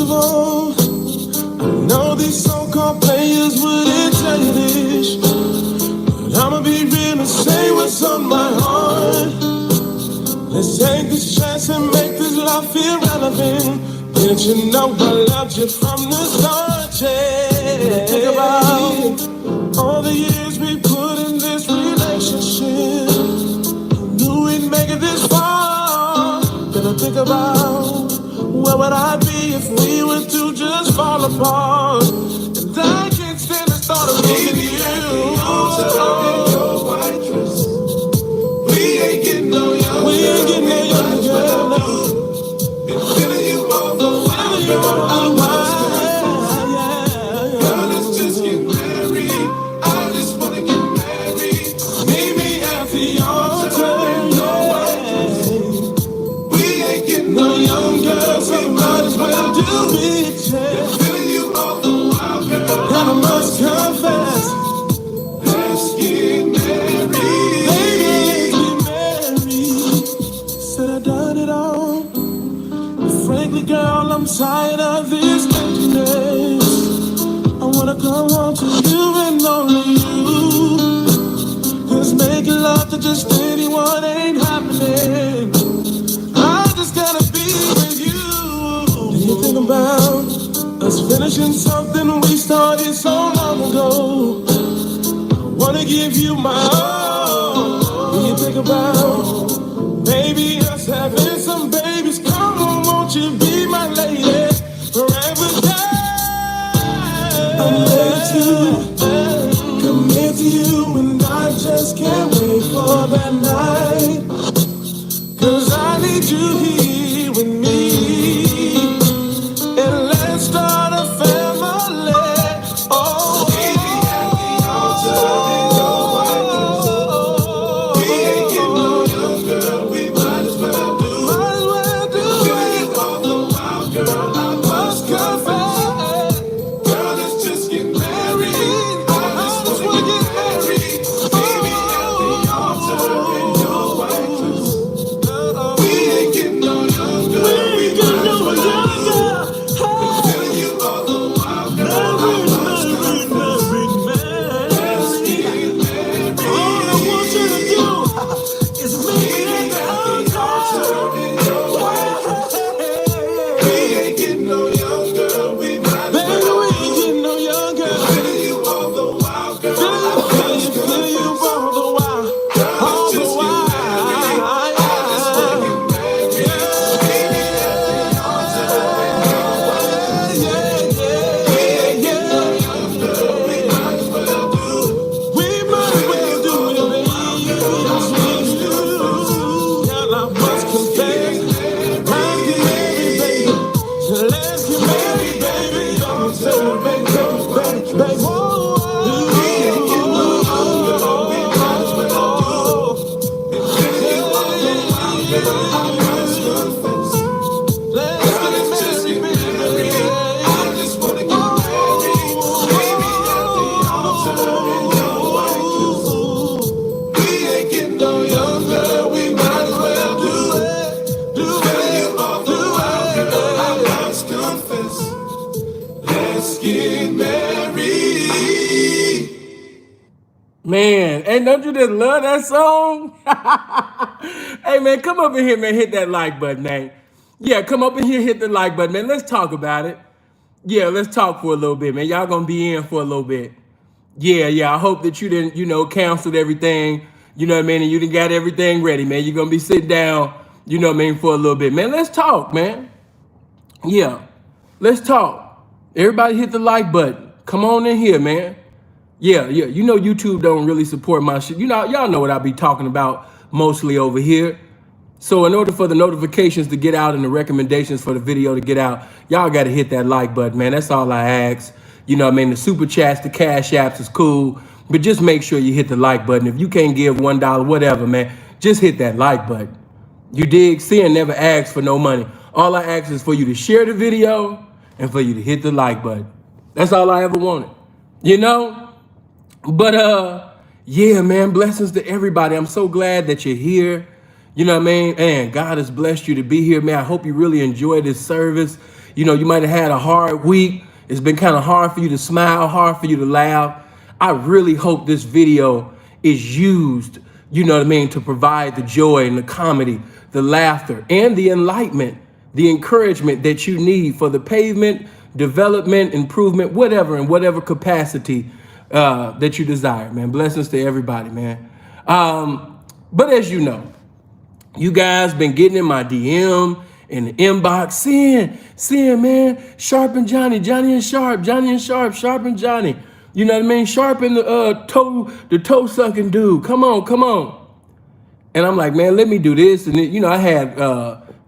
of all, I know these so-called players wouldn't tell you this, but I'ma be real and say what's on my heart. Let's take this chance and make this love feel relevant. Didn't you know I loved you from the start? Yeah. Think about all the years we put in this relationship. Knew we'd make it this far. Then I think about where would I be if we were to just fall apart. And I can't stand the thought of losing you. Your white dress. We ain't getting no younger. We ain't getting no younger, girl. Been feeling you all the while, girl. I girl, let's just get married. I just wanna get married. Meet me at the altar. We ain't getting no younger, so might as well do it. Been feeling you all the while, girl. And I must confess, let's get married. Said I done it all, but frankly, girl, I'm tired of this emptiness. I wanna come home to you and only you. 'Cause making love to just anyone ain't happening. I just gotta be with you. Do you think about us finishing something we started so long ago? I wanna give you my all. Do you think about maybe us having some babies? Come on, won't you be my lady forever? I'm ready to commit to you, and I just can't wait for that night. 'Cause I need you here with me, and let's start a family. Oh, meet me at the altar in your white dress. We ain't getting no younger, we might as well do it. Might as well do it. Feel you all the while, girl, I must confess. Girl, let's just get married. I just wanna get married. Meet me at the altar in your white dress. We ain't getting no younger, we might as well do it. Been feeling you all the while, girl, I must confess. Let's get married. All I want you to do is meet me at the altar in your white dress. We ain't getting no younger, we might as well. Baby, we ain't getting no younger. Feeling you all the while, girl. Feeling you all the while. All the while. I just wanna get married. Meet me at the altar in your white dress. We ain't getting no younger, we might as well do it. We might as well do it, baby. Girl, I must confess, let's get married, baby. Let's get married, baby. Don't celebrate, baby. Whoa, we ain't getting no younger, we might as well do it. Been feeling you all the while, girl, I must confess. Let's just get married. I just wanna get married. Meet me at the altar in your white dress. We ain't getting no younger, we might as well do it. Feel you all the while, girl, I must confess. Let's get married. Man, hey, don't you just love that song? Hey, man, come up in here, man, hit that like button, man. Yeah, come up in here, hit the like button, man. Let's talk about it. Yeah, let's talk for a little bit, man. Y'all gonna be in for a little bit. Yeah, I hope that you didn't, canceled everything, you know what I mean, and you done got everything ready, man. You're gonna be sitting down, you know what I mean, for a little bit. Man, let's talk, man. Yeah, let's talk. Everybody hit the like button. Come on in here, man. Yeah, you know YouTube don't really support my shit. Y'all know what I be talking about mostly over here. So in order for the notifications to get out and the recommendations for the video to get out, y'all got to hit that like button, man. That's all I ask. You know what I mean? The super chats, the cash apps is cool, but just make sure you hit the like button. If you can't give $1, whatever, man, just hit that like button. You dig? Sin never asks for no money. All I ask is for you to share the video and for you to hit the like button. That's all I ever wanted, you know? But yeah, man, blessings to everybody. I'm so glad that you're here. You know what I mean? And God has blessed you to be here, man. I hope you really enjoyed this service. You might have had a hard week. It's been kind of hard for you to smile, hard for you to laugh. I really hope this video is used, to provide the joy and the comedy, the laughter, and the enlightenment, the encouragement that you need for the pavement, development, improvement, whatever, in whatever capacity that you desire, man. Blessings to everybody, man. But as you know, you guys been getting in my DM in the inbox, seeing, man, Sharp and Johnny, Johnny and Sharp, Sharp and Johnny. You know what I mean? Sharp and the toe sucking dude. Come on. And I'm like, man, let me do this. And I had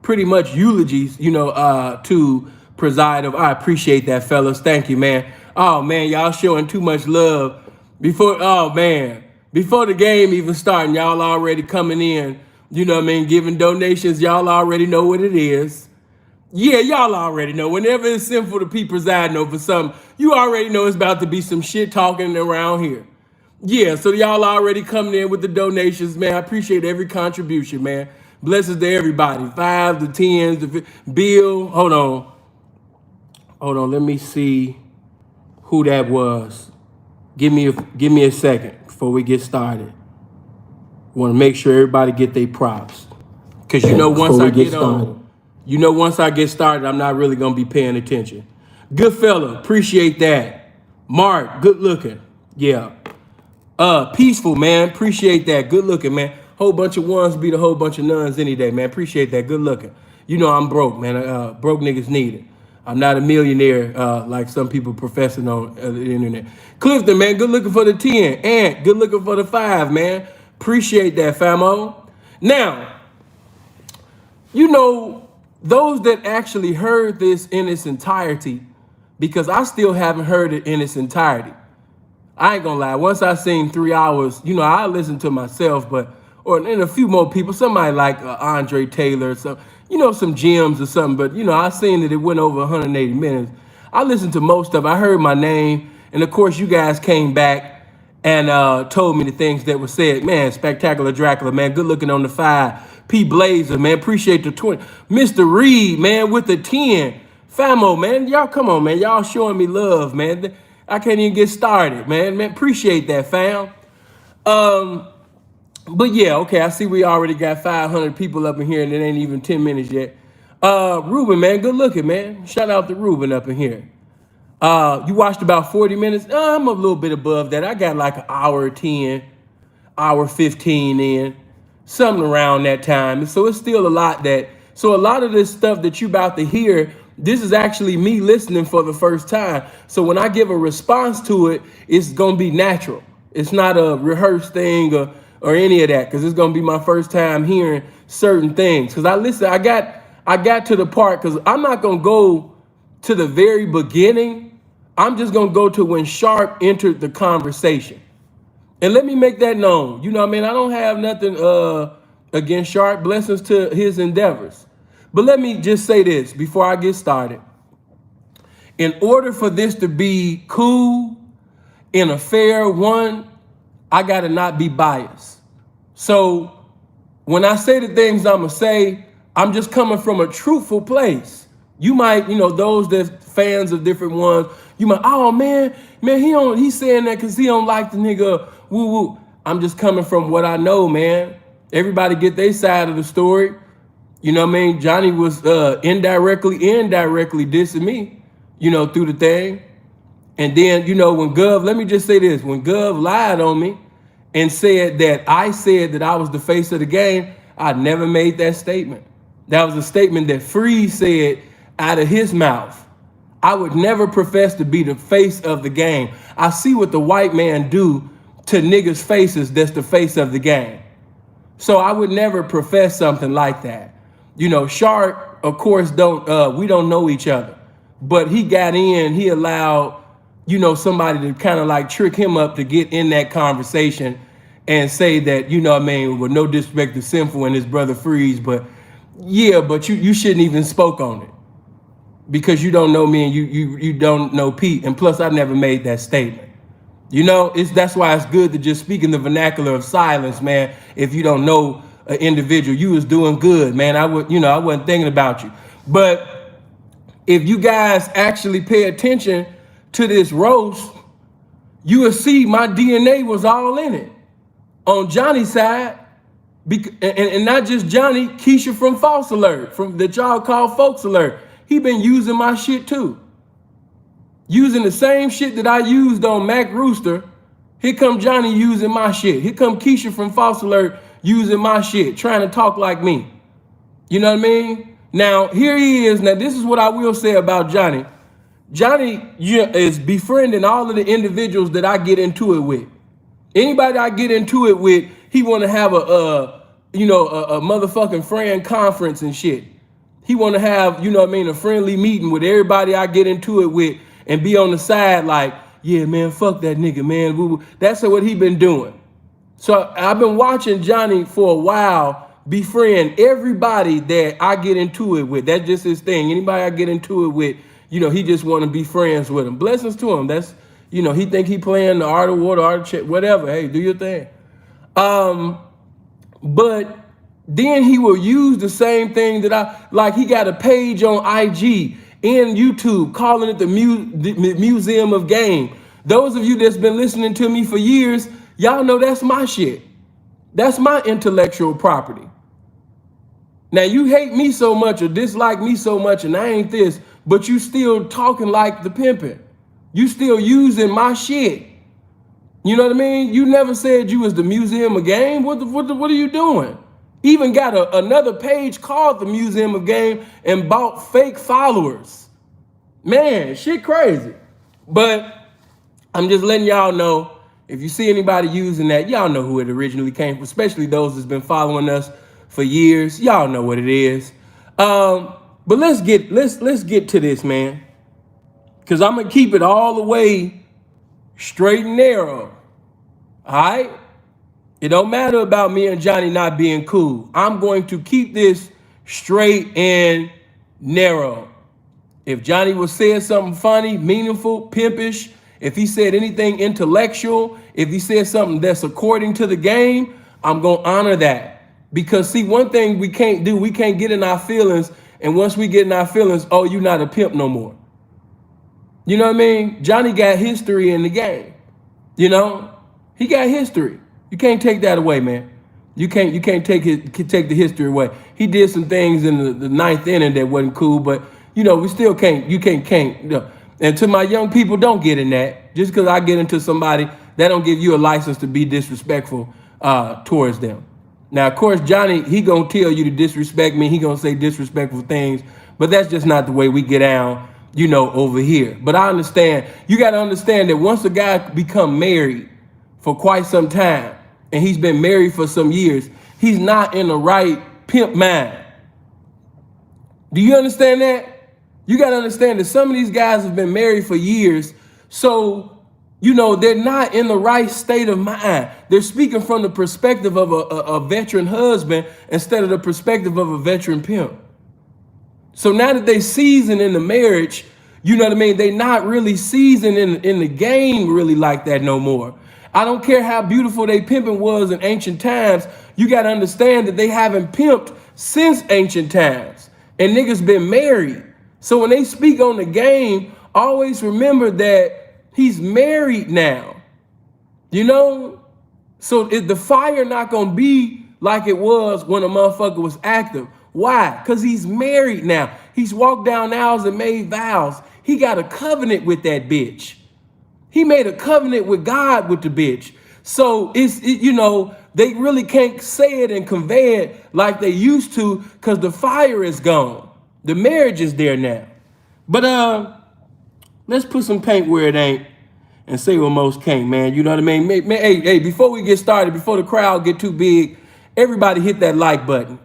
pretty much eulogies, to preside over. I appreciate that, fellas. Thank you, man. Oh man, y'all showing too much love before the game even starting. Y'all already coming in. Giving donations. Y'all already know what it is. Yeah, y'all already know. Whenever it's sinful to be presiding over something, you already know it's about to be some shit talking around here. Yeah, so y'all already coming in with the donations, man. I appreciate every contribution, man. Blessings to everybody. 5, the 10s, the Bill. Hold on. Let me see who that was. Give me a second before we get started. Want to make sure everybody get their props, because once I get started, I'm not really gonna be paying attention. Good fella, appreciate that. Mark, good looking. Yeah. Peaceful, man, appreciate that. Good looking, man. Whole bunch of ones beat a whole bunch of nuns any day, man. Appreciate that. Good looking. I'm broke, man. Broke niggas need it. I'm not a millionaire like some people professing on the internet. Clifton, man, good looking for the 10. Ant, good looking for the 5, man. Appreciate that, famo. Now, those that actually heard this in its entirety, because I still haven't heard it in its entirety. I ain't gonna lie. Once I seen 3 hours, I listened to myself, and a few more people, somebody like Andre Taylor, or some gems or something. But I seen that it went over 180 minutes. I listened to most of it. I heard my name, and of course, you guys came back and told me the things that were said. Man, Spectacular Dracula, man, good looking on the 5. P. Blazer, man, appreciate the 20. Mr. Reed, man, with the 10. Famo, man, y'all come on, man. Y'all showing me love, man. I can't even get started, man. Appreciate that, fam. But yeah, okay, I see we already got 500 people up in here, and it ain't even 10 minutes yet. Ruben, man, good looking, man. Shout out to Ruben up in here. You watched about 40 minutes? I'm a little bit above that. I got like an hour 10, hour 15 in, something around that time. So it's still a lot so a lot of this stuff that you about to hear, this is actually me listening for the first time. So when I give a response to it, it's going to be natural. It's not a rehearsed thing or any of that, because it's going to be my first time hearing certain things. Because I got to the part, because I'm not going to go to the very beginning. I'm just going to go to when Sharp entered the conversation. And let me make that known. I don't have nothing against Sharp. Blessings to his endeavors. But let me just say this before I get started. In order for this to be cool and a fair one, I got to not be biased. So when I say the things I'm going to say, I'm just coming from a truthful place. You might, those that fans of different ones, you might, oh man, he's saying that because he don't like the nigga, woo woo. I'm just coming from what I know, man. Everybody get their side of the story. Johnny was indirectly dissing me, through the thing. And then, when Gov, let me just say this, when Gov lied on me and said that I was the face of the game, I never made that statement. That was a statement that Freeze said out of his mouth. I would never profess to be the face of the game. I see what the white man do to niggas' faces that's the face of the game. So I would never profess something like that. Sharp, of course, we don't know each other. But he got in, he allowed, somebody to kind of like trick him up to get in that conversation and say that, with no disrespect to Sinful and his brother Freeze, but yeah, but you shouldn't even spoke on it. Because you don't know me and you don't know Pete. And plus, I never made that statement. That's why it's good to just speak in the vernacular of silence, man. If you don't know an individual, you was doing good, man. I wasn't thinking about you. But If you guys actually pay attention to this roast, you will see my DNA was all in it. On Johnny's side, and not just Johnny, Keisha from False Alert, from that y'all call Folks Alert. He been using my shit too. Using the same shit that I used on Mac Rooster. Here come Johnny using my shit. Here come Keisha from False Alert using my shit, trying to talk like me. You know what I mean? Now, here he is. Now, this is what I will say about Johnny. Johnny is befriending all of the individuals that I get into it with. Anybody I get into it with, he want to have a motherfucking friend conference and shit. He want to have, a friendly meeting with everybody I get into it with and be on the side like, yeah, man, fuck that nigga, man. That's what he been doing. So I've been watching Johnny for a while befriend everybody that I get into it with. That's just his thing. Anybody I get into it with, he just want to be friends with him. Blessings to him. That's, he think he playing the art of water, art of chess, whatever. Hey, do your thing. But then he will use the same thing that like he got a page on IG and YouTube calling it the Museum of Game. Those of you that's been listening to me for years, y'all know that's my shit. That's my intellectual property. Now you hate me so much or dislike me so much and I ain't this, but you still talking like the pimpin'. You still using my shit. You know what I mean? You never said you was the Museum of Game. What are you doing? Even got another page called the Museum of Game and bought fake followers. Man, shit crazy. But I'm just letting y'all know, if you see anybody using that, y'all know who it originally came from, especially those that's been following us for years. Y'all know what it is. But let's get to this, man. Because I'm going to keep it all the way straight and narrow. All right? It don't matter about me and Johnny not being cool. I'm going to keep this straight and narrow. If Johnny was saying something funny, meaningful, pimpish, if he said anything intellectual, if he said something that's according to the game, I'm going to honor that. Because see, one thing we can't do, we can't get in our feelings. And once we get in our feelings, oh, you're not a pimp no more. You know what I mean? Johnny got history in the game. He got history. You can't take that away, man. You can't take the history away. He did some things in the ninth inning that wasn't cool, but we still can't. You can't. And to my young people, don't get in that. Just because I get into somebody, that don't give you a license to be disrespectful towards them. Now, of course, Johnny, he gonna tell you to disrespect me. He gonna say disrespectful things, but that's just not the way we get down, over here. But I understand. You got to understand that once a guy become married for quite some time, and he's been married for some years, he's not in the right pimp mind. Do you understand that? You got to understand that some of these guys have been married for years, so, they're not in the right state of mind. They're speaking from the perspective of a veteran husband instead of the perspective of a veteran pimp. So now that they seasoned in the marriage, you know what I mean? They not really seasoned in the game really like that no more. I don't care how beautiful they pimping was in ancient times. You got to understand that they haven't pimped since ancient times. And niggas been married. So when they speak on the game, always remember that he's married now. So the fire not going to be like it was when a motherfucker was active. Why? Because he's married now. He's walked down aisles and made vows. He got a covenant with that bitch. He made a covenant with God with the bitch. So they really can't say it and convey it like they used to because the fire is gone. The marriage is there now. But let's put some paint where it ain't and say what most can't, man. You know what I mean? Hey, before we get started, before the crowd get too big, everybody hit that like button.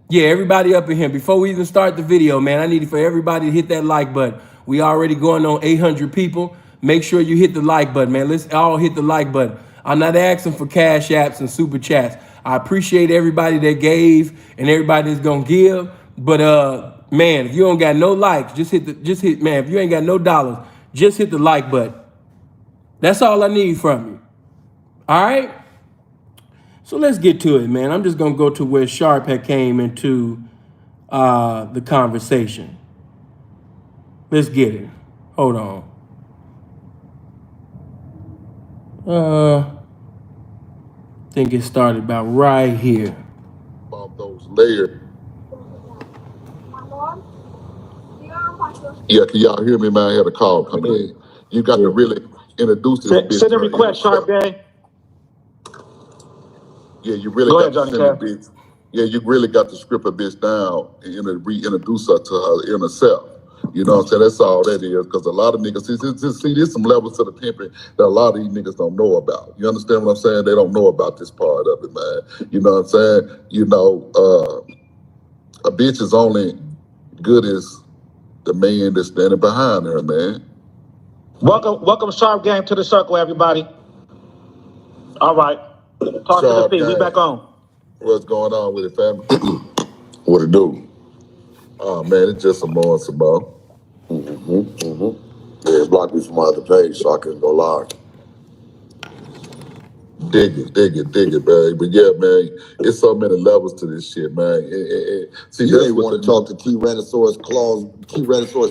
Yeah, everybody up in here. Before we even start the video, man, I need for everybody to hit that like button. We already going on 800 people. Make sure you hit the like button, man. Let's all hit the like button. I'm not asking for cash apps and super chats. I appreciate everybody that gave and everybody that's gonna give. But man, if you don't got no likes, just hit, man. If you ain't got no dollars, just hit the like button. That's all I need from you. All right? So let's get to it, man. I'm just going to go to where Sharp had came into the conversation. Let's get it. Hold on. Uh, think it started about right here. About those layers. Yeah, can y'all hear me, man? I had a call come in. You got to really introduce this bitch. Send a request, Sharp Gang. Yeah, you really got to send a bitch. Yeah, you really got to strip a bitch down and reintroduce her to her inner self. You know what I'm saying? That's all that is. Because a lot of niggas, see, there's some levels to the pimping that a lot of these niggas don't know about. You understand what I'm saying? They don't know about this part of it, man. You know what I'm saying? You know, a bitch is only good as the man that's standing behind her, man. Welcome, Sharp Gang, to the circle, everybody. All right. Talk Sharp to the feet. We Gang. back on. What's going on with it, family? What it do? Oh, man, it's just some more. Yeah, block me from my other page so I couldn't go live. Dig it, baby. But yeah, man, it's so many levels to this shit, man. See, You ain't want to talk to Tyrannosaurus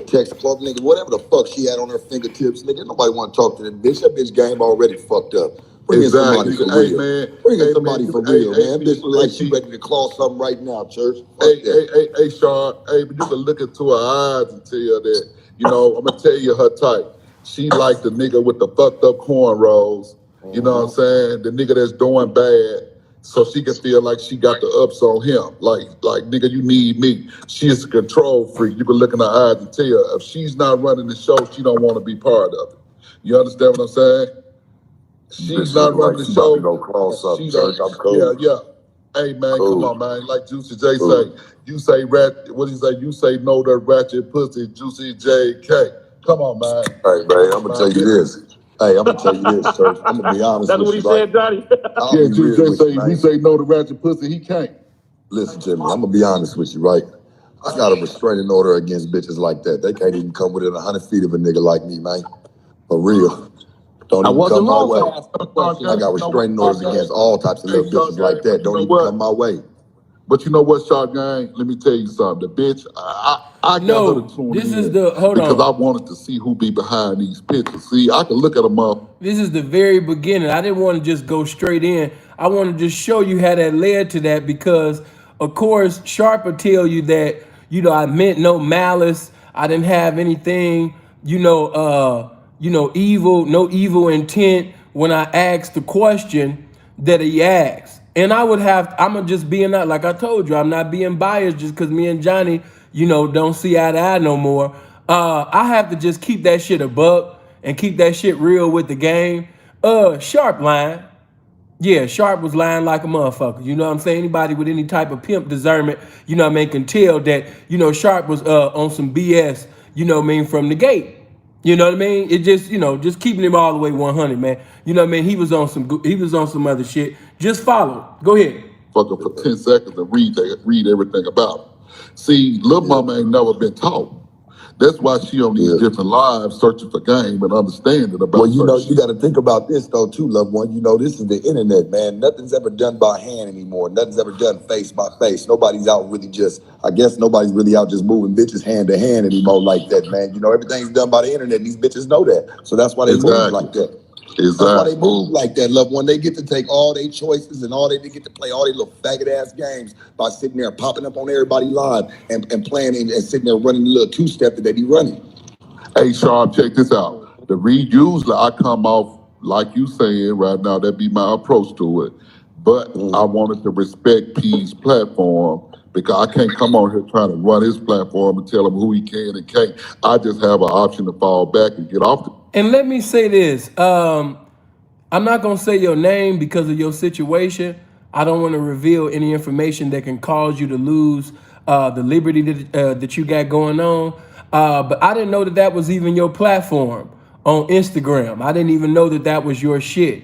text claws, nigga, whatever the fuck she had on her fingertips, nigga. Nobody want to talk to that bitch. That bitch game already fucked up. Bring in somebody for real. Man. Bring in somebody for real, man. Bitch look like she ready to claw something right now, church. Hey, Sean. Hey, but you can look into her eyes and tell that, you know, I'm going to tell you her type. She like the nigga with the fucked up cornrows. You know what I'm saying? The nigga that's doing bad, so she can feel like she got the ups on him. Like nigga, you need me. She is a control freak. You can look in her eyes and tell if she's not running the show, she don't want to be part of it. You understand what I'm saying? She's not running the show. Go cross up, church. I'm cool. Yeah. Hey man, come on, man. Like Juicy J say, you say rat. What do you say? You say no to ratchet pussy, Juicy JK. Come on, man. Hey man, I'm gonna tell you this. Hey, I'm gonna tell you this, church. I'm gonna be honest That's with what you. he said, Johnny. Yeah, Juicy J say he say no to ratchet pussy, he can't. Listen to me. I'm gonna be honest with you, right? I got a restraining order against bitches like that. They can't even come within 100 feet of a nigga like me, man. For real. Don't even come my way. I got restraining orders against all types of little bitches like that. Don't even come my way. But you know what, Sharp Gang? Let me tell you something. The bitch, I got her to tune this in is the hold because on. I wanted to see who be behind these pictures. See, I can look at them up. This is the very beginning. I didn't want to just go straight in. I want to just show you how that led to that because, of course, Sharp will tell you that, you know, I meant no malice. I didn't have anything, evil, no evil intent when I asked the question that he asked. And I'm going to just being that, like I told you, I'm not being biased just because me and Johnny, don't see eye to eye no more. I have to just keep that shit a buck and keep that shit real with the game. Sharp lying. Yeah, Sharp was lying like a motherfucker. You know what I'm saying? Anybody with any type of pimp discernment, can tell that, Sharp was on some BS, from the gate. You know what I mean? It just, just keeping him all the way 100, man. You know what I mean? He was on some other shit. Just follow. Go ahead. Fuck her for 10 seconds and read everything about her. See, Lil Mama ain't never been taught. That's why she on these different lives searching for game and understanding about. Well, you got to think about this though too, loved one. This is the internet, man. Nothing's ever done by hand anymore. Nothing's ever done face by face. Nobody's out really I guess nobody's really out just moving bitches hand to hand anymore like that, man. Everything's done by the internet. And these bitches know that, so that's why they move like that. That's why they move like that, loved one. They get to take all their choices and they get to play all their little faggot ass games by sitting there popping up on everybody live and playing and sitting there running the little two-step that they be running. Hey, Sean, check this out. The usually I come off like you saying right now. That'd be my approach to it. But I wanted to respect P's platform because I can't come on here trying to run his platform and tell him who he can and can't. I just have an option to fall back and get off. And let me say this. I'm not going to say your name because of your situation. I don't want to reveal any information that can cause you to lose the liberty that you got going on. But I didn't know that was even your platform on Instagram. I didn't even know that was your shit.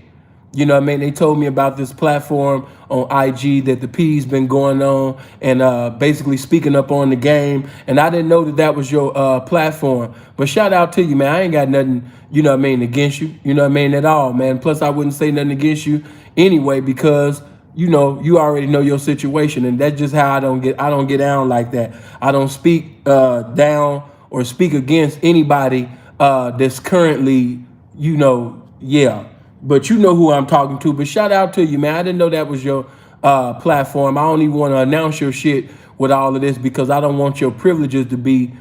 You know what I mean? They told me about this platform on IG that the P's been going on and basically speaking up on the game. And I didn't know that was your platform. But shout out to you, man. I ain't got nothing, against you. You know what I mean? At all, man. Plus, I wouldn't say nothing against you anyway because, you already know your situation. And that's just how I don't get down like that. I don't speak down or speak against anybody that's currently, yeah. But you know who I'm talking to. But shout out to you, man. I didn't know that was your platform. I don't even want to announce your shit with all of this because I don't want your privileges to be,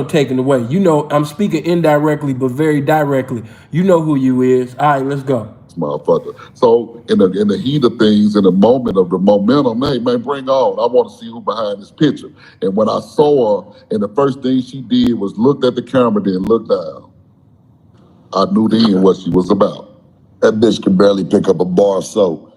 taken away. I'm speaking indirectly, but very directly. You know who you is. All right, let's go. Motherfucker. So in the heat of things, in the moment of the momentum, hey man, bring on. I want to see who behind this picture. And when I saw her, and the first thing she did was looked at the camera, then looked down. I knew then what she was about. That bitch can barely pick up a bar of soap.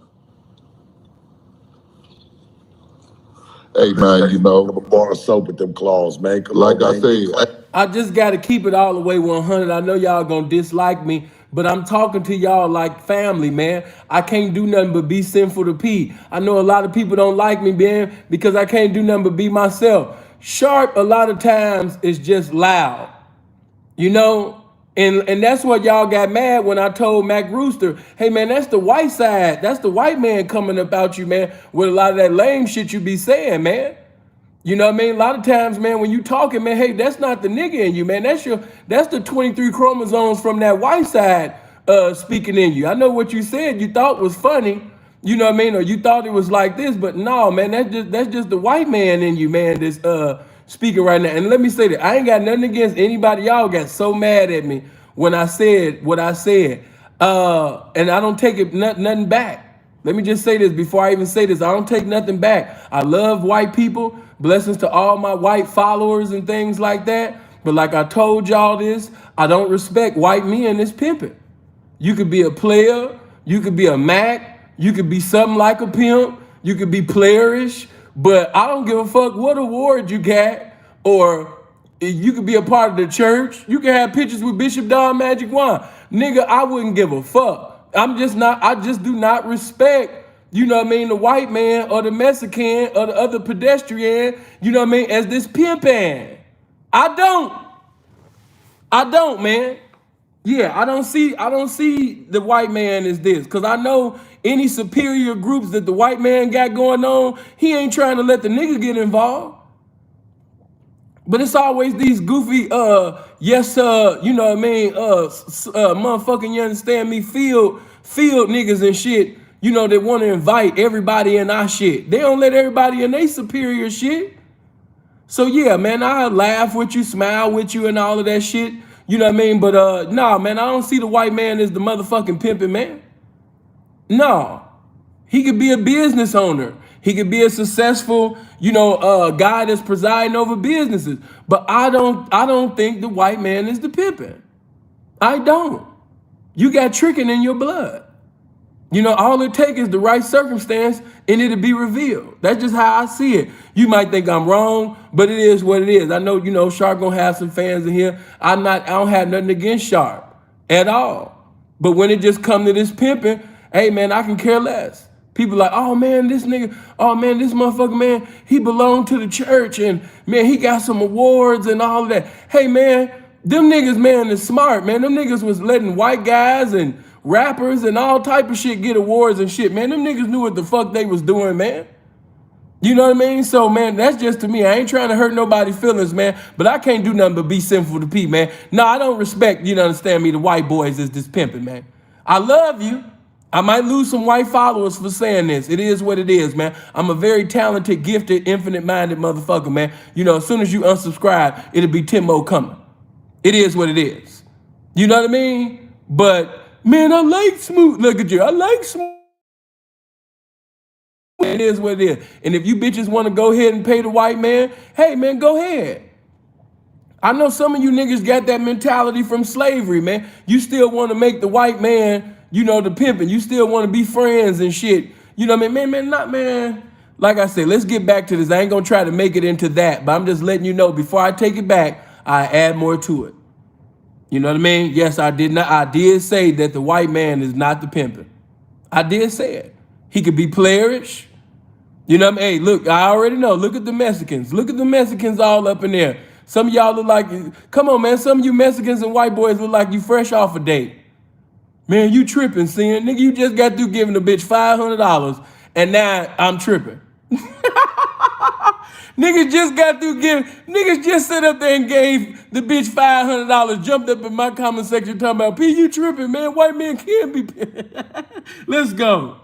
Hey man, Pick up a bar of soap with them claws, man. Come like on, I man. said, I just got to keep it all the way 100. I know y'all gonna dislike me, but I'm talking to y'all like family, man. I can't do nothing but be sinful to P. I know a lot of people don't like me, man, because I can't do nothing but be myself. Sharp, a lot of times, is just loud, And that's what y'all got mad when I told Mac Rooster, hey, man, that's the white side. That's the white man coming about you, man, with a lot of that lame shit you be saying, man. You know what I mean? A lot of times, man, when you talking, man, hey, that's not the nigga in you, man. That's the 23 chromosomes from that white side speaking in you. I know what you said you thought was funny, you know what I mean? Or you thought it was like this, but no, man, that's just the white man in you, man, that's speaking right now. And let me say that I ain't got nothing against anybody. Y'all got so mad at me when I said what I said. And I don't take it nothing back. Let me just say this before I even say this. I don't take nothing back. I love white people. Blessings to all my white followers and things like that. But like I told y'all this, I don't respect white men as pimping. You could be a player. You could be a Mac. You could be something like a pimp. You could be playerish. But I don't give a fuck what award you got. Or you could be a part of the church. You can have pictures with Bishop Don Magic Wand. Nigga, I wouldn't give a fuck. I just do not respect, the white man or the Mexican or the other pedestrian, as this pimpin'. I don't, man. Yeah, I don't see the white man as this. Cause I know any superior groups that the white man got going on, he ain't trying to let the nigga get involved. But it's always these goofy, yes, motherfucking, you understand me, field niggas and shit, that want to invite everybody in our shit. They don't let everybody in their superior shit. So yeah, man, I laugh with you, smile with you and all of that shit. You know what I mean? But nah, man, I don't see the white man as the motherfucking pimping man. No. He could be a business owner. He could be a successful, guy that's presiding over businesses. But I don't think the white man is the pimping. I don't. You got tricking in your blood. All it takes is the right circumstance and it'll be revealed. That's just how I see it. You might think I'm wrong, but it is what it is. I know, Sharp gonna have some fans in here. I don't have nothing against Sharp at all. But when it just come to this pimping, hey man, I can care less. People like, oh man, this nigga, oh man, this motherfucker, man, he belonged to the church and man, he got some awards and all of that. Hey man, them niggas, man, is smart, man. Them niggas was letting white guys and rappers and all type of shit get awards and shit, man. Them niggas knew what the fuck they was doing, man. You know what I mean? So, man, that's just to me. I ain't trying to hurt nobody's feelings, man. But I can't do nothing but be sinful to Pete, man. No, I don't respect, understand me, the white boys is this pimping, man. I love you. I might lose some white followers for saying this. It is what it is, man. I'm a very talented, gifted, infinite-minded motherfucker, man. As soon as you unsubscribe, it'll be 10 more coming. It is what it is. You know what I mean? But, man, I like Smooth. Look at you. I like Smooth. It is what it is. And if you bitches want to go ahead and pay the white man, hey, man, go ahead. I know some of you niggas got that mentality from slavery, man. You still want to make the white man, the pimping. You still want to be friends and shit. You know what I mean? Man. Like I said, let's get back to this. I ain't going to try to make it into that, but I'm just letting you know before I take it back, I add more to it. You know what I mean? Yes, I did say that the white man is not the pimping. I did say it. He could be playerish. You know what I mean? Hey, look, I already know. Look at the Mexicans. Look at the Mexicans all up in there. Some of y'all look like, come on, man. Some of you Mexicans and white boys look like you fresh off a date. Man, you tripping, Sin. Nigga, you just got through giving a bitch $500 and now I'm tripping. Niggas just got through giving. Niggas just sat up there and gave the bitch $500. Jumped up in my comment section talking about, P, you tripping, man. White men can't be. Let's go.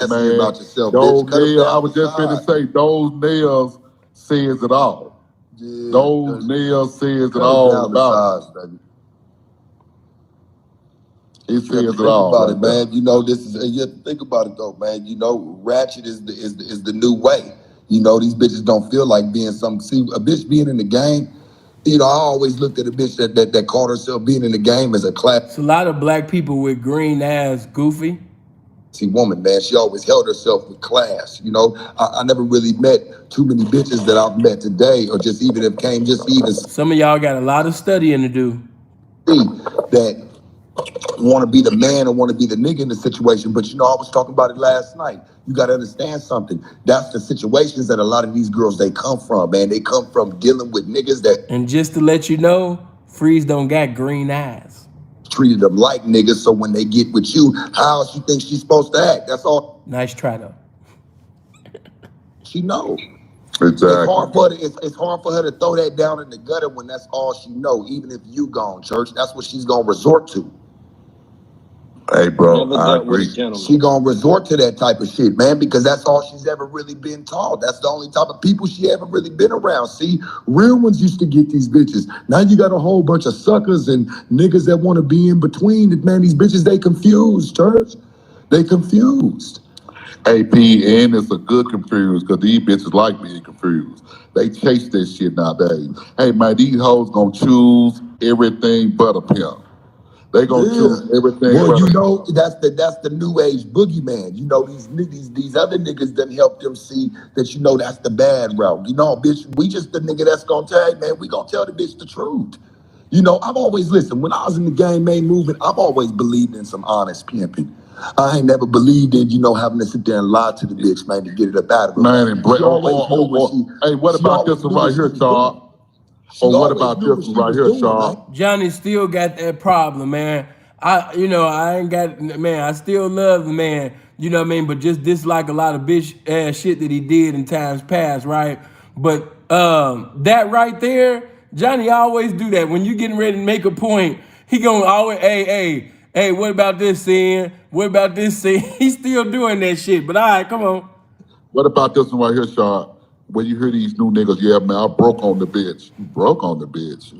See Man, about yourself, bitch. those Cut them nails, I down was to just finna size. say, those nails says it all. Yeah, Those nails says it cut it all down to about size, baby. it. It says it Think all. about Right it, there. man. You know this is. You have to think about it though, man. You know, ratchet is the new way. You know, these bitches don't feel like being some. See, a bitch being in the game. You know, I always looked at a bitch that called herself being in the game as a classy It's a lot of black people with green ass, goofy. woman, man. She always held herself with class. You know, I never really met too many bitches that I've met today, or just even if came just to even Some of y'all got a lot of studying to do. see that want to be the man or want to be the nigga in the situation. But you know, I was talking about it last night. You got to understand something. That's the situations that a lot of these girls they come from, man. They come from dealing with niggas that And just to let you know, Freeze don't got green eyes. treated them like niggas. So when they get with you, how she thinks she's supposed to act. That's all Nice try though. she knows. Exactly. It's hard for her to throw that down in the gutter when that's all she know. Even if you gone church, that's what she's gonna resort to. Hey, bro, I agree. She gonna resort to that type of shit, man, because that's all she's ever really been taught. That's the only type of people she ever really been around. See, real ones used to get these bitches. Now you got a whole bunch of suckers and niggas that want to be in between. Man, these bitches, they confused, church. They confused. AP, and it's a good confused because these bitches like being confused. They chase this shit nowadays. Hey, man, these hoes gonna choose everything but a pimp. They gonna choose everything Well, but you a know, that's the new age boogeyman. You know, these other niggas done help them see that, you know, that's the bad route. You know, bitch, we just the nigga that's gonna tell, man, we gonna tell the bitch the truth. You know, I've always listened. When I was in the game main movement, I've always believed in some honest pimping. I ain't never believed in, you know, having to sit there and lie to the bitch, man, to get it up out of her. man and break. She always knew what she. Hey, what She about always this one knew what right she here, was Char? doing. She Or what always about knew this what one she right was here, doing, Char? man. Johnny still got that problem, man. I ain't got, man, I still love the man, you know what I mean? But just dislike a lot of bitch ass shit that he did in times past, right? But that right there, Johnny always do that. When you getting ready to make a point, he gonna always, hey, what about this scene? What about this scene? He's still doing that shit. But all right, come on. What about this one right here, Char? When you hear these new niggas, yeah, man, I broke on the bitch. You broke on the bitch.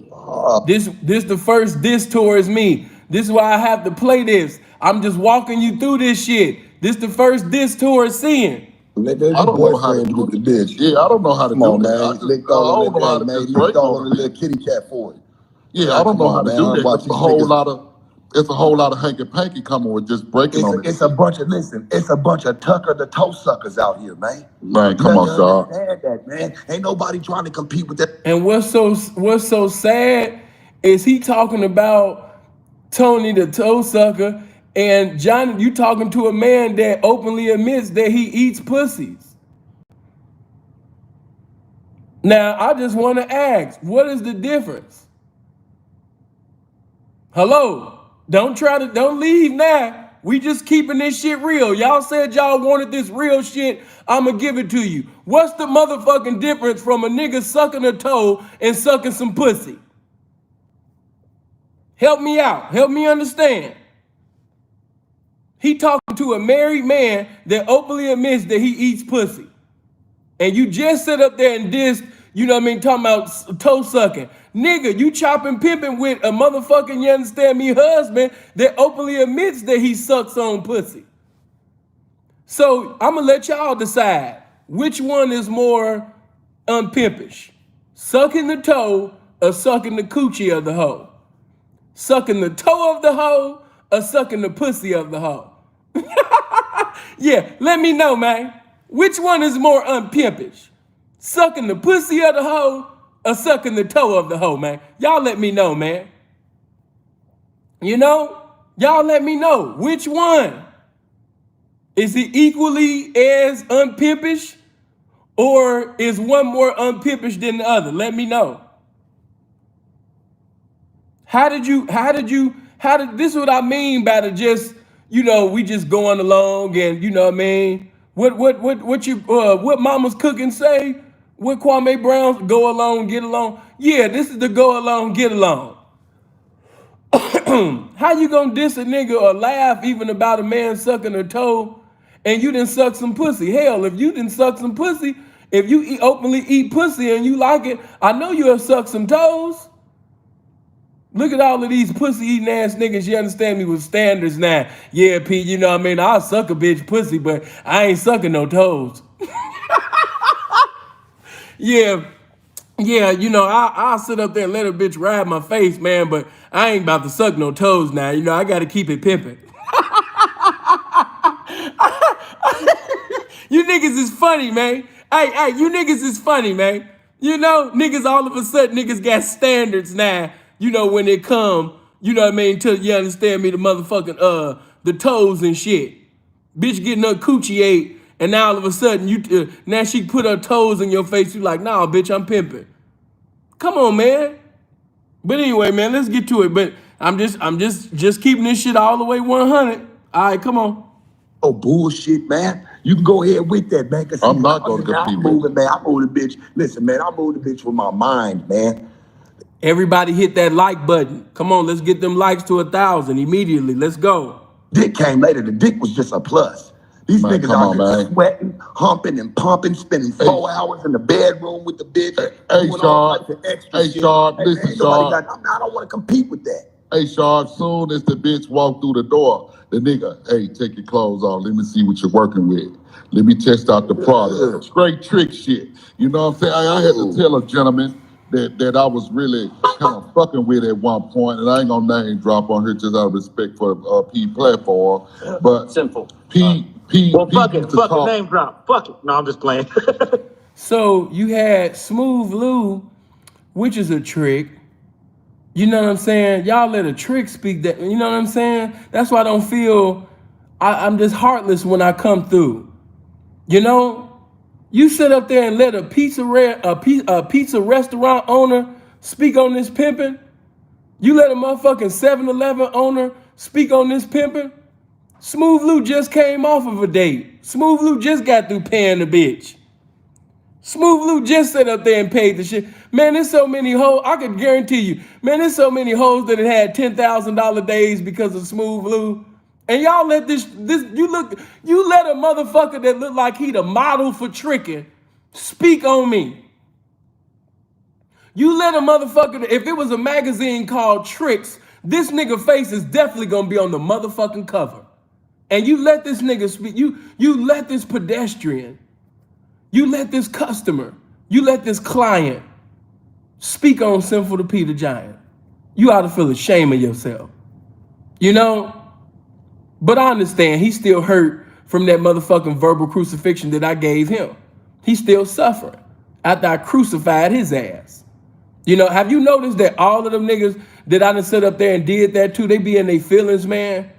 This the first diss towards me. This is why I have to play this. I'm just walking you through this shit. This the first diss towards seeing. Nigga, I don't know how to boyfriend do with the it. bitch. Yeah, I don't know how to Come do on, that. man. I Licked all on don't know how that, to man. just Licked break all on on a the little bitch. kitty cat for it. Yeah, Man, I don't come know on, how to man. do I that. watch It's a these whole niggas. lot of hanky panky coming with just breaking on it. It's a bunch of it's a bunch of Tucker the toe suckers out here, man. Man, You come have on, to Char. understand that, man. Ain't nobody trying to compete with that. And what's so sad is he talking about Tony the toe sucker, and Johnny, you talking to a man that openly admits that he eats pussies. Now I just want to ask, what is the difference? Hello, don't leave now. We just keeping this shit real. Y'all said y'all wanted this real shit. I'ma give it to you. What's the motherfucking difference from a nigga sucking a toe and sucking some pussy? Help me out. Help me understand. He talking to a married man that openly admits that he eats pussy. And you just sit up there and dissed, you know what I mean, talking about toe sucking. Nigga, you chopping pimping with a motherfucking, you understand me, husband that openly admits that he sucks on pussy. So I'm gonna let y'all decide which one is more unpimpish. Sucking the toe or sucking the coochie of the hoe. Sucking the toe of the hoe or sucking the pussy of the hoe. Yeah, let me know, man. Which one is more unpimpish? Sucking the pussy of the hoe or sucking the toe of the hoe, man? Y'all let me know, man. You know? Y'all let me know. Which one? Is it equally as unpimpish? Or is one more unpimpish than the other? Let me know. This is what I mean by the just, you know, we just going along and, you know what I mean? What mamas cooking say? What Kwame Brown's go along, get along? Yeah, this is the go along, get along. How you gonna diss a nigga or laugh even about a man sucking a toe and you didn't suck some pussy? Hell, if you didn't suck some pussy, if you openly eat pussy and you like it, I know you'll suck some toes. Look at all of these pussy eating ass niggas, you understand me, with standards now. Yeah, Pete, you know what I mean? I'll suck a bitch pussy, but I ain't sucking no toes. Yeah, you know, I'll sit up there and let a bitch ride my face, man, but I ain't about to suck no toes now. You know, I got to keep it pimping. You niggas is funny, man. Hey, you niggas is funny, man. You know, niggas all of a sudden, niggas got standards now, you know, when it come, you know what I mean, till you understand me, the motherfucking, the toes and shit. Bitch getting her coochie ate, and now all of a sudden, now she put her toes in your face, you like, nah, bitch, I'm pimping. Come on, man. But anyway, man, let's get to it. But I'm just keeping this shit all the way 100. All right, come on. Oh, bullshit, man. You can go ahead with that, man. Cause I'm not gonna compete with moving, man. I move the bitch. Listen, man, I move the bitch with my mind, man. Everybody hit that like button. Come on, let's get them likes to 1,000 immediately. Let's go. Dick came later. The dick was just a plus. These Man, niggas come out on, here man. sweating, humping, and pumping, spending 4 hours in the bedroom with the bitch. Hey, doing all Sharp. types of extra Hey, shit. Sharp, Hey, listen, ain't nobody Sharp. I don't want to compete with that. Hey, Sharp, soon as the bitch walk through the door, the nigga, hey, take your clothes off. Let me see what you're working with. Let me test out the product. Straight trick shit. You know what I'm saying? I had to tell a gentleman that I was really kind of fucking with at one point, and I ain't gonna name drop on here just out of respect for P platform. But Simple. P Well, P fuck used it. to Fuck it. talk. Name drop. Fuck it. No, I'm just playing. So you had Smooth Lou, which is a trick. You know what I'm saying? Y'all let a trick speak that. You know what I'm saying? That's why I don't feel. I'm just heartless when I come through. You know, you sit up there and let a pizza restaurant owner speak on this pimping. You let a motherfucking 7-Eleven owner speak on this pimping. Smooth Lou just came off of a date. Smooth Lou just got through paying the bitch. Smooth Lou just sat up there and paid the shit. Man, there's so many hoes. I could guarantee you, man, there's so many hoes that had $10,000 days because of Smooth Lou. And y'all let you let a motherfucker that look like he the model for tricking speak on me. You let a motherfucker, if it was a magazine called Tricks, this nigga face is definitely gonna be on the motherfucking cover. And you let this nigga speak, you let this pedestrian, you let this customer, you let this client speak on Sinful to Peter Giant. You ought to feel ashamed of yourself. You know? But I understand he's still hurt from that motherfucking verbal crucifixion that I gave him. He's still suffering after I crucified his ass. You know, have you noticed that all of them niggas that I done sit up there and did that to, they be in their feelings, man?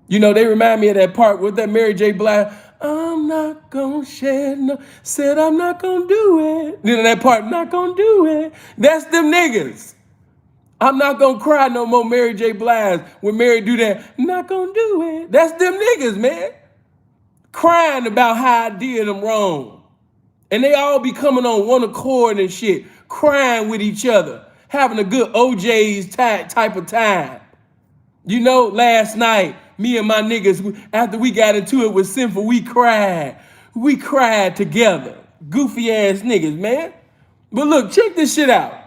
You know, they remind me of that part with that Mary J. Blige, I'm not gonna shed no, said I'm not gonna do it. You know that part, not gonna do it. That's them niggas. I'm not gonna cry no more, Mary J. Blige. When Mary do that, not gonna do it. That's them niggas, man. Crying about how I did them wrong. And they all be coming on one accord and shit, crying with each other, having a good OJ's type of time. You know, last night, me and my niggas, after we got into it with Sinful, we cried. We cried together. Goofy ass niggas, man. But look, check this shit out.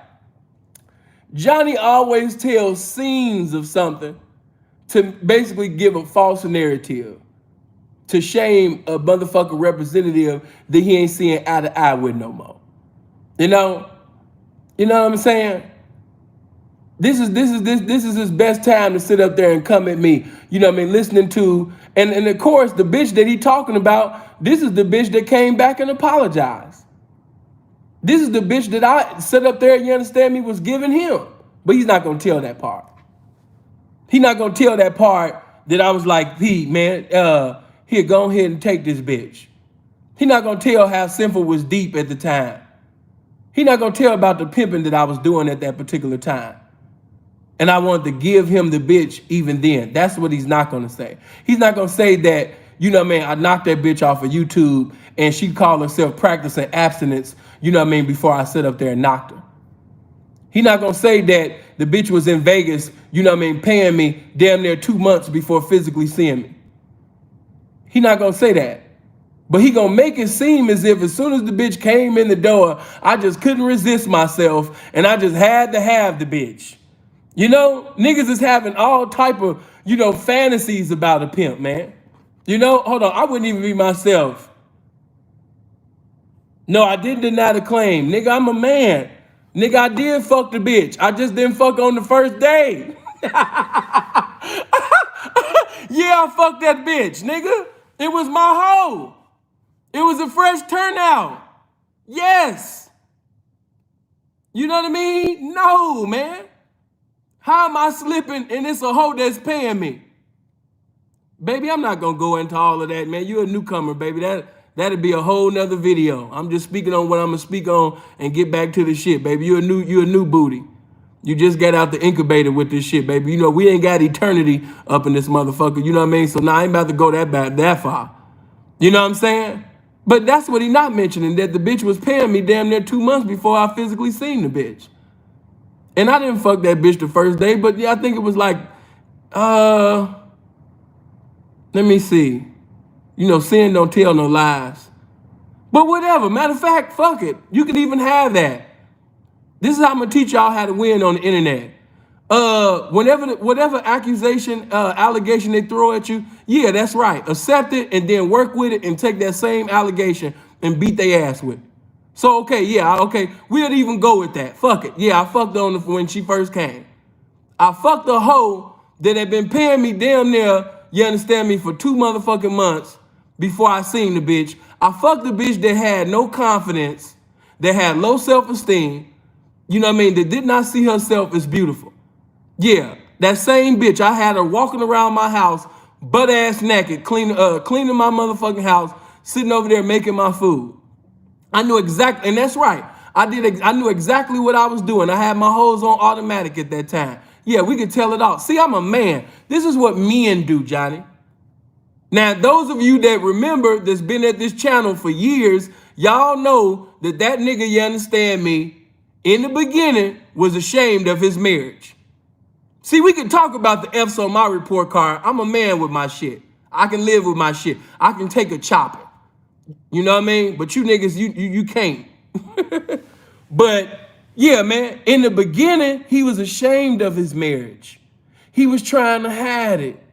Johnny always tells scenes of something to basically give a false narrative, to shame a motherfucking representative that he ain't seeing eye to eye with no more. You know what I'm saying? This is his best time to sit up there and come at me. You know what I mean? Listening to, and of course, the bitch that he talking about, this is the bitch that came back and apologized. This is the bitch that I set up there, you understand me, was giving him. But he's not gonna tell that part. He's not gonna tell that part that I was like, Pete, man, here, go ahead and take this bitch. He's not gonna tell how Sinful was deep at the time. He's not gonna tell about the pimping that I was doing at that particular time. And I wanted to give him the bitch even then. That's what he's not gonna say. He's not gonna say that, you know what I mean, I knocked that bitch off of YouTube and she called herself practicing abstinence, you know what I mean, before I sit up there and knocked her. He not gonna say that the bitch was in Vegas, you know what I mean, paying me damn near 2 months before physically seeing me. He not gonna say that. But he gonna make it seem as if as soon as the bitch came in the door, I just couldn't resist myself and I just had to have the bitch. You know, niggas is having all type of, you know, fantasies about a pimp, man. You know, hold on, I wouldn't even be myself. No, I didn't deny the claim. Nigga, I'm a man. Nigga, I did fuck the bitch. I just didn't fuck on the first day. Yeah, I fucked that bitch, nigga. It was my hoe. It was a fresh turnout. Yes. You know what I mean? No, man. How am I slipping and it's a hoe that's paying me? Baby, I'm not gonna go into all of that, man. You're a newcomer, baby. That'd be a whole nother video. I'm just speaking on what I'm gonna speak on and get back to the shit, baby. You're a new booty. You just got out the incubator with this shit, baby. You know, we ain't got eternity up in this motherfucker. You know what I mean? So now I ain't about to go that far. You know what I'm saying? But that's what he not mentioning, that the bitch was paying me damn near 2 months before I physically seen the bitch. And I didn't fuck that bitch the first day, but yeah, I think it was like, let me see. You know, sin don't tell no lies. But whatever, matter of fact, fuck it. You can even have that. This is how I'm gonna teach y'all how to win on the internet. Whatever accusation, allegation they throw at you, yeah, that's right. Accept it and then work with it and take that same allegation and beat their ass with it. So, okay, yeah, okay, we'll even go with that. Fuck it. Yeah, I fucked on her when she first came. I fucked a hoe that had been paying me damn near, you understand me, for 2 motherfucking months before I seen the bitch. I fucked a bitch that had no confidence, that had low self-esteem, you know what I mean, that did not see herself as beautiful. Yeah, that same bitch, I had her walking around my house, butt ass naked, cleaning my motherfucking house, sitting over there making my food. I knew exactly, and that's right. I knew exactly what I was doing. I had my hoes on automatic at that time. Yeah, we could tell it all. See, I'm a man. This is what men do, Johnny. Now, those of you that remember that's been at this channel for years, y'all know that nigga, you understand me, in the beginning was ashamed of his marriage. See, we can talk about the F's on my report card. I'm a man with my shit. I can live with my shit. I can take a chopping. You know what I mean? But you niggas, you can't. But yeah, man, in the beginning, he was ashamed of his marriage. He was trying to hide it.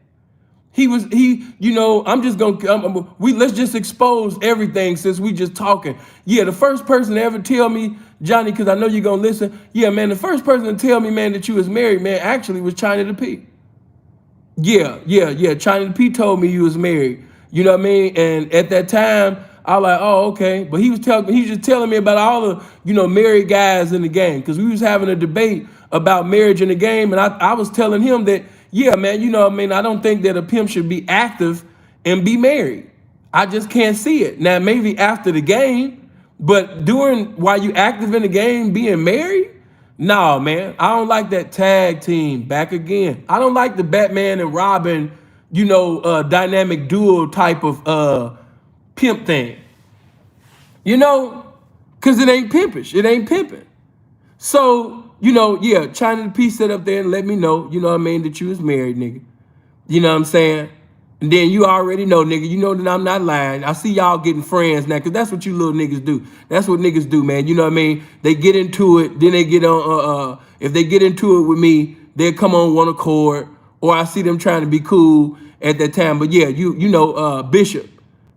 You know, I'm just gonna, let's just expose everything since we just talking. Yeah, the first person to ever tell me, Johnny, because I know you're gonna listen. Yeah, man, the first person to tell me, man, that you was married, man, actually was China the P. Yeah. China the P told me you was married. You know what I mean? And at that time, I was like, oh, okay. But he was just telling me about all the, you know, married guys in the game. Because we was having a debate about marriage in the game. And I was telling him that, yeah, man, you know what I mean? I don't think that a pimp should be active and be married. I just can't see it. Now, maybe after the game, but while you active in the game, being married? No, man, I don't like that tag team back again. I don't like the Batman and Robin, you know, dynamic duo type of pimp thing. You know, because it ain't pimpish. It ain't pimping. So, you know, yeah, China the P set up there and let me know, you know what I mean, that you was married, nigga. You know what I'm saying? And then you already know, nigga, you know that I'm not lying. I see y'all getting friends now, because that's what you little niggas do. That's what niggas do, man. You know what I mean? They get into it, then they get on, if they get into it with me, they'll come on one accord, or I see them trying to be cool at that time. But yeah, you know, Bishop,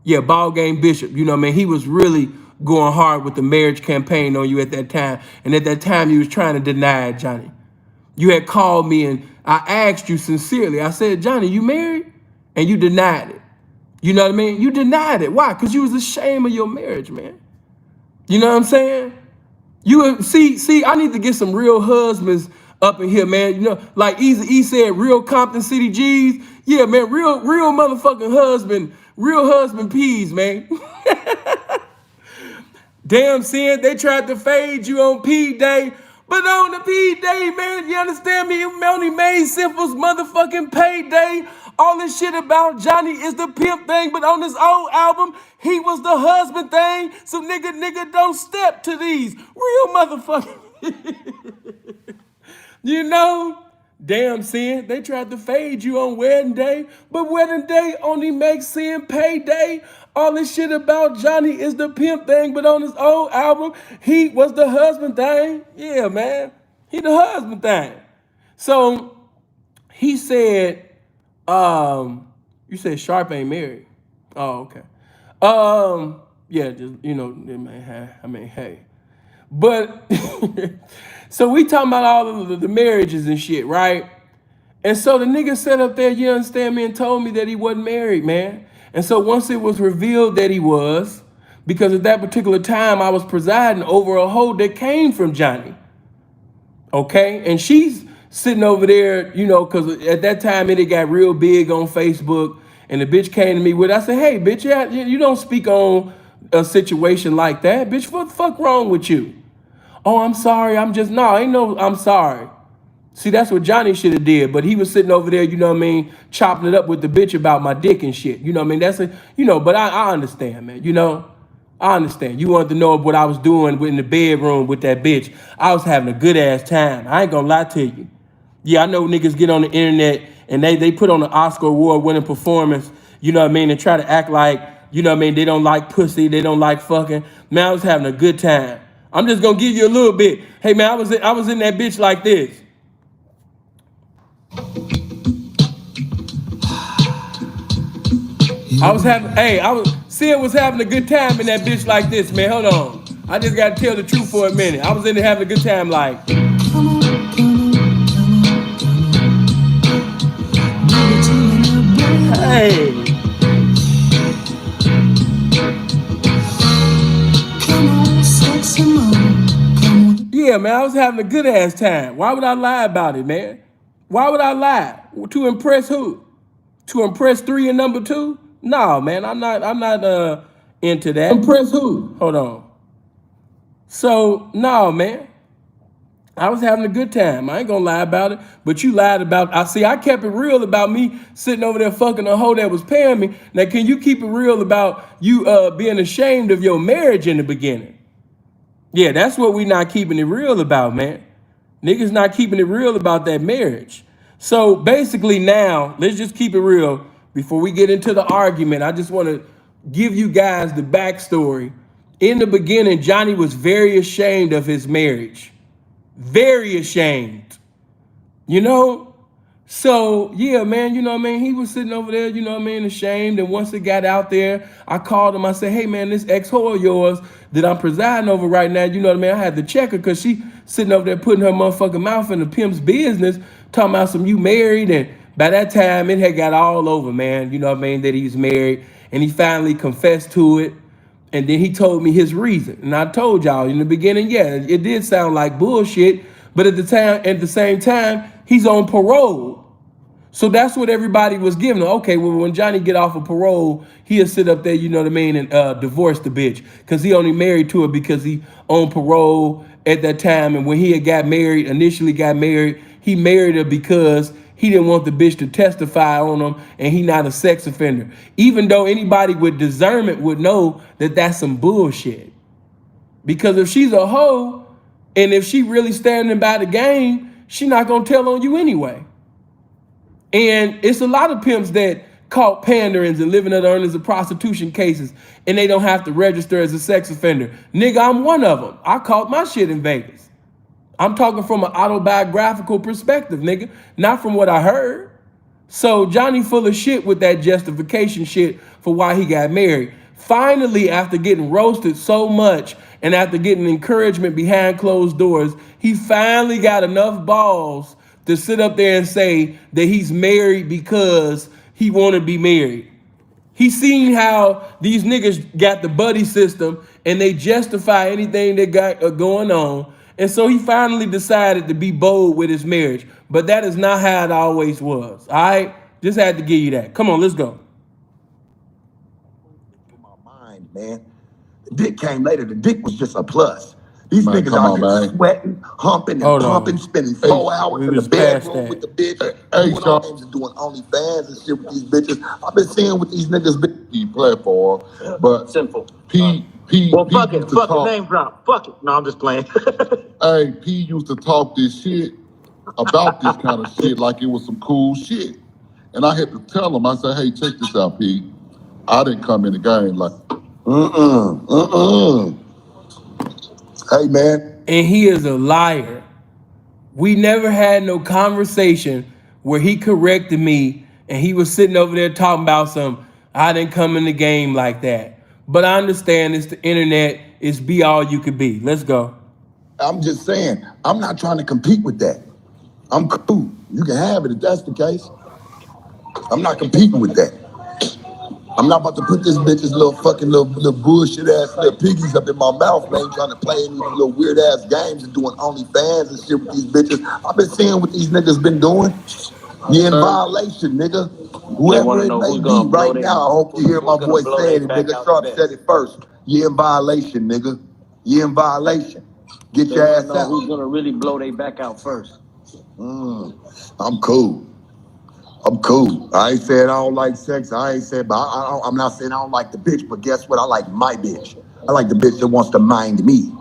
yeah, ball game Bishop, you know what I mean? He was really going hard with the marriage campaign on you at that time. And at that time, you was trying to deny it, Johnny. You had called me and I asked you sincerely. I said, Johnny, you married? And you denied it. You know what I mean? You denied it. Why? Because you was ashamed of your marriage, man. You know what I'm saying? You see, I need to get some real husbands up in here, man. You know, like Easy said, real Compton City G's. Yeah, man, real motherfucking husband, real husband peas, man. Damn, Sin, they tried to fade you on P Day. But on the P Day, man, you understand me? It only made Simple's motherfucking payday All this shit about Johnny is the pimp thing, but on this old album, he was the husband thing. So nigga, don't step to these real motherfucking. You know? Damn, Sin, they tried to fade you on wedding day, but wedding day only makes Sin payday. All this shit about Johnny is the pimp thing, but on his old album, he was the husband thing. Yeah, man. He the husband thing. So he said, you said Sharp ain't married. Oh, okay. Yeah, just, you know, I mean, hey. But so we talking about all of the marriages and shit, right? And so the nigga sat up there, you understand me, and told me that he wasn't married, man. And so once it was revealed that he was, because at that particular time I was presiding over a hoe that came from Johnny. Okay? And she's sitting over there, you know, because at that time it got real big on Facebook. And the bitch came to me with, I said, hey, bitch, you don't speak on a situation like that. Bitch, what the fuck wrong with you? Oh, I'm sorry. Ain't no, I'm sorry. See, that's what Johnny should have did. But he was sitting over there, you know what I mean, chopping it up with the bitch about my dick and shit. You know what I mean? But I understand, man. You know, I understand. You wanted to know what I was doing in the bedroom with that bitch. I was having a good ass time. I ain't gonna lie to you. Yeah, I know niggas get on the internet and they put on an Oscar award winning performance, you know what I mean, and try to act like, you know what I mean, they don't like pussy, they don't like fucking. Man, I was having a good time. I'm just gonna give you a little bit. Hey man, I was in that bitch like this. Sid was having a good time in that bitch like this, man. Hold on. I just gotta tell the truth for a minute. I was in there having a good time like. Hey. Yeah, man, I was having a good ass time. Why would I lie about it, man? Why would I lie? To impress who? To impress 3 and number 2? No, man, I'm not into that. Impress who? Hold on. So, no, man. I was having a good time. I ain't gonna lie about it. But you lied about I kept it real about me sitting over there fucking a hoe that was paying me. Now, can you keep it real about you being ashamed of your marriage in the beginning? Yeah, that's what we not keeping it real about, man. Niggas not keeping it real about that marriage. So basically now, let's just keep it real before we get into the argument. I just want to give you guys the backstory. In the beginning, Johnny was very ashamed of his marriage. Very ashamed. You know? So, yeah, man, you know what I mean? He was sitting over there, you know what I mean, ashamed. And once it got out there, I called him. I said, hey, man, this ex-hoe of yours that I'm presiding over right now, you know what I mean? I had to check her because she sitting over there putting her motherfucking mouth in the pimp's business, talking about some you married. And by that time, it had got all over, man, you know what I mean, that he's married. And he finally confessed to it. And then he told me his reason. And I told y'all in the beginning, yeah, it did sound like bullshit. But at the same time, he's on parole. So that's what everybody was giving him. Okay, well, when Johnny get off of parole, he'll sit up there, you know what I mean, and divorce the bitch. Because he only married to her because he on parole at that time. And when he initially got married, he married her because he didn't want the bitch to testify on him and he not a sex offender. Even though anybody with discernment would know that that's some bullshit. Because if she's a hoe and if she really standing by the game, she not going to tell on you anyway. And it's a lot of pimps that caught panderings and living under earnings of prostitution cases, and they don't have to register as a sex offender. Nigga, I'm one of them. I caught my shit in Vegas. I'm talking from an autobiographical perspective, nigga, not from what I heard. So Johnny full of shit with that justification shit for why he got married. Finally, after getting roasted so much and after getting encouragement behind closed doors, he finally got enough balls to sit up there and say that he's married because he want to be married. He seen how these niggas got the buddy system and they justify anything they got going on. And so he finally decided to be bold with his marriage. But that is not how it always was. All right? Just had to give you that. Come on, let's go. My mind, man. The dick came later. The dick was just a plus. These Man, niggas come out on, here man. sweating, humping, and Hold pumping, on. spending 4 hours We in the was past bedroom with that. the bitch, Hey, doing all Sean, games and doing OnlyFans and shit with these bitches. I've been seeing what these niggas been. the platform, but Simple. P Well, fuck used it. to Fuck it. talk. Name drop. Fuck it. No, I'm just playing. Hey, P used to talk this shit about this kind of shit like it was some cool shit. And I had to tell him, I said, hey, check this out, P. I didn't come in the game like, Hey, man. And he is a liar. We never had no conversation where he corrected me and he was sitting over there talking about some, I didn't come in the game like that. But I understand it's the internet, it's be all you could be. Let's go. I'm just saying, I'm not trying to compete with that. I'm cool. You can have it if that's the case. I'm not competing with that. I'm not about to put this bitch's little fucking little bullshit ass little piggies up in my mouth, man, trying to play in these little weird ass games and doing OnlyFans and shit with these bitches. I've been seeing what these niggas been doing. You're in violation, nigga. Whoever it may be right now, I hope you hear my voice saying it, nigga. Sharp said it first. You're in violation, nigga. You're in violation. Get your ass out. Who's gonna really blow their back out first? I'm cool. I'm cool. I ain't saying I don't like sex. I ain't saying, but I'm not saying I don't like the bitch. But guess what? I like my bitch. I like the bitch that wants to mind me.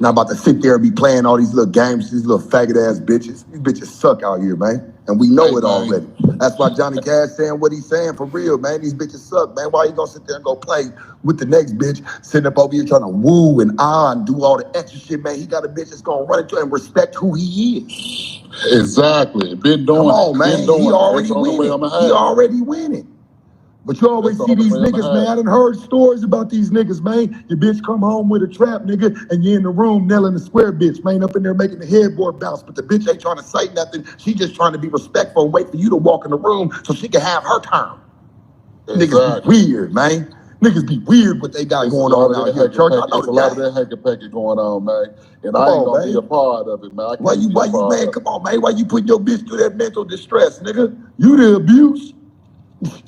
Not about to sit there and be playing all these little games, these little faggot ass bitches. These bitches suck out here, man. And we know hey, it man. already. That's why Johnny Cash saying what he's saying for real, man. These bitches suck, man. Why you gonna sit there and go play with the next bitch, sitting up over here trying to woo and and do all the extra shit, man? He got a bitch that's gonna run into and respect who he is. Exactly. Been doing Come on, it. man. Been doing He it. already That's the only way I'm winning. gonna He have it. already winning. But you always That's see the only these way I'ma niggas, have man. it. I done heard stories about these niggas, man. Your bitch come home with a trap, nigga, and you in the room nailing the square bitch, man, up in there making the headboard bounce. But the bitch ain't trying to say nothing. She just trying to be respectful and wait for you to walk in the room so she can have her turn. Niggas be weird, man. Niggas be weird what they got It's going a lot on of out that here, church. I hanky-panky. know It's the a lot of game. that hanky-panky going on, man. And Come I ain't on, gonna be man. a part of it, man. I Why can't you, be a part man? of Come on, man. Why you putting your bitch through that mental distress, nigga? You the abuse.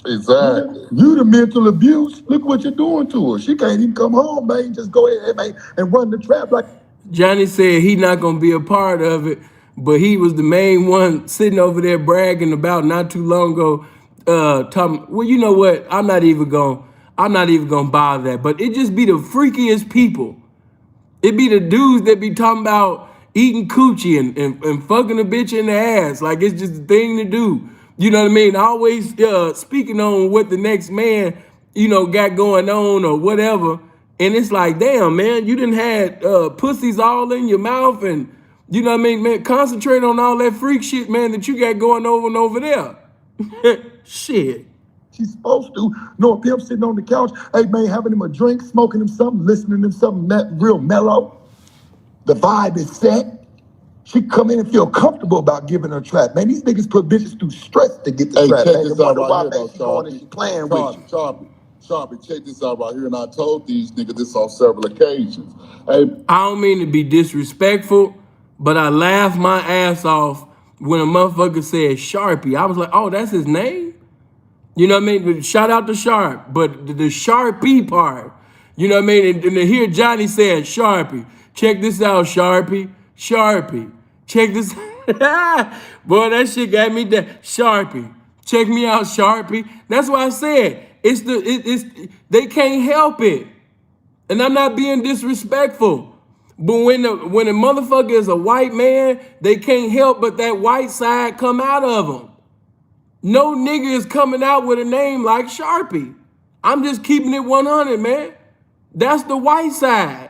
it. Exactly. You the mental abuse. Look what you're doing to her. She can't even come home, man. Just go ahead, man, and run the trap like. Johnny said he not gonna be a part of it, but he was the main one sitting over there bragging about not too long ago. Talking, well, you know what? I'm not even gonna bother that. But it just be the freakiest people. It be the dudes that be talking about eating coochie and fucking a bitch in the ass. Like it's just a thing to do. You know what I mean? Always speaking on what the next man, got going on or whatever. And it's like, damn, man, you done had pussies all in your mouth and you know what I mean, man, concentrate on all that freak shit, man, that you got going over and over there. Shit. She's supposed to. No, a pimp sitting on the couch, hey man, having him a drink, smoking him something, listening to him something real mellow. The vibe is set. She come in and feel comfortable about giving her trap. Man, these niggas put bitches through stress to get the Hey, trap. check Man, this they out wonder right why, here, man, though, she going and she playing with you. Sharpie, check this out right here. And I told these niggas this on several occasions. Hey, I don't mean to be disrespectful, but I laughed my ass off when a motherfucker said Sharpie. I was like, oh, that's his name? You know what I mean? Shout out to Sharp, but the Sharpie part, you know what I mean? And to hear Johnny said Sharpie, check this out, Sharpie, Sharpie, check this. Boy, that shit got me down. Sharpie, check me out, Sharpie. That's why I said it's they can't help it. And I'm not being disrespectful. But when a motherfucker is a white man, they can't help but that white side come out of them. No nigga is coming out with a name like Sharpie. I'm just keeping it 100, man. That's the white side.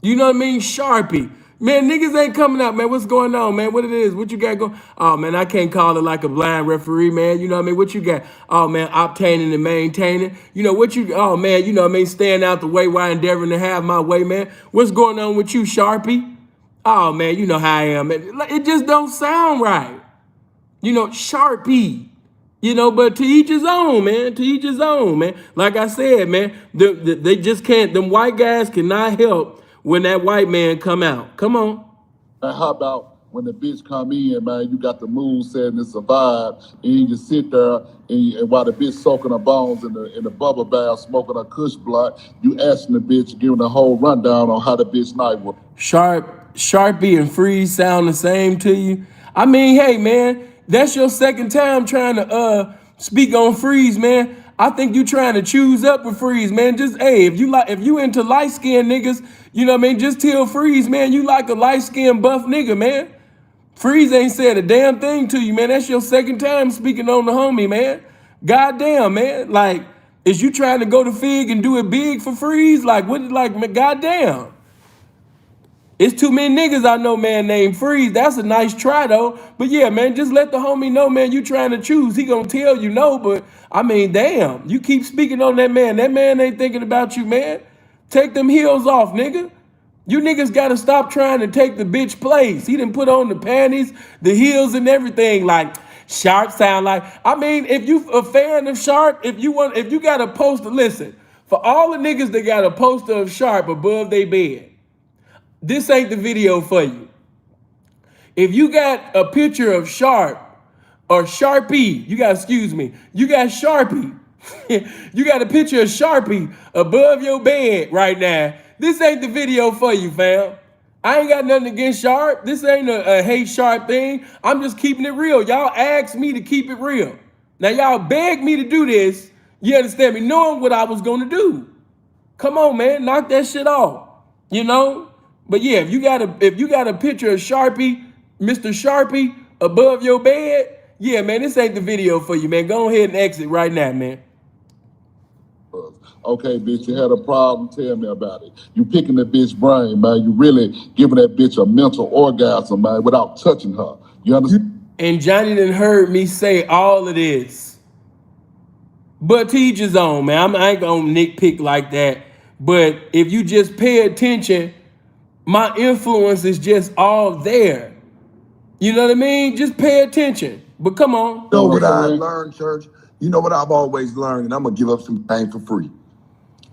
You know what I mean? Sharpie. Man, niggas ain't coming out, man. What's going on, man? What it is? What you got going? Oh, man, I can't call it like a blind referee, man. You know what I mean? What you got? Oh, man, obtaining and maintaining. You know what you, oh, man, you know what I mean? Staying out the way while endeavoring to have my way, man. What's going on with you, Sharpie? Oh, man, you know how I am, man. It just don't sound right. Sharpie. But to each his own, man. To each his own, man. Like I said, man, they just can't, them white guys cannot help when that white man come out. Come on. and how about when the bitch come in, man, you got the mood set and it's a vibe, and you just sit there and while the bitch soaking her bones in the bubble bath, smoking her kush blunt, you asking the bitch, giving the whole rundown on how the bitch night was. Sharpie and Freeze sound the same to you? I mean, hey man, that's your second time trying to speak on Freeze, man. I think you trying to choose up with Freeze, man. Just hey, if you into light skinned niggas, you know what I mean, just tell Freeze, man, you like a light skinned buff nigga, man. Freeze ain't said a damn thing to you, man. That's your second time speaking on the homie, man. Goddamn, man. Like, is you trying to go to Fig and do it big for Freeze? Like, what? Like, goddamn. It's too many niggas I know, man, named Freeze. That's a nice try, though. But yeah, man, just let the homie know, man, you trying to choose. He gonna tell you no, but I mean, damn. You keep speaking on that man. That man ain't thinking about you, man. Take them heels off, nigga. You niggas gotta stop trying to take the bitch place. He done put on the panties, the heels, and everything. Like, Sharp sound like. I mean, if you a fan of Sharp, if you got a poster, listen, for all the niggas that got a poster of Sharp above their bed, this ain't the video for you. If you got a picture of Sharp or Sharpie, you got Sharpie. You got a picture of Sharpie above your bed right now. This ain't the video for you, fam. I ain't got nothing against Sharp. This ain't a hate Sharp thing. I'm just keeping it real. Y'all asked me to keep it real. Now y'all begged me to do this. You understand me? Knowing what I was gonna do. Come on, man, knock that shit off. You know? But yeah, if you got a picture of Sharpie, Mr. Sharpie, above your bed, yeah, man, this ain't the video for you, man. Go ahead and exit right now, man. Okay, bitch, you had a problem, tell me about it. You picking that bitch brain, man. You really giving that bitch a mental orgasm, man, without touching her. You understand? And Johnny done heard me say all of this. But to each his own, man. I ain't gonna nitpick like that. But if you just pay attention, my influence is just all there. You know what I mean? Just pay attention. But come on. You know what I learned, Church? You know what I've always learned, and I'm gonna give up some things for free.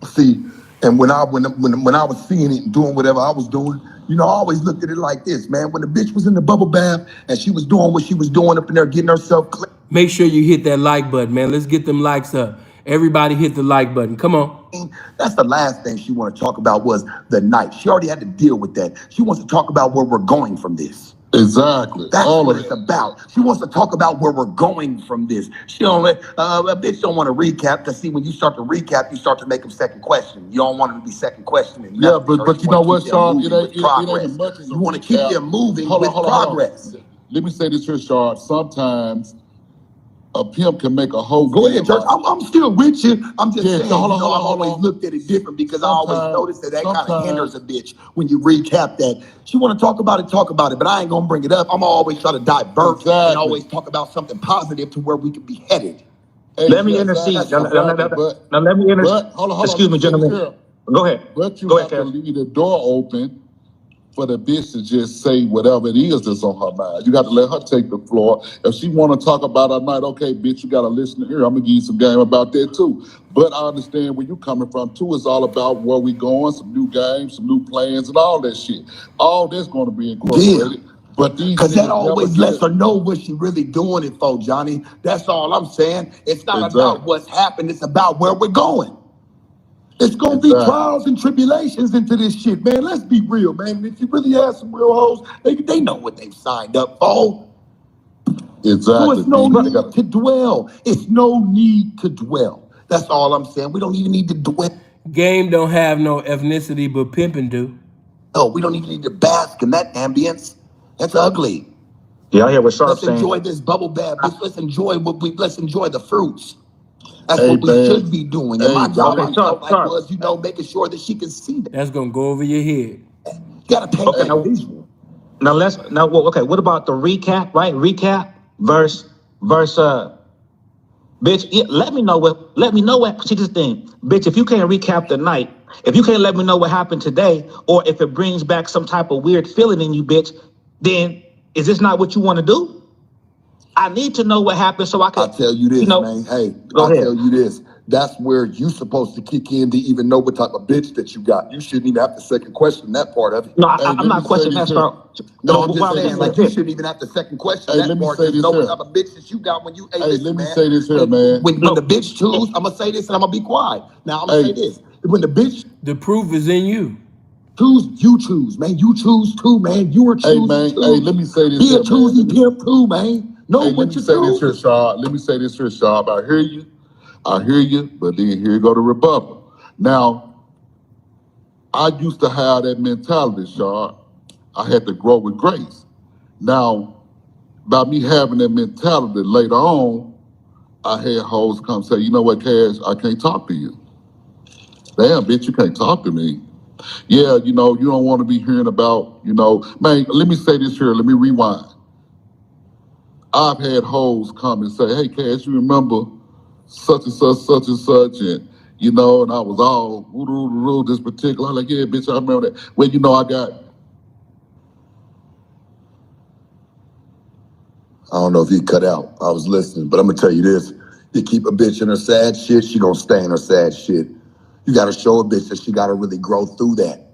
See, and when I was seeing it and doing whatever I was doing, you know, I always looked at it like this, man. When the bitch was in the bubble bath and she was doing what she was doing up in there, getting herself clean. Make sure you hit that like button, man. Let's get them likes up. Everybody hit the like button. Come on. That's the last thing she want to talk about was the night. She already had to deal with that. She wants to talk about where we're going from this. Exactly. That's what it's about. She wants to talk about where we're going from this. She don't. A bitch don't want to recap, because see, when you start to recap, you start to make them second question. You don't want them to be second questioning. Yeah, but you know what, Sean? It ain't as much as you want to keep them moving with progress. Let me say this here, Sean. Sometimes a pimp can make a whole. Go ahead, Church. I'm still with you. I'm just saying, hold I've always looked at it different, because I always noticed that kind of hinders a bitch when you recap that. She want to talk about it, but I ain't gonna bring it up. I'm always try to divert and always talk about something positive to where we can be headed. Hey, let me intercede. Now let me intercede. Excuse me, gentlemen. Go ahead. But you have to leave the door open for the bitch to just say whatever it is that's on her mind. You got to let her take the floor. If she want to talk about her night, okay, bitch, you got to listen to her. I'm going to give you some game about that too. But I understand where you coming from too. It's all about where we going, some new games, some new plans, and all that shit. All that's going to be incorporated. Yeah. But these, because that always lets her know what she really doing it for, Johnny. That's all I'm saying. It's not about what's happened. It's about where we're going. It's going to be trials and tribulations into this shit, man. Let's be real, man. If you really have some real hoes, they know what they've signed up for. Exactly. So it's no need to dwell. It's no need to dwell. That's all I'm saying. We don't even need to dwell. Game don't have no ethnicity, but pimping do. No, we don't even need to bask in that ambience. That's ugly. Yeah, I hear what Sharp saying. Let's enjoy this bubble bath. Let's enjoy let's enjoy the fruits. That's what we should be doing. And my job was, making sure that she can see that. That's gonna go over your head. You gotta paint that visual. What about the recap, right? Recap verse bitch, let me know what see this thing. Bitch, if you can't recap the night, if you can't let me know what happened today, or if it brings back some type of weird feeling in you, bitch, then is this not what you want to do? I need to know what happened so I can. I'll tell you this, man. Hey, I'll tell you this. That's where you supposed to kick in to even know what type of bitch that you got. You shouldn't even have to second question that part of it. No, Hey, I'm let me not say questioning this that, here. sir. No, I'm What just I'm saying, saying is like, you this. shouldn't even have to second question Hey, that let me part. say Just this know what here. type of bitch that you got when you, hey, Hey, listen, let me man. say this here, Hey, man. when the bitch choose, I'm gonna say this and I'm gonna be quiet. Now I'm gonna say Hey, this. When the bitch The proof is in you. choose, you choose, man. You choose too, man. You are hey, choosy man. too. Hey, let me say this Be a here, man. choosy pimp too, man. Know Hey, let what me you say this here, choose. Sharp. Let me say this here, Sharp. I hear you. I hear you, but then here you go to rebuttal. Now, I used to have that mentality, Sharp. I had to grow with grace. Now, by me having that mentality later on, I had hoes come say, you know what, Cash, I can't talk to you. Damn, bitch, you can't talk to me. Yeah, you know, you don't want to be hearing about, man, let me say this here, let me rewind. I've had hoes come and say, hey, Cash, you remember such and such, and I was all this particular. I'm like, yeah, bitch, I remember that. Well, I don't know if he cut out. I was listening, but I'm gonna tell you this. You keep a bitch in her sad shit, she gonna stay in her sad shit. You gotta show a bitch that she gotta really grow through that.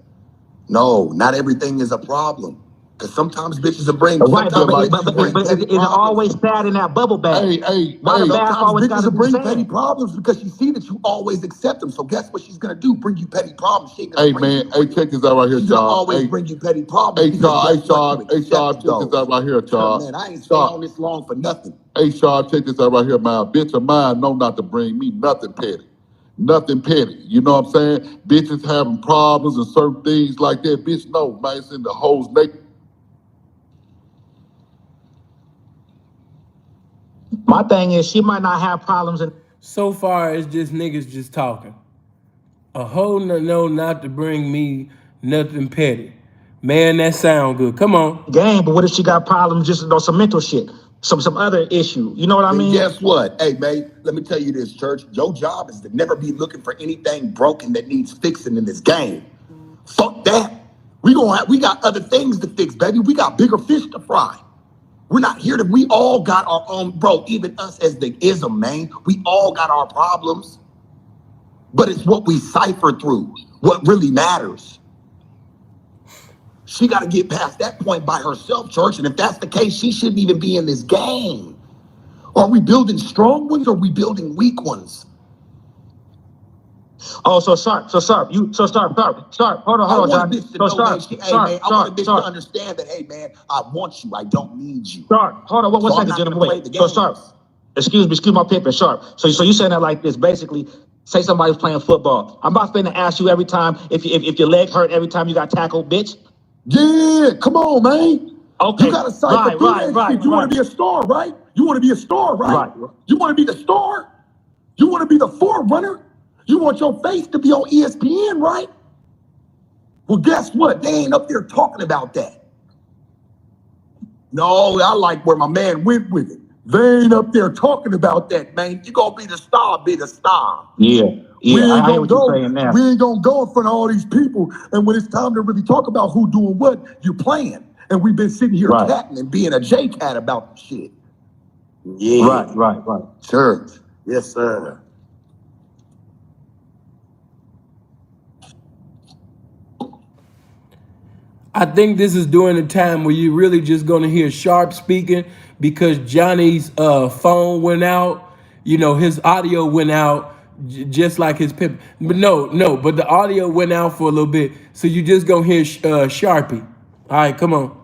No, not everything is a problem. Cause sometimes bitches will bring, Right, sometimes but, bitches will bring petty is it problems. always sad in that bubble bag? hey, Why the bath Sometimes always bitches gotta will be bring sad? petty problems because she see that you always accept them. So guess what she's gonna do? Bring you petty problems. She ain't gonna hey, bring man, you hey, for you. check this out right here, She's gonna Charles. always Hey, bring you petty problems hey, because Charles, guess what? You hey, Charles, accept check this out those. right here, Charles. Man, I ain't staying Charles, on this long for nothing. hey, Charles, check this out right here, man. A bitch of mine know not to bring me nothing petty. Nothing petty. You know what I'm saying? Bitches having problems and certain things like that. Bitch, no, man, it's in the hoes naked. My thing is, she might not have problems in So far, it's just niggas just talking. A hoe know not to bring me nothing petty. Man, that sound good. Come on. the game, but what if she got problems just on some mental shit, some other issue? You know what I Then mean? guess what? Hey, mate, let me tell you this, church. Your job is to never be looking for anything broken that needs fixing in this game. Fuck that. We got other things to fix, baby. We got bigger fish to fry. We're not here to, we all got our own, bro, even us as the ism, man. We all got our problems. But it's what we cipher through, what really matters. She got to get past that point by herself, church. And if that's the case, she shouldn't even be in this game. Are we building strong ones or are we building weak ones? Oh, so sharp. Hold I on, want a Johnny. bitch to So know, man, sharp, hey, man, I want a bitch to sharp. understand that, hey, man, I want you. I don't need you. Sharp, hold on, one So I'm second, not going gentlemen. to play Wait. the So games. sharp. Excuse my pimping, sharp. So you saying that like this? Basically, say somebody's playing football. I'm about to ask you every time if your leg hurt every time you got tackled, bitch. Yeah, come on, man. Okay. You got to cipher through that shit. You want to be a star, right? You want to be a star, right? Right. You want to be the star? You want to be the forerunner? You want your face to be on ESPN, right? Well, guess what? They ain't up there talking about that. No, I like where my man went with it. They ain't up there talking about that, man. You gonna be the star, be the star. Yeah. We ain't I hear gonna what you're go. saying now. We ain't gonna go in front of all these people. And when it's time to really talk about who doing what, you're playing. And we've been sitting here Right. catting and being a J cat about the shit. Yeah. Right. Church. Yes, sir. I think this is during the time where you're really just gonna hear Sharp speaking because Johnny's phone went out. You know, his audio went out just like his pimp. But no, but the audio went out for a little bit, so you just gonna hear Sharpie. All right, come on.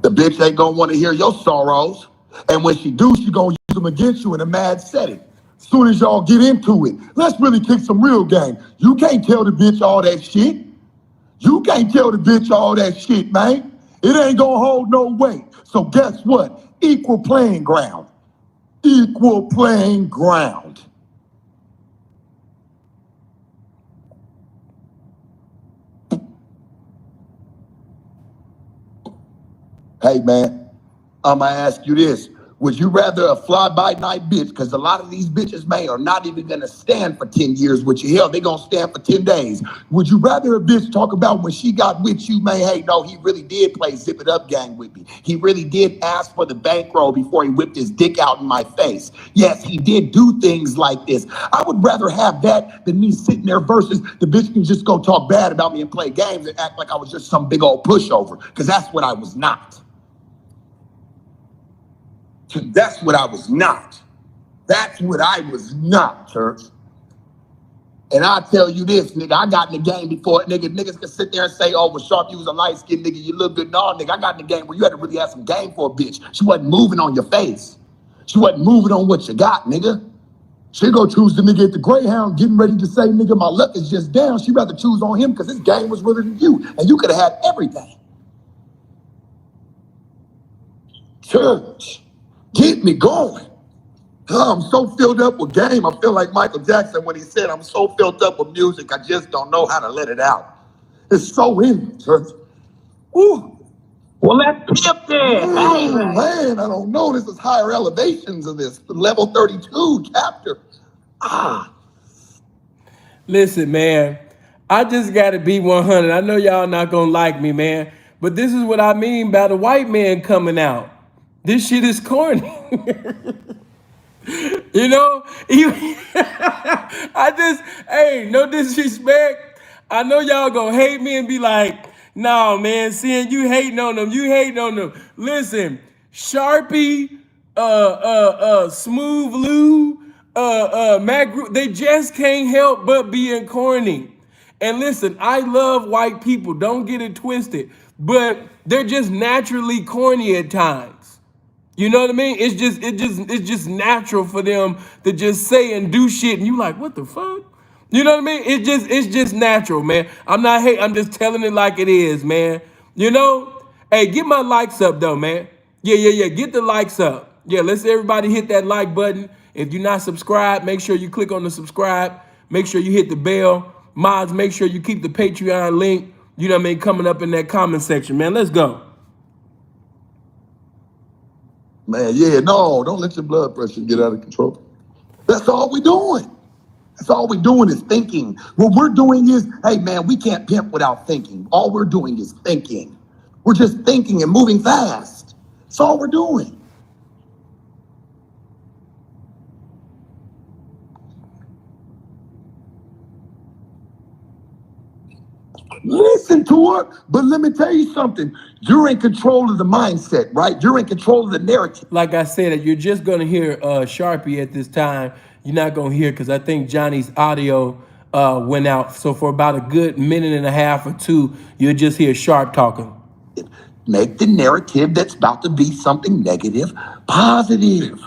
The bitch ain't gonna want to hear your sorrows. And when she do, she gonna use them against you in a mad setting. Soon as y'all get into it, let's really kick some real game. You can't tell the bitch all that shit. You can't tell the bitch all that shit, man. It ain't gonna hold no weight. So guess what? Equal playing ground. Equal playing ground. Hey, man, I'm gonna ask you this. Would you rather a fly-by-night bitch? Because a lot of these bitches, man, are not even going to stand for 10 years with you. Hell, they going to stand for 10 days. Would you rather a bitch talk about when she got with you, man, hey, no, he really did play Zip It Up Gang with me. He really did ask for the bankroll before he whipped his dick out in my face. Yes, he did do things like this. I would rather have that than me sitting there versus the bitch can just go talk bad about me and play games and act like I was just some big old pushover. Because that's what I was not. That's what I was not. That's what I was not, church. And I tell you this, nigga, I got in the game before niggas can sit there and say, oh, well, Sharp, you was a light-skinned nigga, you look good. No, nigga, I got in the game where you had to really have some game for a bitch. She wasn't moving on your face. She wasn't moving on what you got, nigga. She go choose the nigga at the Greyhound getting ready to say, nigga, my luck is just down. She'd rather choose on him because his game was realer than you. And you could have had everything. Church, get me going. I'm so filled up with game. I feel like Michael Jackson when he said, I'm so filled up with music, I just don't know how to let it out. It's so in me, church. Ooh. Well, let's pimp there. Man, I don't know. This is higher elevations of this. Level 32 chapter. Listen, man, I just got to be 100. I know y'all not going to like me, man, but this is what I mean by the white man coming out. This shit is corny. You know, hey, no disrespect. I know y'all gonna hate me and be like, nah, man, seeing you hating on them, you hating on them. Listen, Sharpie, Smooth Lou, Matt Group, they just can't help but being corny. And listen, I love white people, don't get it twisted, but they're just naturally corny at times. You know what I mean? It's just natural for them to just say and do shit, and you like, what the fuck? You know what I mean? It's just natural, man. I'm not hating. I'm just telling it like it is, man. You know? Hey, get my likes up though, man. Yeah. Get the likes up. Yeah, let's everybody hit that like button. If you're not subscribed, make sure you click on the subscribe. Make sure you hit the bell. Mods, make sure you keep the Patreon link. You know what I mean? Coming up in that comment section, man. Let's go. Man, yeah, no, don't let your blood pressure get out of control. That's all we're doing. That's all we're doing is thinking. What we're doing is, hey, man, we can't pimp without thinking. All we're doing is thinking. We're just thinking and moving fast. That's all we're doing. Listen to her, but let me tell you something. You're in control of the mindset, right? You're in control of the narrative. Like I said, you're just gonna hear Sharpie at this time. You're not gonna hear because I think Johnny's audio went out. So for about a good minute and a half or two, you'll just hear Sharp talking. Make the narrative that's about to be something negative positive.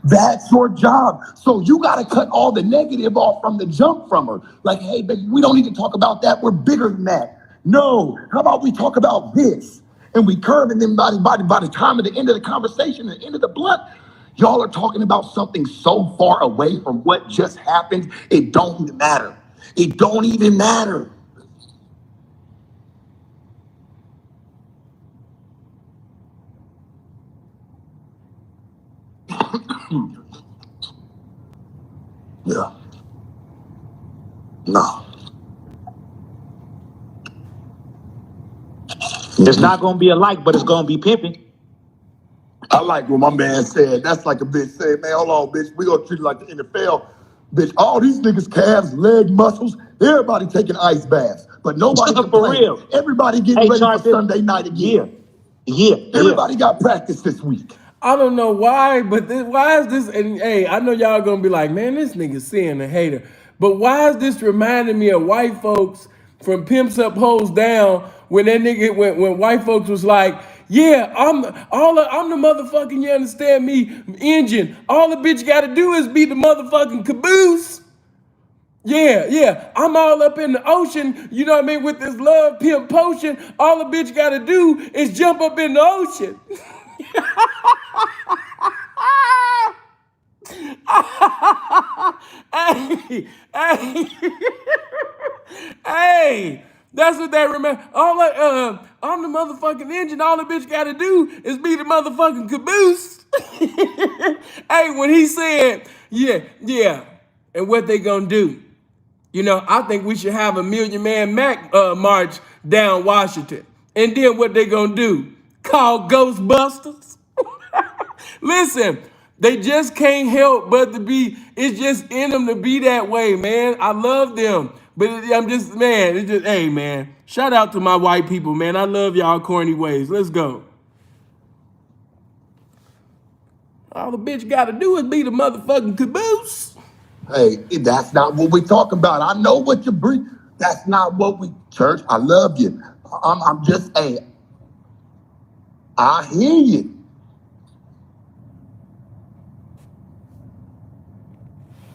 That's your job. So you got to cut all the negative off from the jump from her. Like, hey, baby, we don't need to talk about that. We're bigger than that. No, how about we talk about this? And we curve, and then by the time of the end of the conversation, the end of the blunt, y'all are talking about something so far away from what just happened, it don't even matter. It don't even matter. Yeah. No. It's not going to be a like, but it's going to be pimping. I like what my man said. That's like a bitch saying, man, hold on, bitch. We gonna treat it like the NFL. Bitch, all these niggas, calves, leg muscles, everybody taking ice baths. But nobody For complaining. real. Everybody getting ready Charles, for Sunday night again. Yeah. Everybody got practice this week. I don't know why, but why is this? And hey, I know y'all gonna be like, man, this nigga seeing a hater. But why is this reminding me of white folks from Pimps Up, Hoes Down when that nigga when white folks was like, yeah, I'm the motherfucking, you understand me, engine. All the bitch gotta do is be the motherfucking caboose. Yeah, I'm all up in the ocean, you know what I mean, with this love pimp potion. All the bitch gotta do is jump up in the ocean. hey, hey, that's what they remember. I'm the motherfucking engine. All the bitch got to do is be the motherfucking caboose. Hey, when he said, yeah, and what they gonna do? You know, I think we should have a Million Man Mac march down Washington. And then what they gonna do? Call Ghostbusters? Listen, they just can't help but to be, it's just in them to be that way, man. I love them. But I'm just, man, it's just, hey, man, shout out to my white people, man. I love y'all corny ways. Let's go. All the bitch gotta do is be the motherfucking caboose. Hey, that's not what we talk about. I know what you bring. That's not what we, church. I love you. I'm just, hey, I hear you.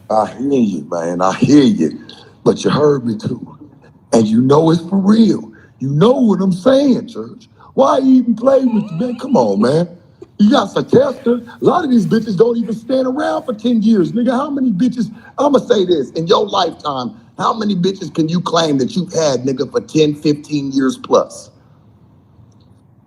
I hear you, man. I hear you. But you heard me too. And you know it's for real. You know what I'm saying, church. Why even play with you, man? Come on, man. You got to test her. A lot of these bitches don't even stand around for 10 years. Nigga, how many bitches, I'm going to say this, in your lifetime, how many bitches can you claim that you've had, nigga, for 10, 15 years plus?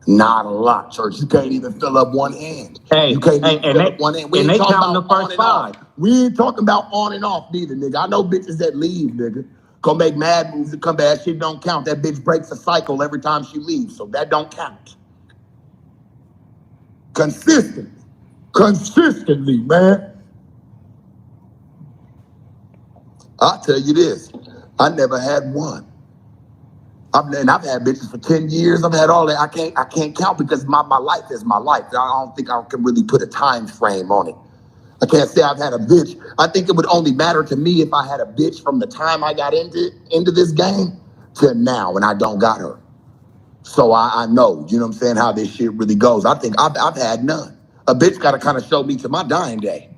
Not a lot, church. You can't even fill up one hand. Hey, you can't hey, even fill up one hand. We and ain't they talking counting about the on first and off. 5. We ain't talking about on and off neither, nigga. I know bitches that leave, nigga. Go make mad moves and come back. That shit don't count. That bitch breaks a cycle every time she leaves, so that don't count. Consistently, man. I'll tell you this. I never had one. I've had bitches for 10 years. I've had all that. I can't count because my life is my life. I don't think I can really put a time frame on it. I can't say I've had a bitch. I think it would only matter to me if I had a bitch from the time I got into this game to now, and I don't got her. So I know, you know what I'm saying, how this shit really goes. I think I've had none. A bitch got to kind of show me to my dying day.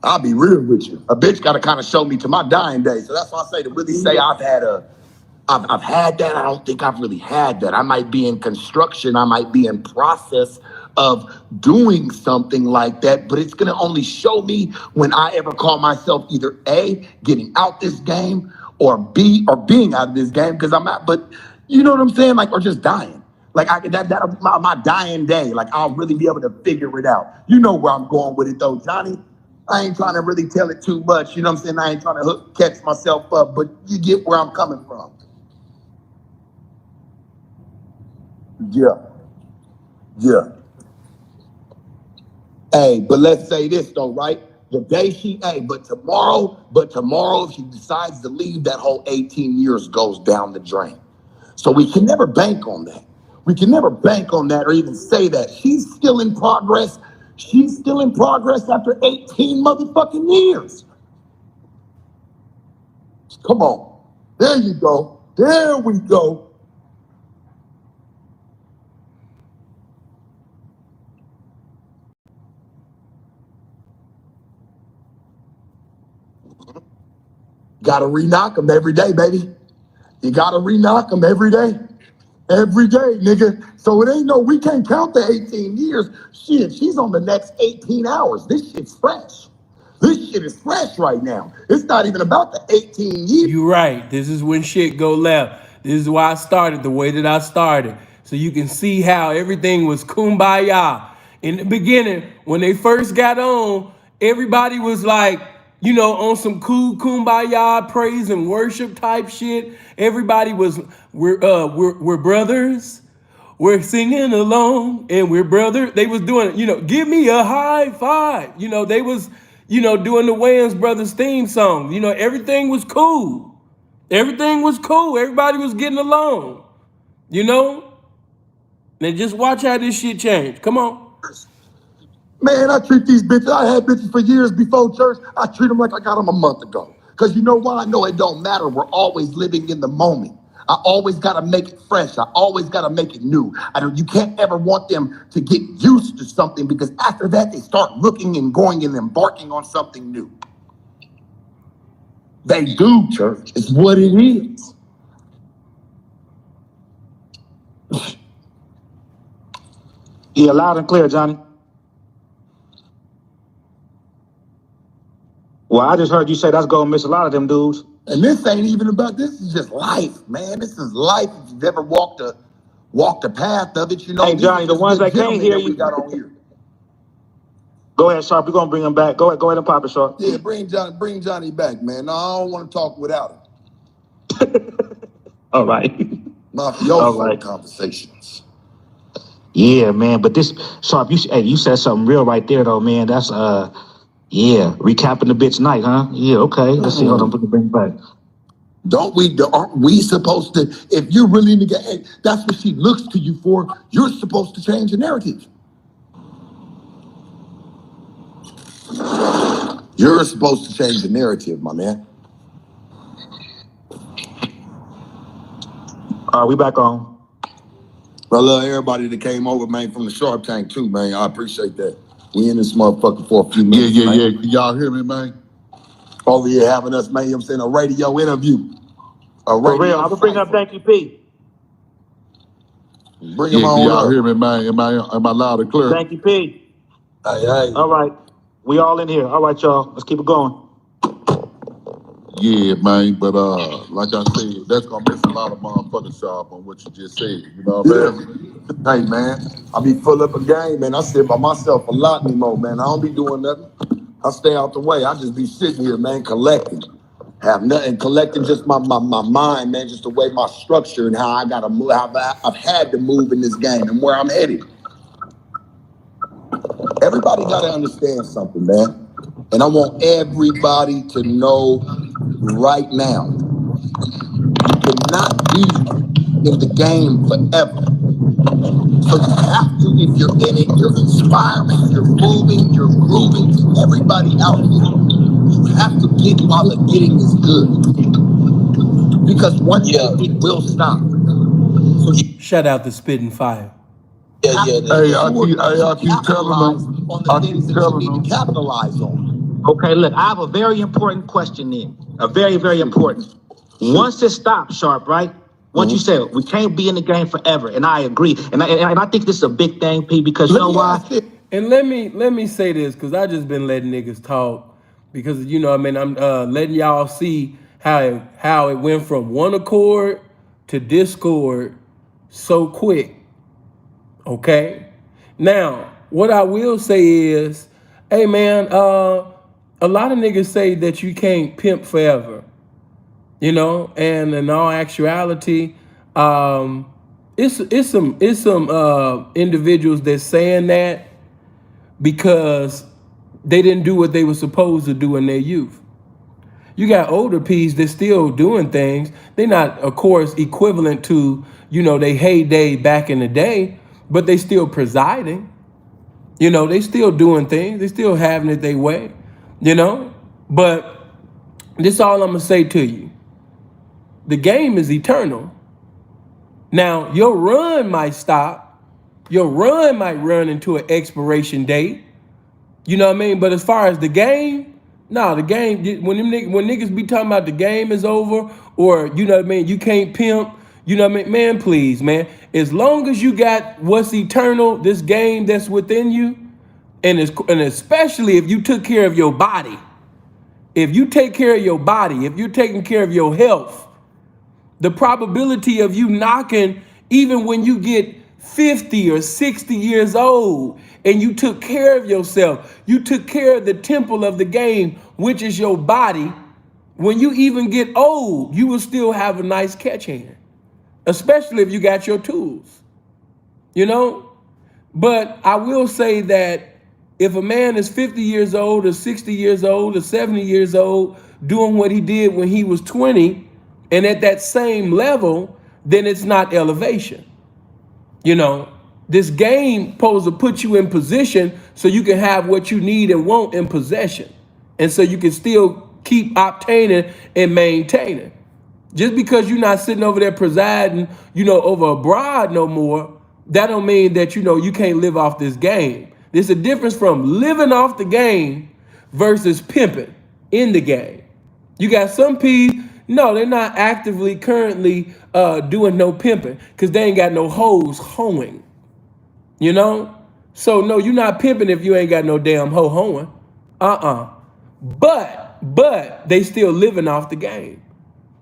I'll be real with you. A bitch got to kind of show me to my dying day. So that's why I say to really say I've had that. I don't think I've really had that. I might be in construction. I might be in process of doing something like that, but it's going to only show me when I ever call myself either A, getting out this game, or B, or being out of this game because I'm out. But you know what I'm saying? Like, or just dying. Like that'll be my dying day. Like I'll really be able to figure it out. You know where I'm going with it though, Johnny. I ain't trying to really tell it too much. You know what I'm saying? I ain't trying to catch myself up, but you get where I'm coming from. Yeah. Hey, but let's say this though, right? The day but tomorrow, if she decides to leave, that whole 18 years goes down the drain. So we can never bank on that. We can never bank on that or even say that. She's still in progress. She's still in progress after 18 motherfucking years. Come on. There you go. There we go. Gotta re-knock them every day, baby. You gotta re-knock them every day. Every day, nigga. So it ain't we can't count the 18 years. Shit, she's on the next 18 hours. This shit's fresh. This shit is fresh right now. It's not even about the 18 years. You right. This is when shit go left. This is why I started the way that I started. So you can see how everything was kumbaya. In the beginning, when they first got on, everybody was like, you know, on some cool kumbaya praise and worship type shit. Everybody was, we're brothers. We're singing along and we're brothers. They was doing, you know, give me a high five. You know, they was, you know, doing the Wayans Brothers theme song. You know, everything was cool. Everything was cool. Everybody was getting along. You know? And just watch how this shit change. Come on. Man, I treat these bitches, I had bitches for years before church. I treat them like I got them a month ago. Because you know why? I know it don't matter. We're always living in the moment. I always got to make it fresh. I always got to make it new. You can't ever want them to get used to something because after that, they start looking and going and embarking on something new. They do, church. It's what it is. Yeah, loud and clear, Johnny. Well, I just heard you say that's gonna miss a lot of them dudes. And this ain't even about, this is just life, man. This is life. If you've ever walked walk the path of it. You know, Hey, these are Johnny, the just ones good that can't gentlemen hear that we you, got on here. go ahead, Sharp. We're gonna bring him back. Go ahead and pop it, Sharp. Yeah, bring Johnny back, man. No, I don't want to talk without him. All right. Mafioso conversations. Yeah, man. But this Sharp, you said something real right there, though, man. That's yeah, recapping the bitch night, huh? Yeah, okay. Let's see. Hold on, bring it back. Aren't we supposed to? If you're really in the game, that's what she looks to you for. You're supposed to change the narrative. You're supposed to change the narrative, my man. All right, we back on. I love everybody that came over, man, from the Sharp Tank too, man. I appreciate that. We in this motherfucker for a few minutes. Yeah. Can y'all hear me, man? Over here having us, man, I'm saying a radio interview. For real, I'm gonna bring up Thank You, P. Bring him on. Can y'all up. hear me, man? Am I loud and clear? Thank You, P. Hey. All right, we all in here. All right, y'all, let's keep it going. Yeah, man, but like I said, that's gonna miss a lot of motherfucking Sharp on what you just said. You know what I'm saying? Hey, man, I be full up a game, man. I sit by myself a lot anymore, man. I don't be doing nothing. I stay out the way. I just be sitting here, man, collecting. Have nothing, collecting just my mind, man, just the way my structure and how I gotta move, how I've had to move in this game and where I'm headed. Everybody gotta understand something, man. And I want everybody to know right now, you cannot be in the game forever. So you have to, if you're in it, you're inspiring, you're moving, you're grooving. Everybody out here, you have to get while the getting is good. Because one day it will stop. So Shout out to Spitting Fire. Hey, I keep telling them. on the things that you need to capitalize on. Okay, look, I have a very important question then. A very, very important. Once it stops, Sharp, right? Once you said we can't be in the game forever, and I agree, and I think this is a big thing, P, because you know why? And let me say this, because I just been letting niggas talk, because you know, I mean, I'm letting y'all see how it went from one accord to discord so quick. Okay. Now, what I will say is, hey man, a lot of niggas say that you can't pimp forever. You know, and in all actuality, it's some individuals that's saying that because they didn't do what they were supposed to do in their youth. You got older P's that still doing things. They're not, of course, equivalent to, you know, they heyday back in the day, but they still presiding. You know, they still doing things. They still having it their way, you know. But this all I'm gonna say to you. The game is eternal. Now, your run might stop. Your run might run into an expiration date. You know what I mean? But as far as the game, no, the game, when niggas be talking about the game is over, or you know what I mean, you can't pimp, you know what I mean? Man, please, man. As long as you got what's eternal, this game that's within you, and especially if you took care of your body, if you take care of your body, if you're taking care of your health, the probability of you knocking, even when you get 50 or 60 years old and you took care of yourself, you took care of the temple of the game, which is your body, when you even get old, you will still have a nice catch hand, especially if you got your tools, you know? But I will say that if a man is 50 years old or 60 years old or 70 years old doing what he did when he was 20, and at that same level, then it's not elevation. You know, this game supposed to put you in position so you can have what you need and want in possession. And so you can still keep obtaining and maintaining. Just because you're not sitting over there presiding, you know, over a broad no more, that don't mean that, you know, you can't live off this game. There's a difference from living off the game versus pimping in the game. You got some people, no, they're not actively currently doing no pimping because they ain't got no hoes hoeing, you know? So no, you're not pimping if you ain't got no damn hoe hoeing. But they still living off the game.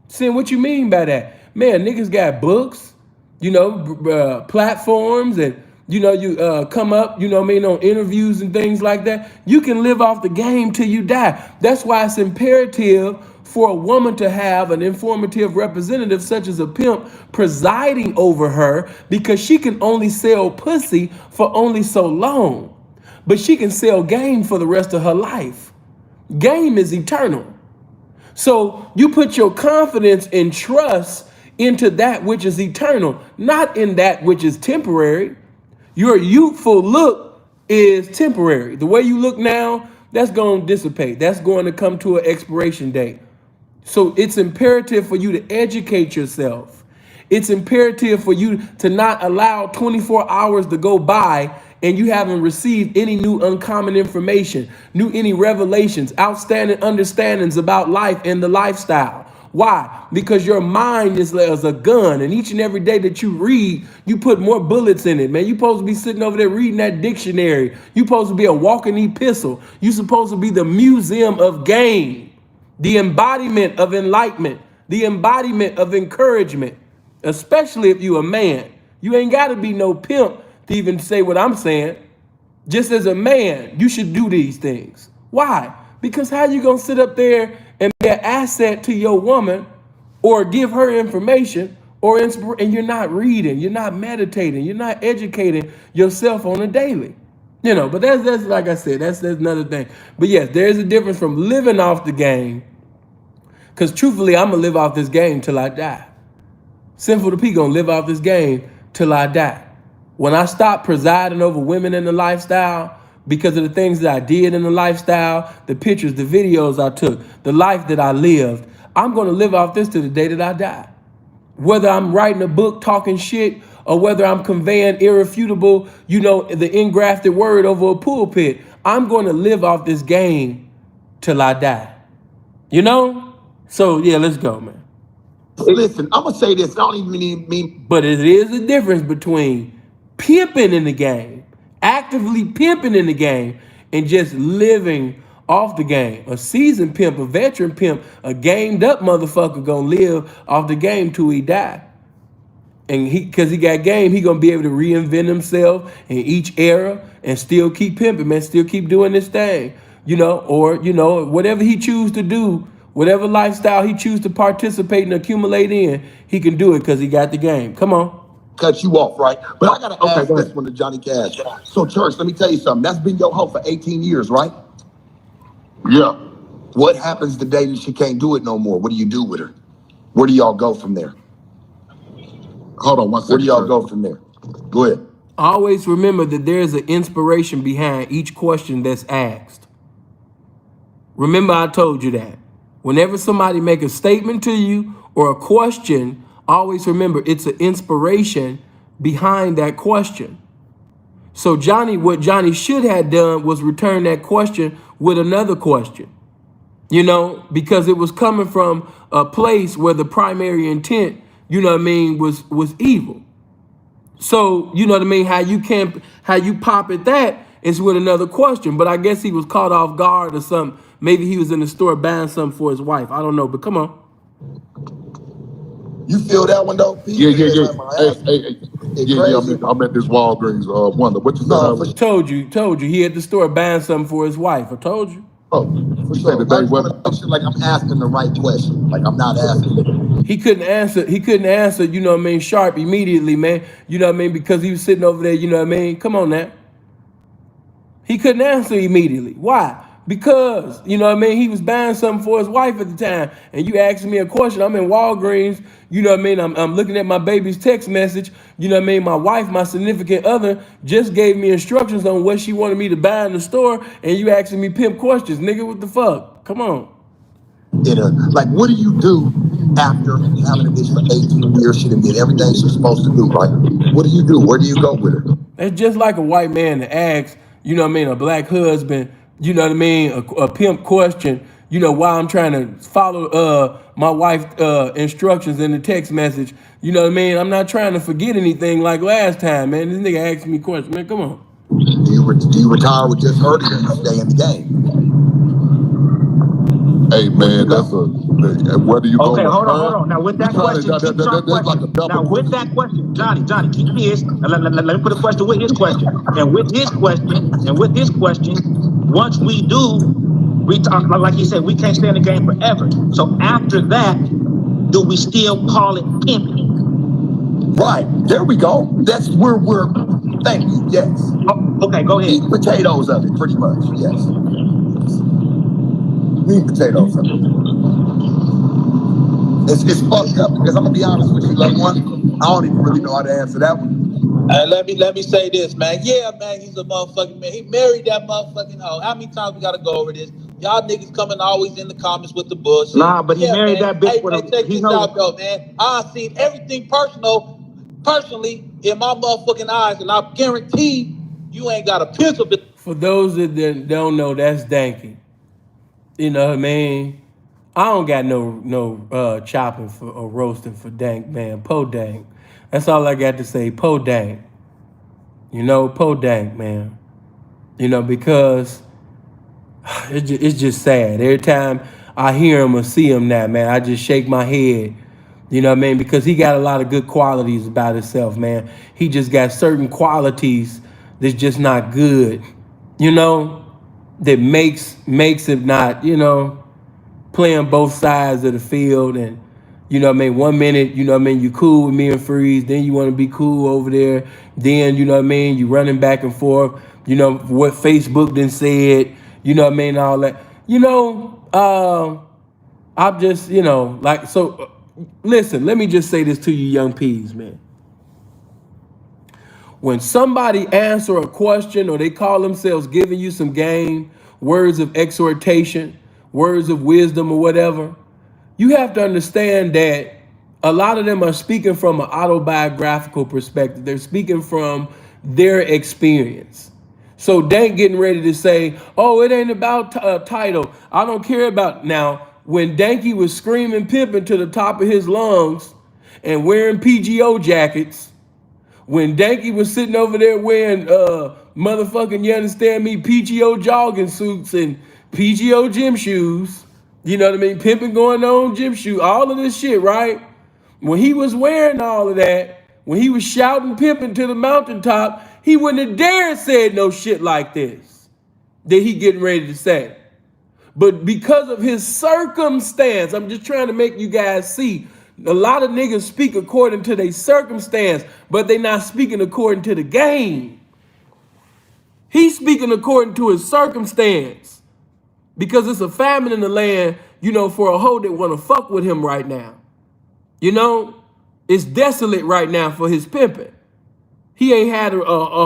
See, what you mean by that? Man, niggas got books, platforms, and you come up, on interviews and things like that. You can live off the game till you die. That's why it's imperative for a woman to have an informative representative such as a pimp presiding over her, because she can only sell pussy for only so long, but she can sell game for the rest of her life. Game is eternal. So you put your confidence and trust into that which is eternal, not in that which is temporary. Your youthful look is temporary. The way you look now, that's going to dissipate. That's going to come to an expiration date. So it's imperative for you to educate yourself. It's imperative for you to not allow 24 hours to go by and you haven't received any new uncommon information, any revelations, outstanding understandings about life and the lifestyle. Why? Because your mind is as a gun, and each and every day that you read, you put more bullets in it, man. You're supposed to be sitting over there reading that dictionary. You're supposed to be a walking epistle. You're supposed to be the museum of game, the embodiment of enlightenment, the embodiment of encouragement, especially if you a man. You ain't got to be no pimp to even say what I'm saying. Just as a man, you should do these things. Why? Because how you gonna sit up there and be an asset to your woman or give her information or inspiration, and you're not reading, you're not meditating, you're not educating yourself on a daily. But that's like I said, that's another thing. But yes, there is a difference from living off the game, because truthfully, I'm gonna live off this game till I die. Sinful to P gonna live off this game till I die. When I stop presiding over women in the lifestyle because of the things that I did in the lifestyle, the pictures, the videos I took, the life that I lived, I'm gonna live off this to the day that I die. Whether I'm writing a book talking shit or whether I'm conveying irrefutable, the engrafted word over a pulpit, I'm gonna live off this game till I die. So yeah, let's go, man. Listen, I'm gonna say this. I don't even mean. But it is a difference between pimping in the game, actively pimping in the game, and just living off the game. A seasoned pimp, a veteran pimp, a gamed up motherfucker gonna live off the game till he die. And because he got game, he gonna be able to reinvent himself in each era and still keep pimping, man, still keep doing this thing, or whatever he choose to do, whatever lifestyle he choose to participate and accumulate in, he can do it because he got the game. Come on. Cut you off, right? But I gotta ask this one to Johnny Cash. So, Church, let me tell you something. That's been your hoe for 18 years, right? Yeah. What happens the day that she can't do it no more? What do you do with her? Where do y'all go from there? Hold on one second. Where do y'all go from there? Go ahead. Always remember that there's an inspiration behind each question that's asked. Remember, I told you that. Whenever somebody make a statement to you or a question, always remember it's an inspiration behind that question. So what Johnny should have done was return that question with another question, because it was coming from a place where the primary intent, was evil. So, how you pop at that is with another question. But I guess he was caught off guard or something. Maybe he was in the store buying something for his wife. I don't know, but come on. You feel that one though? Yeah. I'm at this Walgreens. Wonder what you said. Told you. He at the store buying something for his wife. I told you. Oh, for sure. Like I'm asking the right question. Like I'm not asking. He couldn't answer, sharp immediately, man. Because he was sitting over there, Come on now. He couldn't answer immediately. Why? Because, he was buying something for his wife at the time. And you asked me a question. I'm in Walgreens, I'm looking at my baby's text message. My wife, my significant other, just gave me instructions on what she wanted me to buy in the store. And you asking me pimp questions. Nigga, what the fuck? Come on. Like, what do you do after having a bitch for 18 years? She done did everything she's supposed to do, right? What do you do? Where do you go with her? It's just like a white man to ask, a black husband, a pimp question, while I'm trying to follow my wife's instructions in the text message. I'm not trying to forget anything like last time, man. This nigga asked me questions, man. Come on. Do you retire with just her, or do you stay in the game? Hey Where you man, go? that's a whether you go Okay, with hold on, hold her. on. Now with You that trying to question, keep your that's like a question. double Now with question. that question, Johnny, keep his. Let me put a question with his question. And with his question, once we do, like he said, we can't stay in the game forever. So after that, do we still call it pimping? Right. There we go. That's where we're. Thank you. Yes. Oh, okay, go ahead. Meat potatoes of it, pretty much. Yes. Meat potatoes of it. It's fucked up because I'm gonna be honest with you, loved one. I don't even really know how to answer that one. And let me say this, man. Yeah, man, he's a motherfucking man. He married that motherfucking hoe. How many times we gotta go over this? Y'all niggas coming always in the comments with the bullshit. Nah, but he Yeah, married man. that bitch Hey, with man, a. check He this knows. out, though, man. I've seen everything personally in my motherfucking eyes, and I guarantee you ain't got a pencil. For those that don't know, that's Danky. You know what I mean? I don't got no chopping for or roasting for Dank, man. Po Dank. That's all I got to say. Po Dank. You know, Po Dank, man. You know, because it's just sad. Every time I hear him or see him now, man, I just shake my head. You know what I mean? Because he got a lot of good qualities about himself, man. He just got certain qualities that's just not good. You know, that makes it not, playing both sides of the field. And you know what I mean, 1 minute, you know what I mean, you cool with me and Freeze, then you want to be cool over there, then you know what I mean, you running back and forth, what Facebook then said, you know what I mean, all that. I'm just, like, so listen, let me just say this to you young peas, man. When somebody answer a question or they call themselves giving you some game, words of exhortation, words of wisdom or whatever, you have to understand that a lot of them are speaking from an autobiographical perspective. They're speaking from their experience. So Dank getting ready to say, oh, it ain't about title. I don't care about. Now, when Danky was screaming pimping to the top of his lungs and wearing PGO jackets, when Danky was sitting over there wearing motherfucking, you understand me, PGO jogging suits and PGO gym shoes, you know what I mean, pimping going on gym shoes, all of this shit, right? When he was wearing all of that, when he was shouting pimping to the mountaintop, he wouldn't have dared said no shit like this that he getting ready to say. But because of his circumstance, I'm just trying to make you guys see, a lot of niggas speak according to their circumstance, but they not speaking according to the game. He's speaking according to his circumstance because it's a famine in the land, for a hoe that want to fuck with him right now. It's desolate right now for his pimping. He ain't had a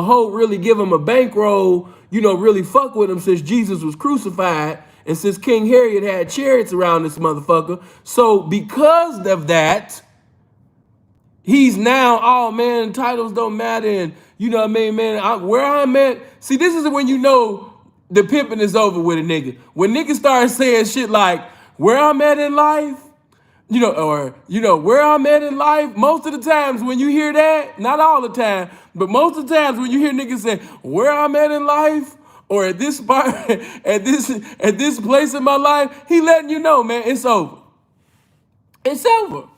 hoe really give him a bankroll, really fuck with him since Jesus was crucified and since King Herod had chariots around this motherfucker. So because of that, he's now, oh man, titles don't matter. And you know what I mean, man, where I'm at. See, this is when you know the pimping is over with a nigga. When niggas start saying shit like, where I'm at in life, where I'm at in life, most of the times when you hear that, not all the time, but most of the times when you hear niggas say, where I'm at in life, or at this spot, at this place in my life, he letting you know, man, it's over. It's over.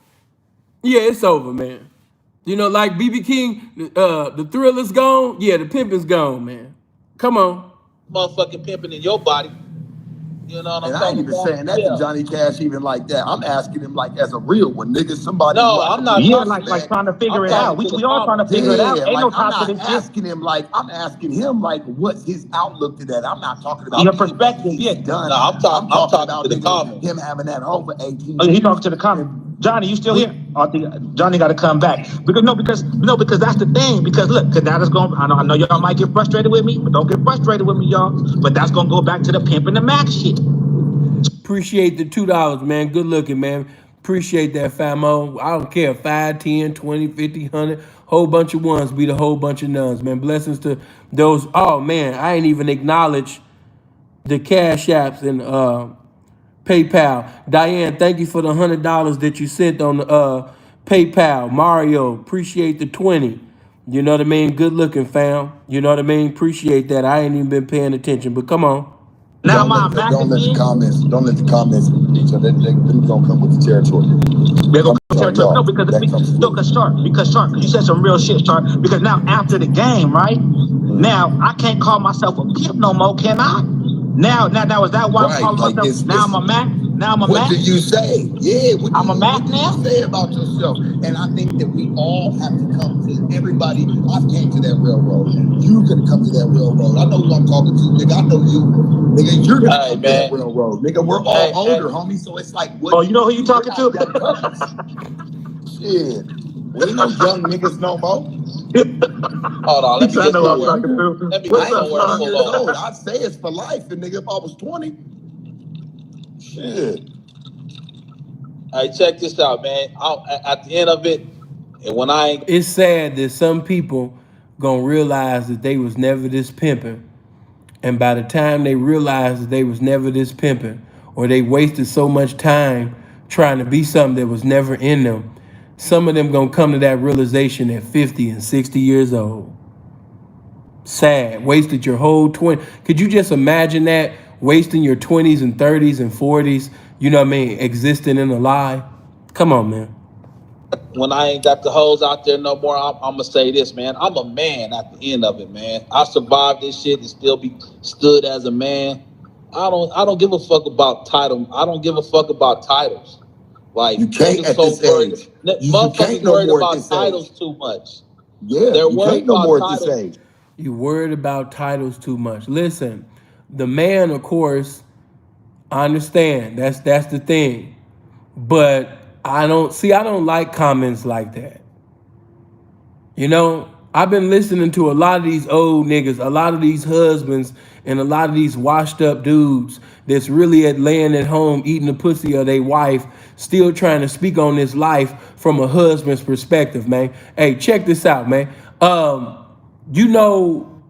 Yeah, it's over, man. Like BB King, the thrill is gone. Yeah, the pimp is gone, man. Come on. Motherfucking pimping in your body. You know what I'm And I ain't talking even about? saying that to Yeah. Johnny Cash even like that. I'm asking him like as a real one, nigga, somebody who No, I I'm could not be Yeah, talking. like trying to I'm figure it out. talking We to the we all trying to comments. figure it out. yeah, Ain't no like I'm top to not this shit. asking him like I'm asking him like what's his outlook to that. I'm not talking Your about anything perspective, he's yeah. done. No, I'm I'm talking talking to about the nigga comments. him having that over 18 Oh, he talking years. to the comment. And Johnny, you still we here? I think Johnny got to come back because that's the thing. Because look, because that is going. I know y'all might get frustrated with me, but don't get frustrated with me, y'all. But that's gonna go back to the pimp and the max shit. Appreciate the $2, man. Good looking, man. Appreciate that, famo. I don't care. 5, 10, 20, 50, 100. Whole bunch of ones beat a whole bunch of nuns, man. Blessings to those. Oh, man. I ain't even acknowledge the Cash Apps and PayPal. Diane, thank you for the $100 that you sent on the PayPal. Mario, appreciate the 20. You know what I mean? Good looking, fam. You know what I mean? Appreciate that. I ain't even been paying attention, but come on. Now am I a Mac Don't let the again? comments. Don't let the comments. So them gonna come with the territory. They're gonna come Sorry, territory. No, no, because that comes no, with it. because Sharp, because you said some real shit, Sharp. Because now after the game, right? Now I can't call myself a pimp no more, can I? Now is that why I'm Right, calling like myself? Now I'm a Mac. Now I'm a what Mac. do you say? Yeah, I'm a Mac what do you now. say about yourself? And I think that we all have to come to everybody. I've came to that railroad. You could come to that railroad. I know who I'm talking to, nigga. I know you. Nigga, you're gonna come to that railroad. Nigga, we're all older, homie. So it's like, what Oh, do you know who you do? We're talking not to? young puppets. Shit. We ain't no young niggas no more. Hold on, let me I get know who I'm somewhere. talking to. Let me What's get I ain't up, somewhere to 20 Sharp? pull years over. old. I'd say it's for life. And nigga, if I was 20, shit. All right, check this out, man. At the end of it, and when I ain't It's sad that some people gonna realize that they was never this pimping, and by the time they realize that they was never this pimping, or they wasted so much time trying to be something that was never in them, some of them gonna come to that realization at 50 and 60 years old. Sad. Wasted your whole 20. Could you just imagine that? Wasting your 20s and 30s and 40s, you know what I mean, existing in a lie? Come on, man. got the hoes out there no more, I'm gonna say this, man. I'm a man at the end of it, man. I survived this shit and still be stood as a man. I don't give a fuck about title. I don't give a fuck about titles. Like You can't niggas at so this worried, age. You can't motherfuckers no worried more at about this age. titles too much. Yeah, They're you worried can't no about more at this titles. age. You worried about titles too much. Listen, the man, of course, I understand. That's the thing. But I don't like comments like that. You know, I've been listening to a lot of these old niggas, a lot of these husbands, and a lot of these washed up dudes that's really at laying at home eating the pussy of their wife, still trying to speak on this life from a husband's perspective, man. Hey, check this out, man. You know,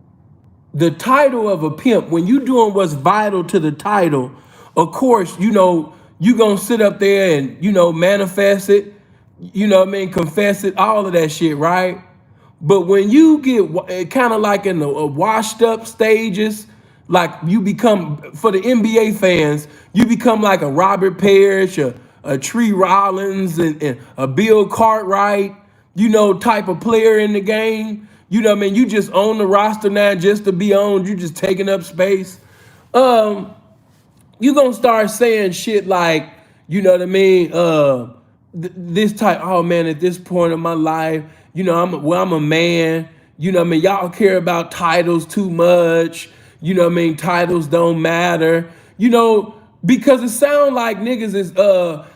the title of a pimp, when you doing what's vital to the title, of course, you know, you gonna sit up there and, you know, manifest it, you know what I mean, confess it, all of that shit, right? But when you get kind of like in the washed up stages, like you become, for the NBA fans, you become like a Robert Parrish, a Tree Rollins, and a Bill Cartwright, you know, type of player in the game. You know what I mean? You just own the roster now just to be owned. You just taking up space. You gonna start saying shit like, you know what I mean? This type. Oh man, at this point in my life, you know, I'm a man. You know what I mean? Y'all care about titles too much. You know what I mean? Titles don't matter. You know, because it sound like niggas is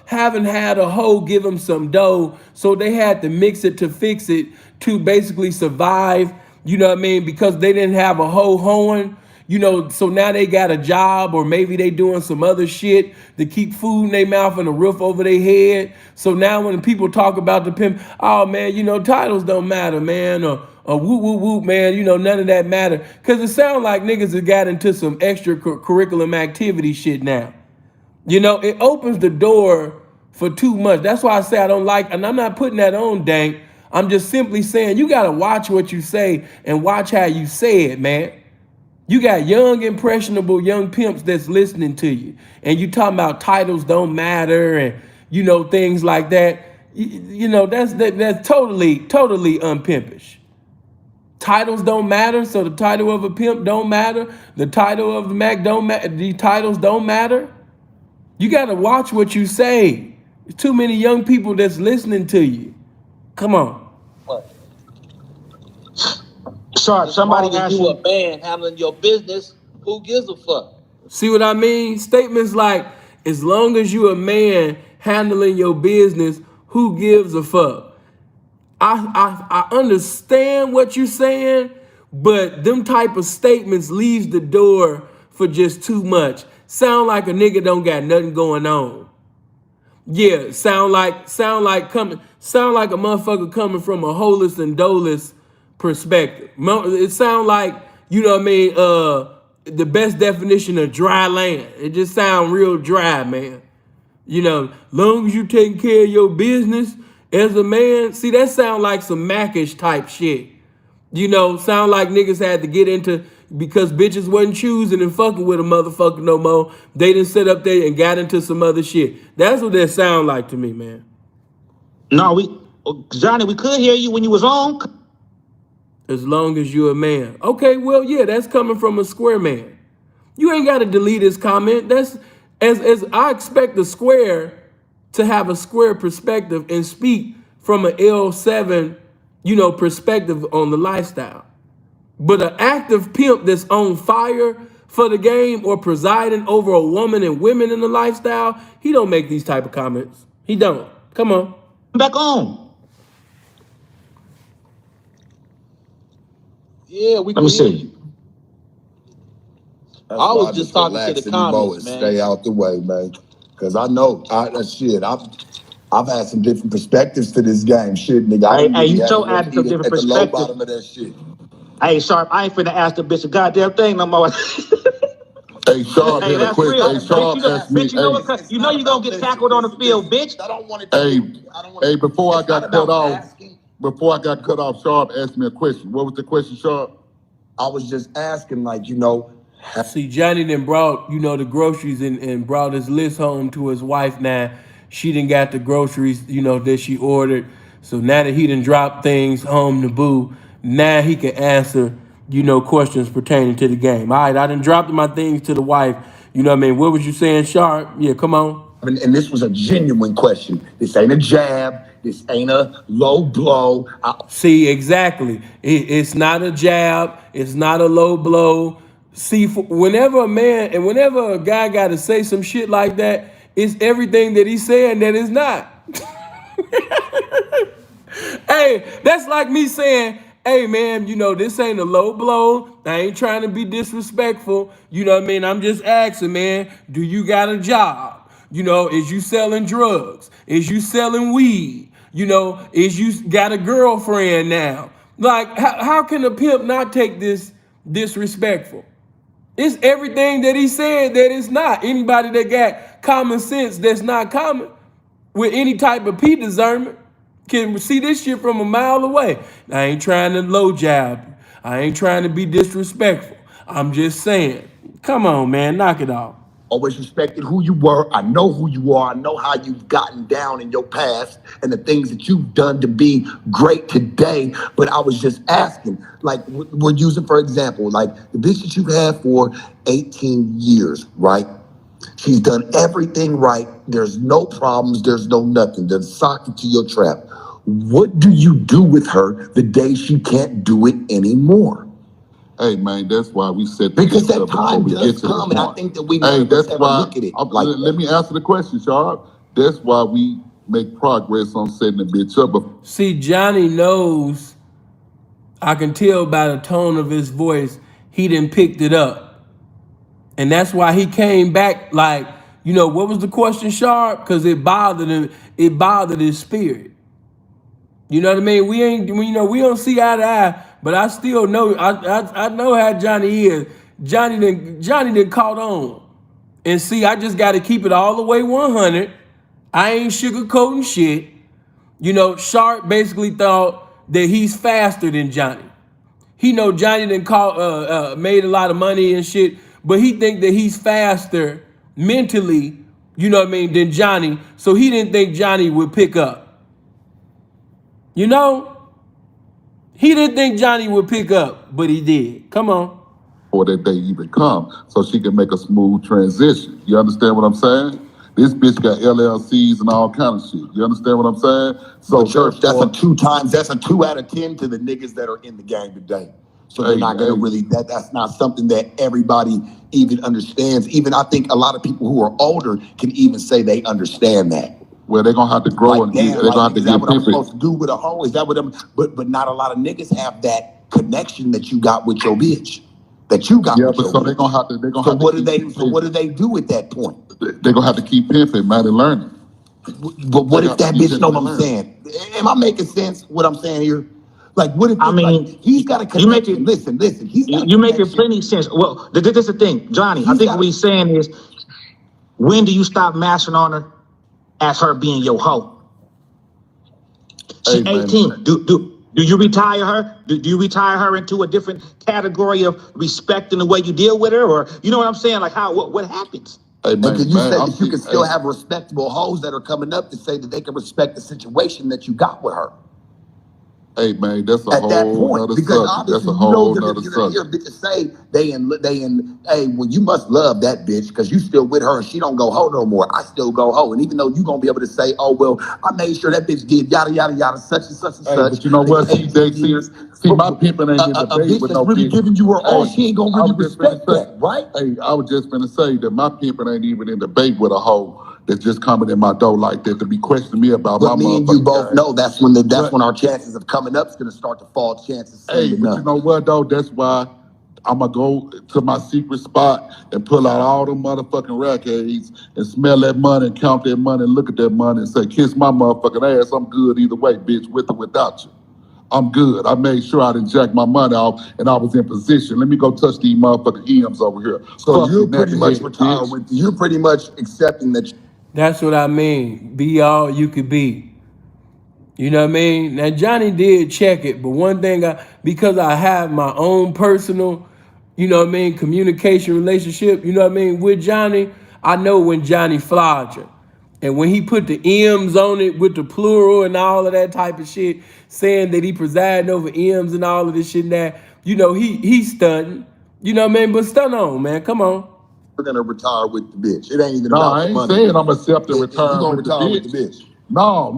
haven't had a hoe give them some dough, so they had to mix it to fix it to basically survive. You know what I mean? Because they didn't have a hoe hoeing. You know, so now they got a job, or maybe they doing some other shit to keep food in their mouth and a roof over their head. So now when people talk about the pimp, oh man, you know, titles don't matter, man, or whoop whoop whoop, man, you know, none of that matter. Cause it sounds like niggas have got into some extra curriculum activity shit now. You know, it opens the door for too much. That's why I say I don't like, and I'm not putting that on Dank. I'm just simply saying you gotta watch what you say and watch how you say it, man. You got young, impressionable young pimps that's listening to you, and you talking about titles don't matter and you know things like that. You know that's totally unpimpish. Titles don't matter, so the title of a pimp don't matter. The title of the Mac don't matter. The titles don't matter. You got to watch what you say. There's too many young people that's listening to you. Come on. What? Sharp, As somebody long as asked you you. a man handling your business, who gives a fuck? See what I mean? Statements like, as long as you a man handling your business, who gives a fuck? I understand what you're saying, but them type of statements leaves the door for just too much. Sound like a nigga don't got nothing going on. Yeah, sound like a motherfucker coming from a holeless and doleless perspective. It sound like, you know what I mean, the best definition of dry land. It just sound real dry, man. You know, long as you taking care of your business as a man, see that sound like some Mackish type shit. You know, sound like niggas had to get into, because bitches wasn't choosing and fucking with a motherfucker no more. They didn't sit up there and got into some other shit. That's what that sound like to me, man. No, Johnny, we could hear you when you was on. As long as you're a man. Okay, well, yeah, that's coming from a square man. You ain't got to delete his comment. That's as I expect the square to have a square perspective and speak from an L7, perspective on the lifestyle. But an active pimp that's on fire for the game or presiding over a woman and women in the lifestyle, he don't make these type of comments. He don't. Come on. Back on. Yeah, we Let me can hear see. you. I was just talking to the comments, man. Stay out the way, man. Because I know, I've had some different perspectives to this game. Shit, nigga. Hey, you so added some different at the low perspectives. bottom of that shit. Hey, Sharp, I ain't finna ask the bitch a goddamn thing no more. Hey, Sharp Hey, had a that's question. real. Hey, Sharp asked me. Bitch, you know what? You know you gonna get tackled on the field, bitch. I don't want it to Hey, before I got cut off, asking. Sharp asked me a question. What was the question, Sharp? I was just asking, See, Johnny then brought, the groceries and brought his list home to his wife now. She done got the groceries, that she ordered. So now that he done dropped things home to Boo, now he can answer, questions pertaining to the game. All right, I done dropped my things to the wife. You know what I mean? What was you saying, Sharp? Yeah, come on. and this was a genuine question. This ain't a jab. This ain't a low blow. See, exactly. It's not a jab. It's not a low blow. See, whenever a guy got to say some shit like that, it's everything that he's saying that is not. Hey, that's like me saying, hey man, this ain't a low blow. I ain't trying to be disrespectful. You know what I mean? I'm just asking, man, do you got a job? Is you selling drugs? Is you selling weed? Is you got a girlfriend now? Like, how can a pimp not take this disrespectful? It's everything that he said that it's not. Anybody that got common sense that's not common with any type of P discernment can see this shit from a mile away. I ain't trying to low jab you. I ain't trying to be disrespectful. I'm just saying, come on, man, knock it off. Always respected who you were. I know who you are. I know how you've gotten down in your past and the things that you've done to be great today. But I was just asking, like, we're using, for example, like the bitch that you've had for 18 years, right? She's done everything right. There's no problems. There's no nothing. There's socket to your trap. What do you do with her the day she can't do it anymore? Hey man, that's why we said because that time does come, and I think that we never look at it. Let me answer the question, Sharp. That's why we make progress on setting the bitch up. See, Johnny knows. I can tell by the tone of his voice, he done picked it up, and that's why he came back like, what was the question, Sharp? Because it bothered him. It bothered his spirit. You know what I mean? We don't see eye to eye, but I still know. I know how Johnny is. Johnny done caught on, and see, I just got to keep it all the way 100. I ain't sugarcoating shit. Sharp basically thought that he's faster than Johnny. He know Johnny done made a lot of money and shit, but he think that he's faster mentally. You know what I mean? Than Johnny, so he didn't think Johnny would pick up. He didn't think Johnny would pick up, but he did. Come on. Or that they even come, so she can make a smooth transition. You understand what I'm saying? This bitch got LLCs and all kind of shit. You understand what I'm saying? So Church, that's a 2 out of 10 to the niggas that are in the game today. So they're not gonna really, that's not something that everybody even understands. Even I think a lot of people who are older can even say they understand that. Well, they're gonna have to grow and they're gonna have to is that what I'm supposed to do with a hoe? Is that what I'm? But not a lot of niggas have that connection that you got with your bitch. That you got. Yeah, but so they're gonna have to. So what do they? So what do they do at that point? They're gonna have to keep pimping, man, and learning. But what if that bitch know what I'm saying? Am I making sense? What I'm saying here? Like, what if? He's got a connection. Listen. You making plenty sense. Well, this is the thing, Johnny. I think what he's saying is, when do you stop mashing on her as her being your hoe? She's 18. Do you retire her? Do you retire her into a different category of respecting the way you deal with her, or you know what I'm saying? Like how what happens? Hey And man, can you man, say I'm that you see, can still hey, have respectable hoes that are coming up to say that they can respect the situation that you got with her? hey man, that's a At that whole point, nother because subject. That's obviously a you know whole nother you're gonna hear subject. bitches say hey, well, you must love that bitch because you still with her and she don't go hoe no more. I still go hoe, and even though you gonna be able to say, oh well, I made sure that bitch did yada yada yada such and such and Hey, such. but you know Nigga, what? See, 18 they years. see, my pimping ain't in A debate bitch with that's no really bitch. giving you her all, Hey, she ain't gonna I really was just gonna respect say, that, right? hey, I was just gonna say that my pimping ain't even in debate with a hoe that's just coming in my door like that to be questioning me about my But me and you motherfucking both game. know that's But when our chances of coming up is gonna start to fall. Chances slim hey, to but you none. know what though? That's why I'm gonna go to my secret spot and pull out all the motherfucking rackets and smell that money and count that money and look at that money and say, kiss my motherfucking ass. I'm good either way, bitch, with or without you. I'm good. I made sure I didn't jack my money off and I was in position. Let me go touch these motherfucking M's over here. So Fuck you, you're pretty much knucklehead, retired bitch. with you're pretty much accepting that. That's what I mean. Be all you could be. You know what I mean? Now Johnny did check it, but one thing because I have my own personal, you know what I mean, communication relationship, you know what I mean, with Johnny, I know when Johnny flogged you. And when he put the M's on it with the plural and all of that type of shit, saying that he presiding over M's and all of this shit and that, you know, he's stunting. You know what I mean? But stun on, man. Come on. You're gonna retire with the bitch. It ain't even No, about I the ain't money. saying I'm accepting You return gonna with the retire with the bitch. bitch. No,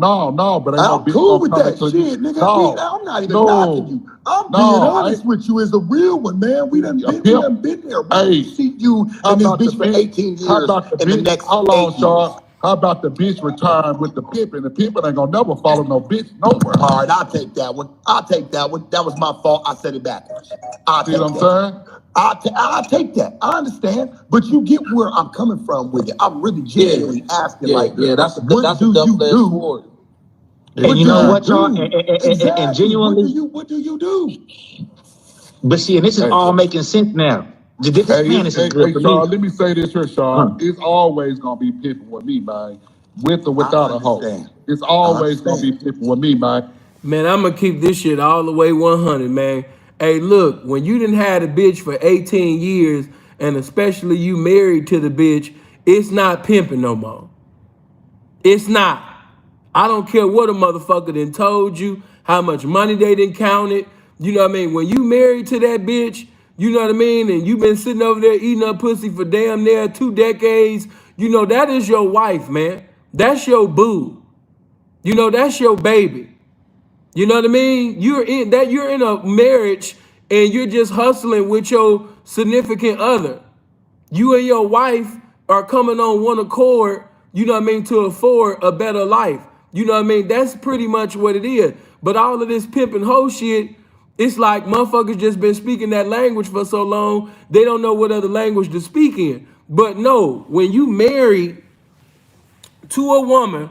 but ain't no I'm bitch cool gonna with come that into you. shit, nigga. No, I'm not even knocking no, you. I'm being no, I honest with you as a real one, man. a pimp. We done been there. We Hey, can see you how and this about the bitch for bitch? 18 How years about the in the bitch? next How long, 8 years. Shaw? How about the bitch return with the pimp? And the pimp ain't gonna never follow no bitch nowhere. All right, I'll take that one. I'll take that one. That was my fault. I said it backwards. I'll See what take I'm that. saying? I'll take that. I understand, but you get where I'm coming from with it. I'm really genuinely asking, like, Yeah. what That's a do you double edged do? sword. And you What do know you what, Exactly. y'all? do? And Exactly. genuinely, What do you do? but see, and this is Hey, all making sense now. This is good hey, for Shaw, me. let me say this here, Shaw. Huh. It's always gonna be pimping with me, man. With or I without a hoe. understand. It's I always gonna be understand. pimping with me, man. Man, I'm gonna keep this shit all the way 100, man. Hey, look, when you done had a bitch for 18 years, and especially you married to the bitch, it's not pimping no more. It's not. I don't care what a motherfucker done told you, how much money they done counted. You know what I mean? When you married to that bitch, you know what I mean? And you been sitting over there eating up pussy for damn near 2 decades, you know, that is your wife, man. That's your boo. You know, that's your baby. You know what I mean? You're in a marriage and you're just hustling with your significant other. You and your wife are coming on one accord, you know what I mean, to afford a better life. You know what I mean? That's pretty much what it is. But all of this pimp and hoe shit, it's like motherfuckers just been speaking that language for so long, they don't know what other language to speak in. But no, when you married to a woman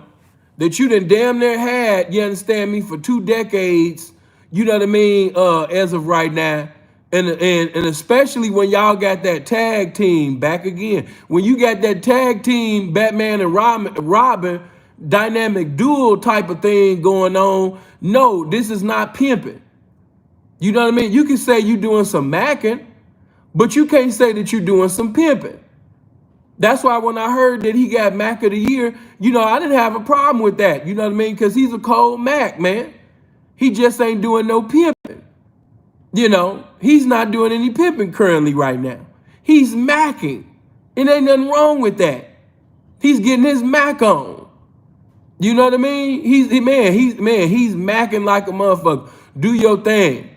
that you done damn near had, you understand me, for 2 decades, you know what I mean, as of right now. And especially when y'all got that tag team back again. When you got that tag team, Batman and Robin dynamic duel type of thing going on, no, this is not pimping. You know what I mean? You can say you doing some macking, but you can't say that you doing some pimping. That's why when I heard that he got Mac of the Year, you know, I didn't have a problem with that. You know what I mean? Because he's a cold Mac, man. He just ain't doing no pimping. You know, he's not doing any pimping currently right now. He's macking. It ain't nothing wrong with that. He's getting his Mac on. You know what I mean? He's macking like a motherfucker. Do your thing.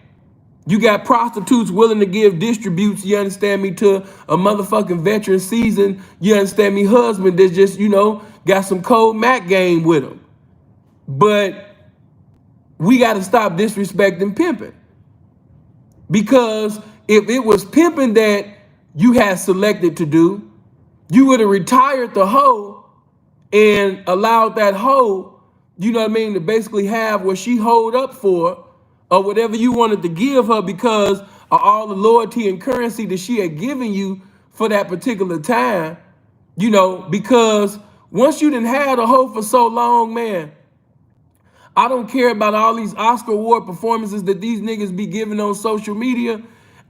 You got prostitutes willing to give distributes, you understand me, to a motherfucking veteran seasoned, you understand me, husband that's just, you know, got some cold Mac game with him. But we got to stop disrespecting pimping. Because if it was pimping that you had selected to do, you would have retired the hoe and allowed that hoe, you know what I mean, to basically have what she hold up for or whatever you wanted to give her because of all the loyalty and currency that she had given you for that particular time, you know, because once you done had a hoe for so long, man, I don't care about all these Oscar award performances that these niggas be giving on social media.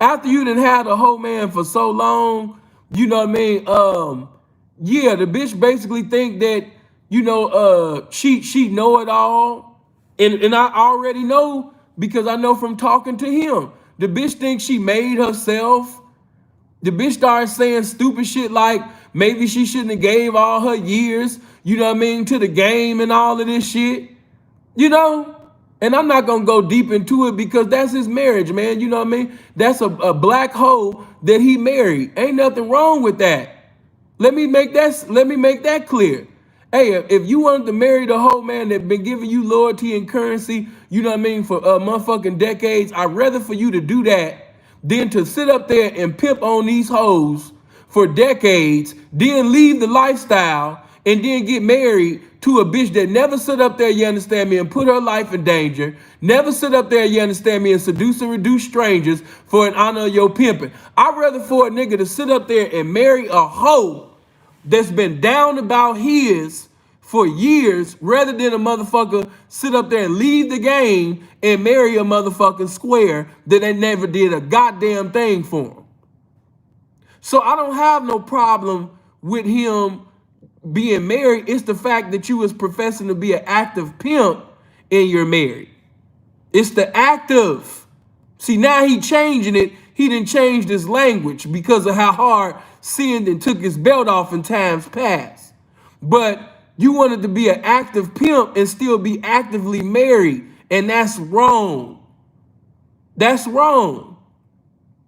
After you done had a whole man for so long, you know what I mean? Yeah, the bitch basically think that, she know it all. And I already know because I know from talking to him. The bitch thinks she made herself. The bitch started saying stupid shit like maybe she shouldn't have gave all her years, you know what I mean, to the game and all of this shit. You know? And I'm not gonna go deep into it because that's his marriage, man. You know what I mean? That's a black hole that he married. Ain't nothing wrong with that. Let me make that clear. Hey, if you wanted to marry the whole man that been giving you loyalty and currency, you know what I mean, for motherfucking decades, I'd rather for you to do that than to sit up there and pimp on these hoes for decades, then leave the lifestyle and then get married to a bitch that never sit up there, you understand me, and put her life in danger, never sit up there, you understand me, and seduce and reduce strangers for an honor of your pimping. I'd rather for a nigga to sit up there and marry a hoe that's been down about his for years rather than a motherfucker sit up there and leave the game and marry a motherfucking square that they never did a goddamn thing for him. So I don't have no problem with him being married. It's the fact that you was professing to be an active pimp and you're married. It's the active. See, now he changing it. He didn't change his language because of how hard sinned and took his belt off in times past. But you wanted to be an active pimp and still be actively married. And that's wrong. That's wrong.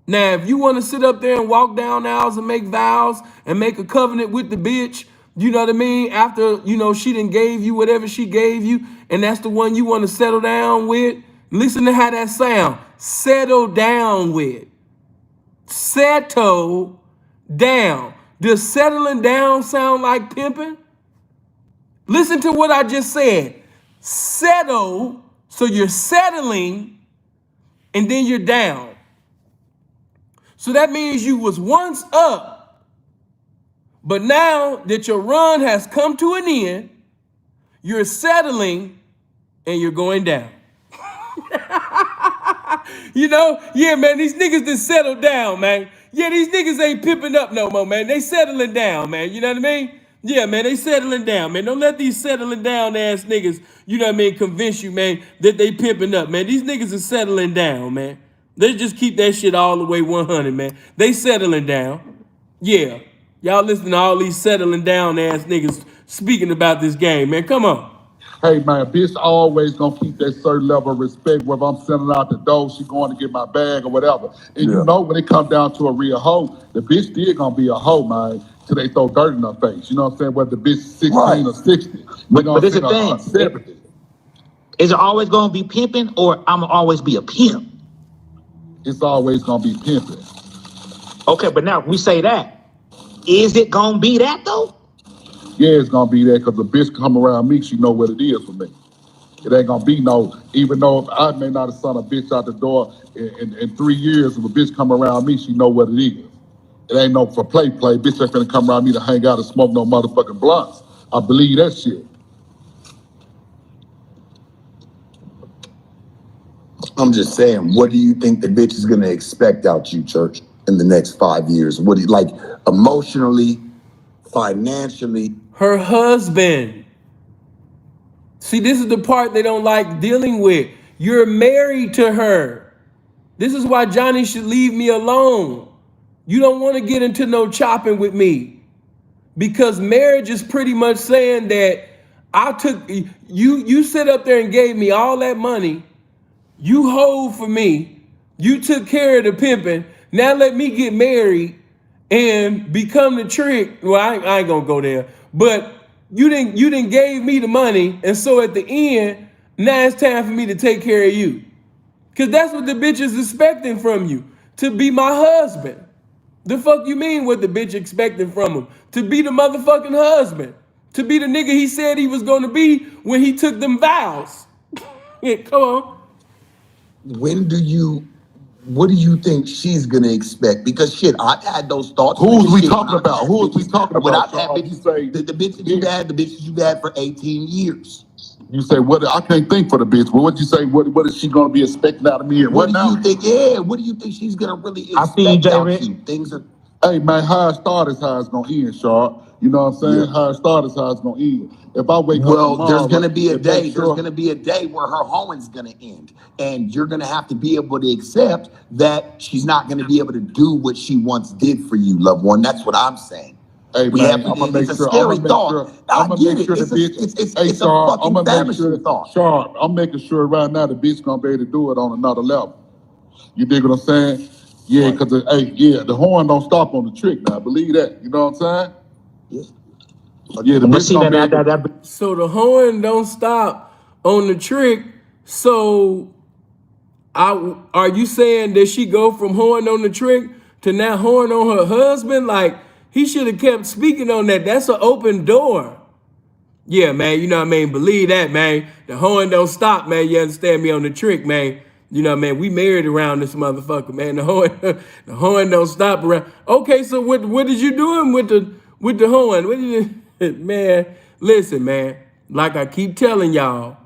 Now, if you want to sit up there and walk down aisles and make vows and make a covenant with the bitch, you know what I mean? After, she done gave you whatever she gave you, and that's the one you want to settle down with, listen to how that sound. Settle down with. Settle down. Does settling down sound like pimping? Listen to what I just said. Settle, so you're settling, and then you're down. So that means you was once up, but now that your run has come to an end, you're settling and you're going down. Yeah, man, these niggas just settled down, man. Yeah, these niggas ain't pimping up no more, man. They settling down, man. You know what I mean? Yeah, man, they settling down, man. Don't let these settling down ass niggas, you know what I mean, convince you, man, that they pimping up, man. These niggas are settling down, man. Let's just keep that shit all the way 100, man. They settling down. Yeah. Y'all listen to all these settling down ass niggas speaking about this game, man. Come on. Hey man, bitch always gonna keep that certain level of respect, whether I'm sending out the door, she going to get my bag or whatever. And you know when it come down to a real hoe, the bitch still gonna be a hoe, man, till they throw dirt in her face. You know what I'm saying? Whether the bitch is 16 or 60. But this is the thing. 70. Is it always gonna be pimping or I'ma always be a pimp? It's always gonna be pimping. Okay, but now we say that. Is it gonna be that though? Yeah, it's gonna be that because the bitch come around me, she know what it is for me. It ain't gonna be no, even though if I may not have sent a bitch out the door in 3 years, if a bitch come around me, she know what it is. It ain't no for play. Bitch ain't finna come around me to hang out and smoke no motherfucking blunts. I believe that shit. I'm just saying, what do you think the bitch is gonna expect out you, Church, in the next 5 years? What do you, like, emotionally, financially? Her husband. See, this is the part they don't like dealing with. You're married to her. This is why Johnny should leave me alone. You don't want to get into no chopping with me. Because marriage is pretty much saying that I took, you sit up there and gave me all that money. You hold for me. You took care of the pimping. Now let me get married and become the trick. Well, I ain't gonna go there. But you didn't gave me the money, and so at the end, now it's time for me to take care of you. Cause that's what the bitch is expecting from you, to be my husband. The fuck you mean what the bitch expecting from him? To be the motherfucking husband. To be the nigga he said he was gonna be when he took them vows. Yeah, come on. What do you think she's gonna expect? Because shit, I've had those thoughts. Who's we talking about? Who is we talking about? When I've had bitches, the bitches you've had, the bitches you've had for 18 years. You say what? I can't think for the bitch. Well, what you say? What is she gonna be expecting out of me? And What do now? you think? Yeah, what do you think she's gonna really I see you, expect Jay out Rich. you? Things are. Hey man, how it start is how it's gonna end, Sharp. You know what I'm saying? Yeah. How it start is how it's gonna end. If I wake up Well, tomorrow, there's gonna be a and make day. There's sure, gonna be a day where her hoeing's gonna end, and you're gonna have to be able to accept that she's not gonna be able to do what she once did for you, loved one. That's what I'm saying. hey We man, have to. I'm gonna make It's a sure. scary thought. I I'm gonna get make it. sure the It's a. bitch. Hey It's a Sharp, I'm fucking gonna make sure. famishing thought. Sharp, I'm making sure right now the bitch gonna be able to do it on another level. You dig what I'm saying? Yeah, Right. because hey, yeah, the horn don't stop on the trick now. Believe that. You know what I'm saying? Yeah. Yeah, the And bitch see gonna be able to. that So the horn don't stop on the trick. So are you saying that she go from horn on the trick to now horn on her husband? Like he should have kept speaking on that. That's an open door. Yeah, man. You know what I mean? Believe that, man. The horn don't stop, man. You understand me on the trick, man. You know, man, we married around this motherfucker, man. The horn don't stop around. Okay, so what did you doing with the horn? What did you, man? Listen, man. Like I keep telling y'all,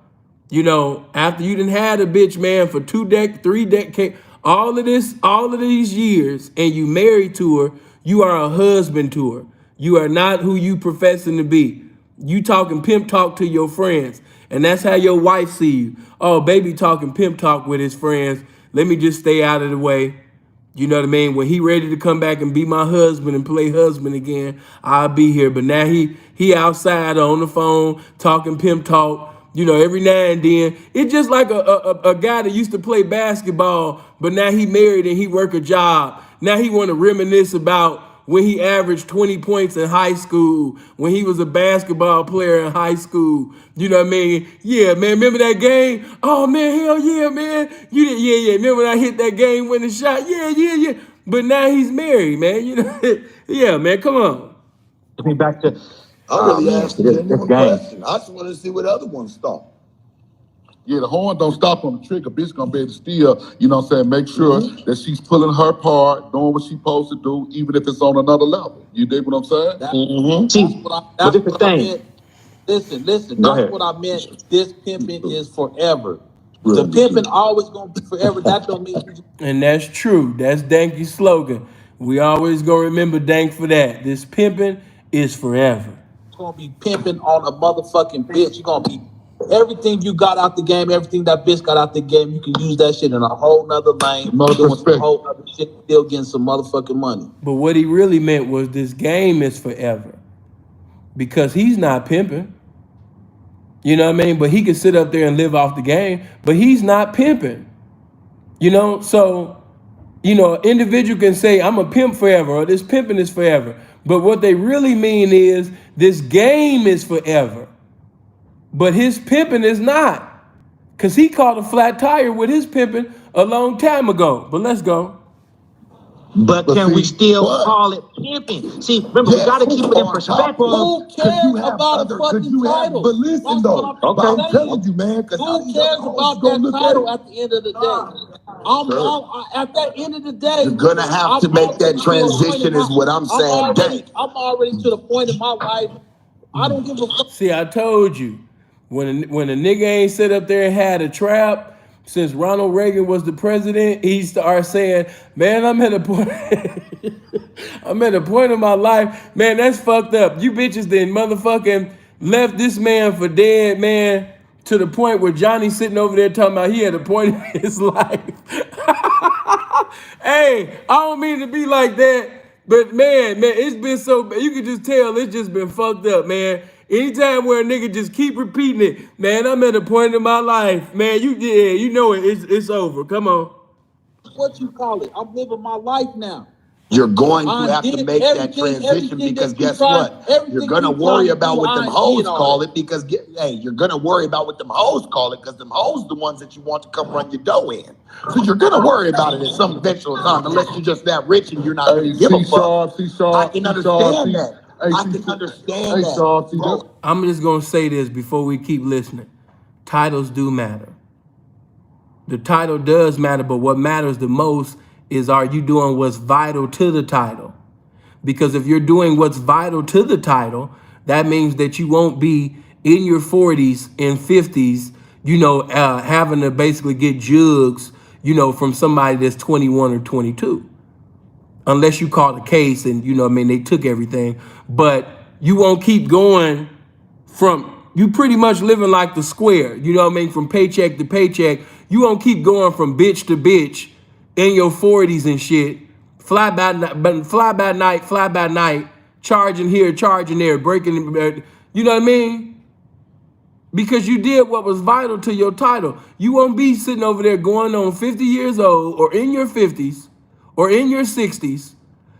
you know, after you done had a bitch, man, for 3 decades, all of these years, and you married to her, you are a husband to her. You are not who you professing to be. You talking pimp talk to your friends, and that's how your wife see you. Oh, baby talking pimp talk with his friends. Let me just stay out of the way. You know what I mean? When he ready to come back and be my husband and play husband again, I'll be here. But now he outside on the phone talking pimp talk. You know, every now and then. It's just like a guy that used to play basketball, but now he married and he work a job. Now he want to reminisce about when he averaged 20 points in high school, when he was a basketball player in high school. You know what I mean? Yeah, man, remember that game? Oh, man, hell yeah, man. You did, yeah. Remember when I hit that game winning shot? Yeah. But now he's married, man. You know, yeah, man, come on. me back to I really asked a this genuine game. question. I just want to see what other ones thought. Yeah, the horn don't stop on the trigger. Bitch gonna be able to still, you know what I'm saying, make sure that she's pulling her part, doing what she's supposed to do, even if it's on another level. You dig what I'm saying? See, but this the thing. Listen. Go That's ahead. what I meant. This pimping is forever. Real The pimping good. always gonna be forever. That don't mean you just And that's true. That's Danky's slogan. We always gonna remember Dank for that. This pimping is forever. gonna be pimping on a motherfucking bitch. You're gonna be everything you got out the game, everything that bitch got out the game. You can use that shit in a whole nother lane, Another doing some perspective. whole other shit, still getting some motherfucking money. But what he really meant was this game is forever. Because he's not pimping. You know what I mean? But he can sit up there and live off the game, but he's not pimping. You know, so, you know, an individual can say, I'm a pimp forever, or this pimping is forever. But what they really mean is this game is forever. But his pimping is not. Because he caught a flat tire with his pimping a long time ago. But let's go. But But can we see, still but- call it pimping? See, remember, we Yes, got to keep it in on top perspective. of- Who Could cares you have about other? a fucking Could you have? title? But listen That's though, what Okay. I'm saying. telling you, man. Because Who cares about that title at the end of the day? At the end of the day, You're gonna have to make that transition, is what I'm saying. Dang. I'm already to the point in my life. I don't give a fuck. See, I told you, when a nigga ain't sit up there and had a trap, since Ronald Reagan was the president, he started saying, man, I'm at a point, I'm at a point in my life, man, that's fucked up. You bitches then motherfucking left this man for dead, man, to the point where Johnny sitting over there talking about he had a point in his life. Hey, I don't mean to be like that, but man, it's been so bad. You can just tell it's just been fucked up, man. Anytime where a nigga just keep repeating it, man, I'm at a point in my life, man. You know it's over. Come on. What you call it? I'm living my life now. You're going to I have to did make that everything transition because that you guess tried- what? everything You're gonna you worry tried to about do, what them I hoes did all call that. it because hey, you're gonna worry about what them hoes call it because them hoes the ones that you want to come run your dough in. So you're gonna worry about it at some eventual time unless you're just that rich and you're not gonna give a fuck. I can understand that. I can understand that, bro. I'm just gonna say this before we keep listening. Titles do matter. The title does matter, but what matters the most is are you doing what's vital to the title? Because if you're doing what's vital to the title, that means that you won't be in your 40s and 50s, having to basically get jugs, from somebody that's 21 or 22. Unless you caught a case and, they took everything. But you won't keep going you pretty much living like the square, from paycheck to paycheck. You won't keep going from bitch to bitch in your 40s and shit. Fly by night, fly by night, charging here, charging there, breaking, you know what I mean? Because you did what was vital to your title. You won't be sitting over there going on 50 years old or in your 50s or in your 60s,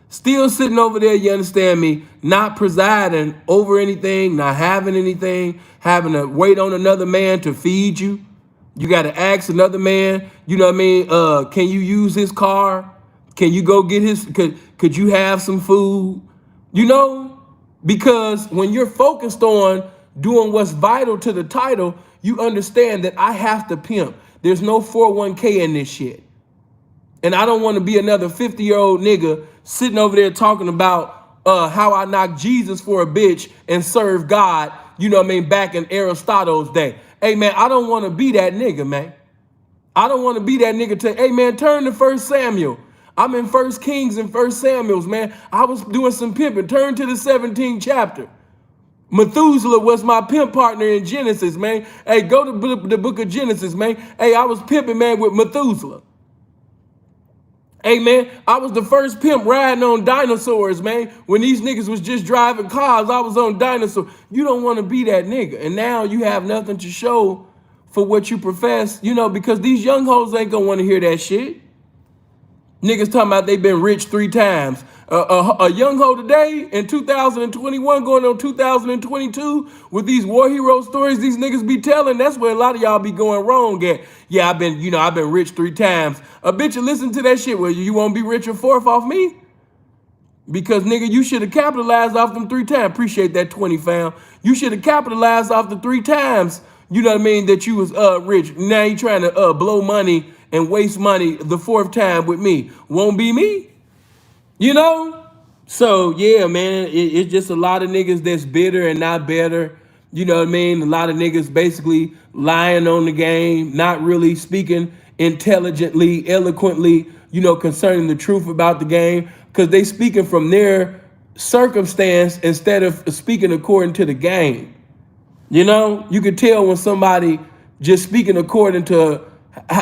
still sitting over there, you understand me, not presiding over anything, not having anything, having to wait on another man to feed you. You got to ask another man, can you use his car? Can you go get could you have some food? Because when you're focused on doing what's vital to the title, you understand that I have to pimp. There's no 401k in this shit. And I don't want to be another 50-year-old nigga sitting over there talking about how I knocked Jesus for a bitch and serve God, back in Aristotle's day. Hey, man, I don't want to be that nigga, man. I don't want to be that nigga hey, man, turn to 1 Samuel. I'm in 1 Kings and 1 Samuels, man. I was doing some pimping. Turn to the 17th chapter. Methuselah was my pimp partner in Genesis, man. Hey, go to the book of Genesis, man. Hey, I was pimping, man, with Methuselah. Hey, man, I was the first pimp riding on dinosaurs, man. When these niggas was just driving cars, I was on dinosaurs. You don't want to be that nigga. And now you have nothing to show for what you profess, because these young hoes ain't going to want to hear that shit. Niggas talking about they been rich 3 times. A young hoe today in 2021 going on 2022 with these war hero stories these niggas be telling, that's where a lot of y'all be going wrong at. Yeah, I've been rich 3 times. A bitch will listen to that shit. Well, you won't be rich or 4th off me? Because, nigga, you should have capitalized off them 3 times. Appreciate that 20, fam. You should have capitalized off the 3 times, that you was rich. Now you trying to blow money and waste money the 4th time with me. Won't be me. So, yeah, man, it's just a lot of niggas that's bitter and not better. A lot of niggas basically lying on the game, not really speaking intelligently, eloquently, concerning the truth about the game, because they speaking from their circumstance instead of speaking according to the game. You could tell when somebody just speaking according to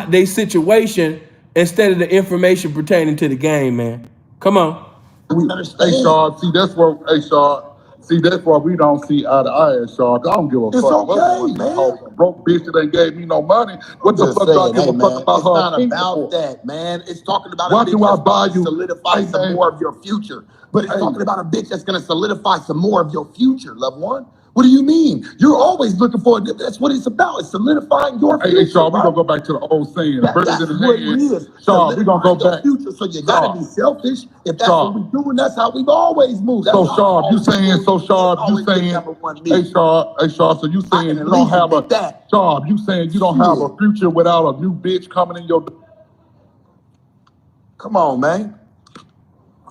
their situation instead of the information pertaining to the game, man. Come on. Hey, Shaw, that's why we don't see eye to eye, Shaw. I don't give a It's fuck. okay, man. Broke bitch that ain't gave me no money. What the fuck do I give a fuck about it's her? not about that, man. It's talking about Why a bitch do I that's buy gonna you- solidify Hey, some man. more of your future. But it's talking about a bitch that's gonna solidify some more of your future, loved one. What do you mean? You're always looking for it. That's what it's about. It's solidifying your future. Hey, Shaw, we right? gonna go back to the old saying. That's what it is. Shaw, we gonna go Solidifying your back. future, so you gotta be selfish. If that's Shaw. what we're doing, that's how we've always moved. That's So how Shaw, I've you always saying, moved. so It's Shaw, you always been saying, number one me. hey Shaw, so you saying can you at don't least have admit that. Shaw, you saying you don't have a Shit. future without a new bitch coming in your. Come on, man.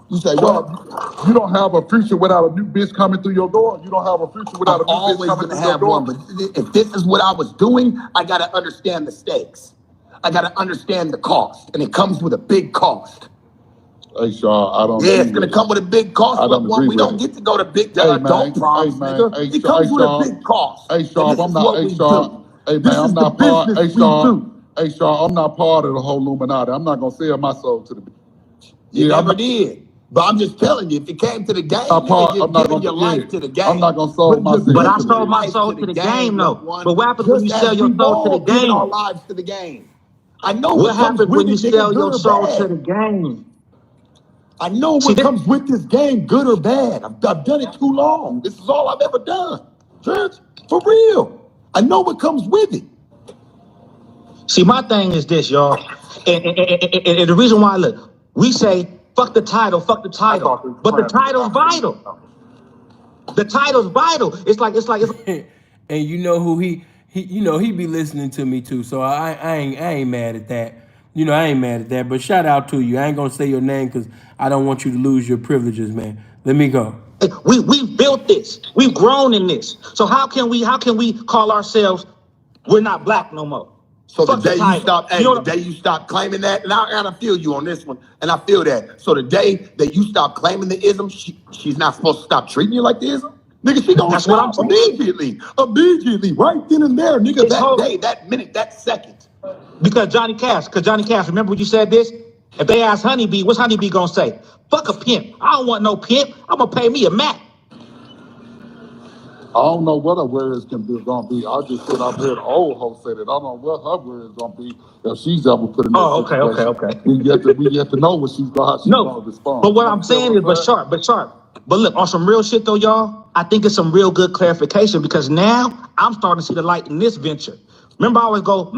You say Shaw, what? you don't have a future without a new bitch coming through your door. You don't have a future without I'm a new bitch always coming gonna through your have door. one, but if this is what I was doing, I gotta understand the stakes. I gotta understand the cost, and it comes with a big cost. Hey Shaw, I don't. Yeah, agree it's gonna with come with a big cost. I don't But one, agree we with don't it. get to go to big Hey, adult man. proms, Hey, man. nigga. Hey, It comes with Shaw. a big cost. Hey Shaw, And this I'm is not. what Hey we Shaw. do. Hey This man, I'm is the not part. business Hey we Shaw. do. Hey Shaw, I'm not part of the whole Illuminati. I'm not gonna sell my soul to the. You Yeah, I'm never not. did. But I'm just telling you, if it came to the game, I'm nigga, you're not giving gonna. your life to the game. I'm not gonna sold myself. But I sold my soul to the game, though. But what happens when you sell your soul to the Giving our game? lives to the game. I know What what comes happens with when you it, nigga, sell good your or soul to bad. the game? I know See, what comes with this game, good or bad. I've done it too long. This is all I've ever done. Church, for real. I know what comes with it. See, my thing is this, y'all. And the reason why, look, we say, fuck the title. But the title's vital. The title's vital. It's like And you know who he be listening to me too. So I ain't mad at that. I ain't mad at that. But shout out to you. I ain't gonna say your name because I don't want you to lose your privileges, man. Let me go. We've built this. We've grown in this. So how can we call ourselves we're not black no more? So Fuck the day you stop, you know the day you stop claiming that, and I feel you on this one, and I feel that. So the day that you stop claiming the ism, she's not supposed to stop treating you like the ism? Nigga, she gonna That's what I'm stop saying. immediately, right then and there, nigga, It's that whole- day, that minute, that second. Because Johnny Cash, remember when you said this? If they ask Honeybee, what's Honeybee gonna say? Fuck a pimp. I don't want no pimp. I'm gonna pay me a Mac. I don't know what her words gonna be. I just said I've heard old hoes say that. I don't know what her words gonna be if she's ever put in that situation. Okay. We yet to know what how she's gonna respond. But what I'm saying is, but sharp. But look, on some real shit though, y'all, I think it's some real good clarification because now I'm starting to see the light in this venture. Remember, I always go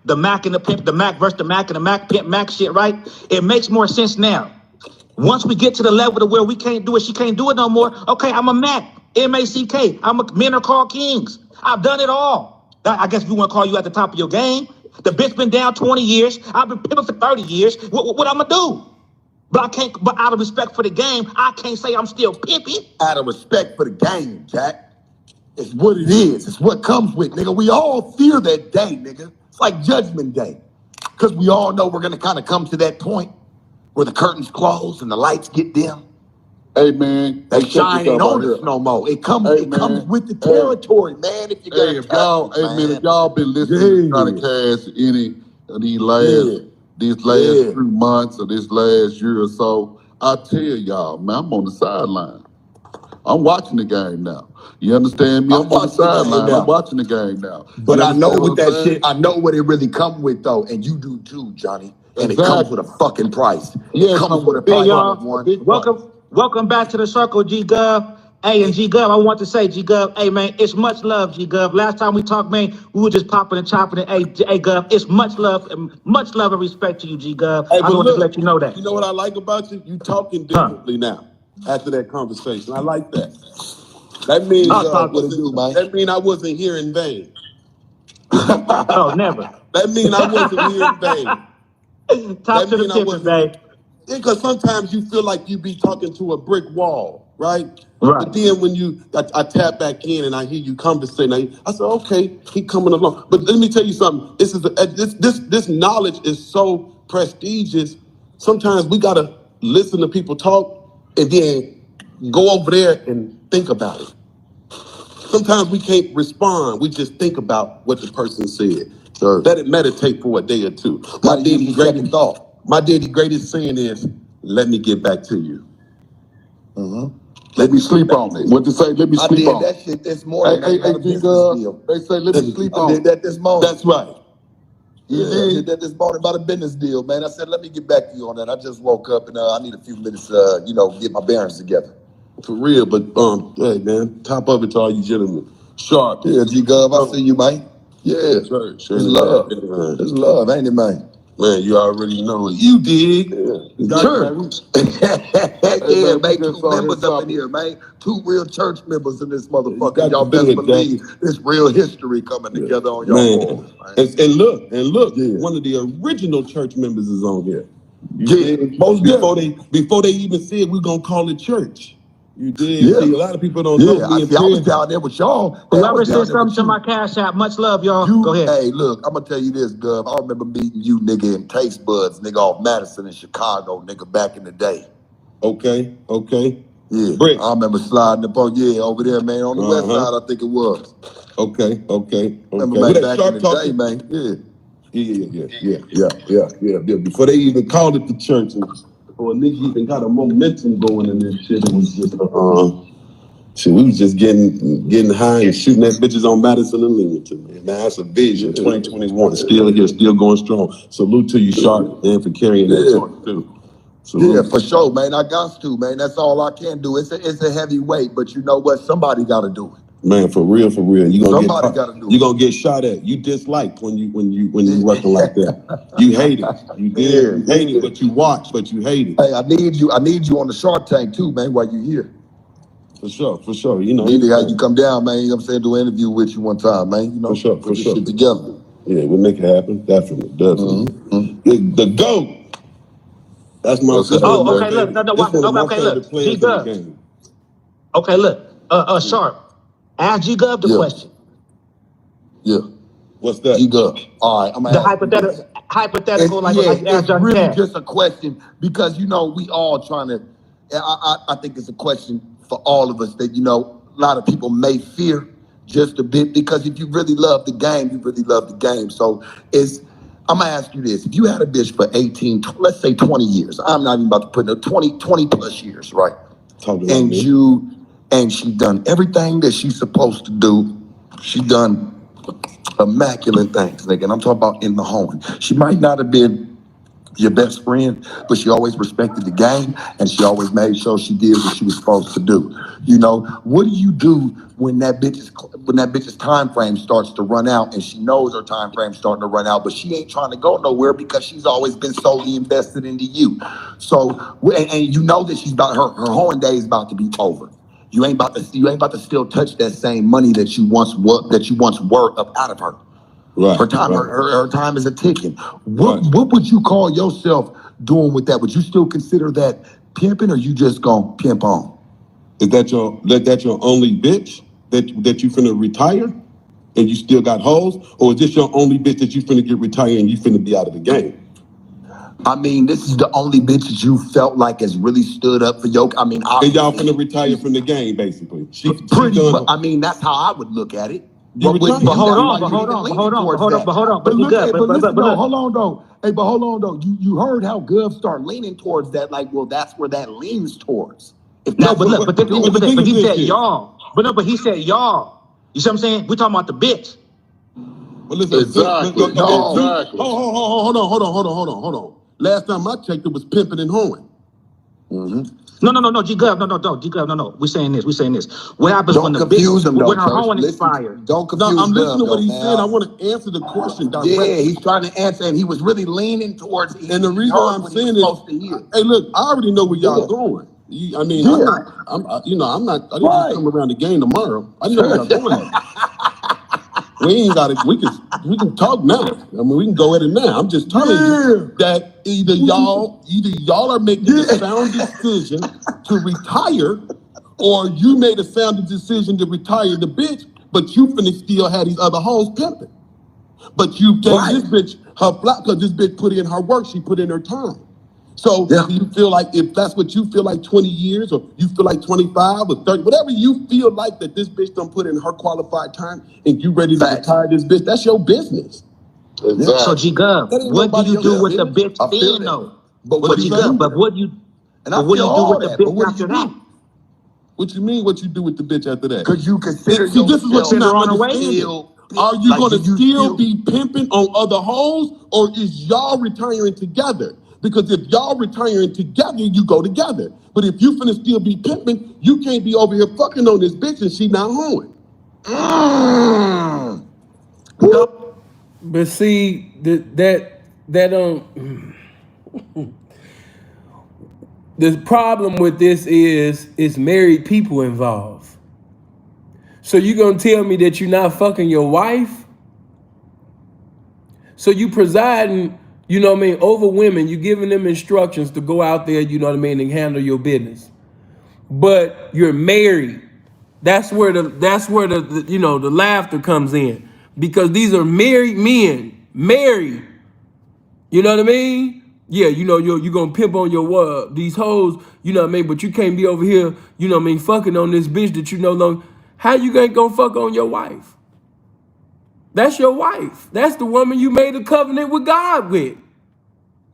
the Mac and the pimp, the Mac versus the Mac and the Mac pimp Mac shit, right? It makes more sense now. Once we get to the level to where we can't do it, she can't do it no more. Okay, I'm a Mac, M-A-C-K. Men are called kings. I've done it all. I guess if you want to call you at the top of your game. The bitch been down 20 years. I've been pimping for 30 years. What I'm gonna do? But I can't. But out of respect for the game, I can't say I'm still pimping. Out of respect for the game, Jack. It's what it is. It's what comes with, nigga. We all fear that day, nigga. It's like Judgment Day. Because we all know we're gonna kind of come to that point where the curtains close and the lights get dim. Hey man, That shine ain't on us no more. It comes with the territory, man. If you if y'all been listening to Johnny Cash any of these last 3 months or this last year or so, I tell y'all, man, I'm on the sideline. I'm watching the game now. You understand me? I'm on the sideline. I'm watching the game now. But I know what that shit, I know what it really come with though, and you do too, Johnny. And it comes with a fucking price. Yeah, it comes with a price. Hey y'all, welcome back to the circle, G Gov. Hey, and G Gov, I want to say, G Gov, hey man, it's much love, G Gov. Last time we talked, man, we were just popping and chopping it. Hey, Gov, it's much love and respect to you, G Gov. Hey, I just want to let you know that. You know what I like about you? You talking differently now after that conversation. I like that. That means that mean I wasn't here in vain. Oh, never. That mean I wasn't here in vain. Top to the pimpin', babe. Because sometimes you feel like you be talking to a brick wall, right? Right. But then when I tap back in and I hear you conversating, I said, okay, he coming along. But let me tell you something. This knowledge is so prestigious. Sometimes we gotta listen to people talk and then go over there and think about it. Sometimes we can't respond. We just think about what the person said. Sure. Let it meditate for a day or two. My daddy's greatest saying is, let me get back to you. Mm-hmm. Let me sleep on it. What to say? Let me sleep on it. I did that shit this morning. Hey, they say let me sleep on it. I did that this morning. That's right. Yeah, I did that this morning about a business deal, man. I said, let me get back to you on that. I just woke up and I need a few minutes, get my bearings together. For real, but hey man, top of it to all you gentlemen. Sharp. Yeah, G Gov, I see you, man. Yeah, sure. It's love. It's love, ain't it, man? Man, you already know it. You dig. Yeah. Sure. Yeah, man, 2 members up in here, man. 2 real church members in this motherfucker. Y'all best believe this real history coming together on y'all. Man. And look, one of the original church members is on here. Before they even said we're gonna call it church. You did. Yeah. See, a lot of people don't know. I was down there with y'all. Whoever said something to my Cash App, much love, y'all. Go ahead. Hey, look, I'm gonna tell you this, Gov. I remember meeting you, nigga, in Taste Buds, nigga, off Madison in Chicago, nigga, back in the day. Okay. Yeah. Brick. I remember sliding up on, over there, man, on the west side, I think it was. Okay. Remember back in the day, man. Yeah. Before they even called it the church, or a nigga even got a momentum going in this shit, it was just shit, we was just getting high and shooting at bitches on Madison and Leamington, man. Now that's a vision. 2021, still here, still going strong. Salute to you, Sharp, and for carrying that torch too. Yeah, for sure, man. I got to, man. That's all I can do. It's a heavy weight, but you know what? Somebody got to do it. Man, for real. Somebody got to do it. You gonna get shot at. You dislike when you working like that. You hate it. You did. You hate it, but you watch, but you hate it. Hey, I need you on the Shark Tank too, man. While you here. For sure. You know, need to have you come down, man. You know what I'm saying? Do an interview with you one time, man. You know, for sure. Shit together. Yeah, we'll make it happen. Definitely. The GOAT. That's my sister. Oh, okay. Look, no. Watch. Okay, look. Okay, look, Sharp, ask G Gov the question. Yeah. What's that? G-Gov. All right, I'm gonna The ask you this. hypothetical, like you It's asked Johnny really Cash. just a question because we all trying to. I think it's a question for all of us that a lot of people may fear just a bit because if you really love the game, you really love the game. So I'm gonna ask you this: if you had a bitch for 18, let's say 20 years, I'm not even about to put in 20 plus years, right? Talking about And me. she done everything that she's supposed to do. She done immaculate things, nigga. And I'm talking about in the home. She might not have been your best friend, but she always respected the game and she always made sure she did what she was supposed to do. What do you do when that bitch's time frame starts to run out and she knows her time frame's starting to run out, but she ain't trying to go nowhere because she's always been solely invested into you. So and you know that she's about her hoeing day is about to be over. You ain't about to still touch that same money that you once were up out of her. Right. Her time, right. her time is a ticking. What would you call yourself doing with that? Would you still consider that pimping, or you just gonna pimp on? Is that your only bitch that you finna retire and you still got hoes, or is this your only bitch that you finna get retired and you finna be out of the game? I mean, this is the only bitch that you felt like has really stood up for your. I mean, And y'all finna retire from the game, basically. I mean, that's how I would look at it. You But retired. hold on. But listen, though, hold on, though. Hey, but hold on, though. You heard how Gov start leaning towards that. Like, well, that's where that leans towards. If No, that's but look, what but you're doing. but he said y'all. But he said y'all. You see what I'm saying? We're talking about the bitch. Well, listen, Exactly. No. Exactly. Hold on. Last time I checked, it was pimping and hoeing. No, G Gov, no, G Gov, no. We're saying this. What happens when Don't the confuse bitch, him, though, when her Church. hoeing Listen, expired? don't No, confuse I'm listening to Gov, what he though, said. I man. want to answer the question directly. Yeah, he's trying to answer, and he was really leaning towards. And the reason why I'm saying is, hey, look, I already know where y'all going. I mean, I'm not. I didn't just come around the game tomorrow. I know where y'all going. We ain't got it. We can talk now. I mean, we can go at it now. I'm just telling you that either y'all are making the sound decision to retire, or you made a sound decision to retire the bitch, but you finna still have these other hoes pimping. But you gave this bitch her flop because this bitch put in her work. She put in her time. So do you feel like, if that's what you feel like, 20 years, or you feel like 25 or 30, whatever you feel like that this bitch done put in her qualified time and you ready to retire this bitch, that's your business. Exactly. So G Gov, what do you do with the bitch then though? But what do you do? But what do you do with the bitch after that? What you mean? What you do with the bitch after that? Because you consider See, this is what you're not understanding. Are you Like, going to do you still be pimping on other hoes, or is y'all retiring together? Because if y'all retiring together, you go together. But if you finna still be pimping, you can't be over here fucking on this bitch and she not hoeing. But see, the problem with this is it's married people involved. So you gonna tell me that you're not fucking your wife? So you presiding, over women, you giving them instructions to go out there, and handle your business. But you're married. That's where the the laughter comes in. Because these are married men. Married. You know what I mean? Yeah, you're gonna pimp on your these hoes, but you can't be over here, fucking on this bitch that you no longer. How you ain't gonna fuck on your wife? That's your wife. That's the woman you made a covenant with God with.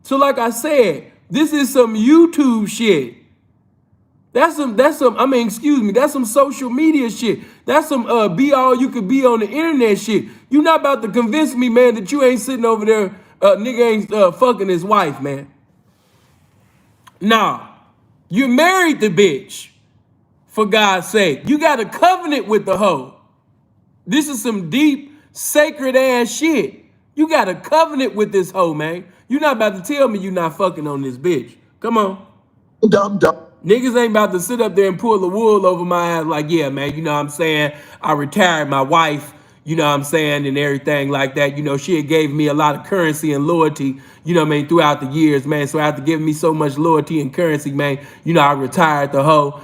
So like I said, this is some YouTube shit. That's some, that's some social media shit. That's some be all you could be on the internet shit. You not about to convince me, man, that you ain't sitting over there, nigga ain't fucking his wife, man. Nah. You married the bitch, for God's sake. You got a covenant with the hoe. This is some deep, sacred ass shit. You got a covenant with this hoe, man. You not about to tell me you not fucking on this bitch. Come on. Dumb. Niggas ain't about to sit up there and pull the wool over my ass like, yeah, man, you know what I'm saying? I retired my wife, you know what I'm saying, and everything like that. She had gave me a lot of currency and loyalty, throughout the years, man. So after giving me so much loyalty and currency, man, I retired the hoe,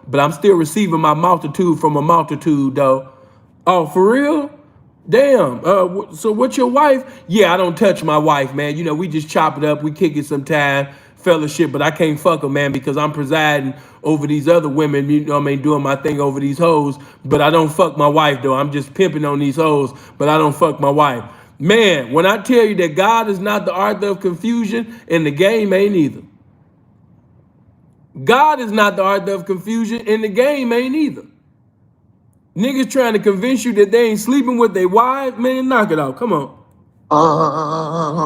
but I'm still receiving my multitude from a multitude, though. Oh, for real? Damn. So what's your wife? Yeah, I don't touch my wife, man. You know, we just chop it up. We kick it sometime, fellowship, but I can't fuck her, man, because I'm presiding over these other women, you know what I mean, doing my thing over these hoes. But I don't fuck my wife, though. I'm just pimping on these hoes, but I don't fuck my wife. Man, when I tell you that God is not the author of confusion, and the game ain't either. God is not the author of confusion, and the game ain't either. Niggas trying to convince you that they ain't sleeping with their wives, man, knock it out. Come on.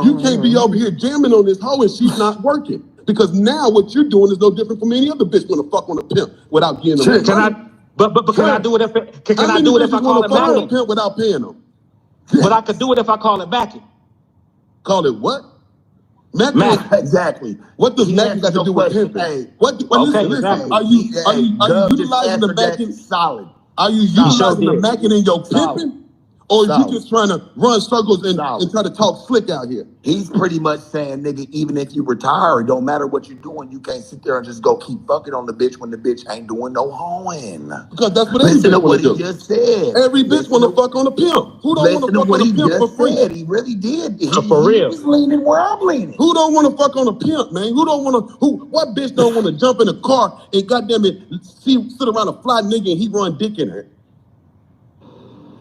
You can't be over here jamming on this hoe and she's not working. Because now what you're doing is no different from any other bitch want to fuck on a pimp without getting them. Can I? But can I do it if I do it if I call it fuck on a backing? pimp without paying them? But I could do it if I call it backing. Call it what? Mac. Exactly. What does Mac got to do with pimping? Hey, listen. exactly. Are you utilizing the backing? Solid. Are you utilizing the macking in your pimping? Or are you just trying to run circles and try to talk slick out here? He's pretty much saying, nigga, even if you retire, it don't matter what you're doing, you can't sit there and just go keep fucking on the bitch when the bitch ain't doing no hoeing. Because that's what every bitch want to do. Just said. Every bitch want to fuck on a pimp. Who don't want to fuck on a pimp for free? He really did. For real. He's leaning where I'm leaning. Who don't want to fuck on a pimp, man? What bitch don't want to jump in a car and goddamn it, sit around a fly nigga and he run dick in her?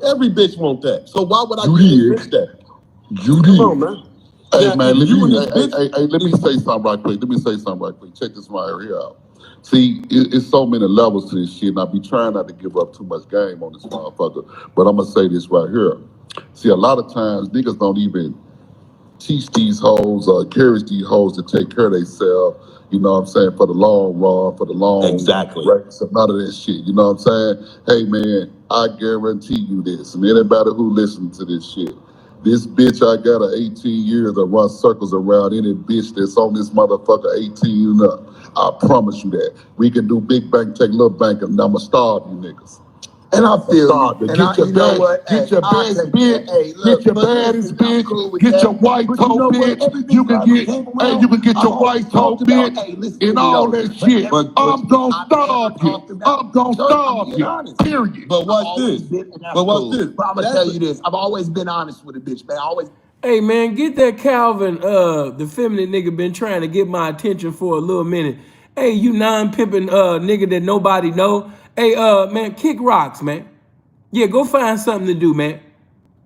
Every bitch want that. So why would I give this bitch that? Judy. Come on, man. Hey, Now, man, if let me say something right quick. Check this right here out. See, it's so many levels to this shit, and I be trying not to give up too much game on this motherfucker, but I'm going to say this right here. See, a lot of times, niggas don't even teach these hoes or encourage these hoes to take care of themselves, you know what I'm saying, for the long run, for the long race, and none of that shit, you know what I'm saying? Hey, man, I guarantee you this, and anybody who listens to this shit, this bitch I got 18 years to run circles around any bitch that's on this motherfucker 18 and up. I promise you that. We can do big bank, take little bank, and I'ma starve you niggas. And I feel you. Get your best bitch, get your baddest bitch, get your white toe bitch. You can get your white toe bitch and all that shit. I'm gonna starve you. I'm gonna starve you. Period. But watch this. But I'm gonna tell you this. I've always been honest with a bitch, man. Hey, man, get that Calvin, the feminine nigga been trying to get my attention for a little minute. Hey, you non-pimping nigga that nobody know. Hey, man, kick rocks, man. Yeah, go find something to do, man.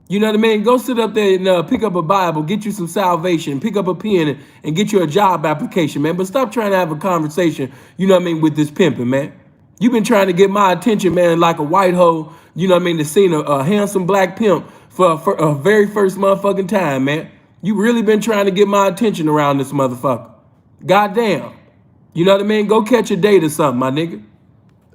You know what I mean? Go sit up there and pick up a Bible, get you some salvation, pick up a pen and get you a job application, man. But stop trying to have a conversation, you know what I mean, with this pimping, man. You've been trying to get my attention, man, like a white hoe, you know what I mean, to see a handsome black pimp for a very first motherfucking time, man. You really been trying to get my attention around this motherfucker. Goddamn. You know what I mean? Go catch a date or something, my nigga.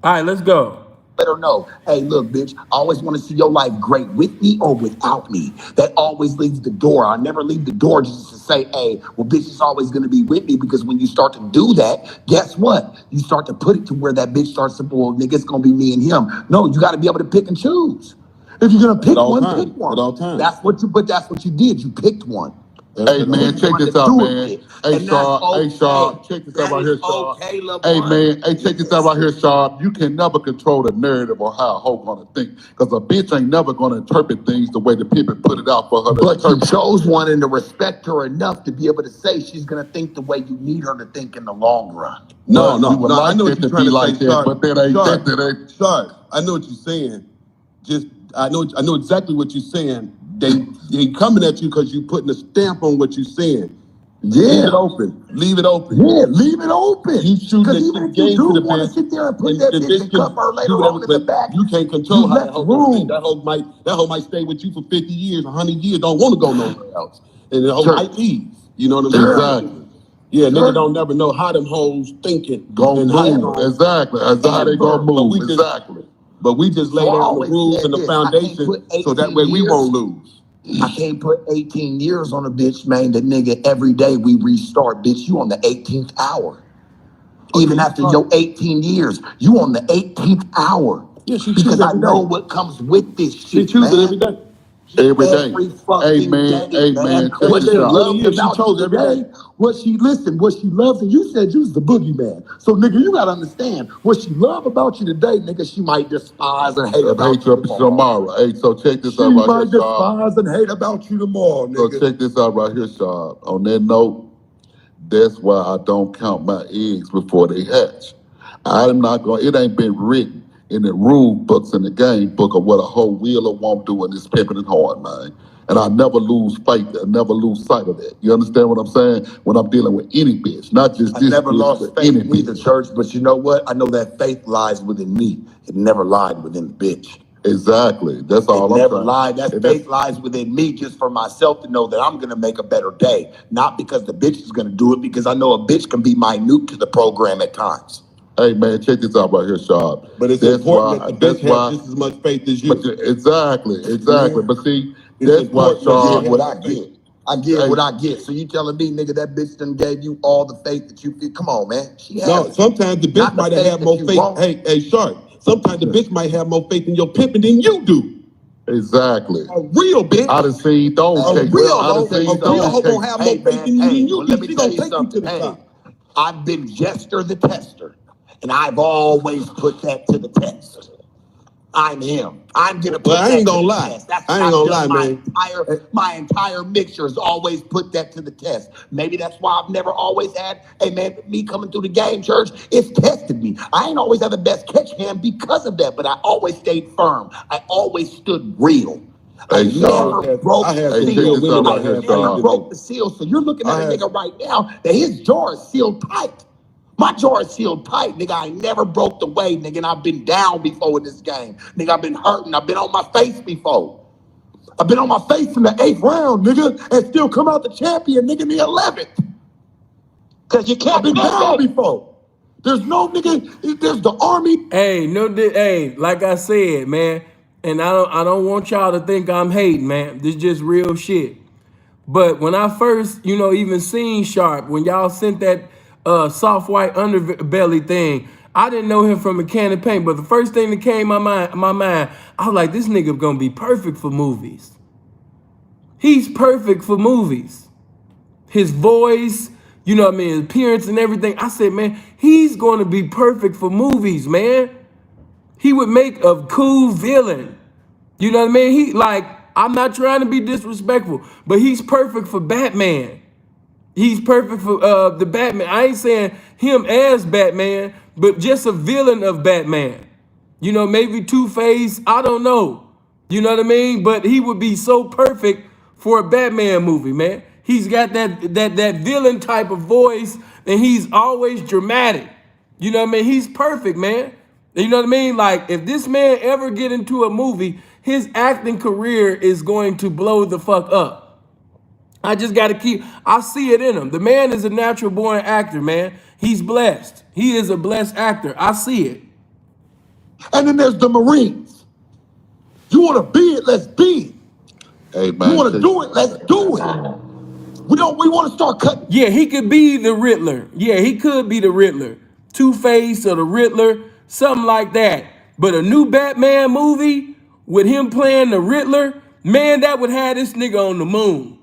All right, let's go. Let her know, hey, look, bitch, I always want to see your life great with me or without me. That always leaves the door. I never leave the door just to say, hey, well, bitch is always going to be with me, because when you start to do that, guess what? You start to put it to where that bitch starts to, well, nigga, it's going to be me and him. No, you got to be able to pick and choose. If you're going to pick one, pick one. At all times. That's what you did. You picked one. Hey, man, check this out, man. Hey, Sharp, check this out right here, Sharp. Hey, man, check this out right here, Sharp. You can never control the narrative or how a hoe gonna think, because a bitch ain't never gonna interpret things the way the people put it out for her to interpret. But you chose one and to respect her enough to be able to say she's gonna think the way you need her to think in the long run. No, I know what you're trying to say, Sharp. But that ain't Sharp, I know what you're saying. I know exactly what you're saying. They coming at you because you putting a stamp on what you're saying. Yeah. Leave it open. Leave it open. Yeah, leave it open. You shooting that game to the bitch. Sit there and put that bitch and cuff her later on in the back. You can't control how that left hoe room. That hoe might stay with you for 50 years, 100 years, don't want to go nowhere else. And the hoe might leave. You know what I'm saying? Exactly. Yeah, nigga don't never know how them hoes thinking. Gonna move. Exactly. That's how they gonna move. Exactly. But we just lay down the rules and the foundation so that way we won't lose. I can't put 18 years on a bitch, man. That nigga, every day we restart, bitch. You on the 18th hour. Even after your 18 years, you on the 18th hour. Yeah, she because I know what comes with this shit, She chooses it every day. every day. Every fucking day, Hey man. man, check What this she out. loved about you today, what she loves, and you said you was the boogeyman. So nigga, you gotta understand what she love about you today, nigga. She might despise and hate about you tomorrow. Hey, so check this She out right might here, Sharp. despise and hate about you tomorrow, So nigga. check this out right here, Sharp. On that note, that's why I don't count my eggs before they hatch. I'm not going. It ain't been written in the rule books in the game book of what a whole wheeler won't do in this pimping and horn, man. And I never lose faith. I never lose sight of that. You understand what I'm saying? When I'm dealing with any bitch, not just this. I never bitch, lost but faith any in either, bitch. church, but you know what? I know that faith lies within me. It never lied within the bitch. Exactly. That's all It I'm never saying. lied. That And faith lies within me just for myself to know that I'm gonna make a better day. Not because the bitch is gonna do it, because I know a bitch can be minute to the program at times. Hey man, check this out right here, Sharp. But it's important that the bitch have just as much faith as you. Exactly. Yeah. But see, It's that's why important that she Sharp. have What I that faith. get. I get what I get. So you telling me, nigga, that bitch done gave you all the faith that you feel? Come on, man. She has No, it. sometimes the bitch Not the might have faith had that more you faith. want. Hey, Shark. Sometimes the bitch might have more faith in your pimping than you do. Exactly. A real bitch. I done seen those A cases. real I done hoe. seen A real those hoe cases. gonna have more faith in you than you do. Let me She tell gonna you take you to something. the Hey, top. I've been Jester the tester, and I've always put that to the test. I'm him. I'm gonna put Well, I that ain't to gonna the lie. test. That's I what ain't I've gonna done. lie, man. My entire mixture has always put that to the test. Maybe that's why I've never always had. Hey man, me coming through the game, church, it's tested me. I ain't always had the best catch hand because of that, but I always stayed firm. I always stood real. I Hey, Sean. never broke I had the some check real seal. this women out I right here, that have never faith Sean. in broke me. the seal. So you're looking at I a had- nigga right now that his jar is sealed tight. My jar is sealed tight, nigga. I ain't never broke the way, nigga. And I've been down before in this game. Nigga, I've been hurting. I've been on my face before. I've been on my face in the 8th round, nigga, and still come out the champion, nigga, in the 11th. Cause you I've can't been do down that. before. There's no nigga, there's the army. Hey, hey, like I said, man, and I don't want y'all to think I'm hating, man. This just real shit. But when I first, even seen Sharp, when y'all sent that soft white underbelly thing, I didn't know him from a can of paint. But the first thing that came my mind, I was like, this nigga gonna be perfect for movies. He's perfect for movies. His voice, his appearance and everything. I said, man, he's gonna be perfect for movies, man. He would make a cool villain. You know what I mean? I'm not trying to be disrespectful, but he's perfect for Batman. He's perfect for the Batman. I ain't saying him as Batman, but just a villain of Batman. Maybe Two-Face, I don't know. You know what I mean? But he would be so perfect for a Batman movie, man. He's got that villain type of voice, and he's always dramatic. You know what I mean? He's perfect, man. You know what I mean? Like, if this man ever get into a movie, his acting career is going to blow the fuck up. I just got to I see it in him. The man is a natural born actor, man. He's blessed. He is a blessed actor. I see it. And then there's the Marines. You want to be it, let's be it. Hey man, You want to do it, let's do it. We want to start cutting. Yeah, he could be the Riddler. Yeah, he could be the Riddler. Two-Face or the Riddler, something like that. But a new Batman movie with him playing the Riddler, man, that would have this nigga on the moon.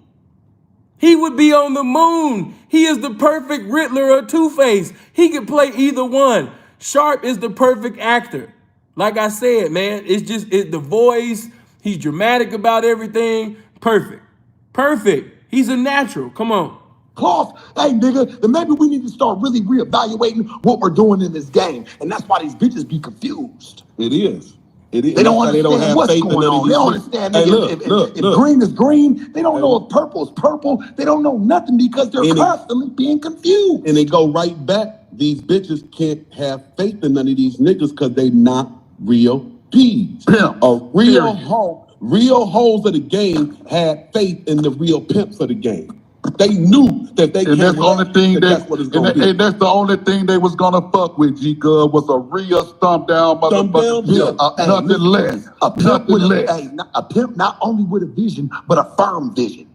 He would be on the moon. He is the perfect Riddler or Two-Face. He could play either one. Sharp is the perfect actor. Like I said, man, it's the voice. He's dramatic about everything. Perfect. Perfect. He's a natural. Come on. Cloth, hey nigga, then maybe we need to start really reevaluating what we're doing in this game. And that's why these bitches be confused. It is. It is. They don't That's why understand what's faith in going none of on. They these don't shit. understand, Hey, nigga. If green is green, they don't know if purple is purple. They don't know nothing because they're constantly being confused. And they go right back. These bitches can't have faith in none of these niggas because they not real P's. A real hoe, real hoes of the game had faith in the real pimps of the game. They knew that they and that's the only thing that's what it's gonna be. and that's the only thing they was gonna fuck with, G Gub, was a real stomp down motherfucker. Nothing less. A pimp not only with a vision, but a firm vision.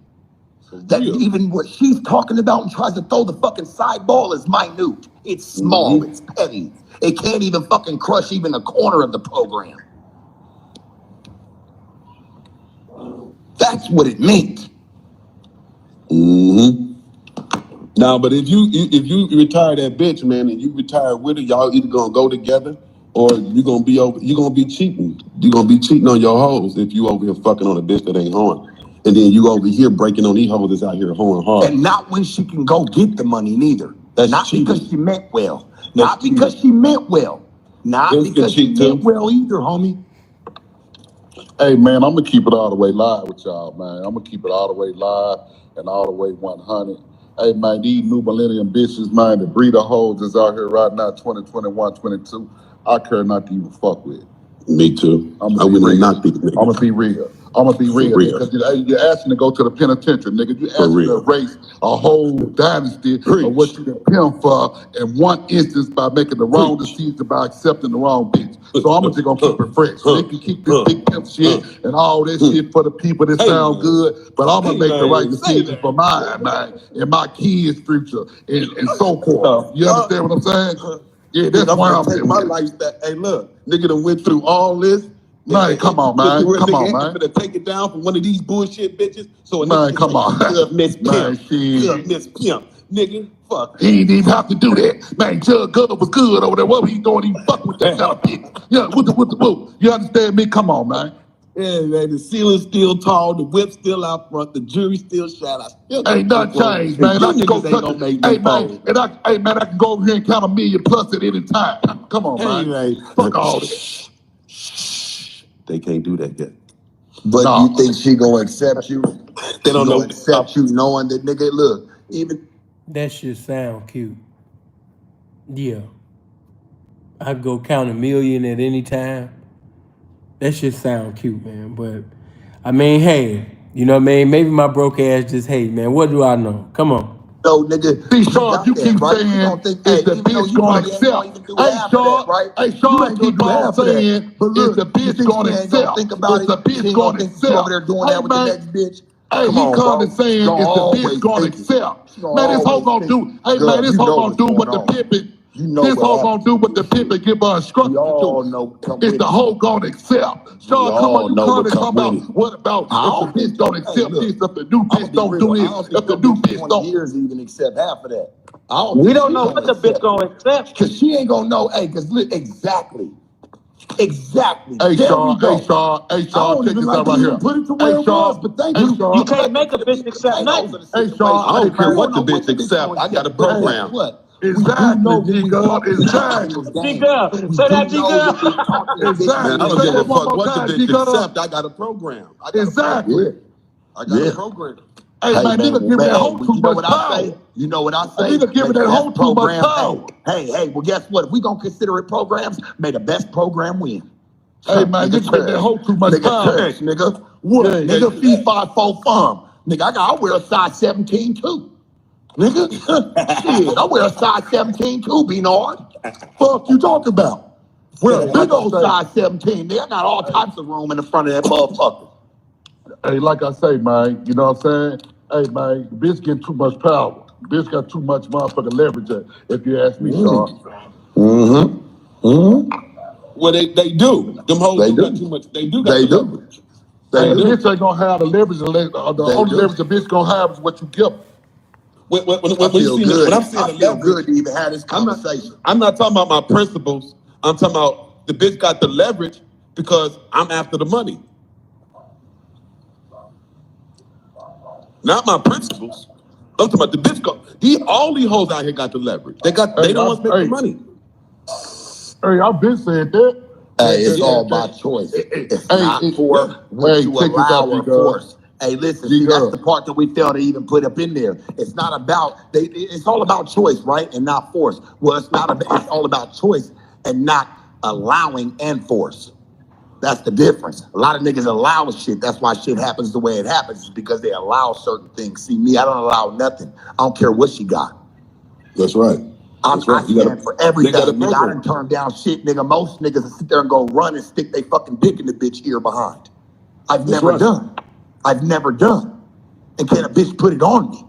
That even what she's talking about and tries to throw the fucking side ball is minute. It's small. It's petty. It can't even fucking crush even a corner of the program. That's what it meant. Now, but if you retire that bitch, man, and you retire with her, y'all either gonna go together or you gonna be cheating. You gonna be cheating on your hoes if you over here fucking on a bitch that ain't hoeing. And then you over here breaking on these hoes that's out here hoeing hard. And not when she can go get the money neither. That's not cheating. Because she meant well. That's Not cheating. because she meant well. Not Vince can because she cheat, too. meant well either, homie. Hey, man, I'm going to keep it all the way live with y'all, man. I'm going to keep it all the way live and all the way 100. Hey, man, these new millennium bitches, man, the breeder hoes is out here right now, 2021, 22. I care not to even fuck with. Me too. I'm I gonna would be not real. be the nigga. I'm gonna be real. I'm gonna be real, real. because you're asking to go to the penitentiary, nigga. You're asking real. to erase a whole dynasty Preach. of what you done pimp for in one instance by making the wrong Preach. decision by accepting the wrong bitch. So I'm just gonna keep it fresh. They can keep this big pimp shit and all this shit for the people that sound good, but I'm gonna make the right decision for mine, man, and my kids' future and so forth. You understand what I'm saying? Yeah, that's I'm why gonna I'm take here my with it. lifestyle. Hey, look, nigga done went through all this. Man, come on, man. Come on, man. Finna take it down from one of these bullshit bitches. So a Man, nigga come can on. say, Good Miss Man, Pimp. shit. Good Miss Pimp. Nigga, fuck. He didn't even have to do that. Man, Jug Good was good over there. What was he doing? He fucking with that kind of bitch. Yeah, with the whoop. You understand me? Come on, man. Yeah, man, the ceiling's still tall, the whip's still out front, the jury's still shot. I still Ain't nothing changed, man. You I can go niggas ain't touch gonna it. make Hey, me man, fold. I can go over here and count 1,000,000 plus at any time. Come on, Hey, man. man. Fuck all this. They can't do that yet. But Nah. you think she gonna accept you? They don't know. Accept you knowing that, nigga, look, even That shit sound cute. Yeah. I could go count 1,000,000 at any time. That shit sound cute, man. But I mean, hey, you know what I mean? Maybe my broke ass just hate, man. What do I know? Come on. though, nigga, See, you Sean, got you that, keep right? saying, You don't think, is hey, the even though bitch you gonna probably ain't gonna even accept? do Hey, half of Sean, that, right? hey, You Sean, ain't gonna keep do on half of that. saying, But is look, the you bitch think she gonna ain't gonna accept? think about Is it? the She bitch ain't gonna gonna think that you over accept? there doing Hey, that with the man, next bitch. hey, Come he on, bro. condescending, She gonna is the bitch always gonna think it. accept? She gonna Man, this hoe always gonna think do, it. hey, man, Gov, this you hoe know gonna what's do going what the on. pimpin', You know this what hoe gonna happens do with what the this shit. pimpin' give her We instructions to all do. know come Is with the it. hoe gonna accept? Sean, come all on, you know what calling come talking with about it. what about I if the don't think bitch don't your, hey, accept look, this, if the new I'm gonna bitch be don't real. do I this, don't think if the your new bitch bitch 20 don't. years even accept half of that. I don't We think don't she know gonna what the bitch accept gonna it. accept. Cause she ain't gonna know, hey, cause look, exactly. Hey, There we Sean, go. hey, I Sean, don't check even this like out to right even here. put it to Hey, where it was, Sean, but thank hey, you. You Sean, can't Let make a me be bitch the accept potatoes nothing. of the hey, situation. Sean, I hey, don't care We man. what don't the know bitch what the bitch accept. gonna I got a accept. But guess program. what? We do Exactly, know that G we God, taught this bitch in exactly, this G game. Girl, We say do that, G know Girl. that we taught this bitch in Man, exactly. I this don't Say give a that game. one fuck more what the time, G bitch God. accept. I got a program. Exactly. I got a Yeah. program. Hey, Hey man, man, nigga giving that hoe but too you know much what I say? power. You know what I A say? nigga May giving the that hoe best too much program. power. Hey. Well, guess what? If we gonna consider it programs, may the best program win. Hey, man, Nigga, nigga giving that tush. hoe too much Nigga, power. tush, nigga. What? Yeah, Nigga, yeah. fee, 5, 4, fum. Nigga, I wear a size 17 too. Nigga, shit, I wear a size 17 too, Bernard. Fuck you talking about? Wear a Hey, big like I old say, size 17. Nigga, I got all types of room in the front of that motherfucker. hey, like I say, man, you know what I'm saying? Hey, man, the bitch getting too much power. The bitch got too much motherfucking leverage, if you ask me, Sean. Well, they do. Them hoes They do got do. too much. They do got They the do. leverage. They Hey, a They do. do. bitch ain't gonna have the leverage. The They only do. leverage a bitch gonna have is what you give her. I When you feel see me, when good. I'm seeing I the feel leverage, good to even have this I'm not. conversation. I'm not talking about my principles. I'm talking about the bitch got the leverage because I'm after the money, not my principles. I'm talking about the bitch. All these hoes out here got the leverage. They Hey, don't want to make the money. hey, I've been saying that. Hey, it's Yeah. all about choice. It's Hey, not for what hey, you check this allow out, or G-God. force. Hey, listen, see, that's the G-God. part that we fail to even put up in there. It's not about, it's all about choice, right? And not force. Well, it's all about choice and not allowing and force. That's the difference. A lot of niggas allow shit. That's why shit happens the way it happens, is because they allow certain things. See, me, I don't allow nothing. I don't care what she got. That's right. I That's right. stand for everything, They got a nigga. I program. done turned down shit, nigga. Most niggas will sit there and go run and stick their fucking dick in the bitch ear behind. I've That's never right. done. I've never done. And can a bitch put it on me?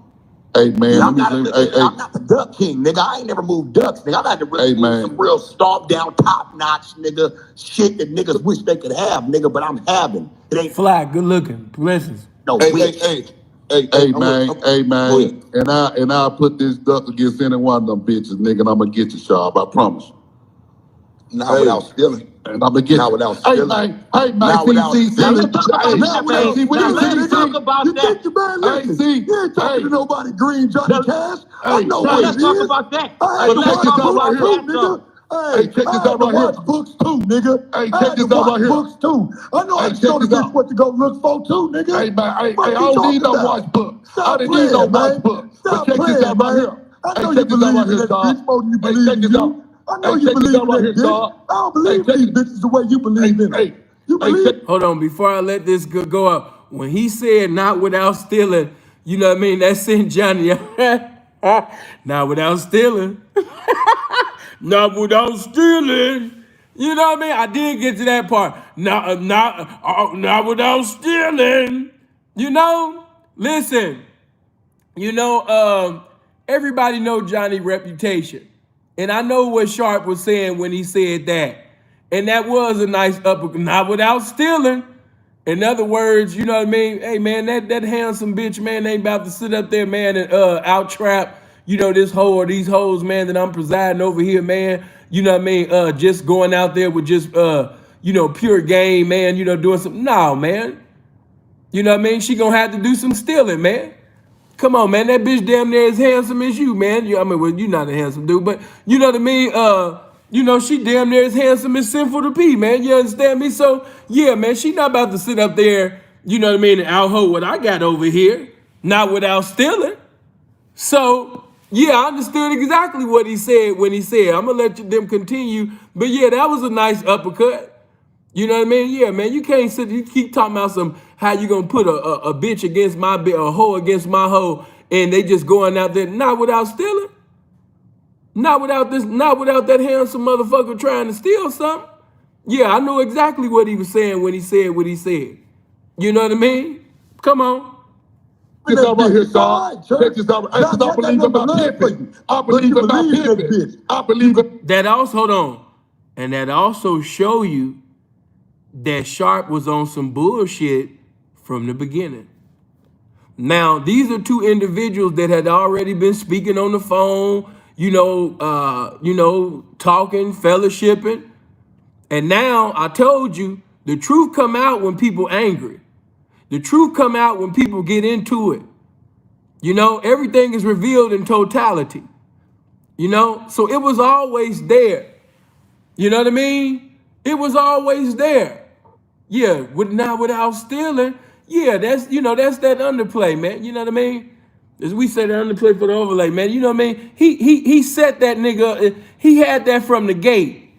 Hey, man, Yeah, let me say, hey, I'm not the duck king, nigga. I ain't never moved ducks, nigga. I've had to really Hey, move man. some real stomped down, top notch, nigga, shit that niggas wish they could have, nigga, but I'm having. It ain't Fly, good looking. Blessings. No, Hey, witch. hey, man, Go ahead. and I put this duck against any one of them bitches, nigga, and I'm gonna get you, Sharp. I promise you. Not without stealing. And I'm gonna get Not you. without Hey, stealing. man, Not without Now stealing. let's talk about hey, that, man. see, what Now you let's see, talk about You that. think you man, listen, see, you ain't talking hey, to nobody green Johnny Now, Cash. I hey, know now what hey, let's it talk is. about that. I had hey, But to let's check watch this talk out right books about here. too, that nigga. though. Hey, Check this I had out to right here. watch books too, nigga. Hey, I check had to this out watch right here. books too. I know how Hey, to check show the this bitch out. what to go look for too, nigga. Hey, man, Fuck I you don't need talking no about? watch book. I Stop didn't need no playing, watch man. book. But Stop check this playing, out right man. here. I Hey, know you check this out believe right in here, that Sharp. bitch more than you Hey, believe check in this out. you. I know Hey, you check this believe out in right that here, bitch. Sharp. I don't Hey, believe check in these it. bitches the way you believe in them. You Hey, believe check. Hold on, before I let this go up, when he said not without stealing, you know what I mean? That sent Johnny. Not without stealing. Not without stealing. You know what I mean? I did get to that part. Not without stealing. You know? Listen, you know, everybody know Johnny's reputation. And I know what Sharp was saying when he said that. And that was a nice upper, not without stealing. In other words, you know what I mean? Hey man, that handsome bitch, man, ain't about to sit up there, man, and out trap, you know, this hoe or these hoes, man, that I'm presiding over here, man. You know what I mean? Just going out there with just you know, pure game, man, you know, doing some. No, man. You know what I mean? She gonna have to do some stealing, man. Come on, man. That bitch damn near as handsome as you, man. I mean, well, you're not a handsome dude, but you know what I mean? You know, she damn near as handsome as Sinful to P, man. You understand me? So, yeah, man, she not about to sit up there, you know what I mean, and out-ho what I got over here, not without stealing. So, yeah, I understood exactly what he said when he said, I'm going to let them continue. But, yeah, that was a nice uppercut. You know what I mean? Yeah, man. You can't sit. You keep talking about some how you gonna put a bitch against my bitch, a hoe against my hoe, and they just going out there not without stealing, not without this, not without that handsome motherfucker trying to steal something. Yeah, I know exactly what he was saying when he said what he said. You know what I mean? Come on. Check this out right here, Sharp. All right, Check this out. Hey, Johnny, 'cause I I got believe nothing in but my love for you. pimping. I But believe you in my believe in that pimping. bitch. I believe in. That also hold on, and that also show you that Sharp was on some bullshit from the beginning. Now, these are two individuals that had already been speaking on the phone, you know, talking, fellowshipping. And now I told you the truth come out when people angry. The truth come out when people get into it. You know, everything is revealed in totality. You know, so it was always there. You know what I mean? It was always there. Yeah, without stealing. Yeah, that's that's that underplay, man. You know what I mean? As we say, the underplay for the overlay, man. You know what I mean? He set that nigga. He had that from the gate.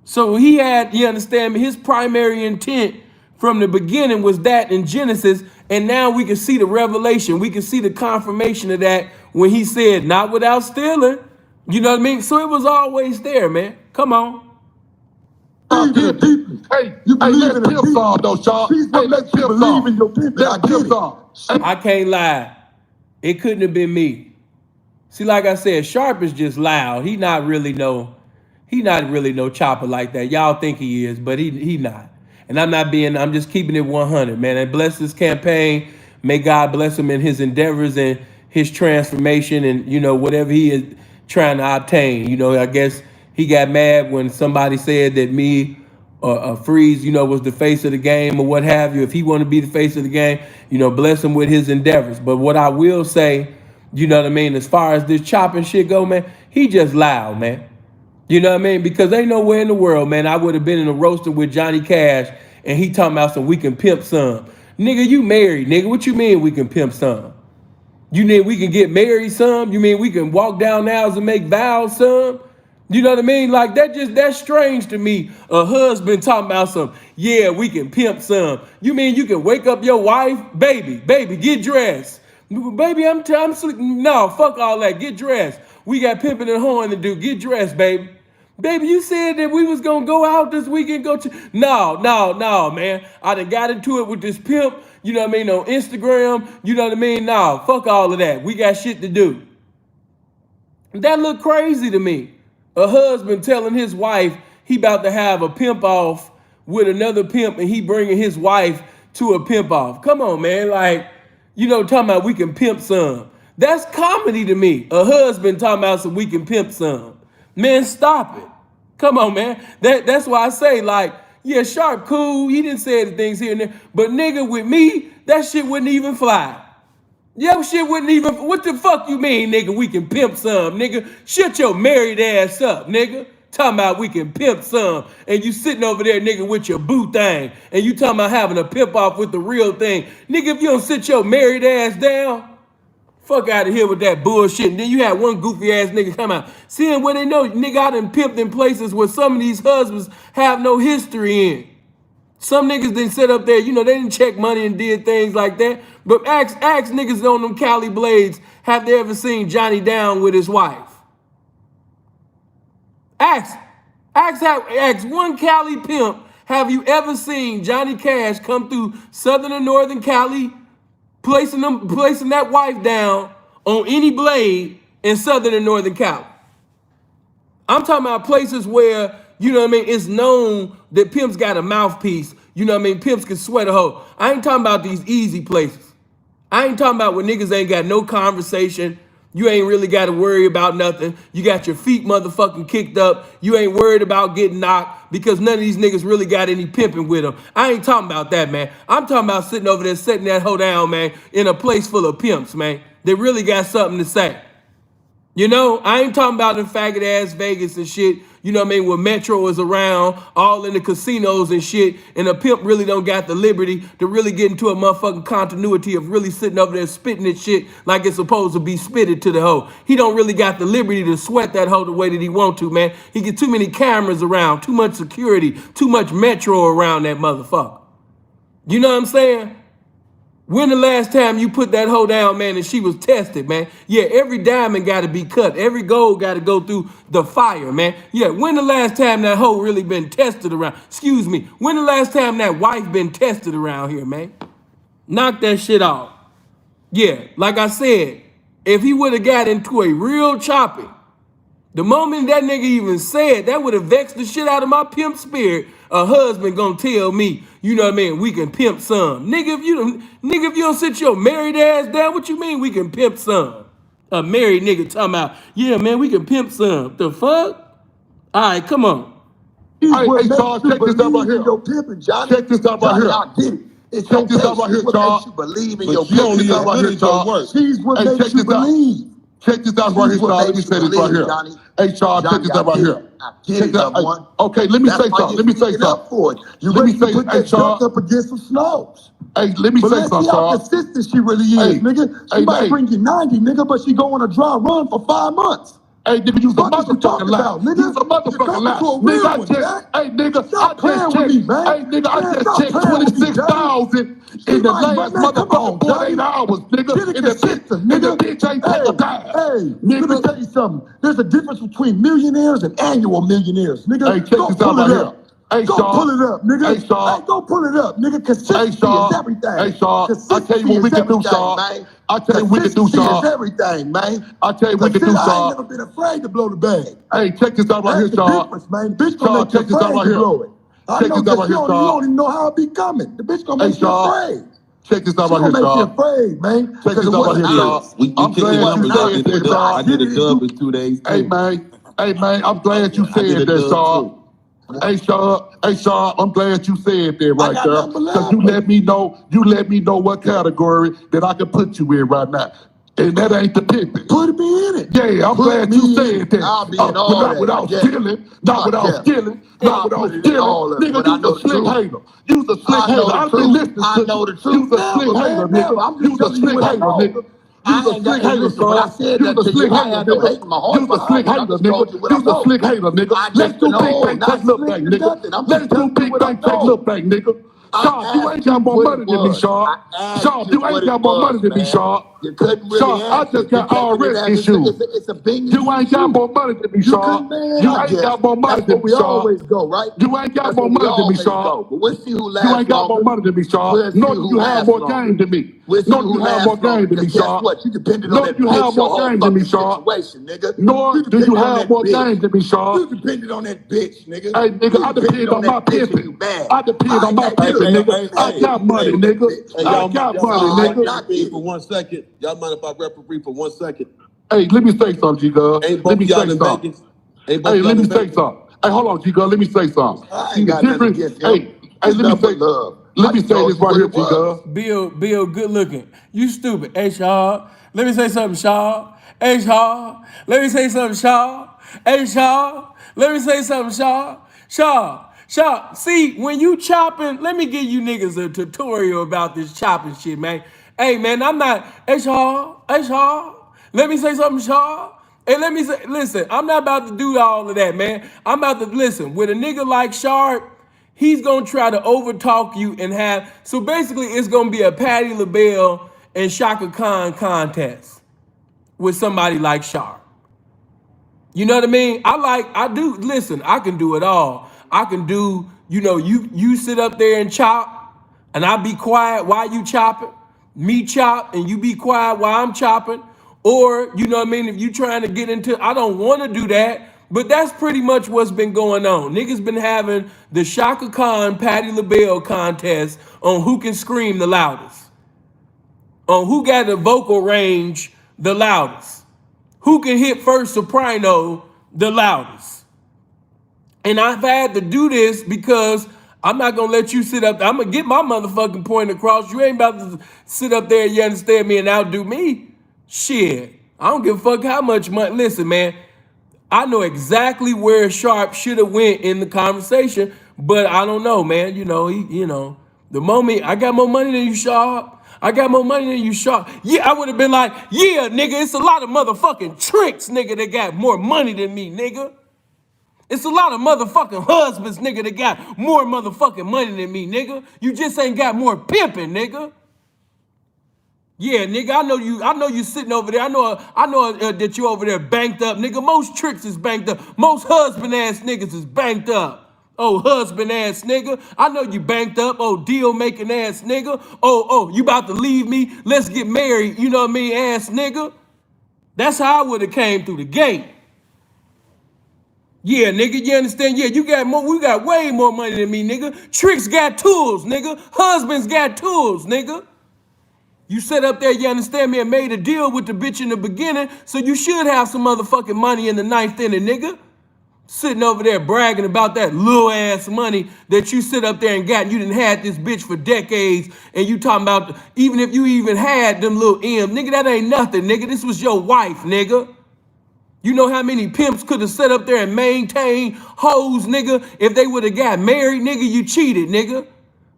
So he had, you understand me? His primary intent from the beginning was that in Genesis, and now we can see the revelation. We can see the confirmation of that when he said, "Not without stealing." You know what I mean? So it was always there, man. Come on. Believe in deeply. Hey, You believe let's in it pimp deeply. some though, Sharp. She's Hey, what let's makes you pimp believe some. in your pimping. I Let's get pimp it. some. I can't lie. It couldn't have been me. See, like I said, Sharp is just loud. He not really no chopper like that. Y'all think he is, but he not. And I'm just keeping it 100, man. And bless this campaign. May God bless him in his endeavors and his transformation and, you know, whatever he is trying to obtain. You know, I guess he got mad when somebody said that me or Freeze, you know, was the face of the game or what have you. If he want to be the face of the game, you know, bless him with his endeavors. But what I will say, you know what I mean, as far as this chopping shit go, man, he just loud, man. You know what I mean? Because ain't nowhere in the world, man, I would have been in a roaster with Johnny Cash and he talking about some we can pimp some. Nigga, you married, nigga. What you mean we can pimp some? You mean we can get married some? You mean we can walk down aisles and make vows some? You know what I mean? Like that's strange to me. A husband talking about some, yeah, we can pimp some. You mean you can wake up your wife, baby, get dressed. Baby, I'm sleep. No, fuck all that. Get dressed. We got pimping and hoeing to do. Get dressed, baby. Baby, you said that we was gonna go out this weekend, go to. No, man. I done got into it with this pimp, you know what I mean, on Instagram, you know what I mean? No, fuck all of that. We got shit to do. That look crazy to me. A husband telling his wife he about to have a pimp off with another pimp and he bringing his wife to a pimp off. Come on, man. Like, you know, talking about we can pimp some. That's comedy to me. A husband talking about some we can pimp some. Man, stop it. Come on, man. That's why I say, like, yeah, Sharp, cool. He didn't say the things here and there. But nigga, with me, that shit wouldn't even fly. Your shit wouldn't even, what the fuck you mean, nigga, we can pimp some, nigga? Shut your married ass up, nigga. Talking about we can pimp some, and you sitting over there, nigga, with your boo thing, and you talking about having a pimp off with the real thing. Nigga, if you don't sit your married ass down, fuck out of here with that bullshit. And then you had one goofy ass nigga come out. Seeing where they know, nigga, I done pimped in places where some of these husbands have no history in. Some niggas didn't sit up there, you know, they didn't check money and did things like that. But ask niggas on them Cali Blades, have they ever seen Johnny down with his wife? Ask one Cali pimp, have you ever seen Johnny Cash come through Southern or Northern Cali, placing that wife down on any blade in Southern and Northern Cali? I'm talking about places where, you know what I mean, it's known that pimps got a mouthpiece. You know what I mean? Pimps can sweat a hoe. I ain't talking about these easy places. I ain't talking about where niggas ain't got no conversation. You ain't really got to worry about nothing. You got your feet motherfucking kicked up. You ain't worried about getting knocked because none of these niggas really got any pimping with them. I ain't talking about that, man. I'm talking about sitting over there, setting that hoe down, man, in a place full of pimps, man. They really got something to say. You know, I ain't talking about them faggot ass Vegas and shit, you know what I mean, where Metro is around, all in the casinos and shit, and a pimp really don't got the liberty to really get into a motherfucking continuity of really sitting over there spitting this shit like it's supposed to be spitted to the hoe. He don't really got the liberty to sweat that hoe the way that he want to, man. He get too many cameras around, too much security, too much Metro around that motherfucker. You know what I'm saying? When the last time you put that hoe down, man, and she was tested, man? Yeah, every diamond got to be cut. Every gold got to go through the fire, man. Yeah, when the last time that hoe really been tested around? Excuse me. When the last time that wife been tested around here, man? Knock that shit off. Yeah, like I said, if he would have got into a real chopping, the moment that nigga even said, that would have vexed the shit out of my pimp spirit. A husband gonna tell me, you know what I mean, we can pimp some. Nigga, if you don't sit your married ass down, what you mean we can pimp some? A married nigga talking about, yeah, man, we can pimp some. The fuck? All right, come on. Hey, Charles, check this out right here. Check this out right here. I get it. It's Check this out right here, Charles. you believe in But your you only business. as good as your work. She's what Hey, makes check you this out. believe. Check this out right here, Charles. Let me say this right here. Hey, Charles, check this out right here. Check that. Okay, let me say something. Let me say something. You Let me ready to say, put hey, that junk Charles. up against some snows. Hey, let me But say let's something, see how Charles. consistent she really is, Hey, nigga. She hey, might hey. bring you 90, nigga, but she go on a dry run for 5 months. Hey, nigga, you's a Fuck is you motherfucking talking lie. about, nigga? You's a You're motherfucking talking lie. to a Nigga, real I one, just, Jack. hey, nigga, Stop I playing just with checked. me, man. Hey, nigga, I Man, just stop checked playing with me, Johnny. 26,000 She in the might, last man, come motherfucking on, 48 Johnny. hours, nigga. Get it And the consistent, bitch, and the nigga. bitch ain't take a dime. Hey, let me Nigga, tell you something. There's a difference between millionaires and annual millionaires, nigga. hey, check Go this out pull right it here. up. Hey, Go Shaw. pull it up, nigga. Hey, Shaw. Hey, go pull it up, nigga. Hey, Consistency Shaw. is everything. Hey, Shaw. I tell you what we can do, Shaw. Man. I tell you what we can do, Consistency Shaw. is everything, man. I tell you what we can do, I Shaw. ain't never been afraid to blow the bag. Hey, check this out right here, That's the Shaw. difference, man. Bitch Shaw, gonna make you check this out afraid right to here. blow it. I Check know this out because right here, you Shaw. don't even know how it be coming. The bitch gonna Hey, make you Shaw. afraid. Check this out She right here, gonna make you Shaw. afraid, man. Check Because this of out what right it here, is. Shaw. We I'm kicked the glad you numbers. I said did that, a dub. Shaw. I did a dub in 2 days Hey, too. man. Hey, man, I'm glad you I did a said that, dub Shaw. too. Hey, Shaw. Hey, Shaw, I'm glad you said that right got there. nothing but Because love you for let me know what category that I can put you in right now. And that ain't the pimping. Put me in it. Yeah, I'm Put glad me you in said it. that. I'll be in But all not that. without Yeah. stealing, not Fuck without yeah. stealing, Yeah, not I'll without put it in stealing. all of it, Nigga, but I you's know a the slick truth. hater. You's a slick I know hater. the I've been truth. listening I to you. know the truth You's a never, slick man, hater, never. nigga. I'm just You's a telling you slick what I hater, know. nigga. You's I a ain't got, slick hey, hater, listen, when I son. said You's that a to slick you, I hater, had no hate in nigga. my heart You's a behind slick it. I hater, just told you nigga. what I You's a know. slick hater, nigga. I Let's just do big know, bang, take not little slick bang, is nigga. nothing. I'm Let's just do telling you big what I bang, take know. little bang, nigga. I Shaw, you ain't asked got you more what money it than me, was. Shaw. I asked Shaw, you you ain't what it got more money was, than me, man. Shaw. You couldn't really Shaw, I answer. just You got taking it RS as issues. it's a bing You you ain't got shoot. more money than me, You Shaw. couldn't, man. You I ain't got guess more money that's where than me, we Shaw. always go, right? You ain't got That's more where we money than me, always Shaw. go. But we'll see who You lasts ain't got more longer. money than me, Shaw. We'll see Nor do who you have lasts more longer. game than me. Let's No, see you who have more lasts game longer. than me, Because guess Sharp. what? You depended No, on that you have bitch your more whole game than me, fucking Sharp. situation, nigga. Nor You do you depended on have that more bitch. game than me, You Sharp. depended on that bitch, nigga. Hey, nigga, You I depended depend on on my that bitch and you pimping. mad. I depend I on ain't my got shit pimping, on that nigga. I bitch. got money, On that nigga. bitch. Hey, I y'all, got y'all money, mind if I nigga. Not referee for you. 1 second? Y'all mind if I referee for 1 second? Hey, let me say something, G-Girl. Ain't Let both me of y'all say in something. Vegas? Ain't both Hey, of let y'all me in say Vegas? something. Hey, hold on, G-Girl. Let me say something. I See, ain't the got nothing difference, against him. hey, It's let me nothing but say, love. let I me just say told this you right what here, it was. G-Girl. Bill, good looking. You stupid. Hey, Shaw. Let me say something, Shaw. Hey, Shaw. Let me say something, Shaw. Hey, Shaw. Let me say something, Shaw. Shaw. See, when you chopping, let me give you niggas a tutorial about this chopping shit, man. Hey, man, I'm not. Hey, Shaw. Hey, Shaw. Let me say something, Shaw. Hey, let me say, listen, I'm not about to do all of that, man. I'm about to listen. With a nigga like Sharp, he's gonna try to overtalk you and have. So basically, it's gonna be a Patti LaBelle and Shaka Khan contest with somebody like Sharp. You know what I mean? I do. Listen, I can do it all. I can do. You sit up there and chop, and I be quiet while you chopping. Me chop, and you be quiet while I'm chopping. Or you know what I mean? If you trying to get into, I don't want to do that. But that's pretty much what's been going on. Niggas been having the Shaka Khan Patti LaBelle contest on who can scream the loudest, on who got the vocal range the loudest, who can hit first soprano the loudest. And I've had to do this because I'm not gonna let you sit up there. I'm gonna get my motherfucking point across. You ain't about to sit up there, you understand me, and outdo me. Shit. I don't give a fuck how much money. Listen, man, I know exactly where Sharp should have went in the conversation, but I don't know, man. The moment I got more money than you, Sharp. I got more money than you, Sharp. Yeah, I would have been like, yeah, nigga, it's a lot of motherfucking tricks, nigga, that got more money than me, nigga. It's a lot of motherfucking husbands, nigga, that got more motherfucking money than me, nigga. You just ain't got more pimping, nigga. Yeah, nigga, I know you sitting over there. I know that you over there banked up, nigga. Most tricks is banked up. Most husband ass niggas is banked up. Oh, husband ass nigga. I know you banked up. Oh, deal making ass nigga. Oh, you about to leave me? Let's get married. You know what I mean, ass nigga. That's how I would have came through the gate. Yeah, nigga, you understand? Yeah, you got more. We got way more money than me, nigga. Tricks got tools, nigga. Husbands got tools, nigga. You sat up there, you understand me, and made a deal with the bitch in the beginning, so you should have some motherfucking money in the ninth inning, nigga. Sitting over there bragging about that little ass money that you sit up there and got, and you done had this bitch for decades, and you talking about, even if you even had them little M, nigga, that ain't nothing, nigga. This was your wife, nigga. You know how many pimps could have sat up there and maintained hoes, nigga, if they would have got married, nigga, you cheated, nigga.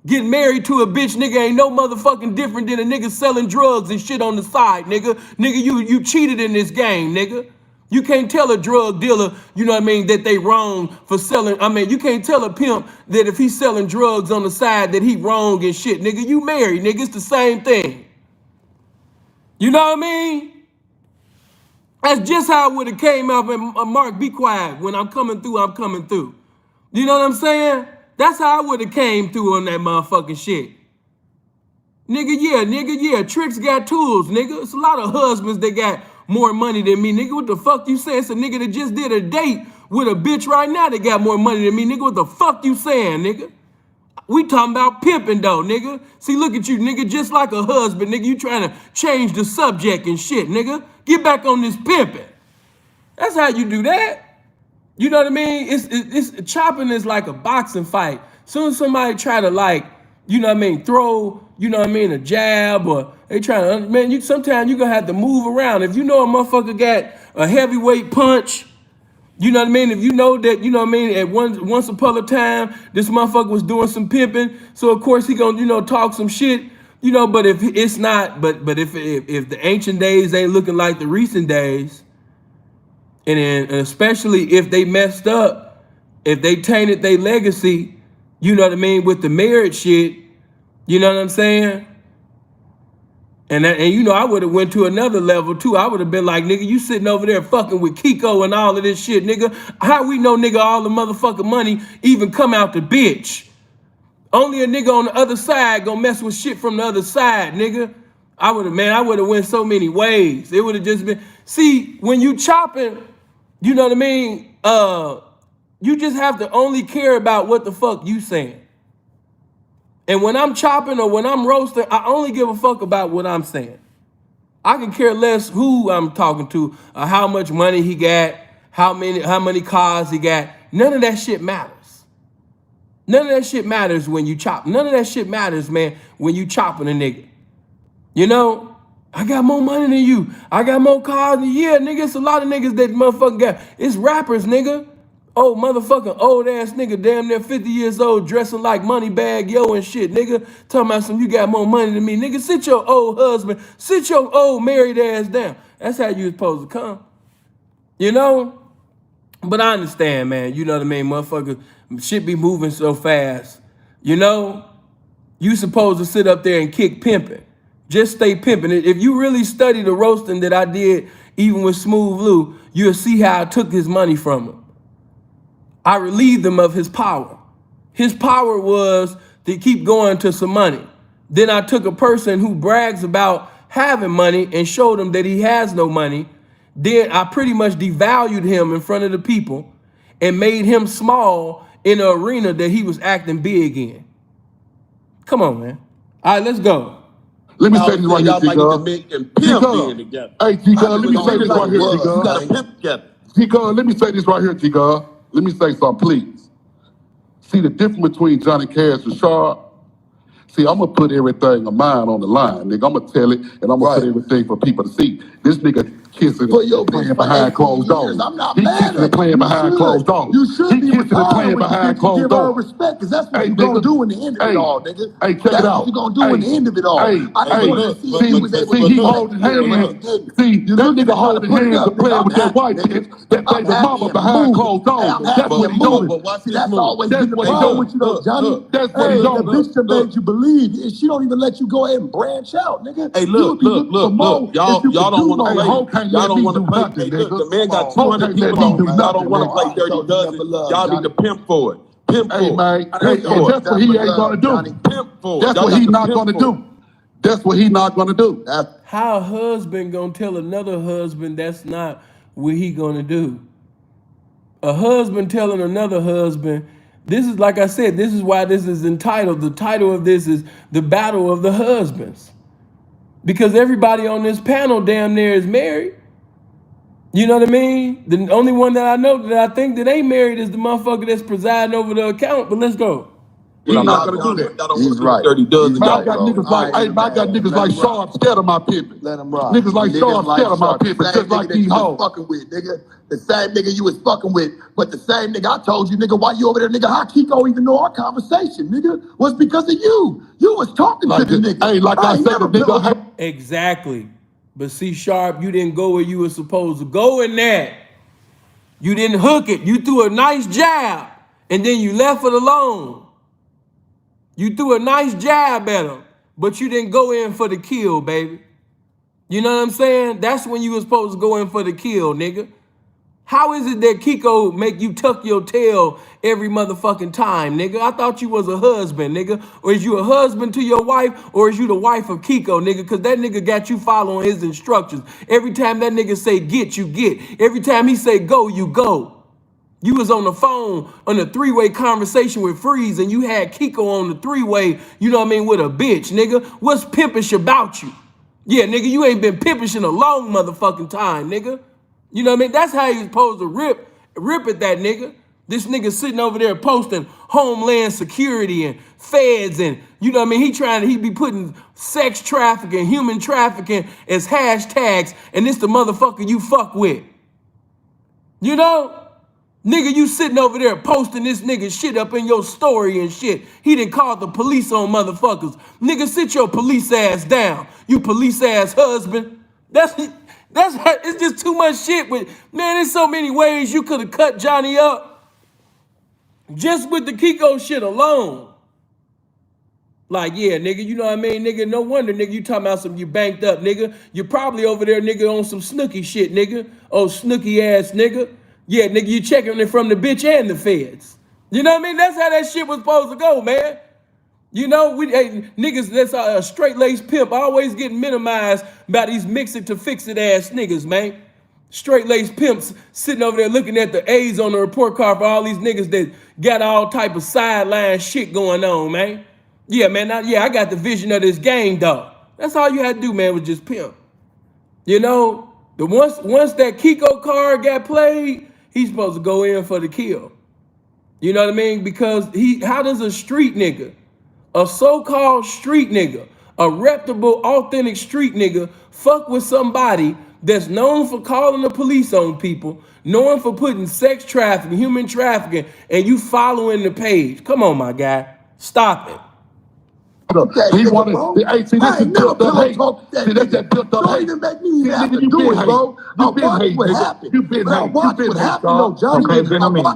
Getting married to a bitch, nigga, ain't no motherfucking different than a nigga selling drugs and shit on the side, nigga. Nigga, you cheated in this game, nigga. You can't tell a drug dealer, you know what I mean, that they wrong for selling. I mean, you can't tell a pimp that if he's selling drugs on the side that he wrong and shit, nigga. You married, nigga. It's the same thing. You know what I mean? That's just how it would have came out. And Mark, be quiet. When I'm coming through, I'm coming through. You know what I'm saying? That's how I would have came through on that motherfucking shit. Nigga, yeah. Tricks got tools, nigga. It's a lot of husbands that got more money than me, nigga. What the fuck you saying? It's a nigga that just did a date with a bitch right now that got more money than me, nigga. What the fuck you saying, nigga? We talking about pimping though, nigga. See, look at you, nigga, just like a husband, nigga. You trying to change the subject and shit, nigga. Get back on this pimping. That's how you do that. You know what I mean? It's chopping is like a boxing fight. Soon as somebody try to like, you know what I mean, throw, you know what I mean, a jab, or they try to, man, you sometimes you gonna have to move around. If you know a motherfucker got a heavyweight punch, you know what I mean? If you know that, you know what I mean, at once upon a time, this motherfucker was doing some pimping, so of course he gonna, talk some shit, but if it's not, but if the ancient days ain't looking like the recent days, and then especially if they messed up, if they tainted their legacy, you know what I mean, with the marriage shit, you know what I'm saying? And I would have went to another level too. I would have been like, nigga, you sitting over there fucking with Kiko and all of this shit, nigga. How we know, nigga, all the motherfucking money even come out the bitch? Only a nigga on the other side gonna mess with shit from the other side, nigga. I would have went so many ways. It would have just been, see, when you chopping, you know what I mean? You just have to only care about what the fuck you saying. And when I'm chopping or when I'm roasting, I only give a fuck about what I'm saying. I can care less who I'm talking to, or how much money he got, how many cars he got. None of that shit matters. None of that shit matters when you chop. None of that shit matters, man, when you chopping a nigga. You know, I got more money than you. I got more cars than you. Yeah, nigga, it's a lot of niggas that motherfucking got. It's rappers, nigga. Oh, motherfucking old ass nigga, damn near 50 years old, dressing like Moneybag Yo and shit, nigga. Talking about some, you got more money than me. Nigga, sit your old husband, sit your old married ass down. That's how you supposed to come. You know? But I understand, man. You know what I mean? Motherfuckers, shit be moving so fast. You know? You supposed to sit up there and kick pimping. Just stay pimping. If you really study the roasting that I did, even with Smooth Lou, you'll see how I took his money from him. I relieved him of his power. His power was to keep going to some money. Then I took a person who brags about having money and showed him that he has no money. Then I pretty much devalued him in front of the people and made him small in an arena that he was acting big in. Come on, man. All right, let's go. Let me say this right here, y'all might get to T-God. make and pimp in together. Hey, T-God, let me say this right here, You T-God. gotta pimp together. T-God, let me say this right here, T-God. Let me say something, please. See the difference between Johnny Cash and Sharp? See, I'm gonna put everything of mine on the line, nigga. I'm gonna tell it, and I'm gonna put everything for people to see. This nigga kissing and playing behind closed doors. I'm not He mad kissing at and playing you. behind closed doors. You should He be kissing and retired playing with the behind bitch and closed give her doors. respect, because that's what Hey, you're gonna nigga. do in the end of it Hey, all, nigga. hey, check That's it out. what you're gonna do in the end of it all. Hey, I just hey, wanted to see if you was able see, to he respect holding me, hands. nigga. See, You that looking nigga to try to holding put it hands up, and playing nigga. with I'm that white happy, bitch, nigga. that I'm baby happy mama and behind moving. closed Hey, doors. I'm That's happy what and he moving. doing. See, that's always That's been the what he problem with doing. you, though, Johnny. That's what Hey, he the doing. bitch that made you believe, she don't even let you go ahead and branch out, nigga. Hey, You would look, be look, looking for look, more look. if Y'all, you y'all could don't do want to more. Hey, play. Ho can't Y'all let don't me want to do play. nothing, Hey, look, nigga. the man got Ho 200 can't let people me on do him. Y'all nothing, don't want to nigga. play I dirty showed you dozen. nothing but love, Y'all need Johnny. to pimp for it. Pimp Hey, for it. man. Hey, Pimp and for it. that's what he ain't gonna Johnny. do. Pimp for it. That's Y'all what got he to not pimp gonna for it. do. That's what he not gonna do. How a husband gonna tell another husband that's not what he gonna do? A husband telling another husband, this is, like I said, this is why this is entitled, the title of this is The Battle of the Husbands. Because everybody on this panel damn near is married. You know what I mean? The only one that I know that I think that ain't married is the motherfucker that's presiding over the account, but let's go. He's not Y'all gonna do that. don't want to do the dirty dozen. Man, I Y'all got want to. niggas like, hey, man, I got niggas like Sharp scared of my pimping. Let him rock. Niggas like Sharp scared of my Sharp, the pimping, same just nigga like that these you was hoes. fucking with, nigga. The same nigga you was fucking with, but the same nigga I told you, nigga, why you over there, nigga? How Kiko even know our conversation, nigga? Was because of you. You was talking Like to the this, nigga. hey, like I ain't said, never the nigga, built- Exactly. But see, Sharp, you didn't go where you were supposed to go in that. You didn't hook it. You threw a nice jab, and then you left it alone. You threw a nice jab at him, but you didn't go in for the kill, baby. You know what I'm saying? That's when you was supposed to go in for the kill, nigga. How is it that Kiko make you tuck your tail every motherfucking time, nigga? I thought you was a husband, nigga. Or is you a husband to your wife, or is you the wife of Kiko, nigga? Because that nigga got you following his instructions. Every time that nigga say get, you get. Every time he say go, you go. You was on the phone on a three-way conversation with Freeze, and you had Kiko on the three-way, you know what I mean, with a bitch, nigga. What's pimpish about you? Yeah, nigga, you ain't been pimpish in a long motherfucking time, nigga. You know what I mean? That's how you supposed to rip at that nigga. This nigga sitting over there posting Homeland Security and feds, and you know what I mean? He be putting sex trafficking, human trafficking as hashtags, and this the motherfucker you fuck with. You know? Nigga, you sitting over there posting this nigga shit up in your story and shit. He done called the police on motherfuckers. Nigga, sit your police ass down. You police ass husband. It's just too much shit. With man, there's so many ways you could have cut Johnny up just with the Kiko shit alone. Like, yeah, nigga, you know what I mean? Nigga, no wonder, nigga, you talking about some you banked up, nigga. You probably over there, nigga, on some snooky shit, nigga. Oh, snooky ass nigga. Yeah, nigga, you checking it from the bitch and the feds. You know what I mean? That's how that shit was supposed to go, man. You know, niggas that's a straight laced pimp always getting minimized by these mix it to fix it ass niggas, man. Straight laced pimps sitting over there looking at the A's on the report card for all these niggas that got all type of sideline shit going on, man. Yeah, man. I got the vision of this game, though. That's all you had to do, man, was just pimp. You know, once that Kiko card got played, he's supposed to go in for the kill. You know what I mean? Because how does a street nigga, a so-called street nigga, a reputable, authentic street nigga, fuck with somebody that's known for calling the police on people, known for putting sex trafficking, human trafficking, and you following the page? Come on, my guy. Stop it. He wanted. Hey, see, this is built up hate. See, that's that built up hate. Don't even make me have to do it, bro. You been hate, nigga. You been hate. You been hate, dog. Okay,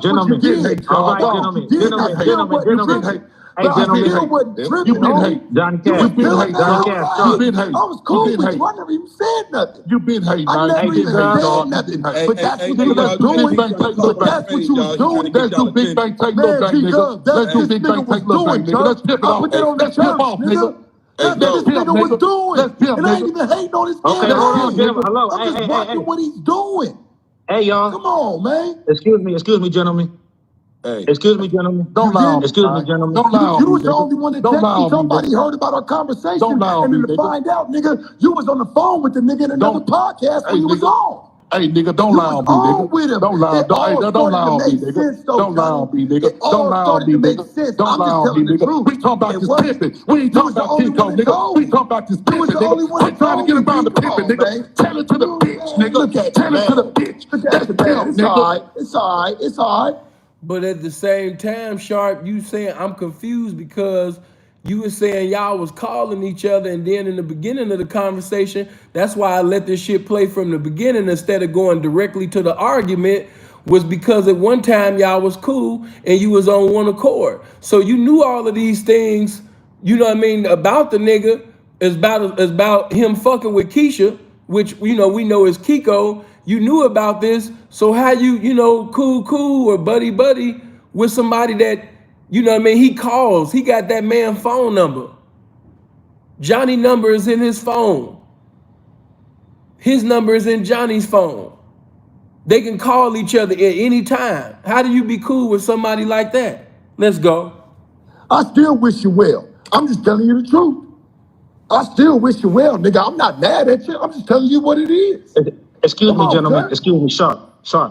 gentlemen. You been hate, All dog. right, gentlemen. Hey, gentlemen. You been hate. Johnny You Cash. been hate, Johnny dog. Cash. You been hate. I was cool You with been you. I hate. never even said nothing. You been hate, I man. never You been even hate, said dog. nothing. Hey, But that's what you Let's was do doing. big bang, take little But that's bang. what you was doing. Let's do big bang, take little Man, bang, because nigga. that's Let's do this big bang, nigga was take little bang, doing, nigga. Let's pimp it I off. put that on the Let's pimp church, off, nigga. nigga. That's what this nigga was doing. Let's pimp, And I ain't nigga. even hating on his Okay, damn hold on, name. gentlemen. Hello. I'm just watching what he's doing. Hey, y'all. Come on, man. Excuse me, gentlemen. Hey. Excuse me, gentlemen. Don't lie on me. Excuse me, gentlemen. Don't lie on You me, was the nigga. only one that Don't lie texted me. on me, Somebody nigga. heard about our conversation. Don't lie on And then me, to nigga. find out, nigga, you was on the phone with the nigga in another Don't- podcast Hey, when you was nigga. on. Hey, nigga, don't You lie was on me, on nigga. with him. Don't lie. It Don't all lie started to on me, make nigga. sense, though, Don't lie Johnny. on me, nigga. It all Don't lie on started me, to make nigga. sense. Don't I'm lie just on me, telling the nigga. truth. We talking about It this wasn't- pimping. We ain't You talking was the about only Kiko, one that nigga. told We me. talking about this You was pimping, the only nigga. one Quit that trying to told get me, around the Come pimping, on, nigga. man. Tell it to the bitch, Man, nigga. look at Tell you, it to the man. bitch. Look That's at you, man. pimp, It's all nigga. right. It's all right. It's all right. But at the same time, Sharp, you saying I'm confused because you were saying y'all was calling each other, and then in the beginning of the conversation, that's why I let this shit play from the beginning instead of going directly to the argument, was because at one time y'all was cool and you was on one accord. So you knew all of these things, you know what I mean, about the nigga, is about him fucking with Keisha, which we know is Kiko. You knew about this, so how you cool or buddy with somebody that you know what I mean? He calls, he got that man phone number. Johnny number is in his phone. His number is in Johnny's phone. They can call each other at any time. How do you be cool with somebody like that? Let's go. I still wish you well. I'm just telling you the truth. I still wish you well, nigga. I'm not mad at you. I'm just telling you what it is. Excuse Come me, on, gentlemen. sir. Excuse me, Sharp.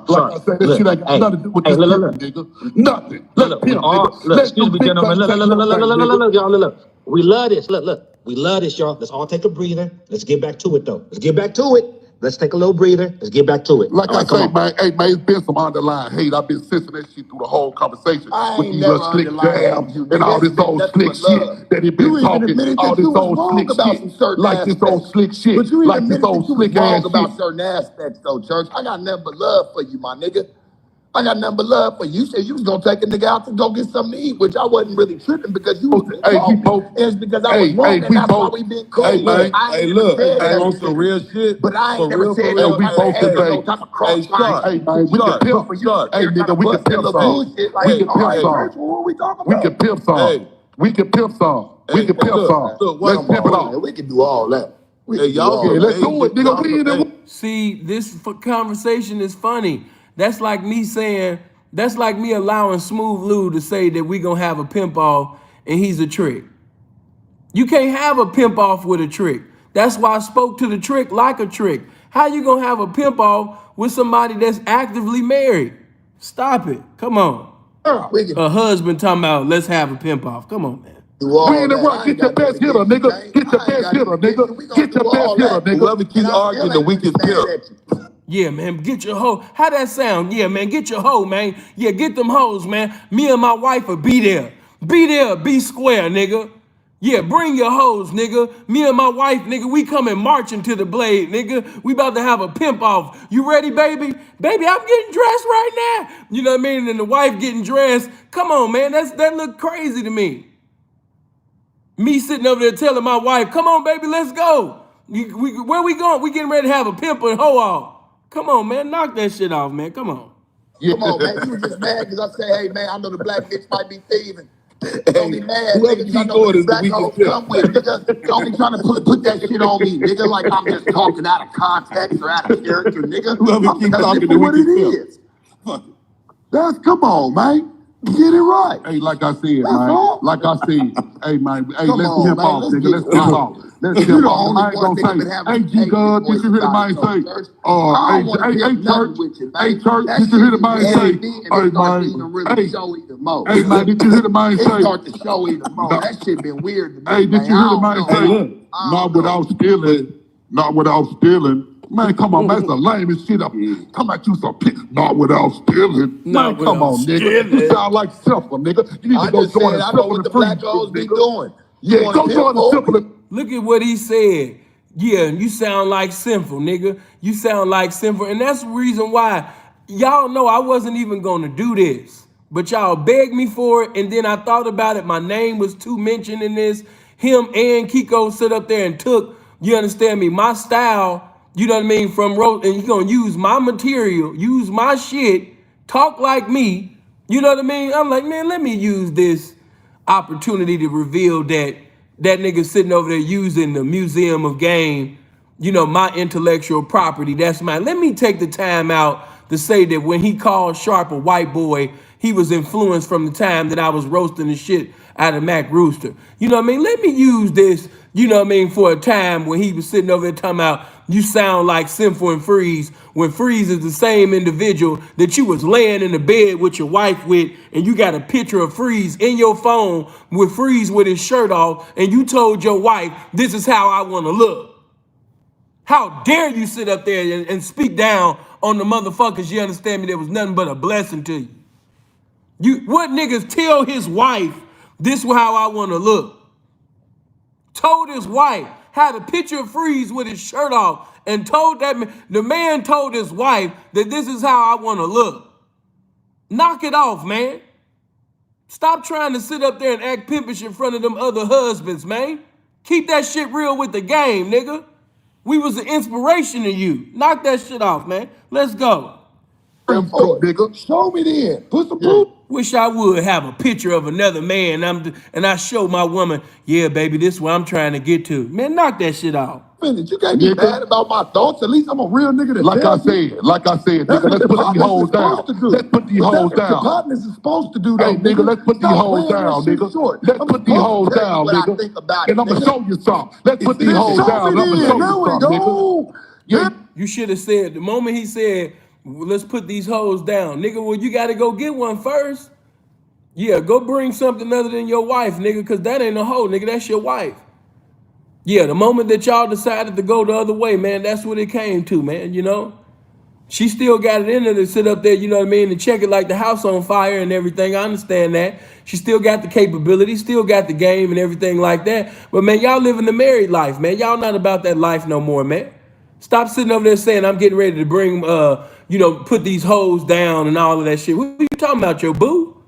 Like I said, this shit ain't got nothing to do with this pimping, nigga. Nothing. Let's pimp, nigga. Let's Excuse do me, big gentlemen. bang, take little bang, nigga. Look, y'all. Look. We love this. Look. We love this, y'all. Let's all take a breather. Let's get back to it, though. Let's get back to it. Let's take a little breather. Let's get back to it. Like All I right, come say, on. man, hey, man, it's been some underlying hate. I've been sensing that shit through the whole conversation I with ain't these never little slick underlined jabs you, and nigga. all It's this been old nothing slick but shit love. that he been You even talking, admitted all that this you was old wrong slick about shit, some certain like this old aspects. slick shit, But you even like this admitted old that you was slick ass wrong about shit. certain aspects, though, Church. I got nothing but love for you, my nigga. I got nothing but love for you. You said you was gonna take a nigga out to go get something to eat, which I wasn't really tripping because you was being Hey, we wrong. both. And it's because I was Hey, wrong, and we that's why both. we been cool. Hey, man. I ain't never said nothing. But I ain't never said no we type of both hate can or no say, type of cross line. hey, man, we can pimp. But for you, Hey, nigga, we can pimp some. bullshit. Like, We can all pimp right, some. Church, what are we talking We about? can pimp some. We can pimp some. We can pimp some. Let's pimp it off. We can do all that. Yeah, let's do it, nigga. We in it. See, this conversation is funny. That's like me allowing Smooth Lou to say that we gonna have a pimp off and he's a trick. You can't have a pimp off with a trick. That's why I spoke to the trick like a trick. How you gonna have a pimp off with somebody that's actively married? Stop it. Come on. A husband talking about let's have a pimp off. Come on, man. We in the run. Get your best hitter, nigga. Get your best hitter, nigga. Get your best hitter, nigga. Whoever keeps arguing, the weakest pimp. Yeah, man, get your hoe. How that sound? Yeah, man, get your hoe, man. Yeah, get them hoes, man. Me and my wife will be there. Be there, be square, nigga. Yeah, bring your hoes, nigga. Me and my wife, nigga, we coming marching to the blade, nigga. We about to have a pimp off. You ready, baby? Baby, I'm getting dressed right now. You know what I mean? And the wife getting dressed. Come on, man, that look crazy to me. Me sitting over there telling my wife, come on, baby, let's go. Where we going? We getting ready to have a pimp and hoe off. Come on, man, knock that shit off, man. Come on. Come on, man. You was just mad because I said, hey, man, I know the black bitch might be thieving. Don't be mad, nigga, 'cause I know where the tobacco come with, nigga. Don't be trying to put that shit on me, nigga, like I'm just talking out of context or out of character, nigga. I'm telling you for what it is. That's, come on, man. Get it right. Hey, like I said, man. Like I said, hey, man. Hey, let's tip off, nigga. Let's tip off. Let's tip off. I ain't gonna say, hey, G-God, did you hear the man say? Hey, church. Hey, church, did you hear the man say? Hey, man. Hey, man, did you hear the man say? Start to show even more. That shit been weird to me, Hey, did you hear the man say? Not without stealing. Not without stealing. Man, come on, man, that's the lamest shit up. Come at you some pick. Not without stealing. Man, come on, nigga. You sound like Simple, nigga. You need to go join the Simple and Free group, nigga. Yeah, go join the Simple. Look at what he said. Yeah, you sound like Sinful, nigga. You sound like Sinful. And that's the reason why y'all know I wasn't even going to do this. But y'all begged me for it. And then I thought about it. My name was too mentioned in this. Him and Kiko sit up there and took, you understand me, my style, you know what I mean, from Rose. And you going to use my material, use my shit, talk like me. You know what I mean? I'm like, man, let me use this opportunity to reveal that nigga sitting over there using the Museum of Game, you know, my intellectual property. That's mine. Let me take the time out to say that when he called Sharp a white boy, he was influenced from the time that I was roasting the shit out of Mac Rooster. You know what I mean? Let me use this, you know what I mean, for a time when he was sitting over there talking about you sound like Sinful and Freeze, when Freeze is the same individual that you was laying in the bed with your wife with, and you got a picture of Freeze in your phone with Freeze with his shirt off, and you told your wife, this is how I want to look. How dare you sit up there and speak down on the motherfuckers, you understand me, that was nothing but a blessing to you. What niggas tell his wife, this is how I want to look? Told his wife, had a picture of Freeze with his shirt off, and told the man told his wife that this is how I want to look. Knock it off, man. Stop trying to sit up there and act pimpish in front of them other husbands, man. Keep that shit real with the game, nigga. We was an inspiration to you. Knock that shit off, man. Let's go. Nigga, show me then. Put some proof. Wish I would have a picture of another man and I show my woman, yeah, baby, this is where I'm trying to get to. Man, knock that shit off. You can't be mad about my thoughts. At least I'm a real nigga that like I said, nigga, let's put these hoes down. Let's put these hoes down. The partners is supposed to do that. Hey, nigga, let's put these hoes down, nigga. Let's put these hoes down, nigga. And I'm going to show you something. Let's put these hoes down. I'm going to show you something, nigga. Yeah. You should have said, the moment he said, let's put these hoes down, nigga, well, you got to go get one first. Yeah, go bring something other than your wife, nigga, because that ain't a hoe, nigga. That's your wife. Yeah, the moment that y'all decided to go the other way, man, that's what it came to, man, you know? She still got it in her to sit up there, you know what I mean, and check it like the house on fire and everything. I understand that. She still got the capability, still got the game and everything like that. But, man, y'all living the married life, man. Y'all not about that life no more, man. Stop sitting over there saying I'm getting ready to bring, you know, put these hoes down and all of that shit. What are you talking about, your boo?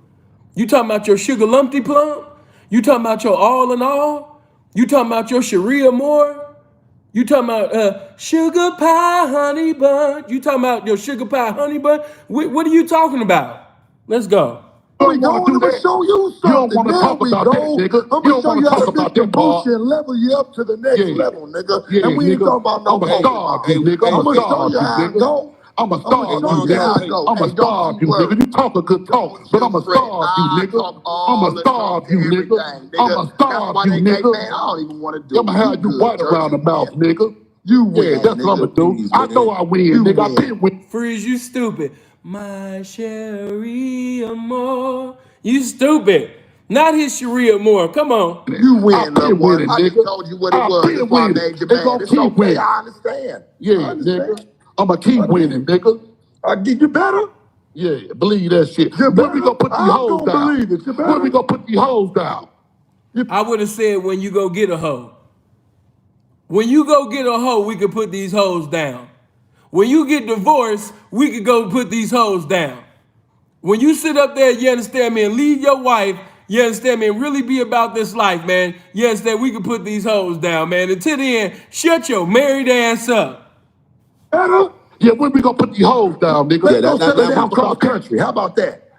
You talking about your sugar lumpty plump? You talking about your all in all? You talking about your Sharia Moore? You talking about sugar pie honey bun? You talking about your sugar pie honey bun? What are you talking about? Let's go. I'm gonna show you something. You don't want to talk about that, nigga. I'm gonna show you how to take the bullshit and level you up to the next level, nigga. Yeah, and we ain't talking about no starve you, nigga. I'm gonna show you how it go. I'm a starve you, nigga. I'm a starve you, nigga. You talk a good talk, but I'm a starve you, nigga. I'm a starve you, nigga. I'm a starve you, nigga. I don't even want to do it. I'm gonna have you white around the mouth, nigga. You win. That's what I'm gonna do. I know I win, nigga. I been win. Freeze, you stupid. My Sharia Moore. You stupid. Not his Sharia Moore. Come on. You win, little boy. I just told you what it was. That's why I made you mad. It's okay. I understand. Yeah, nigga. I'm gonna keep winning, nigga. I get you better. Yeah, believe that shit. When we gonna put these hoes down? When we gonna put these hoes down? I would have said when you go get a hoe. When you go get a hoe, we could put these hoes down. When you get divorced, we could go put these hoes down. When you sit up there, you understand me, and leave your wife, you understand me, and really be about this life, man, you understand, we can put these hoes down, man. Until then, shut your married ass up. Yeah, when we gonna put these hoes down, nigga? Let's go settle down cross country. How about that?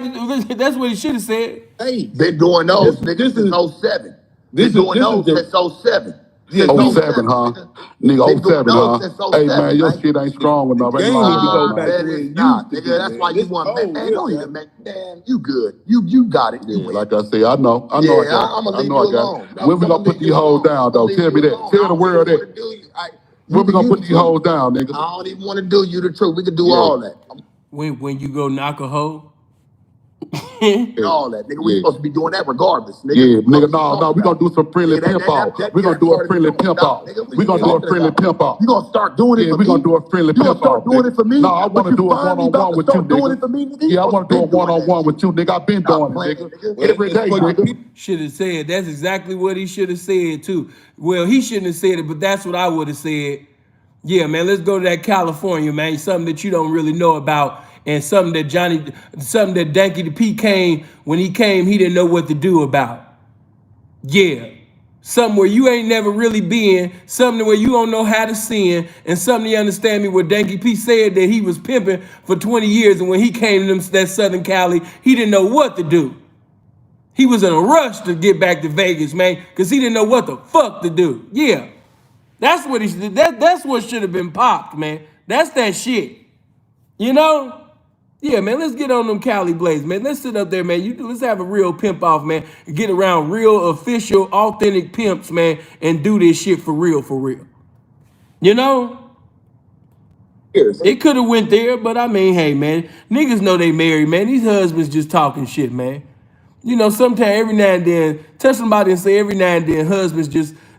had to. That's what he should have said. Hey, Been doing those niggas this is since 07. this Been is doing this is those the since 07. Yeah, Oh you. 07, huh? Nigga, 07, huh? Hey, man, your shit ain't strong enough. Ain't Game lying need to to go you, back man. to where it It's used not, to nigga. be, That's why man. you It's want, cold, man. here, Don't son. even make, man. You good. You got it. You Yeah, win. like I say, I know I Yeah, got it. I'm gonna I leave know you I got it. alone. When we gonna put these hoes down, though? Tell me that. Tell the world that. When we gonna put these hoes down, nigga? I don't even want to do you the truth. We can do Yeah. all that. When you go knock a hoe. All that, nigga. We Yeah. supposed to be doing that regardless, nigga. Yeah, What nigga, you no, talking we gonna about? do some friendly Nigga, pimp out. that We gonna do a friendly pimp out. Nigga, what We you gonna do a talking friendly about? pimp out. You gonna start doing it Yeah, for we me? gonna do a friendly You gonna pimp out. start doing it for me? No, I wanna What, do you a finally one-on-one about to with you, start doing it nigga. for me, nigga? Yeah, I wanna do a Been doing that one-on-one shit. with you, nigga. I've been Stop doing it, playing, nigga. nigga. Every day, For your nigga. Should have said. That's exactly what he should have said too. Well, he shouldn't have said it, but that's what I would have said. Yeah, man, let's go to that California, man. Something that you don't really know about, and something that Danky the P came when he came, he didn't know what to do about. Yeah. Something where you ain't never really been, something where you don't know how to sin, and something you understand me where Danky P said that he was pimping for 20 years, and when he came to that Southern Cali, he didn't know what to do. He was in a rush to get back to Vegas, man, because he didn't know what the fuck to do. Yeah. That's what that's what should have been popped, man. That's that shit. You know? Yeah, man, let's get on them Cali Blades, man. Let's sit up there, man. Let's have a real pimp off, man. Get around real, official, authentic pimps, man, and do this shit for real, for real. You know? It could have went there, but I mean, hey, man, niggas know they married, man. These husbands just talking shit, man. You know, sometimes every now and then, touch somebody and say every now and then, husbands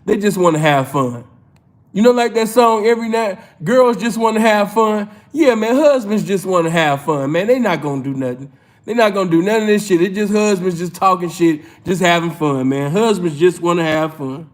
they just want to have fun. You know, like that song, every night, girls just want to have fun. Yeah, man, husbands just want to have fun, man. They not gonna do nothing. They not gonna do none of this shit. It just husbands just talking shit, just having fun, man. Husbands just want to have fun.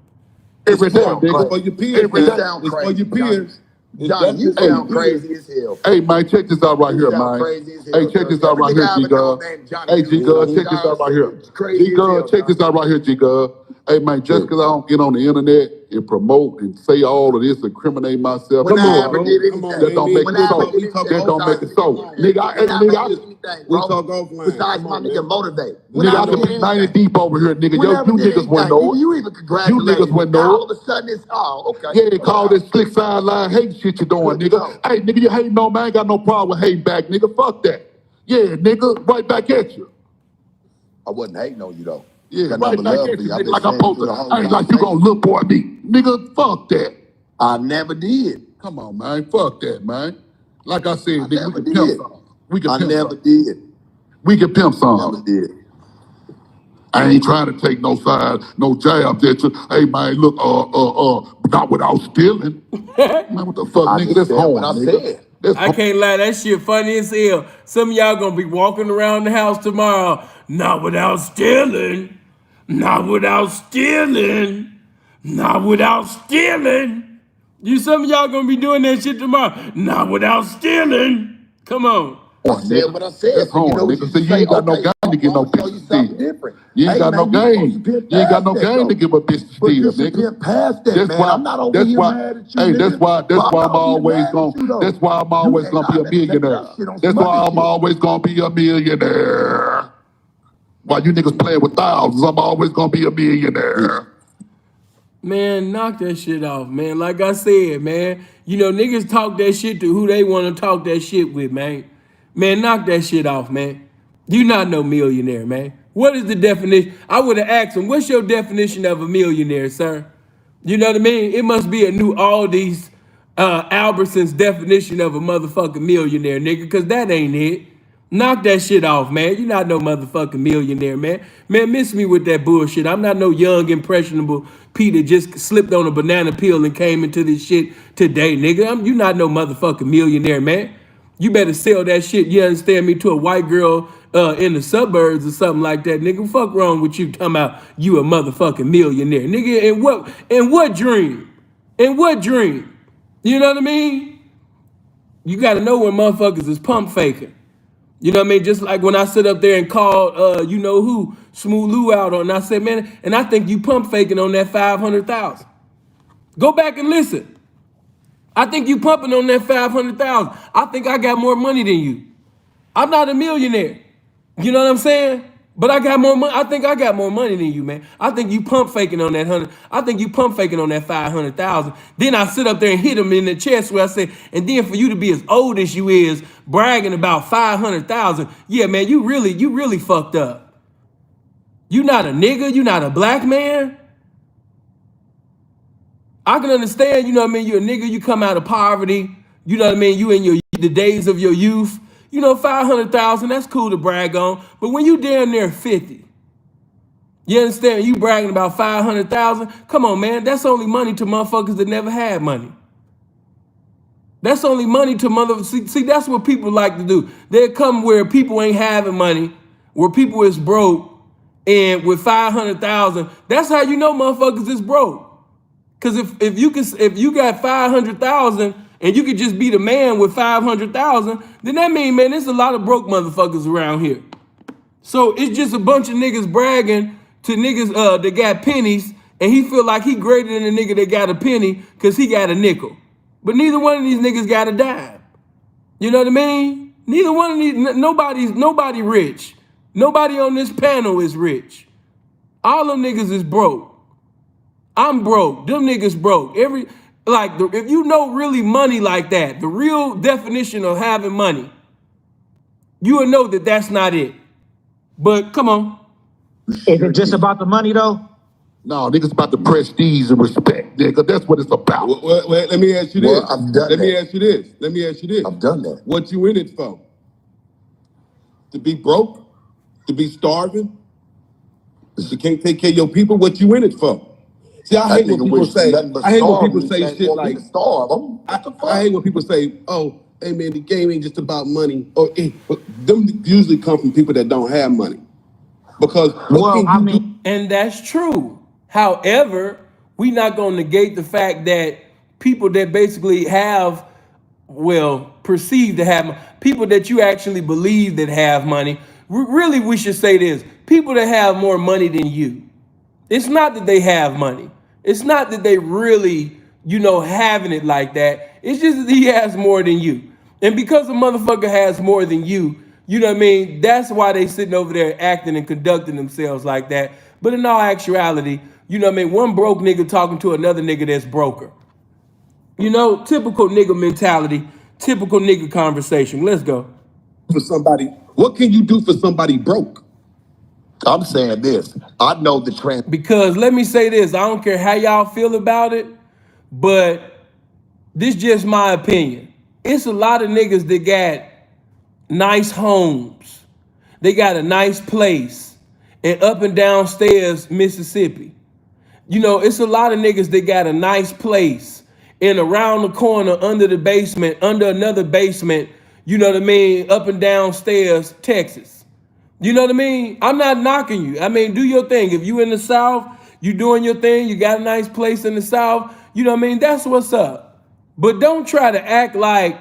Every day, sound nigga. For your peers, Every man. day. sound It's for crazy, your peers. It's Johnny, you definitely for your sound peers. crazy as hell. Hey, man, check this out right here, Sound man. crazy as hell. Hey, check this out right here, G Gov. Hey, G Gov, check this out right here. G Gov, check this out right here, G Gov. Hey, man, just because I don't get on the internet and promote and say all of this, incriminate myself, When Come I on, ever bro. did Come on, anything. that don't man. make When it I so. ever did We talk That anything don't make it so. Nigga, When I ever did anything, We bro. talk offline. Besides Come my on, nigga man. motivate. When Nigga, I ever could did be 90 anything. deep over here, nigga. Yo, Whenever you did niggas wouldn't anything. know it. You even You congratulate niggas me. wouldn't Now know all it. of a sudden it's, oh, okay. Yeah, call this slick sideline hate shit you doing, Good to nigga. know. Hey, nigga, you hating on me. I ain't got no problem with hating back, nigga. Fuck that. Yeah, nigga, right back at you. I wasn't hating on you though. Yeah, Got right nothing but back love at for you, you. I've nigga, been like I'm saying you supposed for to. the whole Ain't like you gonna look for me. Nigga, fuck that. I never did. Come on, man. Fuck that, man. Like I said, I nigga, we never can pimp did. some. We can I pimp never some. did. We can pimp Never some. did. I ain't trying to take no side, no jabs at you. Hey, man, look, not without stealing. Man, what the fuck, I nigga? just That's said what horn, I nigga. said. That's I can't lie, that shit funny as hell. Some of y'all gonna be walking around the house tomorrow, not without stealing, not without stealing, not without stealing. Some of y'all gonna be doing that shit tomorrow, not without stealing. Come on. I said what I said. That's So you horn, know what nigga. you So should you say, ain't got no okay, game to get no I'm gonna bitch show to you something steal. different. You ain't Hey, got no man, you supposed to game. pimp You ain't got past no that, game to though. give a bitch to But steal, you should nigga. pimp past that, That's man. why. I'm not over That's here why. mad at you, Hey, nigga. that's But why I'm I'm not over here always mad gonna. at you, though. That's why I'm You always ain't gonna be I a better take millionaire. that shit on That's some why other I'm shit. always gonna be a millionaire. While you niggas playing with thousands, I'm always gonna be a millionaire. Man, knock that shit off, man. Like I said, man, niggas talk that shit to who they want to talk that shit with, man. Man, knock that shit off, man. You not no millionaire, man. What is the definition? I would have asked him, what's your definition of a millionaire, sir? You know what I mean? It must be a new Aldi's, Albertson's definition of a motherfucking millionaire, nigga, because that ain't it. Knock that shit off, man. You're not no motherfucking millionaire, man. Man, miss me with that bullshit. I'm not no young, impressionable P that just slipped on a banana peel and came into this shit today, nigga. You not no motherfucking millionaire, man. You better sell that shit, you understand me, to a white girl in the suburbs or something like that, nigga. Fuck wrong with you talking about you a motherfucking millionaire, nigga? In what dream? In what dream? You know what I mean? You gotta know when motherfuckers is pump faking. You know what I mean? Just like when I sit up there and called, you know who, Smooth Lou out on, and I said, man, and I think you pump faking on that 500,000. Go back and listen. I think you pumping on that 500,000. I think I got more money than you. I'm not a millionaire. You know what I'm saying? But I got more money. I think I got more money than you, man. I think you pump faking on that 100. I think you pump faking on that 500,000. Then I sit up there and hit him in the chest where I say, and then for you to be as old as you is, bragging about 500,000. Yeah, man, you really fucked up. You not a nigga. You not a black man. I can understand, you know what I mean? You're a nigga, you come out of poverty, you know what I mean? You in the days of your youth, you know, 500,000, that's cool to brag on. But when you damn near 50, you understand? You bragging about 500,000? Come on, man, that's only money to motherfuckers that never had money. That's only money to motherfuckers. See, that's what people like to do. They come where people ain't having money, where people is broke, and with 500,000, that's how you know motherfuckers is broke. Cause if you got 500,000 and you could just be the man with 500,000, then that mean, man, there's a lot of broke motherfuckers around here. So it's just a bunch of niggas bragging to niggas that got pennies, and he feel like he greater than a nigga that got a penny cause he got a nickel. But neither one of these niggas got a dime. You know what I mean? Neither one of these, nobody rich. Nobody on this panel is rich. All them niggas is broke. I'm broke. Them niggas broke. If you know really money like that, the real definition of having money, you will know that that's not it. But come on. Is it just about the money though? No, niggas about the prestige and respect, nigga. That's what it's about. Well, let me ask you this. Well, I've done Let me that. ask you this. Let me ask you this. I've done that. What you in it for? To be broke? To be starving? You can't take care of your people? What you in it for? See, I hate when people say, shit like, I hate when people say, oh, hey man, the game ain't just about money. Or them usually come from people that don't have money. Because And that's true. However, we not gonna negate the fact that people that basically have, perceive to have people that you actually believe that have money. Really, we should say this: people that have more money than you. It's not that they have money. It's not that they really, having it like that. It's just that he has more than you. And because a motherfucker has more than you, you know what I mean? That's why they sitting over there acting and conducting themselves like that. But in all actuality, you know what I mean? One broke nigga talking to another nigga that's broker. Typical nigga mentality, typical nigga conversation. Let's go. for somebody, what can you do for somebody broke? I'm saying this. I know the trend. Because let me say this, I don't care how y'all feel about it, but this just my opinion. It's a lot of niggas that got nice homes. They got a nice place and up and downstairs Mississippi. It's a lot of niggas that got a nice place and around the corner under the basement, under another basement, you know what I mean, up and downstairs Texas. You know what I mean? I'm not knocking you. I mean, do your thing. If you in the South, you doing your thing, you got a nice place in the South, you know what I mean? That's what's up. But don't try to act like,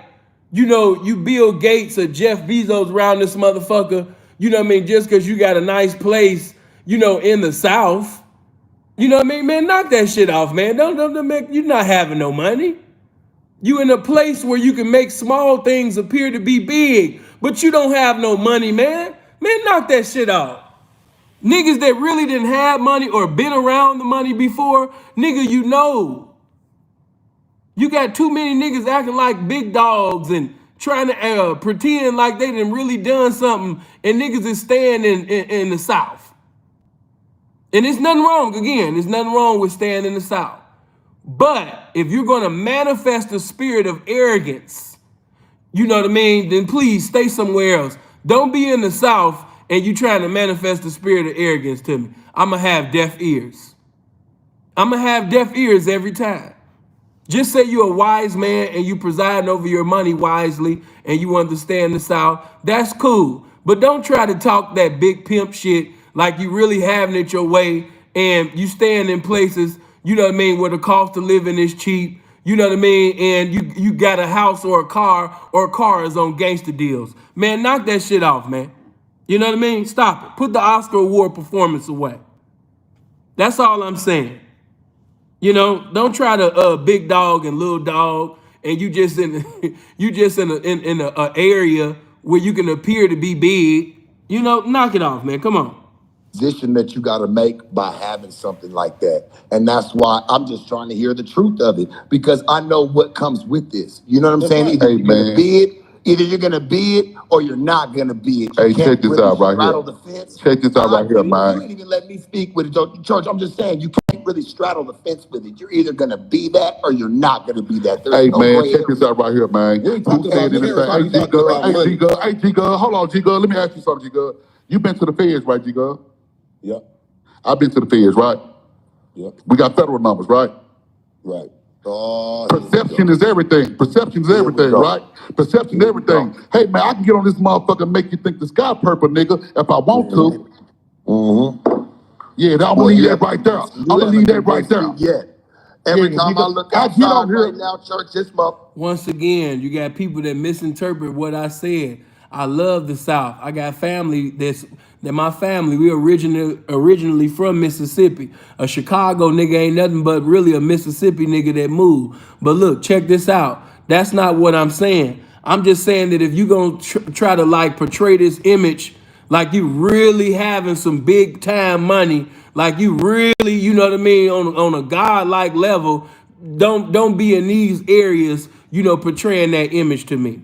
you Bill Gates or Jeff Bezos around this motherfucker, you know what I mean, just because you got a nice place, in the South. You know what I mean, man? Knock that shit off, man. Don't make, you're not having no money. You in a place where you can make small things appear to be big, but you don't have no money, man. Man, knock that shit off. Niggas that really didn't have money or been around the money before, nigga, you got too many niggas acting like big dogs and trying to pretend like they done really done something, and niggas is staying in the South. And there's nothing wrong, again, there's nothing wrong with staying in the South. But if you're gonna manifest the spirit of arrogance, you know what I mean, then please stay somewhere else. Don't be in the South and you trying to manifest the spirit of arrogance to me. I'm gonna have deaf ears. I'm gonna have deaf ears every time. Just say you're a wise man and you presiding over your money wisely and you understand the South. That's cool. But don't try to talk that big pimp shit like you really having it your way and you staying in places, you know what I mean, where the cost of living is cheap, you know what I mean, and you got a house or a car is on gangster deals. Man, knock that shit off, man. You know what I mean? Stop it. Put the Oscar Award performance away. That's all I'm saying. Don't try to big dog and little dog, and you just in an area where you can appear to be big. Knock it off, man. Come on. position that you got to make by having something like that. And that's why I'm just trying to hear the truth of it, because I know what comes with this. You know what I'm saying? right. Either Hey, you're going to man. bid, either you're going to bid or you're not going to bid. You Hey, check can't this really out right straddle here. the fence. Check this out right here, You man. ain't even let me speak with it, George. I'm just saying you can't really straddle the fence with it. You're either going to be that or you're not going to be that. There's Hey, no man, gray check this area. out right here, man. We ain't Who talking said about anything? marriage. Hey, We G talking about Hey, G money. Hey, G hold on, G Let me ask you something, G You been to the feds, right, G Yeah, I've been to the feds, right? yeah, We got federal numbers, right? right. Oh, Perception is everything. Perception is Here we everything, go. right? Perception is Here we go. everything. Hey, man, I can get on this motherfucker and make you think the sky purple, nigga, if I want to. Yeah, I'm gonna leave that right there. I'm gonna leave that right there. Yeah. Every Yeah, time I nigga, look I get on outside here. right now, church, this month. Once again, you got people that misinterpret what I said. I love the South. I got family that my family, we originally from Mississippi. A Chicago nigga ain't nothing but really a Mississippi nigga that moved. But look, check this out. That's not what I'm saying. I'm just saying that if you gonna try to like portray this image like you really having some big time money, like you really, you know what I mean, on a godlike level, don't be in these areas, you know, portraying that image to me.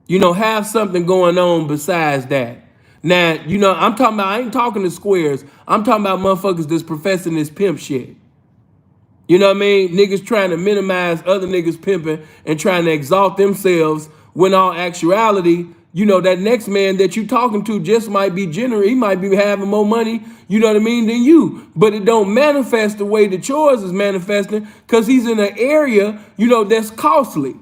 You know, have something going on besides that. Now, you know, I'm talking about, I ain't talking to squares. I'm talking about motherfuckers that's professing this pimp shit. You know what I mean? Niggas trying to minimize other niggas pimping and trying to exalt themselves when all actuality, you know, that next man that you talking to just might be generous. He might be having more money, you know what I mean, than you. But it don't manifest the way that yours is manifesting because he's in an area, you know, that's costly.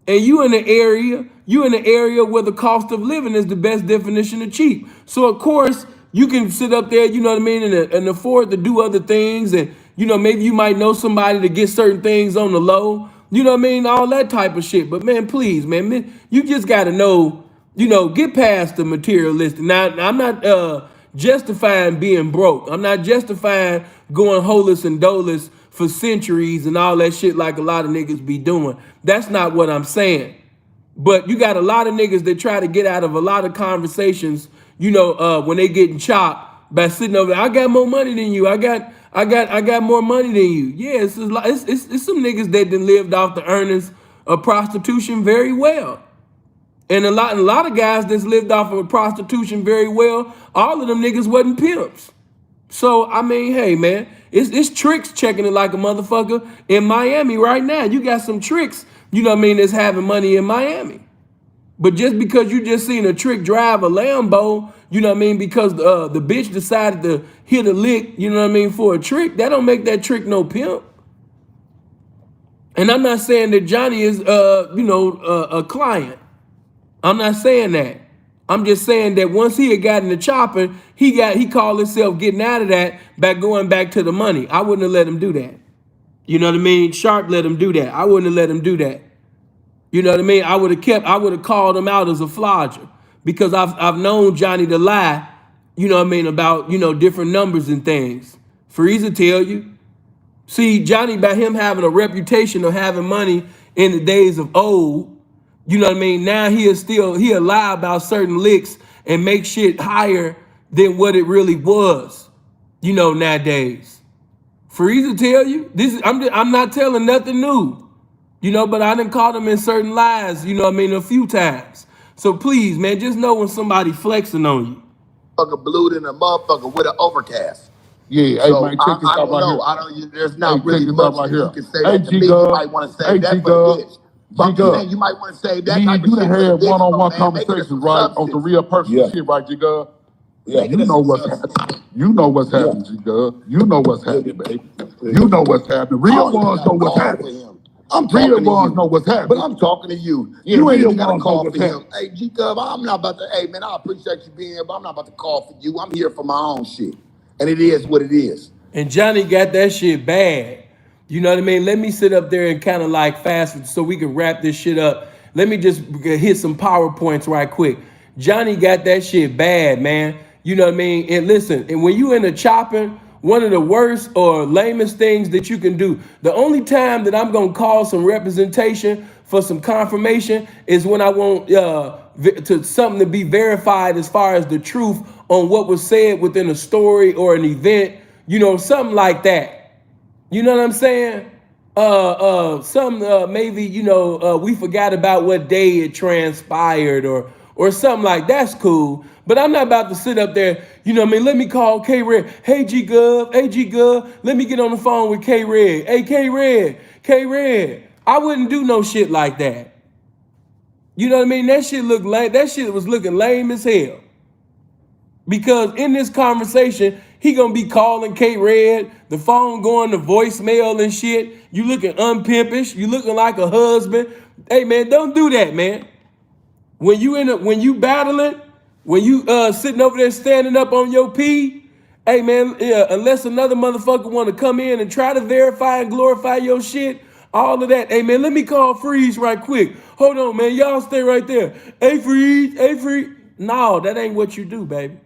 And you in the area where the cost of living is the best definition of cheap. So of course you can sit up there, you know what I mean, and afford to do other things, and you know maybe you might know somebody to get certain things on the low, you know what I mean, all that type of shit. But man, please, man, you just got to know, you know, get past the materialistic. Now I'm not justifying being broke. I'm not justifying going holeless and doleless for centuries and all that shit like a lot of niggas be doing. That's not what I'm saying. But you got a lot of niggas that try to get out of a lot of conversations, you know, when they getting chopped by sitting over there. I got more money than you. I got more money than you. Yeah, it's some niggas that done lived off the earnings of prostitution very well. And a lot of guys that's lived off of prostitution very well, all of them niggas wasn't pimps. So I mean, hey man, it's tricks checking it like a motherfucker in Miami right now. You got some tricks, you know what I mean, that's having money in Miami. But just because you just seen a trick drive a Lambo, you know what I mean, because the bitch decided to hit a lick, you know what I mean, for a trick, that don't make that trick no pimp. And I'm not saying that Johnny is a client. I'm not saying that. I'm just saying that once he had gotten the chopping, he called himself getting out of that by going back to the money. I wouldn't have let him do that. You know what I mean? Sharp let him do that. I wouldn't have let him do that. You know what I mean? I would have called him out as a flodger because I've known Johnny to lie, you know what I mean, about, you know, different numbers and things. Freeze tell you. See, Johnny, by him having a reputation of having money in the days of old, you know what I mean? Now he'll lie about certain licks and make shit higher than what it really was, you know, nowadays. Freeze tell you, I'm not telling nothing new. You know, but I done caught him in certain lies, you know what I mean, a few times. So please, man, just know when somebody flexing on you. Motherfucker blue than a motherfucker with an overcast. Yeah, hey, So man, check this I out don't right know. here. I don't. There's not Hey, really check this out much right that you here. can say Hey, that to me. You G-Gov. might want to say Hey, that for the G-Gov. bitch. But I'm just G-Gov. saying, you might want to say that Me type and of you shit done for the had bitch. Come one-on-one on, man. Make it conversations, some right? On substance. some real personal Yeah. shit, right, G-Gov? Yeah. Make You it know some what's substance. happening. You know what's Yeah. happening, G-Gov. You know what's happening, baby. You know what's happening. I Real don't even ones got know a what's call for happening. him. I'm Real talking to ones know you. what's But happening. I'm talking to you. Yeah, You ain't real even got a ones know call what's for him. happening. Hey, G-Cub, I'm not about to, hey, man, I appreciate you being here, but I'm not about to call for you. I'm here for my own shit. And it is what it is. And Johnny got that shit bad. You know what I mean? Let me sit up there and kind of like fast so we can wrap this shit up. Let me just hit some PowerPoints right quick. Johnny got that shit bad, man. You know what I mean? And listen, and when you in a chopping, one of the worst or lamest things that you can do, the only time that I'm gonna call some representation for some confirmation is when I want to something to be verified as far as the truth on what was said within a story or an event, you know, something like that. You know what I'm saying? Maybe, you know, we forgot about what day it transpired or something like that's cool. But I'm not about to sit up there, you know what I mean? Let me call K Red. Hey G Gov, let me get on the phone with K Red. Hey K Red. I wouldn't do no shit like that. You know what I mean? That shit looked lame. That shit was looking lame as hell. Because in this conversation, he gonna be calling K Red, the phone going to voicemail and shit. You looking unpimpish, you looking like a husband. Hey man, don't do that, man. When you battling, when you sitting over there standing up on your P, hey man, unless another motherfucker want to come in and try to verify and glorify your shit, all of that. Hey man, let me call Freeze right quick. Hold on, man. Y'all stay right there. Hey Freeze, hey Freeze. No, that ain't what you do, baby.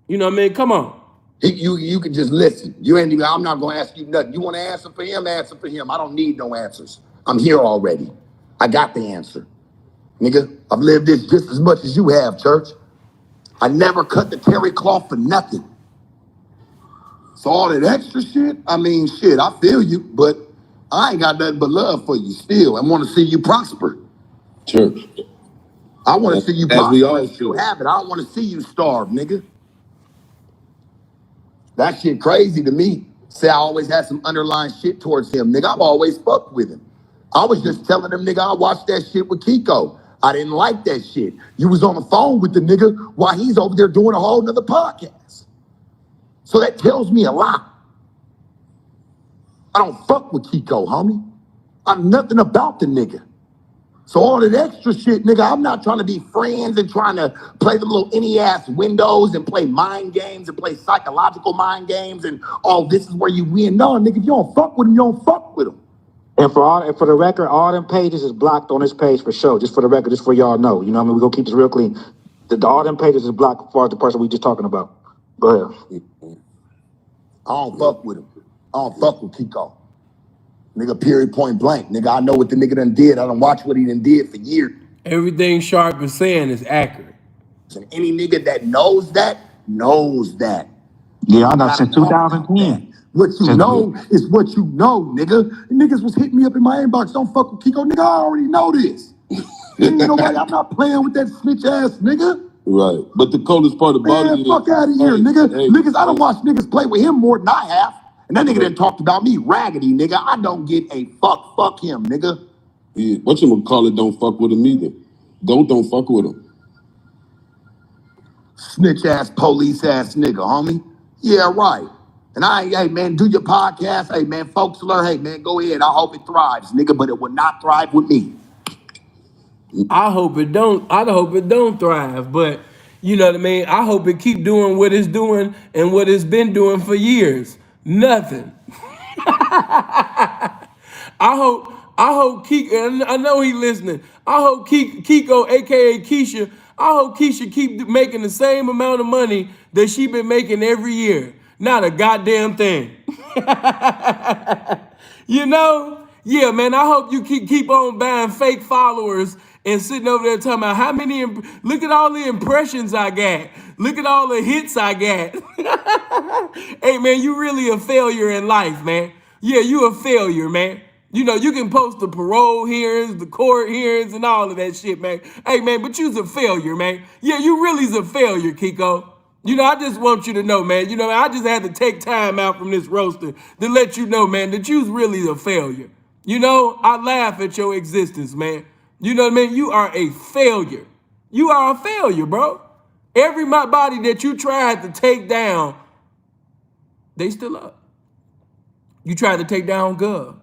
You know what I mean? Come on. You can just listen. You ain't even, I'm not gonna ask you nothing. You want to answer for him? Answer for him. I don't need no answers. I'm here already. I got the answer. Nigga, I've lived this just as much as you have, church. I never cut the terry cloth for nothing. So all that extra shit, I mean, shit, I feel you, but I ain't got nothing but love for you still. I want to see you prosper. Church. I want to see you As prosper. we all You should. have it. I don't want to see you starve, nigga. That shit crazy to me. Say I always had some underlying shit towards him. Nigga, I've always fucked with him. I was just telling him, nigga, I watched that shit with Kiko. I didn't like that shit. You was on the phone with the nigga while he's over there doing a whole nother podcast. So that tells me a lot. I don't fuck with Kiko, homie. I'm nothing about the nigga. So all that extra shit, nigga, I'm not trying to be friends and trying to play the little any-ass windows and play mind games and play psychological mind games and, oh, this is where you win. No, nigga, if you don't fuck with him, you don't fuck with him. And for the record, all them pages is blocked on this page for sure. Just for the record, just for y'all know. You know what I mean? We're going to keep this real clean. All them pages is blocked as far as the person we just talking about. Go ahead. I don't fuck with him. I don't fuck with Kiko. Nigga, period, point blank. Nigga, I know what the nigga done did. I done watched what he done did for years. Everything Sharp is saying is accurate. And any nigga that knows that, knows that. Yeah, I know since 2010. What you know is what you know, nigga. Niggas was hitting me up in my inbox. Don't fuck with Kiko. Nigga, I already know this. Ain't nobody, I'm not playing with that snitch ass nigga. Right. But the coldest part about it is, fuck out of here, nigga. Niggas, I don't watch niggas play with him more than I have. And that nigga done talked about me raggedy, nigga. I don't get a fuck. Fuck him, nigga. Yeah, what you gonna call it? Don't fuck with him either. Don't fuck with him. Snitch ass, police ass nigga, homie. Yeah, right. And hey man, do your podcast. Hey man, folks alert. Hey man, go ahead. I hope it thrives, nigga, but it will not thrive with me. I hope it don't thrive, but you know what I mean? I hope it keep doing what it's doing and what it's been doing for years. Nothing. I hope Kiko, and I know he listening. I hope Kiko, aka Keisha, I hope Keisha keep making the same amount of money that she been making every year. Not a goddamn thing. You know? Yeah, man, I hope you keep on buying fake followers and sitting over there talking about how many, look at all the impressions I got. Look at all the hits I got. Hey, man, you really a failure in life, man. Yeah, you a failure, man. You know, you can post the parole hearings, the court hearings, and all of that shit, man. Hey, man, but you's a failure, man. Yeah, you really's a failure, Kiko. You know, I just want you to know, man. You know, I just had to take time out from this roaster to let you know, man, that you's really a failure. You know, I laugh at your existence, man. You know what I mean? You are a failure. You are a failure, bro. Every body that you tried to take down, they still up. You tried to take down Gov.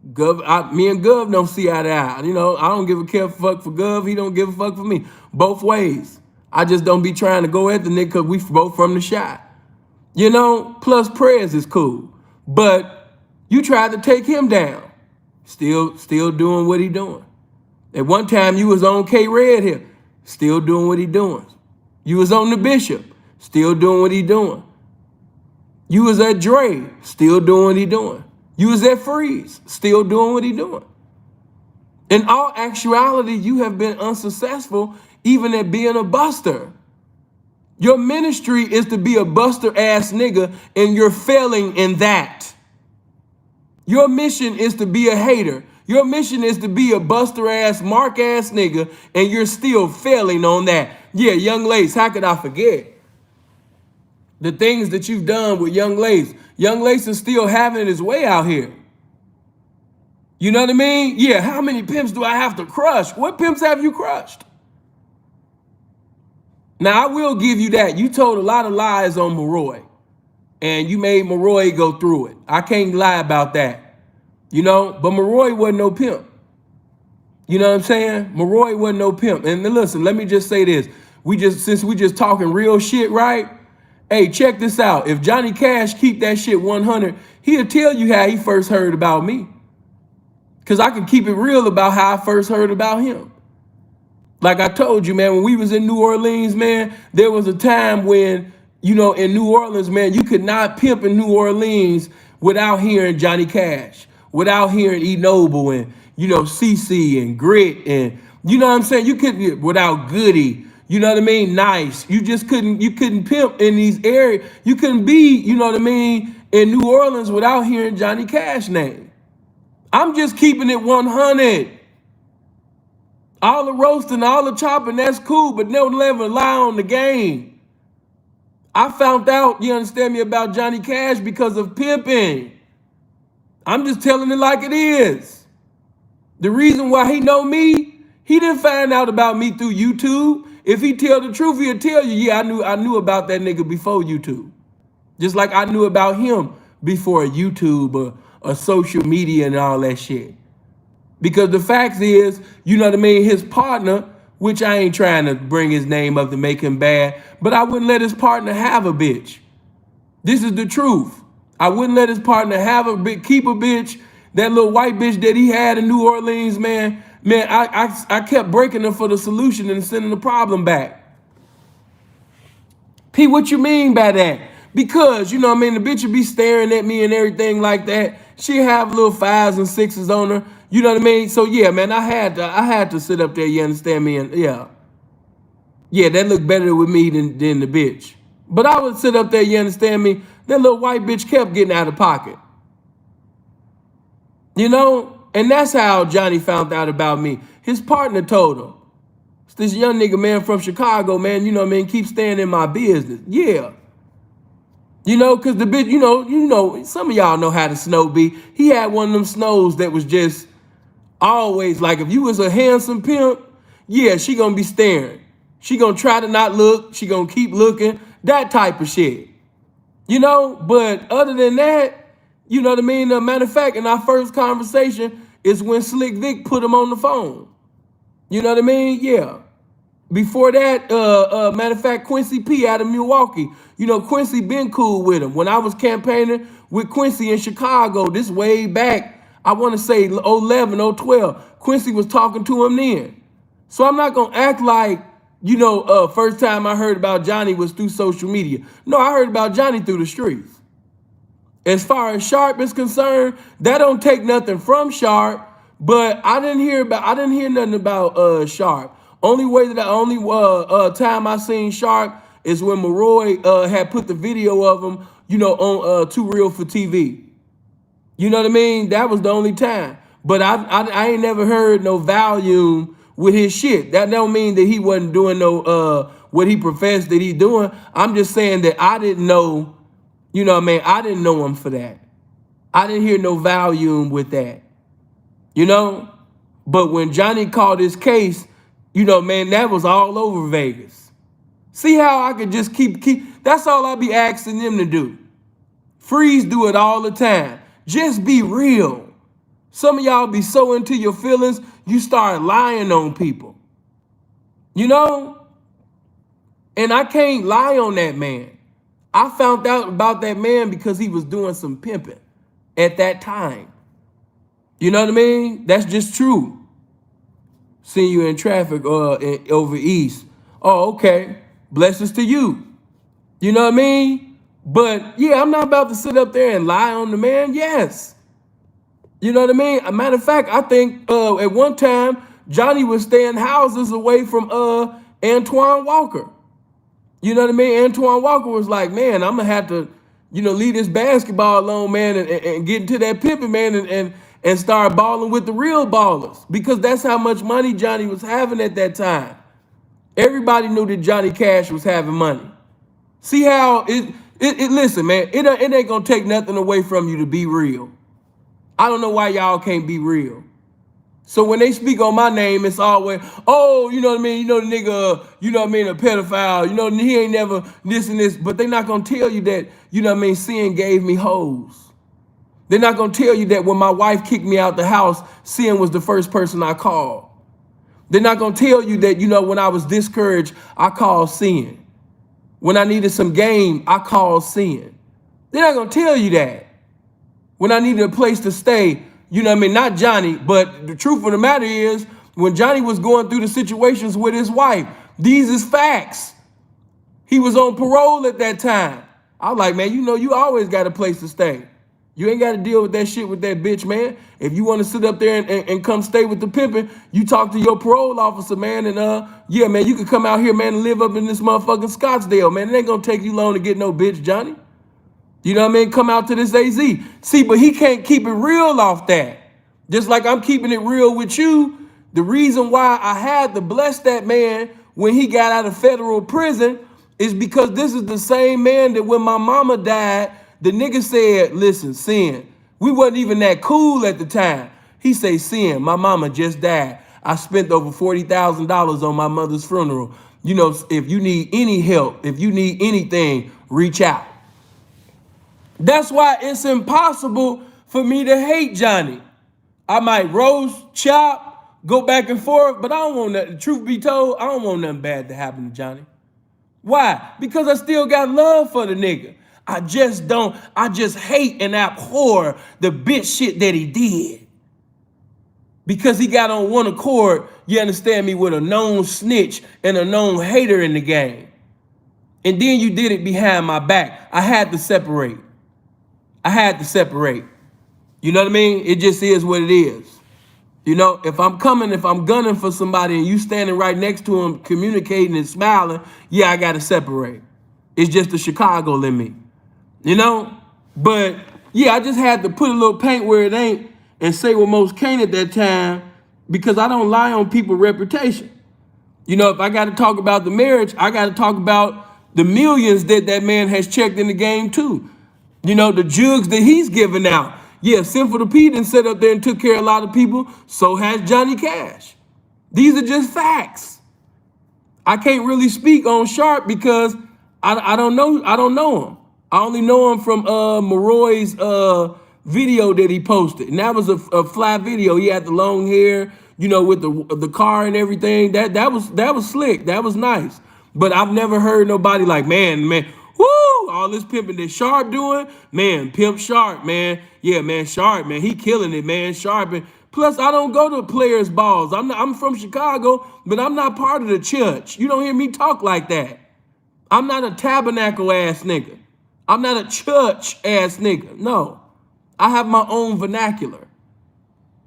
Me and Gov don't see eye to eye. You know, I don't give a fuck for Gov. He don't give a fuck for me. Both ways. I just don't be trying to go at the nigga because we both from the shot. You know, plus prayers is cool. But you tried to take him down. Still doing what he doing. At one time you was on K Red here. Still doing what he doing. You was on the Bishop. Still doing what he doing. You was at Dre. Still doing what he doing. You was at Freeze. Still doing what he doing. In all actuality, you have been unsuccessful even at being a buster. Your ministry is to be a buster ass nigga, and you're failing in that. Your mission is to be a hater. Your mission is to be a buster ass, mark ass nigga, and you're still failing on that. Yeah, Young Lace, how could I forget the things that you've done with Young Lace? Young Lace is still having his way out here. You know what I mean? Yeah, how many pimps do I have to crush? What pimps have you crushed? Now, I will give you that. You told a lot of lies on Maroy, and you made Maroy go through it. I can't lie about that. You know, but Maroy wasn't no pimp. You know what I'm saying? Maroy wasn't no pimp. And then listen, let me just say this. Since we just talking real shit, right? Hey, check this out. If Johnny Cash keep that shit 100, he'll tell you how he first heard about me. Because I can keep it real about how I first heard about him. Like I told you, man, when we was in New Orleans, man, there was a time when, you know, in New Orleans, man, you could not pimp in New Orleans without hearing Johnny Cash, without hearing E Noble and, you know, CC and Grit and, you know what I'm saying? You couldn't, without Goody, you know what I mean? Nice. You couldn't pimp in these areas. You couldn't be, you know what I mean, in New Orleans without hearing Johnny Cash name. I'm just keeping it 100. All the roasting, all the chopping, that's cool, but don't never lie on the game. I found out, you understand me, about Johnny Cash because of pimping. I'm just telling it like it is. The reason why he know me, he didn't find out about me through YouTube. If he tell the truth, he'll tell you, yeah, I knew about that nigga before YouTube. Just like I knew about him before YouTube or social media and all that shit. Because the fact is, you know what I mean, his partner, which I ain't trying to bring his name up to make him bad, but I wouldn't let his partner have a bitch. This is the truth. I wouldn't let his partner have a bitch, keep a bitch. That little white bitch that he had in New Orleans, man, I kept breaking her for the solution and sending the problem back. P, what you mean by that? Because, you know what I mean, the bitch would be staring at me and everything like that. She have little 5s and 6s on her. You know what I mean? So yeah, man, I had to sit up there, you understand me? And yeah. Yeah, that looked better with me than the bitch. But I would sit up there, you understand me? That little white bitch kept getting out of pocket. You know? And that's how Johnny found out about me. His partner told him. It's this young nigga, man, from Chicago, man, you know what I mean, keep staying in my business. Yeah. You know, because the bitch, you know, some of y'all know how the snow be. He had one of them snows that was just always like, if you was a handsome pimp, yeah, she gonna be staring. She gonna try to not look. She gonna keep looking. That type of shit. You know, but other than that, you know what I mean? Matter of fact, in our first conversation is when Slick Vic put him on the phone. You know what I mean? Yeah. Before that, matter of fact, Quincy P out of Milwaukee. You know, Quincy been cool with him. When I was campaigning with Quincy in Chicago, this way back, I want to say 11, 012, Quincy was talking to him then. So I'm not going to act like, you know, first time I heard about Johnny was through social media. No, I heard about Johnny through the streets. As far as Sharp is concerned, that don't take nothing from Sharp, but I didn't hear nothing about Sharp. Only time I seen Sharp is when Maroy had put the video of him, you know, on Too Real for TV. You know what I mean? That was the only time. But I ain't never heard no volume with his shit. That don't mean that he wasn't doing no what he professed that he doing. I'm just saying that I didn't know, you know what I mean? I didn't know him for that. I didn't hear no volume with that. You know? But when Johnny called his case, you know, man, that was all over Vegas. See how I could just keep, that's all I be asking them to do. Freeze do it all the time. Just be real. Some of y'all be so into your feelings, you start lying on people. You know? And I can't lie on that man. I found out about that man because he was doing some pimping at that time. You know what I mean? That's just true. Seeing you in traffic over east. Oh, okay. Blessings to you. You know what I mean? But yeah, I'm not about to sit up there and lie on the man. Yes. You know what I mean? A matter of fact, I think at one time, Johnny was staying houses away from Antoine Walker. You know what I mean? Antoine Walker was like, man, I'm gonna have to, leave this basketball alone, man, and get into that pimping, man, and start balling with the real ballers. Because that's how much money Johnny was having at that time. Everybody knew that Johnny Cash was having money. See how listen, man, it ain't gonna take nothing away from you to be real. I don't know why y'all can't be real. So when they speak on my name, it's always, oh, you know what I mean? The nigga, a pedophile, he ain't never this and this. But they're not gonna tell you that, Sin gave me hoes. They're not gonna tell you that when my wife kicked me out the house, Sin was the first person I called. They're not gonna tell you that, when I was discouraged, I called Sin. When I needed some game, I called Sin. They're not gonna tell you that. When I needed a place to stay, not Johnny, but the truth of the matter is, when Johnny was going through the situations with his wife, these is facts. He was on parole at that time. I was like, man, you always got a place to stay. You ain't got to deal with that shit with that bitch, man. If you want to sit up there and come stay with the pimping, you talk to your parole officer, man, and yeah, man, you can come out here, man, and live up in this motherfucking Scottsdale, man. It ain't gonna take you long to get no bitch, Johnny. You know what I mean? Come out to this AZ. See, but he can't keep it real off that. Just like I'm keeping it real with you. The reason why I had to bless that man when he got out of federal prison is because this is the same man that when my mama died, the nigga said, listen, Sin, we wasn't even that cool at the time. He say, Sin, my mama just died. I spent over $40,000 on my mother's funeral. If you need any help, if you need anything, reach out. That's why it's impossible for me to hate Johnny. I might roast, chop, go back and forth, but I don't want nothing. Truth be told, I don't want nothing bad to happen to Johnny. Why? Because I still got love for the nigga. I just hate and abhor the bitch shit that he did. Because he got on one accord, you understand me, with a known snitch and a known hater in the game. And then you did it behind my back. I had to separate. You know what I mean? It just is what it is. If I'm gunning for somebody and you standing right next to him, communicating and smiling, yeah, I got to separate. It's just the Chicago in me. But yeah, I just had to put a little paint where it ain't and say what most can't at that time because I don't lie on people's reputation. If I got to talk about the marriage, I got to talk about the millions that man has checked in the game too. The jugs that he's giving out. Yeah, Sinful the P done sat up there and took care of a lot of people. So has Johnny Cash. These are just facts. I can't really speak on Sharp because I don't know him. I only know him from Maroy's video that he posted. And that was a fly video. He had the long hair, with the car and everything. That was slick. That was nice. But I've never heard nobody like, man, woo, all this pimping that Sharp doing, man, Pimp Sharp, man. Yeah, man, Sharp, man, he killing it, man, Sharp. And plus, I don't go to players' balls. I'm from Chicago, but I'm not part of the church. You don't hear me talk like that. I'm not a tabernacle ass nigga. I'm not a church ass nigga. No, I have my own vernacular.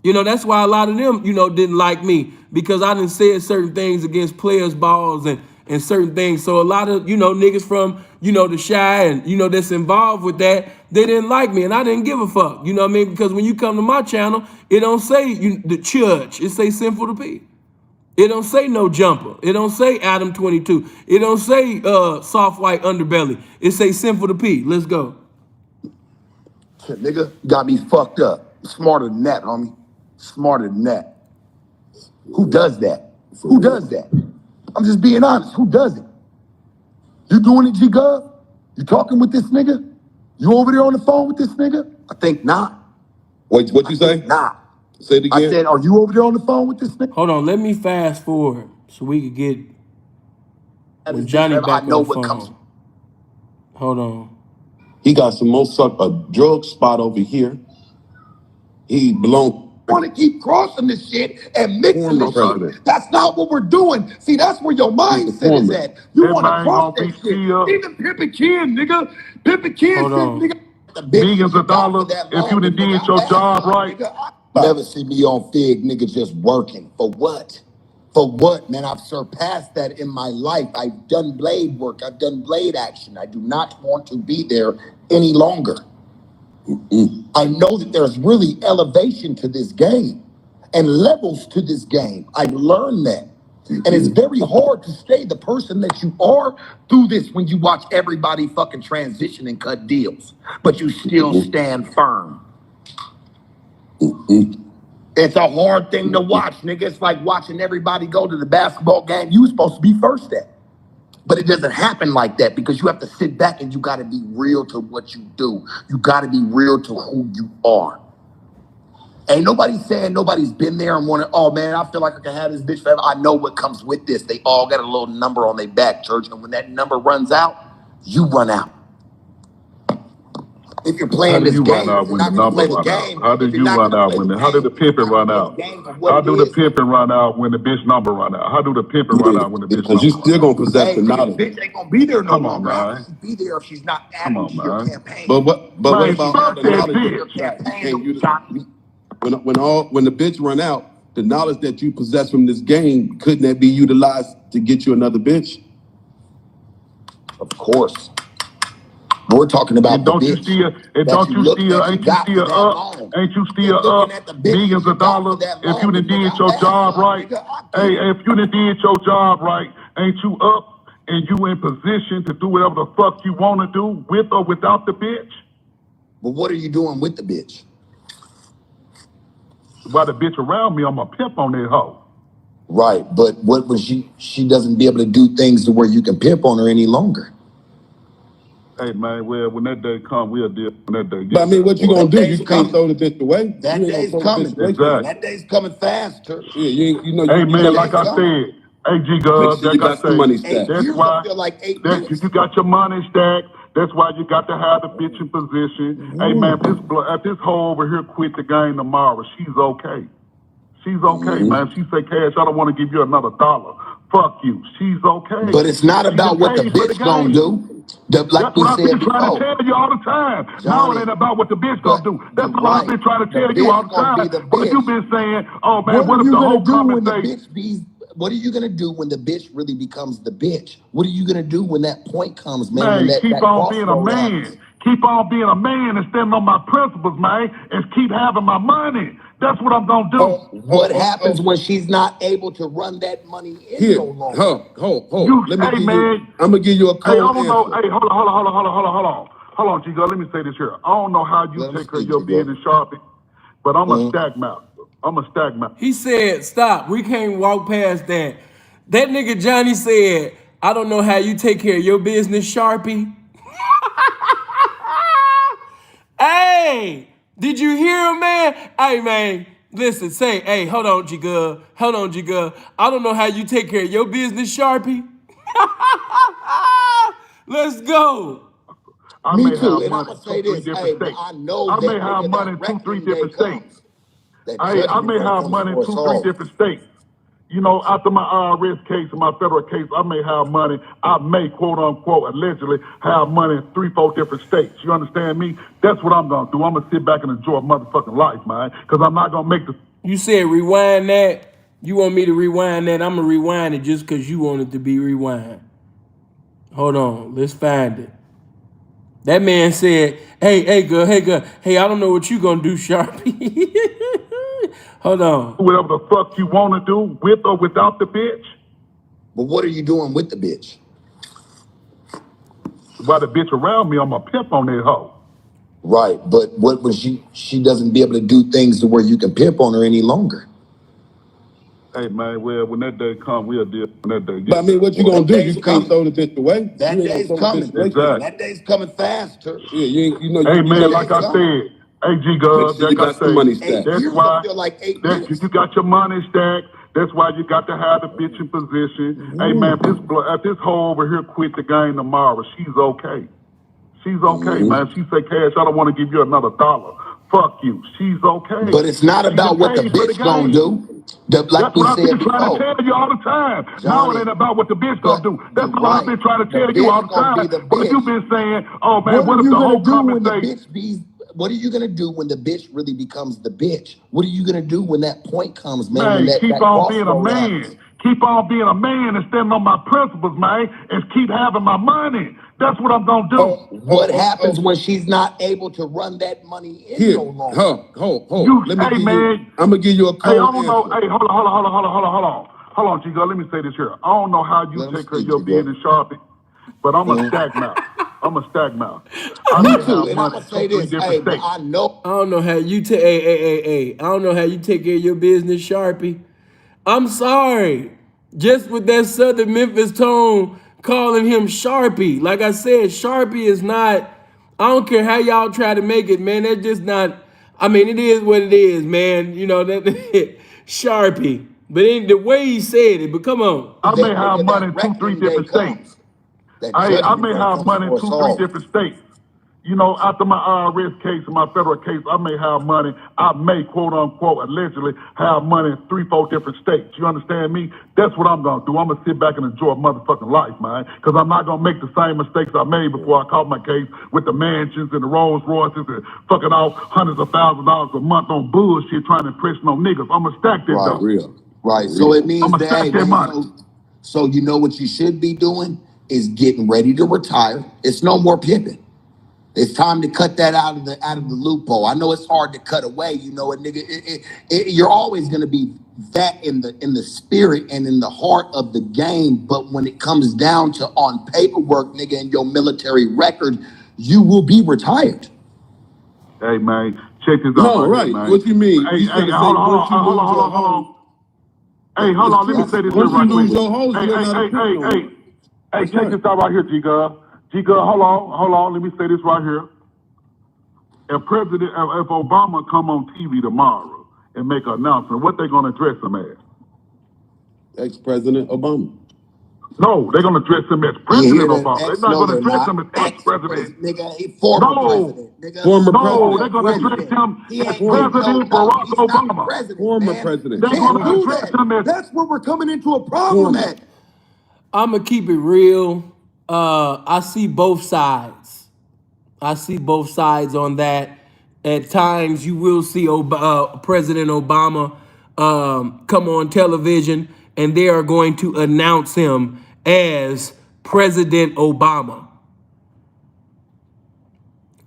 That's why a lot of them, didn't like me because I done said certain things against players' balls and certain things. So a lot of, niggas from, the Shy and, that's involved with that, they didn't like me and I didn't give a fuck. You know what I mean? Because when you come to my channel, it don't say the church. It say Sinful to P. It don't say No Jumper. It don't say Adam 22. It don't say Soft White Underbelly. It say Sinful to P. Let's go. Nigga, you got me fucked up. Smarter than that, homie. Smarter than that. Who does that? Who does that? I'm just being honest. Who does it? You doing it, G-Gov? You talking with this nigga? You over there on the phone with this nigga? I think not. Wait, what you say? Nah. Say it again. I said, are you over there on the phone with this nigga? Hold on, let me fast forward so we could get when Johnny back on the phone. Hold on. He got some most a drug spot over here. He belongs. Want to keep crossing this shit and mixing this shit. That's not what we're doing. See, that's where your mindset is at. You want to cross that shit. Even Pimpin' Ken, nigga. Pimpin' Ken, nigga. Millions of dollars if you done did your job right. Never see me on Fig, nigga, just working. For what? For what, man? I've surpassed that in my life. I've done blade work. I've done blade action. I do not want to be there any longer. I know that there's really elevation to this game and levels to this game. I've learned that. And it's very hard to stay the person that you are through this when you watch everybody fucking transition and cut deals, but you still stand firm. It's a hard thing to watch, nigga. It's like watching everybody go to the basketball game you supposed to be first at. But it doesn't happen like that because you have to sit back and you got to be real to what you do. You got to be real to who you are. Ain't nobody saying nobody's been there and wanted, oh man, I feel like I can have this bitch forever. I know what comes with this. They all got a little number on their back, church. And when that number runs out, you run out. If you're playing this game, you're not going to play the game. How do you run out when how did the pimping run out? How do the pimping run out when the bitch number run out? How do the pimping run out when the bitch number? Because you still gonna possess the knowledge. Bitch ain't gonna be there no Come on, longer. How man. can she be there if she's not adding to your campaign? But what Man, about fuck the that knowledge bitch. when the bitch run out, the knowledge that you possess from this game, couldn't that be utilized to get you another bitch? Of course. We're talking about And don't the you bitch still, and that don't you you look still, that you ain't you got for still that up? long. Ain't you And still looking up at the bitch millions that you of got for dollars that if you long, done nigga, did your I've had job some, right? nigga. I Hey, get it. if you done did your job right, ain't you up and you in position to do whatever the fuck you want to do with or without the bitch? But what are you doing with the bitch? While the bitch around me, I'm a pimp on that hoe. Right, but what when she doesn't be able to do things to where you can pimp on her any longer. Hey man, well when that day come, we'll deal when that day But I gets mean, there. what you gonna That do? day's You can't coming. throw the bitch away. That You ain't day's gonna throw the bitch coming. away. Exactly. That day's coming fast, church. Yeah, you know Hey you man, better like I said, hey G make Gub, sure you like I got some money say, 8 stacked. that's years why will feel like 8 that's minutes. you got your money stacked. That's why you got to have the bitch in position. Hey man, if this hoe over here quit the game tomorrow, she's okay. She's okay, man. She say, Cash, I don't want to give you another dollar. Fuck you. She's okay. But it's not She about done what the paid for the bitch gonna game. do. Like That's we what I've been said trying to before, tell you all the time. Now it Johnny. ain't about what the bitch gonna But do. you're That's what I've right. been trying to The tell you all bitch the gonna be time. the But you've bitch. been saying, oh man, What what are if you the gonna hoe do come and when the say, bitch be? What are you gonna do when the bitch really becomes the bitch? What are you gonna do when that point comes, man? When man, keep that on being a crossroad man. happens? Keep on being a man and standing on my principles, man, and keep having my money. That's what I'm gonna do. What happens when she's not able to run that money in Here, no longer? hold. Let me Hey give you. man, I'm gonna give you a hey, I cold don't know. answer. Hey, hold on, G-Go. Let me say this here. I don't know how you Let him take care of speak, your Jigo. business, Sharpie, but I'm a stack master. I'm a stack master. He said, stop. We can't walk past that. That nigga Johnny said, I don't know how you take care of your business, Sharpie. Hey, did you hear him, man? Hey, man, listen, say, hey, hold on, Jigga. Hold on, Jigga. I don't know how you take care of your business, Sharpie. Let's go. I Me may too. have And I'm money gonna in two, say three this, different hey, but states. I know I may that have nigga, money that in two, three reckoning day different states. comes. That Hey, I judgment may day have comes money in for us two, three all. different states. You know, after my IRS case and my federal case, I may have money. I may, quote unquote, allegedly have money in 3, 4 different states. You understand me? That's what I'm gonna do. I'm gonna sit back and enjoy motherfucking life, man. Because I'm not gonna make the. You said rewind that. You want me to rewind that? I'm going to rewind it just because you want it to be rewind. Hold on. Let's find it. That man said, hey, girl, hey, I don't know what you gonna do, Sharpie. Hold on. Whatever the fuck you want to do with or without the bitch. But what are you doing with the bitch? While the bitch around me, I'm a pimp on that hoe. Right, but what when she doesn't be able to do things to where you can pimp on her any longer? Hey man, well when that day come, we'll deal when that day But I gets mean, there. what you gonna do? You can't throw the bitch away. That You ain't day's gonna throw the bitch coming. away. Exactly. That day's coming fast, church. Yeah, you know Hey man, That like day's I coming. said, hey G make Gub, sure you like I got some say, money 8 stacked. that's years will why feel like 8 that minutes. you got your money stacked. That's why you got to have the bitch in position. Hey man, if this hoe over here quit the game tomorrow, she's okay. She's okay, man. She say, Cash, I don't want to give you another dollar. Fuck you. She's okay. But it's not She done about what the paid for the bitch gonna game. do. Like That's we what I've said been trying to before, tell you all the time. Now it Johnny. ain't about what the bitch gonna But do. you're That's what I've right. been trying to The tell you all bitch the gonna be time. the But you've bitch. been saying, oh man, What are what if you the gonna hoe do come and when the say, bitch be? What are you gonna do when the bitch really becomes the bitch? What are you gonna do when that point comes, man? When man, keep that on being a crossroad man. happens? keep on being a man and standing on my principles, man, and keep having my money. That's what I'm gonna do. What happens when she's not able to run that money in Here, no longer? hold. Hey, man. I'm gonna give you a Hey, cold I don't know. answer. Hey, hold on. Hold on, G-Girl. Let me say this here. I don't know how you Let him take care of speak, your G-Girl. business, Sharpie, but I'm a Mhm. stack mouth. I'm a stack mouth. I Me may too. have And I'm money gonna in say 2, 3 this, hey, different but states. I know I don't know how you take. Hey. I don't know how you take care of your business, Sharpie. I'm sorry. Just with that Southern Memphis tone, calling him Sharpie. Like I said, Sharpie is not. I don't care how y'all try to make it, man. That's just not. I mean, it is what it is, man. You know that Sharpie. But in the way he said it. But come on. I may that have nigga, money that in 2, 3 reckoning day different states. comes. That I judgment may day have comes money in for us 2, 3 all. different states. You know, after my IRS case and my federal case, I may have money. I may, quote unquote, allegedly have money in 3, 4 different states. You understand me? That's what I'm gonna do. I'm gonna sit back and enjoy motherfucking life, man. Because I'm not gonna make the same mistakes I made before I caught my case with the mansions and the Rolls Royces and fucking off hundreds of thousands of dollars a month on bullshit trying to impress no niggas. I'm gonna stack that Right. dough. Right. So it I'm means gonna that, hey stack that man, money. so you know what you should be doing is getting ready to retire. It's no more pimping. It's time to cut that out of the loophole. I know it's hard to cut away, you know, a nigga. You're always gonna be that in the spirit and in the heart of the game. But when it comes down to on paperwork, nigga, and your military record, you will be retired. Hey man, check this out No, right here, right. man. What you mean? Hey, He's hey, gonna say hold on, once you lose your hold on. home, Hey, hold it's on. Let me true. That's say this here Once you right quick. lose exactly your hose, Hey, you're hey, not a hey, pimp hey, no hey. more. Hey, That's check right. this out right here, G-Girl. G-Girl, hold on. Let me say this right here. If Obama come on TV tomorrow and make an announcement, what they gonna address him as? Ex-President Obama. No, they're gonna address him as You hear President that? Obama. They're not No, gonna they're address him as not. ex-president. Ex-president, nigga, he former No, president, nigga. Former no, president. they're gonna address President. him He as ain't getting President no, Barack he's not Obama. president, Former man. president. They're Can't gonna Former. do address that. him as That's where we're coming into a problem Former. at. I'm gonna keep it real. I see both sides. I see both sides on that. At times, you will see President Obama come on television, and they are going to announce him as President Obama.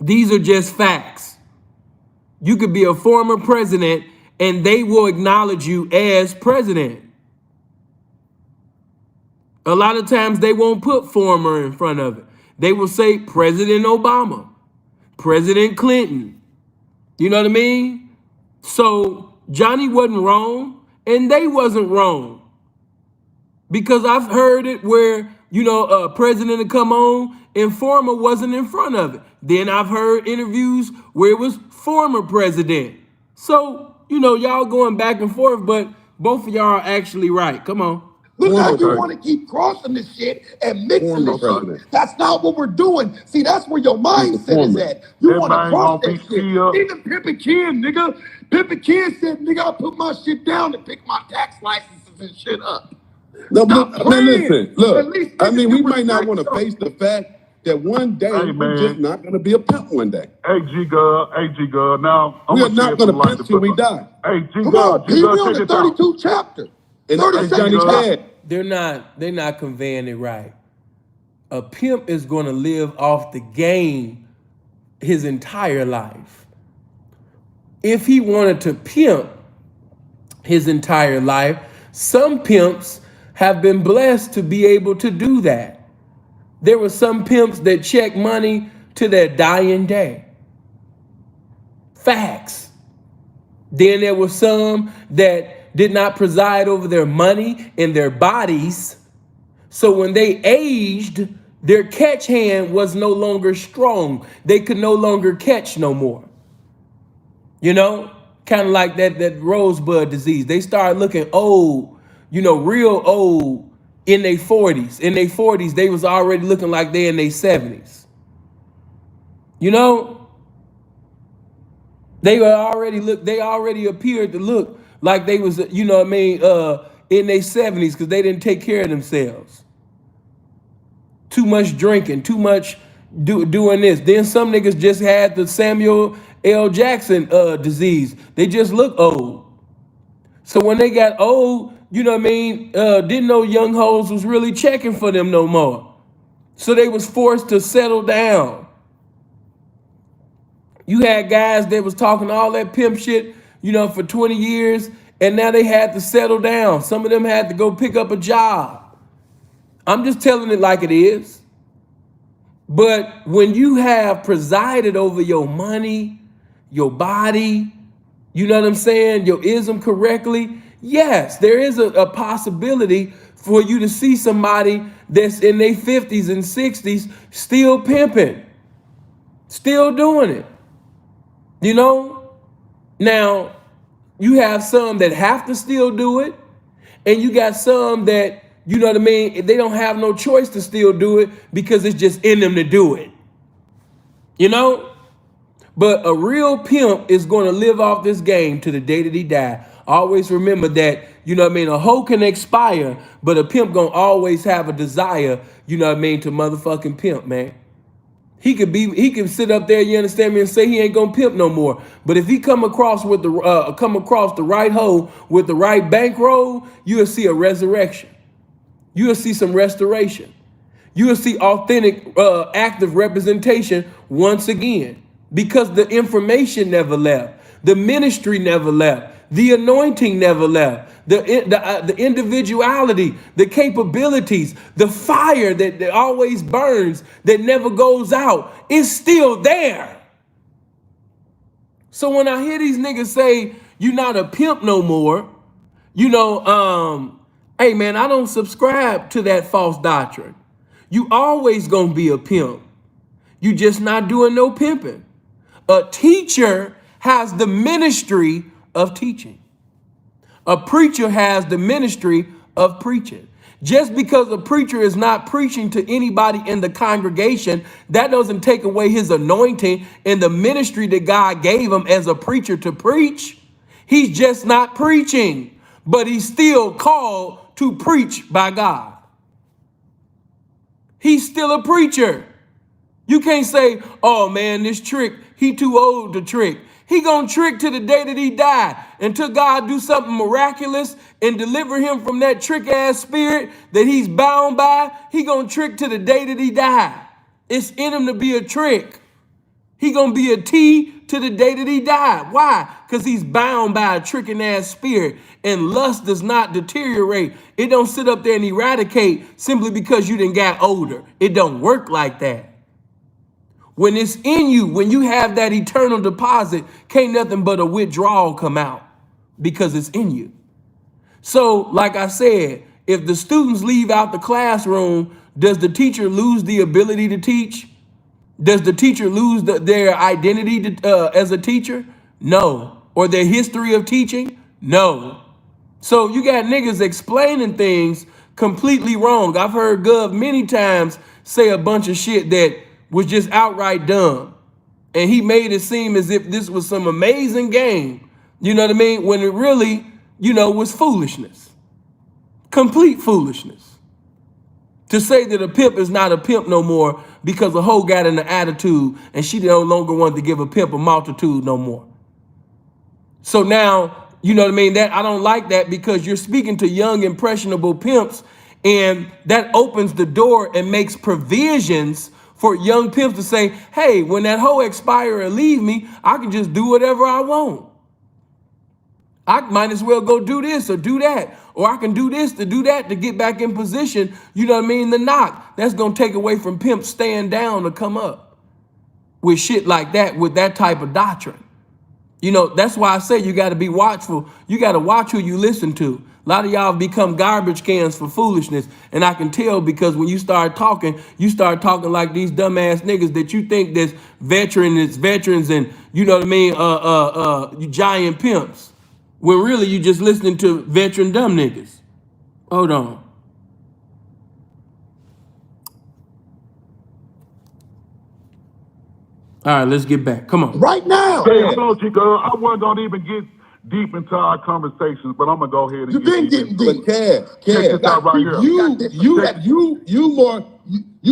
These are just facts. You could be a former president, and they will acknowledge you as president. A lot of times, they won't put former in front of it. They will say President Obama, President Clinton. You know what I mean? So Johnny wasn't wrong, and they wasn't wrong, because I've heard it where a president to come on and former wasn't in front of it. Then I've heard interviews where it was former president. So y'all going back and forth, but both of y'all are actually right. Come on. Look how Former you okay. want to keep crossing this shit and mixing Former this shit. president. That's not what we're doing. See, that's where your He's the mindset is former. at. You That want to man cross gonna that be shit. still. Even Pimpin' Ken, nigga. Pimpin' Ken said, nigga, I put my shit down and pick my tax licenses and shit up. No, Stop but man, playing. listen, At look. least I niggas mean, can we might not respect want to something. face the fact that one day Hey we're just man. not going to be a pimp one day. Hey G Girl. Now I'm We are gonna say not it to going the to like pimp the till we brother. die. Hey Come on, G P. We Girl, on check the this out. 32 chapter. And as 32nd Johnny G-Girl. said, They're not conveying it right. A pimp is going to live off the game his entire life. If he wanted to pimp his entire life, some pimps have been blessed to be able to do that. There were some pimps that check money to their dying day. Facts. Then there were some that did not preside over their money and their bodies. So when they aged, their catch hand was no longer strong. They could no longer catch no more. Kind of like that rosebud disease. They started looking old, real old in their 40s. In their 40s, they was already looking like they in their 70s. They already appeared to look like they was, in their 70s, because they didn't take care of themselves. Too much drinking, too much doing this. Then some niggas just had the Samuel L. Jackson disease. They just look old. So when they got old, you know what I mean, didn't know young hoes was really checking for them no more. So they was forced to settle down. You had guys that was talking all that pimp shit, you know, for 20 years, and now they had to settle down. Some of them had to go pick up a job. I'm just telling it like it is. But when you have presided over your money, your body, you know what I'm saying, your ism correctly, yes, there is a possibility for you to see somebody that's in their 50s and 60s still pimping, still doing it. You know? Now, you have some that have to still do it, and you got some that, you know what I mean, they don't have no choice to still do it because it's just in them to do it. You know? But a real pimp is going to live off this game to the day that he die. Always remember that, you know what I mean, a hoe can expire, but a pimp going to always have a desire, you know what I mean, to motherfucking pimp, man. He can sit up there, you understand me, and say he ain't gonna pimp no more. But if he come across the right hoe with the right bankroll, you'll see a resurrection. You'll see some restoration. You will see authentic, active representation once again, because the information never left, the ministry never left, the anointing never left, the individuality, the capabilities, the fire that always burns, that never goes out, is still there. So when I hear these niggas say you're not a pimp no more, you know, hey man, I don't subscribe to that false doctrine. You always gonna be a pimp. You just not doing no pimping. A teacher has the ministry of teaching. A preacher has the ministry of preaching. Just because a preacher is not preaching to anybody in the congregation, that doesn't take away his anointing and the ministry that God gave him as a preacher to preach. He's just not preaching, but he's still called to preach by God. He's still a preacher. You can't say, oh man, this trick, he too old to trick. He gonna trick to the day that he died, until God do something miraculous and deliver him from that trick ass spirit that he's bound by. He gonna trick to the day that he died. It's in him to be a trick. He gonna be a T to the day that he died. Why? Because he's bound by a tricking ass spirit. And lust does not deteriorate. It don't sit up there and eradicate simply because you done got older. It don't work like that. When it's in you, when you have that eternal deposit, can't nothing but a withdrawal come out because it's in you. So, like I said, if the students leave out the classroom, does the teacher lose the ability to teach? Does the teacher lose their identity as a teacher? No. Or their history of teaching? No. So you got niggas explaining things completely wrong. I've heard Gov many times say a bunch of shit that was just outright dumb. And he made it seem as if this was some amazing game. You know what I mean? When it really, you know, was foolishness. Complete foolishness. To say that a pimp is not a pimp no more because a hoe got in an attitude and she no longer wanted to give a pimp a multitude no more. So now, you know what I mean? That I don't like that, because you're speaking to young, impressionable pimps, and that opens the door and makes provisions for young pimps to say, hey, when that hoe expire and leave me, I can just do whatever I want. I might as well go do this or do that. Or I can do this to do that to get back in position, you know what I mean, the knock. That's going to take away from pimps staying down to come up with shit like that, with that type of doctrine. You know, that's why I say you got to be watchful. You got to watch who you listen to. A lot of y'all have become garbage cans for foolishness. And I can tell, because when you start talking like these dumbass niggas that you think that's veterans and, you know what I mean, you giant pimps. When really you just listening to veteran dumb niggas. Hold on. All right, let's get back. Come on. Right now. Hey, hello, Chico. I wasn't going to even get deep into our conversations, but I'm going to go ahead and You've been getting deep. Check this out right here. You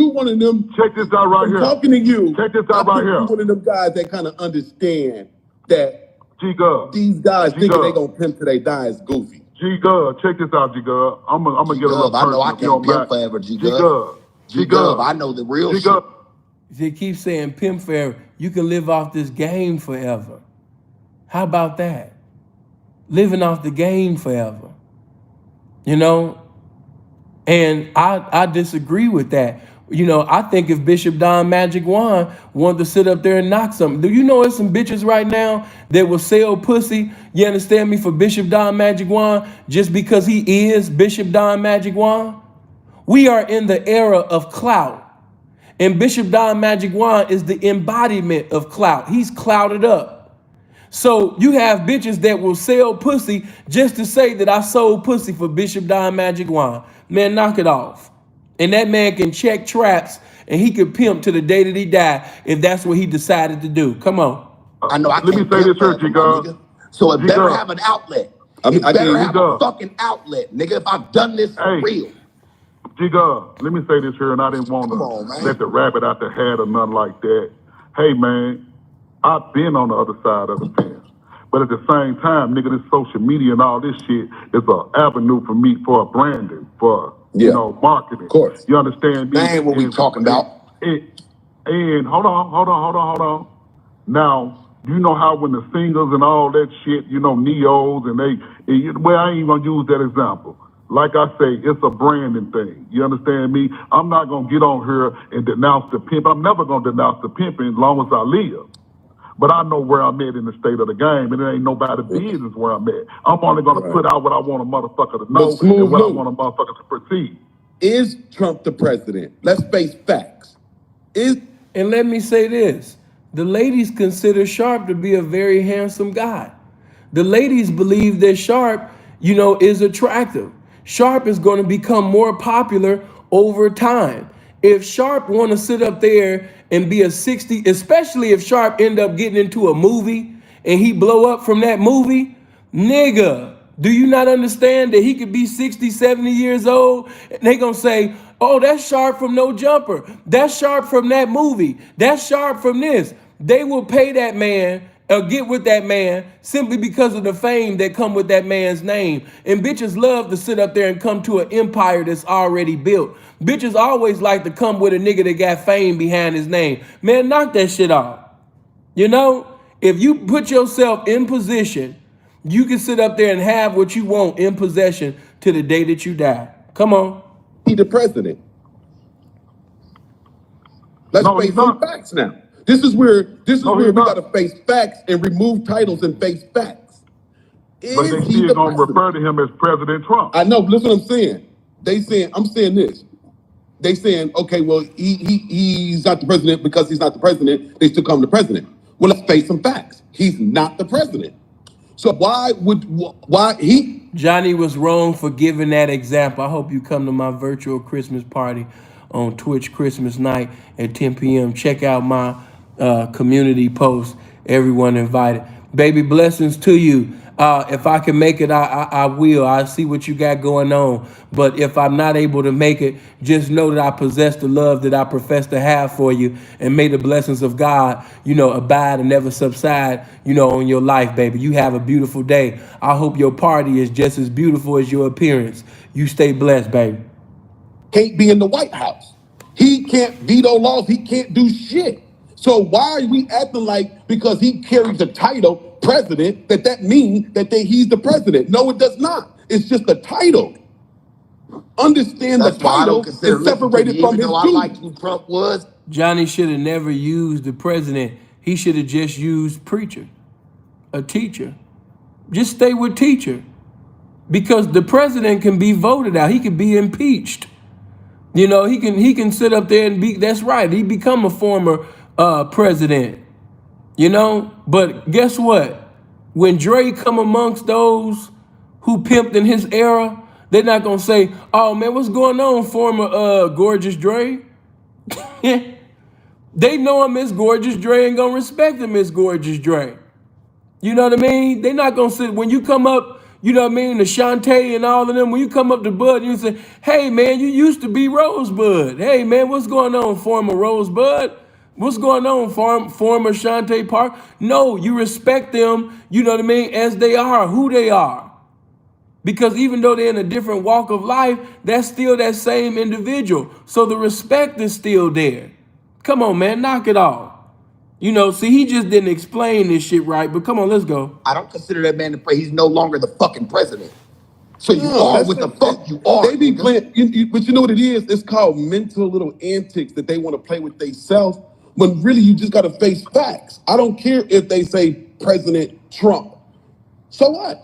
one of them. Check this out right here. Talking to you. Check this out right here. You one of them guys that kind of understand that Chico. these guys thinking they gonna pimp till they die is goofy. G Gov, check this out, G Gov. I'm gonna get a little Gov, I know I personal if you can't don't pimp mind. forever, G G Gov. Gov, G Gov, I know the real G shit. Gov. They keep saying pimp forever. You can live off this game forever. How about that? Living off the game forever. You know? And I disagree with that. You know, I think if Bishop Don Magic Juan wanted to sit up there and knock something, do you know there's some bitches right now that will sell pussy, you understand me, for Bishop Don Magic Juan just because he is Bishop Don Magic Juan? We are in the era of clout. And Bishop Don Magic Juan is the embodiment of clout. He's clouted up. So you have bitches that will sell pussy just to say that I sold pussy for Bishop Don Magic Juan. Man, knock it off. And that man can check traps and he could pimp to the day that he died if that's what he decided to do. Come on. I know I Let me can't say pimp this here, forever, G my Gov. nigga. So it G better Gov. have an outlet. I mean, It I better can't- have G a Gov. fucking outlet, nigga, if I've done this for Hey. real. G Gov, let me say this here, and I didn't want Come on, man. to let the rabbit out the hat or nothing like that. Hey, man, I've been on the other side of the fence. But at the same time, nigga, this social media and all this shit is an avenue for me for branding, for, Yeah. you know, marketing. Of course. You understand me? That ain't what we talking about. And hold on. Now, you know how when the singers and all that shit, you know, neos and well, I ain't even gonna use that example. Like I say, it's a branding thing. You understand me? I'm not gonna get on here and denounce the pimp. I'm never gonna denounce the pimping as long as I live. But I know where I'm at in the state of the game, and it ain't nobody's business where I'm at. I'm only gonna Right. put out what I want a motherfucker to know Smooth and what I move. want a motherfucker to perceive. Is Trump the president? Let's face facts. Is And let me say this. The ladies consider Sharp to be a very handsome guy. The ladies believe that Sharp, you know, is attractive. Sharp is going to become more popular over time. If Sharp want to sit up there and be a 60, especially if Sharp end up getting into a movie and he blow up from that movie, nigga, do you not understand that he could be 60, 70 years old and they gonna say, oh, that's Sharp from No Jumper. That's Sharp from that movie. That's Sharp from this. They will pay that man or get with that man simply because of the fame that come with that man's name. And bitches love to sit up there and come to an empire that's already built. Bitches always like to come with a nigga that got fame behind his name. Man, knock that shit off. You know, if you put yourself in position, you can sit up there and have what you want in possession to the day that you die. Come on. he the president? Let's No, face he's some not. facts now. This is where No, we he's not. got to face facts and remove titles and face facts. But Is they he still the gonna president? refer to him as President Trump. I know. Listen, what I'm saying. I'm saying this. They saying, okay, well, he's not the president because he's not the president. They still call him the president. Well, let's face some facts. He's not the president. So why he? Johnny was wrong for giving that example. I hope you come to my virtual Christmas party on Twitch Christmas night at 10 p.m. Check out my community post. Everyone invited. Baby, blessings to you. If I can make it, I will. I see what you got going on. But if I'm not able to make it, just know that I possess the love that I profess to have for you. And may the blessings of God, you know, abide and never subside, you know, on your life, baby. You have a beautiful day. I hope your party is just as beautiful as your appearance. You stay blessed, baby. Can't be in the White House. He can't veto laws. He can't do shit. So why are we acting like because he carries the title president that means that he's the president? No, it does not. It's just a title. Understand That's the why I title don't consider and listening separate to it you, from even his though I duties. liked who Trump was. Johnny should have never used the president. He should have just used preacher, a teacher. Just stay with teacher. Because the president can be voted out. He can be impeached. You know, he can sit up there and be, that's right. He become a former president. You know, but guess what? When Dre come amongst those who pimped in his era, they're not gonna say, "Oh man, what's going on, former gorgeous Dre?" They know him as gorgeous Dre and gonna respect him as gorgeous Dre. You know what I mean? They're not gonna sit when you come up. You know what I mean? The Shantae and all of them. When you come up to Bud, you say, "Hey man, you used to be Rosebud. Hey man, what's going on, former Rosebud? What's going on, former Shantae Park?" No, you respect them. You know what I mean? As they are, who they are. Because even though they're in a different walk of life, that's still that same individual. So the respect is still there. Come on, man, knock it off. You know, see, he just didn't explain this shit right, but come on, let's go. I don't consider that man to play. He's no longer the fucking president. So you No, are that's what the it. fuck you are. They be nigga. playing, but you know what it is? It's called mental little antics that they want to play with themselves. When really you just got to face facts. I don't care if they say President Trump. So what?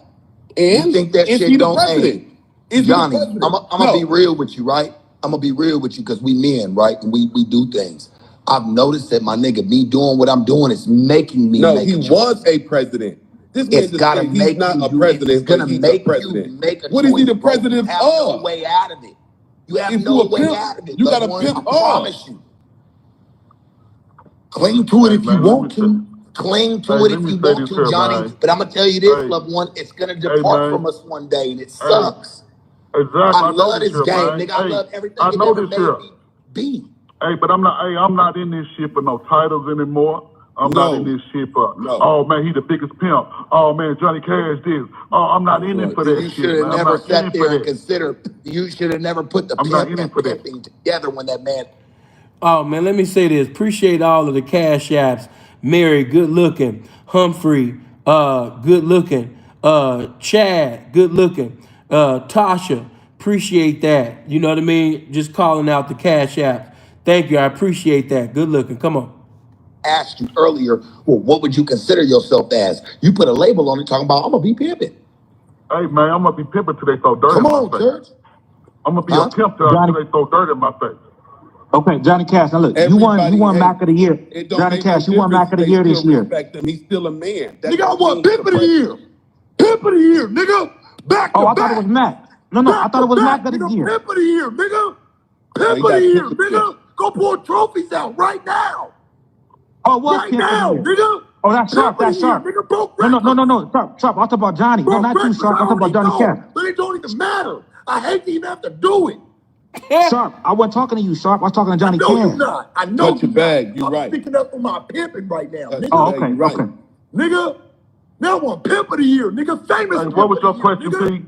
And You think that is shit he the don't president? Is Johnny, he the president? I'm gonna be real with you, right? I'm gonna be real with you because we men, right? And we do things. I've noticed that my nigga, me doing what I'm doing is making me No, make he a choice. was a president. This man It's just gotta said he's make not you a do it. It's president, but gonna he's a make you president. make a What is he the choice, bro. You president have no of? way out of it. You have If no you a way pimp, out of it. you loved got a one. pimp I up. promise you. Cling to it Hey if you man, let me want say, to. Cling hey, to it let if me you say want this to, here, Johnny. man. But I'm gonna tell you this, Hey, loved one, it's gonna hey depart man, from us one day, and it hey, sucks. exactly. I I know love this this here, game, man. nigga. I Hey, love everything I it know ever this made here. me be. Hey, but I'm not in this shit for no titles anymore. I'm not in No, this shit for, no. oh man, he the biggest pimp. Oh man, Johnny Cash this. Oh, I'm not in it for Then that you shit, should have man. I'm never not in sat it for there and that. considered. You should have never put the I'm not pimp in it and for that. pimping together when that man. Oh man, let me say this. Appreciate all of the cash apps. Mary, good looking. Humphrey, good looking. Chad, good looking. Tasha, appreciate that. You know what I mean? Just calling out the cash apps. Thank you. I appreciate that. Good looking. Come on. Asked you earlier, well, what would you consider yourself as? You put a label on it talking about, I'm going to be pimping. Hey man, I'm gonna be pimping till they throw dirt Come in my on, face. church. I'm gonna be Huh? a pimp till Johnny, they throw dirt in my face. okay, Johnny Cash. Now look, you Everybody, won hey, Mac of the Year. it don't Johnny make no Cash, you won difference Mac if of the they Year still this year. respect him. He's still a man. That Nigga, I don't want mean he's pimp a of the year. president. Pimp of the year, nigga. Back Oh, to I thought it was back. Mac. No, I Back thought to it was Mac back, of the nigga. Year. Pimp of the year, nigga. Oh, Pimp he of the got year, pimp of the year. nigga. Go pull trophies out right now. Oh, it was Right Pimp of the now, Year. nigga. Oh, that's Pimp Sharp. of the That's year, Sharp. nigga. Broke No. records. Sharp. I'm talking about Johnny. No, Broke not you, records. Sharp. I I'm talking about already Johnny know, Cash. but it don't even matter. I hate to even have to do it. Sharp. I wasn't talking to you, Sharp. I was talking to I Johnny know you Cash. not. I know Touch you your not. bag. You I'm right. speaking up for my pimping right now, Touch nigga. your Oh, bag. okay, You right. okay. Nigga. Now I'm pimp of the year, nigga. Famous Hey, pimp what was of your the year, question, nigga. P?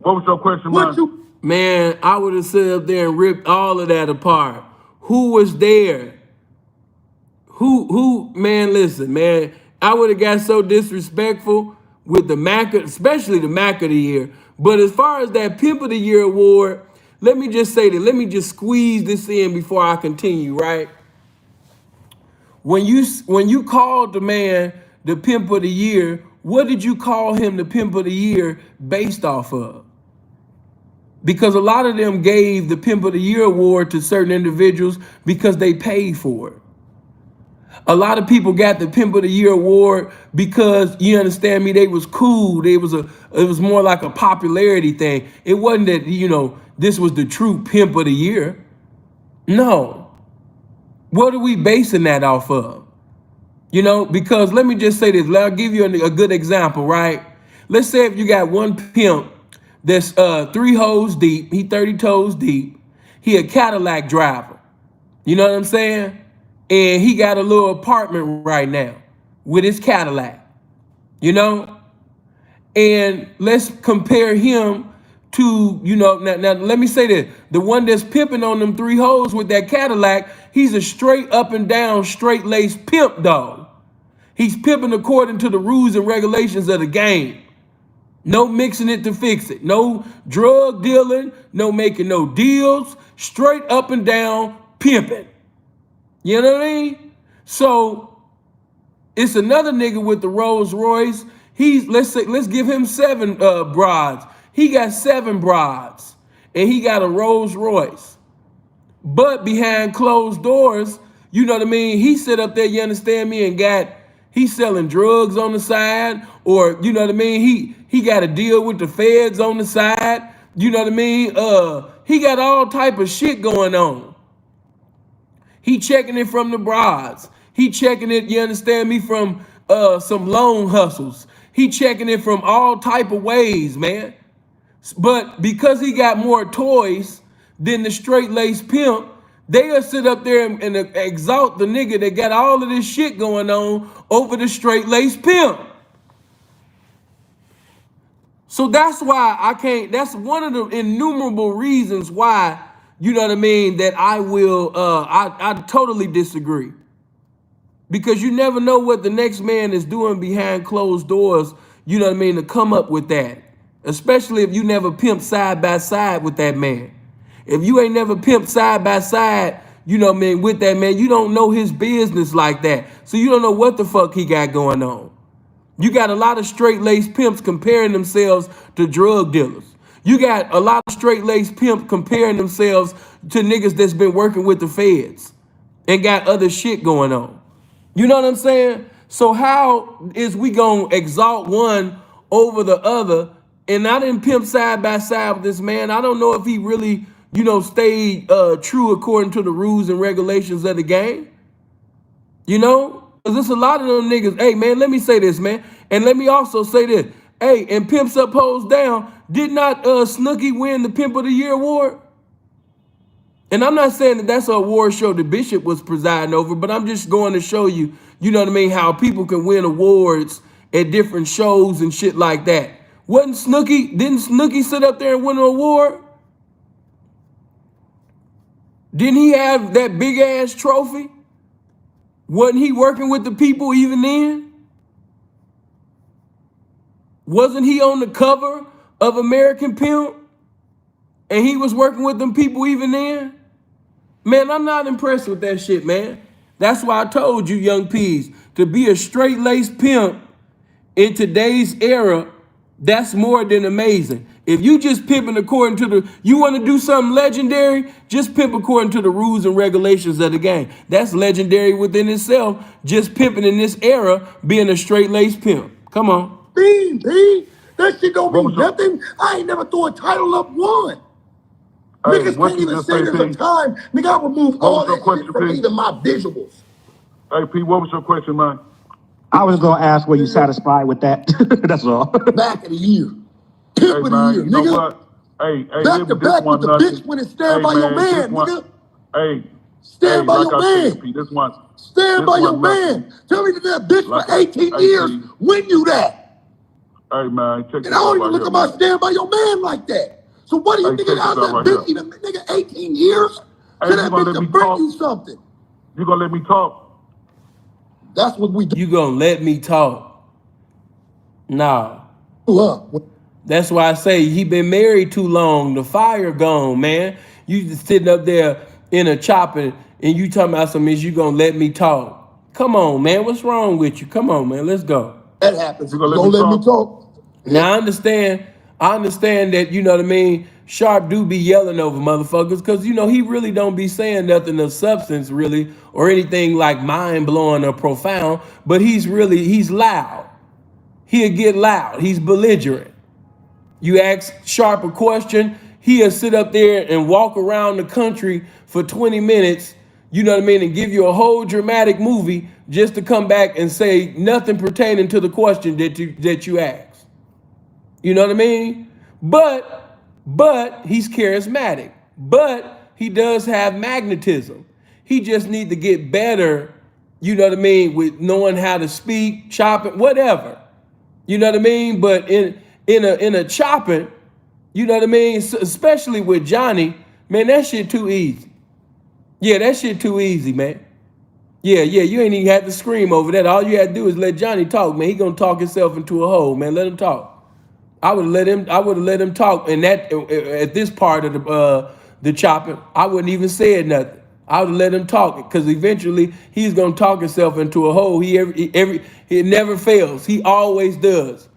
What was your question, What man? you Man, I would have sat up there and ripped all of that apart. Who was there? Man, listen, man. I would have got so disrespectful with the Mac, especially the Mac of the Year. But as far as that Pimp of the Year award, let me just say that, let me just squeeze this in before I continue, right? When you called the man the Pimp of the Year, what did you call him the Pimp of the Year based off of? Because a lot of them gave the Pimp of the Year award to certain individuals because they paid for it. A lot of people got the Pimp of the Year award because, you understand me, they was cool. It was more like a popularity thing. It wasn't that, this was the true Pimp of the Year. No. What are we basing that off of? Because let me just say this. I'll give you a good example, right? Let's say if you got one pimp that's 3 hoes deep, he 30 toes deep, he a Cadillac driver. You know what I'm saying? And he got a little apartment right now with his Cadillac, you know? And let's compare him to, now let me say this. The one that's pimping on them 3 hoes with that Cadillac, he's a straight up and down, straight laced pimp dog. He's pimping according to the rules and regulations of the game. No mixing it to fix it. No drug dealing, no making no deals, straight up and down pimping. You know what I mean? So it's another nigga with the Rolls Royce. Let's give him 7 broads. He got 7 broads, and he got a Rolls Royce. But behind closed doors, you know what I mean? He sit up there, you understand me, and he's selling drugs on the side, or you know what I mean? He got a deal with the feds on the side. You know what I mean? He got all type of shit going on. He checking it from the broads. He checking it, you understand me, from some loan hustles. He checking it from all type of ways, man. But because he got more toys than the straight-laced pimp, they'll sit up there and exalt the nigga that got all of this shit going on over the straight-laced pimp. So that's why I can't, that's one of the innumerable reasons why, you know what I mean, that I will, I totally disagree. Because you never know what the next man is doing behind closed doors, you know what I mean, to come up with that. Especially if you never pimped side by side with that man. If you ain't never pimped side by side, you know what I mean, with that man, you don't know his business like that. So you don't know what the fuck he got going on. You got a lot of straight-laced pimps comparing themselves to drug dealers. You got a lot of straight-laced pimps comparing themselves to niggas that's been working with the feds and got other shit going on. You know what I'm saying? So how is we gonna exalt one over the other? And I didn't pimp side by side with this man. I don't know if he really, you know, stayed true according to the rules and regulations of the game. You know? Because there's a lot of them niggas. Hey, man, let me say this, man. And let me also say this. Hey, and Pimps Up, Hoes Down, did not Snooki win the Pimp of the Year award? And I'm not saying that that's an award show the Bishop was presiding over, but I'm just going to show you, you know what I mean, how people can win awards at different shows and shit like that. Didn't Snooki sit up there and win an award? Didn't he have that big ass trophy? Wasn't he working with the people even then? Wasn't he on the cover of American Pimp? And he was working with them people even then? Man, I'm not impressed with that shit, man. That's why I told you, young P's, to be a straight-laced pimp in today's era, that's more than amazing. If you just pimping according to you want to do something legendary, just pimp according to the rules and regulations of the game. That's legendary within itself, just pimping in this era, being a straight-laced pimp. Come on. B, that shit don't mean nothing. I ain't never threw a title up one. Hey, Niggas can't even say there's a time. Nigga, I remove all that shit from even my visuals. Hey, P, what was your question, man? I was gonna ask, were you satisfied with that? That's all. Back of the year. Pimp of the year, you know nigga. what? Hey, back to back with the bitch when it's stand by your man, nigga. Stand by your man. P, this one. Stand by your man. Tell me that bitch for 18 years win you that. Hey, man, check this out. And I don't even look at my stand by your man like that. So what do you think out that bitch even, nigga, 18 years? Hey, that bitch to bring you something. You gonna let me talk? That's what we do. You gonna let me talk? Nah. That's why I say he been married too long. The fire gone, man. You just sitting up there in a chopper and you talking about some is you gonna let me talk? Come on, man. What's wrong with you? Come on, man. Let's go. That happens. You gonna let me talk? Now I understand that, you know what I mean, Sharp do be yelling over motherfuckers because, you know, he really don't be saying nothing of substance really or anything like mind-blowing or profound, but he's loud. He'll get loud. He's belligerent. You ask Sharp a question, he'll sit up there and walk around the country for 20 minutes, you know what I mean, and give you a whole dramatic movie just to come back and say nothing pertaining to the question that you asked. You know what I mean? But he's charismatic. But he does have magnetism. He just needs to get better, you know what I mean, with knowing how to speak, chopping, whatever. You know what I mean? But in a chopping, you know what I mean, especially with Johnny, man, that shit too easy. Yeah, that shit too easy, man. Yeah, you ain't even had to scream over that. All you had to do is let Johnny talk, man. He gonna talk himself into a hole, man. Let him talk. I would have let him talk, and that at this part of the chopping, I wouldn't even say nothing. I would let him talk because eventually he's gonna talk himself into a hole. He never fails. He always does.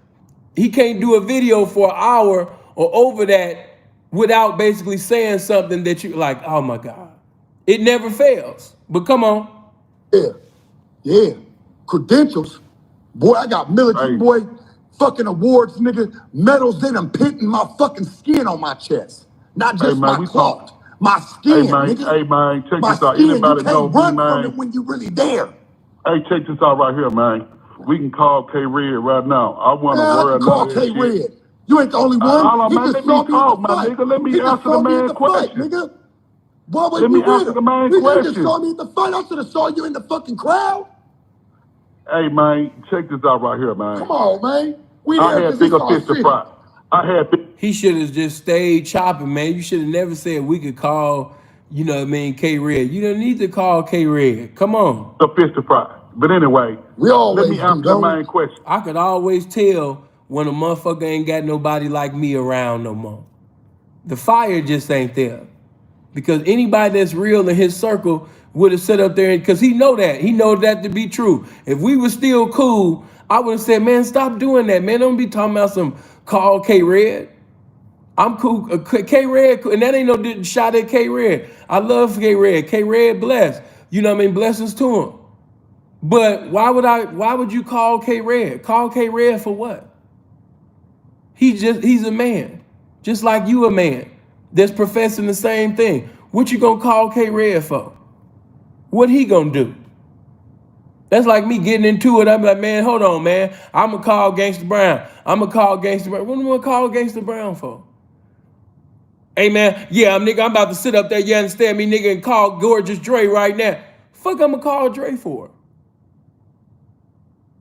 He can't do a video for an hour or over that without basically saying something that you like. Oh my God, it never fails. But come on. Yeah. Credentials, boy. I got military, boy. Fucking awards, nigga. Medals, they done painting my fucking skin on my chest. Not just my cloth. My skin, nigga. Hey, man, check my this out. Skin, Anybody you can't know run me, from man? it when you really there. Hey, check this out right here, man. We can call K-Red right now. I want to I can call K-Red. You ain't the only one. He just saw me at the fight. Nigga. Let me He just answer saw the me at man the question. fight, nigga. Why was Let you me with answer him? the man He question. just saw me at the fight. I should have saw you in the fucking crowd. Hey, man, check this out right here, man. Come on, man. We I there had because it's bigger our fish to city. fry. I had He should have just stayed chopping, man. You should have never said we could call, you know what I mean, K-Red. You don't need to call K-Red. Come on. the fish to fry. But anyway, We let always me do, answer the don't we? main question. I could always tell when a motherfucker ain't got nobody like me around no more. The fire just ain't there. Because anybody that's real in his circle would have sat up there, because he know that to be true. If we were still cool, I would have said, man, stop doing that, man. Don't be talking about some call K-Red. I'm cool. K-Red, and that ain't no shot at K-Red. I love K-Red. K-Red blessed. You know what I mean? Blessings to him. But why would you call K-Red? Call K-Red for what? He's a man. Just like you a man that's professing the same thing. What you gonna call K-Red for? What he gonna do? That's like me getting into it. I'm like, man, hold on, man. I'm gonna call Gangsta Brown. I'm gonna call Gangsta Brown. What am I gonna call Gangsta Brown for? Hey, man, yeah, I'm about to sit up there, you understand me, nigga, and call Gorgeous Dre right now. Fuck, I'm gonna call Dre for?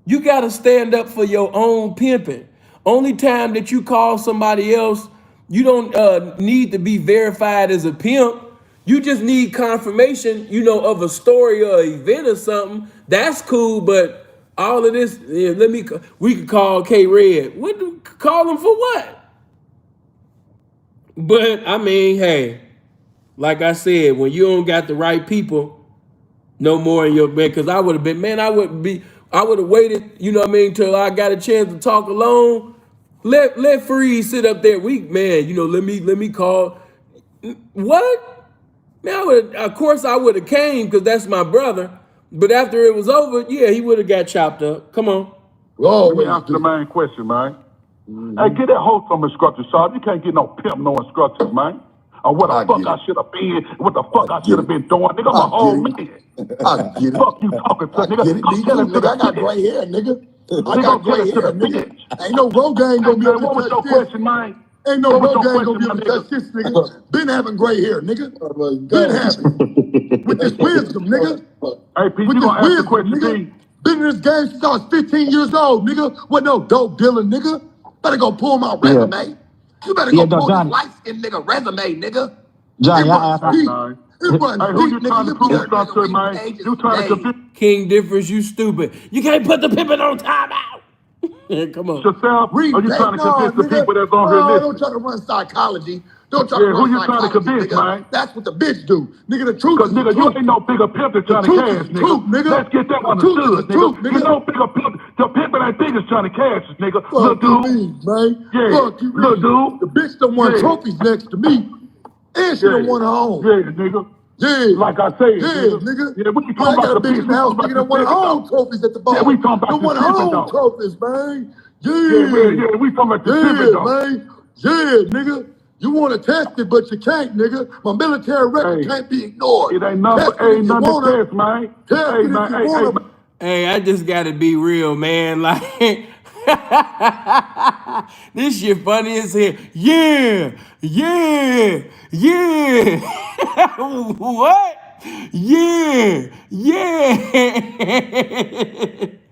You gotta stand up for your own pimping. Only time that you call somebody else, you don't need to be verified as a pimp. You just need confirmation, you know, of a story or an event or something. That's cool, but all of this, yeah, we could call K-Red. Call him for what? But I mean, hey, like I said, when you don't got the right people no more in your bed, because I would have been, man, I would have waited, you know what I mean, till I got a chance to talk alone. Let Freeze sit up there. Man, you know, let me call. What? Man, of course I would have came because that's my brother. But after it was over, yeah, he would have got chopped up. Come on. Let me answer the main question, man. Hey, get that hoe some instructions, Sharp. You can't get no pimp no instructions, man. On what the fuck I should have been, what the fuck I should have been doing. Nigga, I'm an old man. I get it. Fuck you talking to, nigga. Get it, Go me tell too, it to nigga. I the got bitch. gray hair, nigga. I Nigga, got go tell gray it to hair, the nigga. bitch. Ain't no Rogaine gonna be Man, able what to was touch your this. question, man? Ain't no What was your Rogaine gonna question, be my able to touch nigga? this, nigga. Been having gray hair, nigga. Been having. With this wisdom, nigga. Hey, Pete, With you this gonna answer the wisdom, question, nigga. Pete? Been in this game since I was 15 years old, nigga. With no dope dealer, nigga. Better go pull my resume. You better go pull this light-skinned nigga resume, nigga. Johnny, It I runs asked. deep. Hey, It runs who you deep, nigga. trying to You be prove a something nigga to, reading man? pages You trying to today. convince King Difference, you stupid. You can't put the pimping on timeout. Yeah, come on. yourself, or Read you trying that? to No, convince the nigga. people that's on here No, don't listening? try to run psychology. Don't try to Yeah, run who you trying to psychology, convince, nigga. man? That's what the bitch do. Nigga, the truth Because, is the nigga, you truth. ain't no bigger pimp than The trying to truth is cash, the nigga. truth, nigga. Let's get that The truth is the understood, nigga. truth, You nigga. know bigger pimp. The pimping ain't big as trying to cash us, nigga. Fuck Little you dude. mean, man? Yeah. Fuck you Little mean? dude. The bitch done won Yeah. trophies next to me. And she Yeah. done won her own. Yeah, nigga. Yeah. Like I said, Yeah, nigga. nigga. Yeah, we can Yeah, talk I got about a the bitch bitch. in We the house, talking about nigga, the that won her pimping, own though. trophies at the Yeah, bar. we talking about Done the won her pimping, own though. trophies, man. Yeah, we talking about the pimping, though. Man. Yeah, nigga. You want to test it, but you can't, nigga. My military record Hey, can't be ignored. it ain't Test nothing, it if ain't you nothing to wanna. test, man. Test Hey, it if man, you hey, wanna. Hey, I just gotta be real, man. Like this shit funny as hell. Yeah, yeah, yeah. What? Yeah, yeah.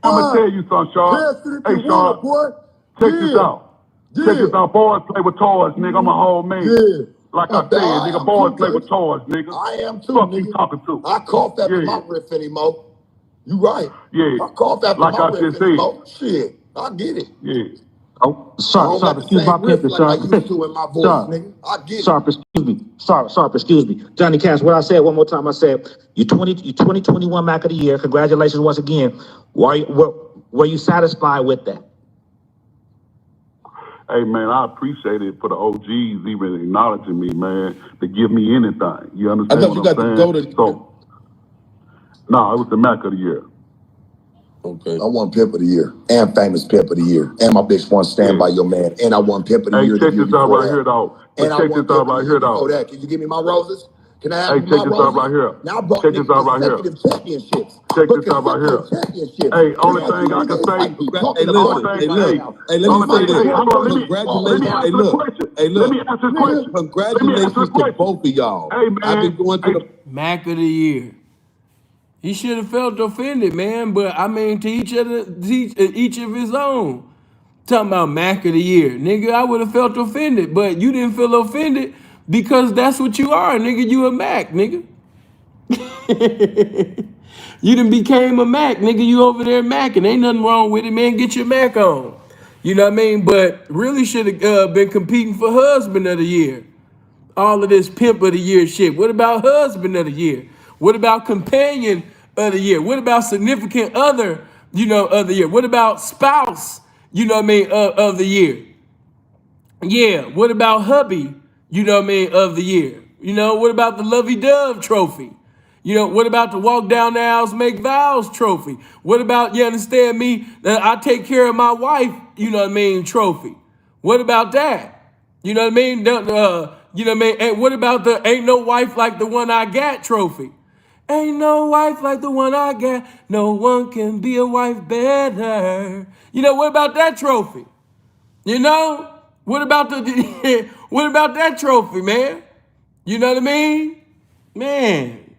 I'm gonna tell you something, Sharp. Test it if you Hey, wanna, Sharp, boy. check this Yeah. out. Check Yeah. this out. Boys play with toys, nigga. I'm a whole man. Yeah. Like I said, I nigga, am boys too, play with Church. toys, nigga. I am too, Fuck you nigga. talking to? I cough after Yeah, my riff anymore. You right. yeah. I cough after Like my I riff just said, anymore. Shit, I get it. yeah. Oh, I Sharp, don't got the excuse my same riff pimping, like I Sharp. used to in my voice, Sharp, nigga. I get it. Sharp, excuse me. Sharp, excuse me. Johnny Cash, what I said one more time, I said, you 2021 Mac of the Year. Congratulations once again. Were you satisfied with that? Hey, man, I appreciate it for the OGs even acknowledging me, man, to give me anything. You understand thought you what got I'm to saying? go to- So, no, it was the Mac of the Year. Okay. I won Pimp of the Year and Famous Pimp of the Year and my bitch won Stand Yeah. By Your Man and I won Pimp of the Hey, Year the check year this out before right here, that. though. And I Check won this out Pimp of the right Year here, before though. that. Can you give me my roses? Can I have Hey, my check this out roses? right here. Now I brought Check this niggas out right here. consecutive championships. Check But this out right here. consecutive championships. Hey, only Man, thing you I can niggas say, like you talking hey, about listen, me hey, right hey, now. let me Only say thing, this. hey, Hold on, let me answer the look, question. hey, Let look, me answer the nigga, question. Let me answer the question. both of y'all. Hey, I've been man. going to Hey, the Mac of the Year. He should have felt offended, man. But I mean, to each of his own. Talking about Mac of the year. Nigga, I would have felt offended, but you didn't feel offended because that's what you are, nigga. You a Mac, nigga. You done became a Mac, nigga. You over there Macking. Ain't nothing wrong with it, man. Get your Mac on. You know what I mean? But really should have been competing for husband of the year. All of this pimp of the year shit. What about husband of the year? What about companion of the year? What about significant other, of the year? What about spouse, of the year? Yeah, what about hubby, of the year? What about the lovey-dove trophy? What about the walk down the aisles, make vows trophy? What about, you understand me, that I take care of my wife, trophy? What about that? You know what I mean? And what about the ain't no wife like the one I got trophy? Ain't no wife like the one I got. No one can be a wife better. What about that trophy? What about what about that trophy, man? You know what I mean? Man,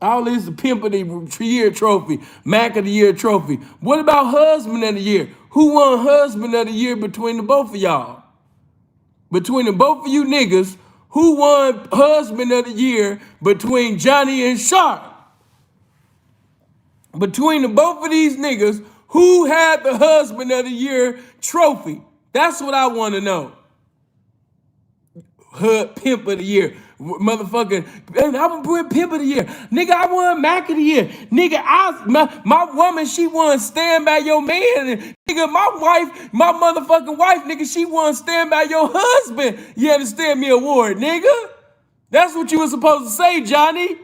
all this pimp of the year trophy, Mac of the year trophy. What about husband of the year? Who won husband of the year between the both of y'all? Between the both of you niggas, who won husband of the year between Johnny and Sharp? Between the both of these niggas, who had the husband of the year trophy? That's what I want to know. Pimp of the year. Motherfucking, I won pimp of the year. Nigga, I won Mac of the year. Nigga, my woman, she won stand by your man. Nigga, my wife, my motherfucking wife, nigga, she won stand by your husband. You understand me award, nigga? That's what you were supposed to say, Johnny.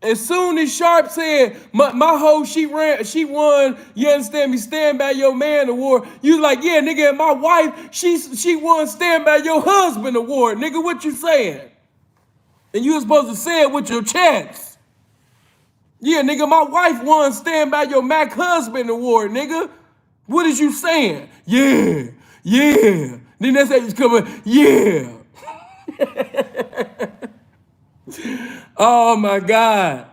As soon as Sharp said, my hoe, she won, you understand me, Stand By Your Man award, you like, yeah, nigga, and my wife, she won Stand By Your Husband award. Nigga, what you saying? And you were supposed to say it with your chest. Yeah, nigga, my wife won Stand By Your Mac Husband award, nigga. What is you saying? Yeah. Then that's how you coming, yeah. Oh my God.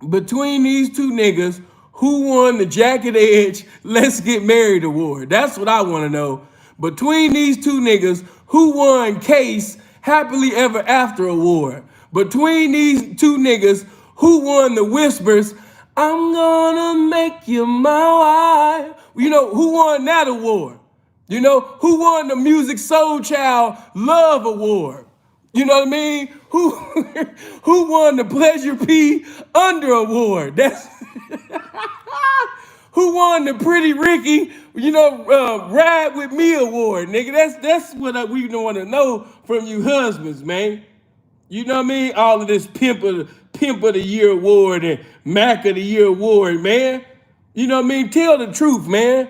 Between these two niggas, who won the Jacket Edge Let's Get Married award? That's what I want to know. Between these two niggas, who won Case Happily Ever After award? Between these two niggas, who won the Whispers I'm gonna make you my wife? Who won that award? Who won the Music Soul Child Love Award? You know what I mean? Who won the Pleasure P Under Award? That's who won the Pretty Ricky, Ride With Me Award, nigga. That's what we want to know from you husbands, man. You know what I mean? All of this Pimp of the Year award and Mac of the Year award, man. You know what I mean? Tell the truth, man.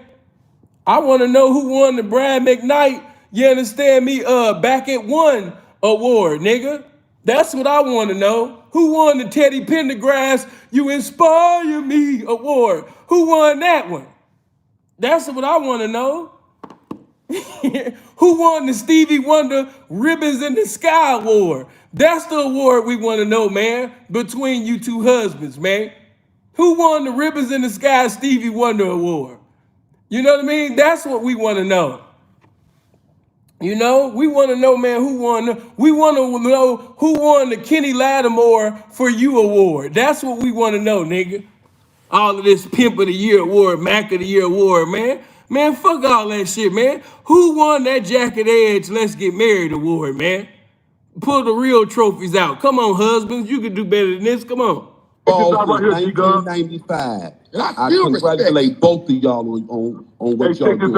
I want to know who won the Brad McKnight, you understand me, Back at One award, nigga. That's what I want to know. Who won the Teddy Pendergrass You Inspire Me award? Who won that one? That's what I want to know. Who won the Stevie Wonder Ribbons in the Sky award? That's the award we want to know, man, between you two husbands, man. Who won the Ribbons in the Sky Stevie Wonder award? You know what I mean? That's what we want to know. We want to know, man, we want to know who won the Kenny Lattimore For You award. That's what we want to know, nigga. All of this Pimp of the Year award, Mac of the Year award, man. Man, fuck all that shit, man. Who won that Jacket Edge Let's Get Married award, man? Pull the real trophies out. Come on, husbands. You can do better than this. Come on. Since 1995. And I congratulate both of y'all on what y'all doing.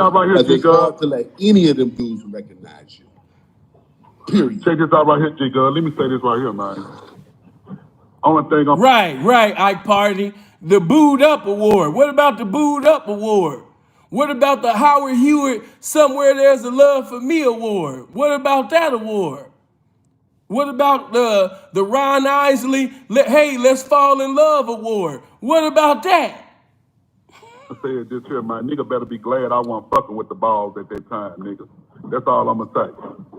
It's hard to let any of them dudes recognize you. Period. Check this out right here, G-Gun. Let me say this right here, man. Only thing I'm... Right, Ike Party. The Booed Up Award. What about the Booed Up Award? What about the Howard Hewitt Somewhere There's a Love for Me Award? What about that award? What about the Ron Isley Hey, Let's Fall in Love award? What about that? I said this here, man. Nigga better be glad I wasn't fucking with the balls at that time, nigga. That's all I'm gonna say.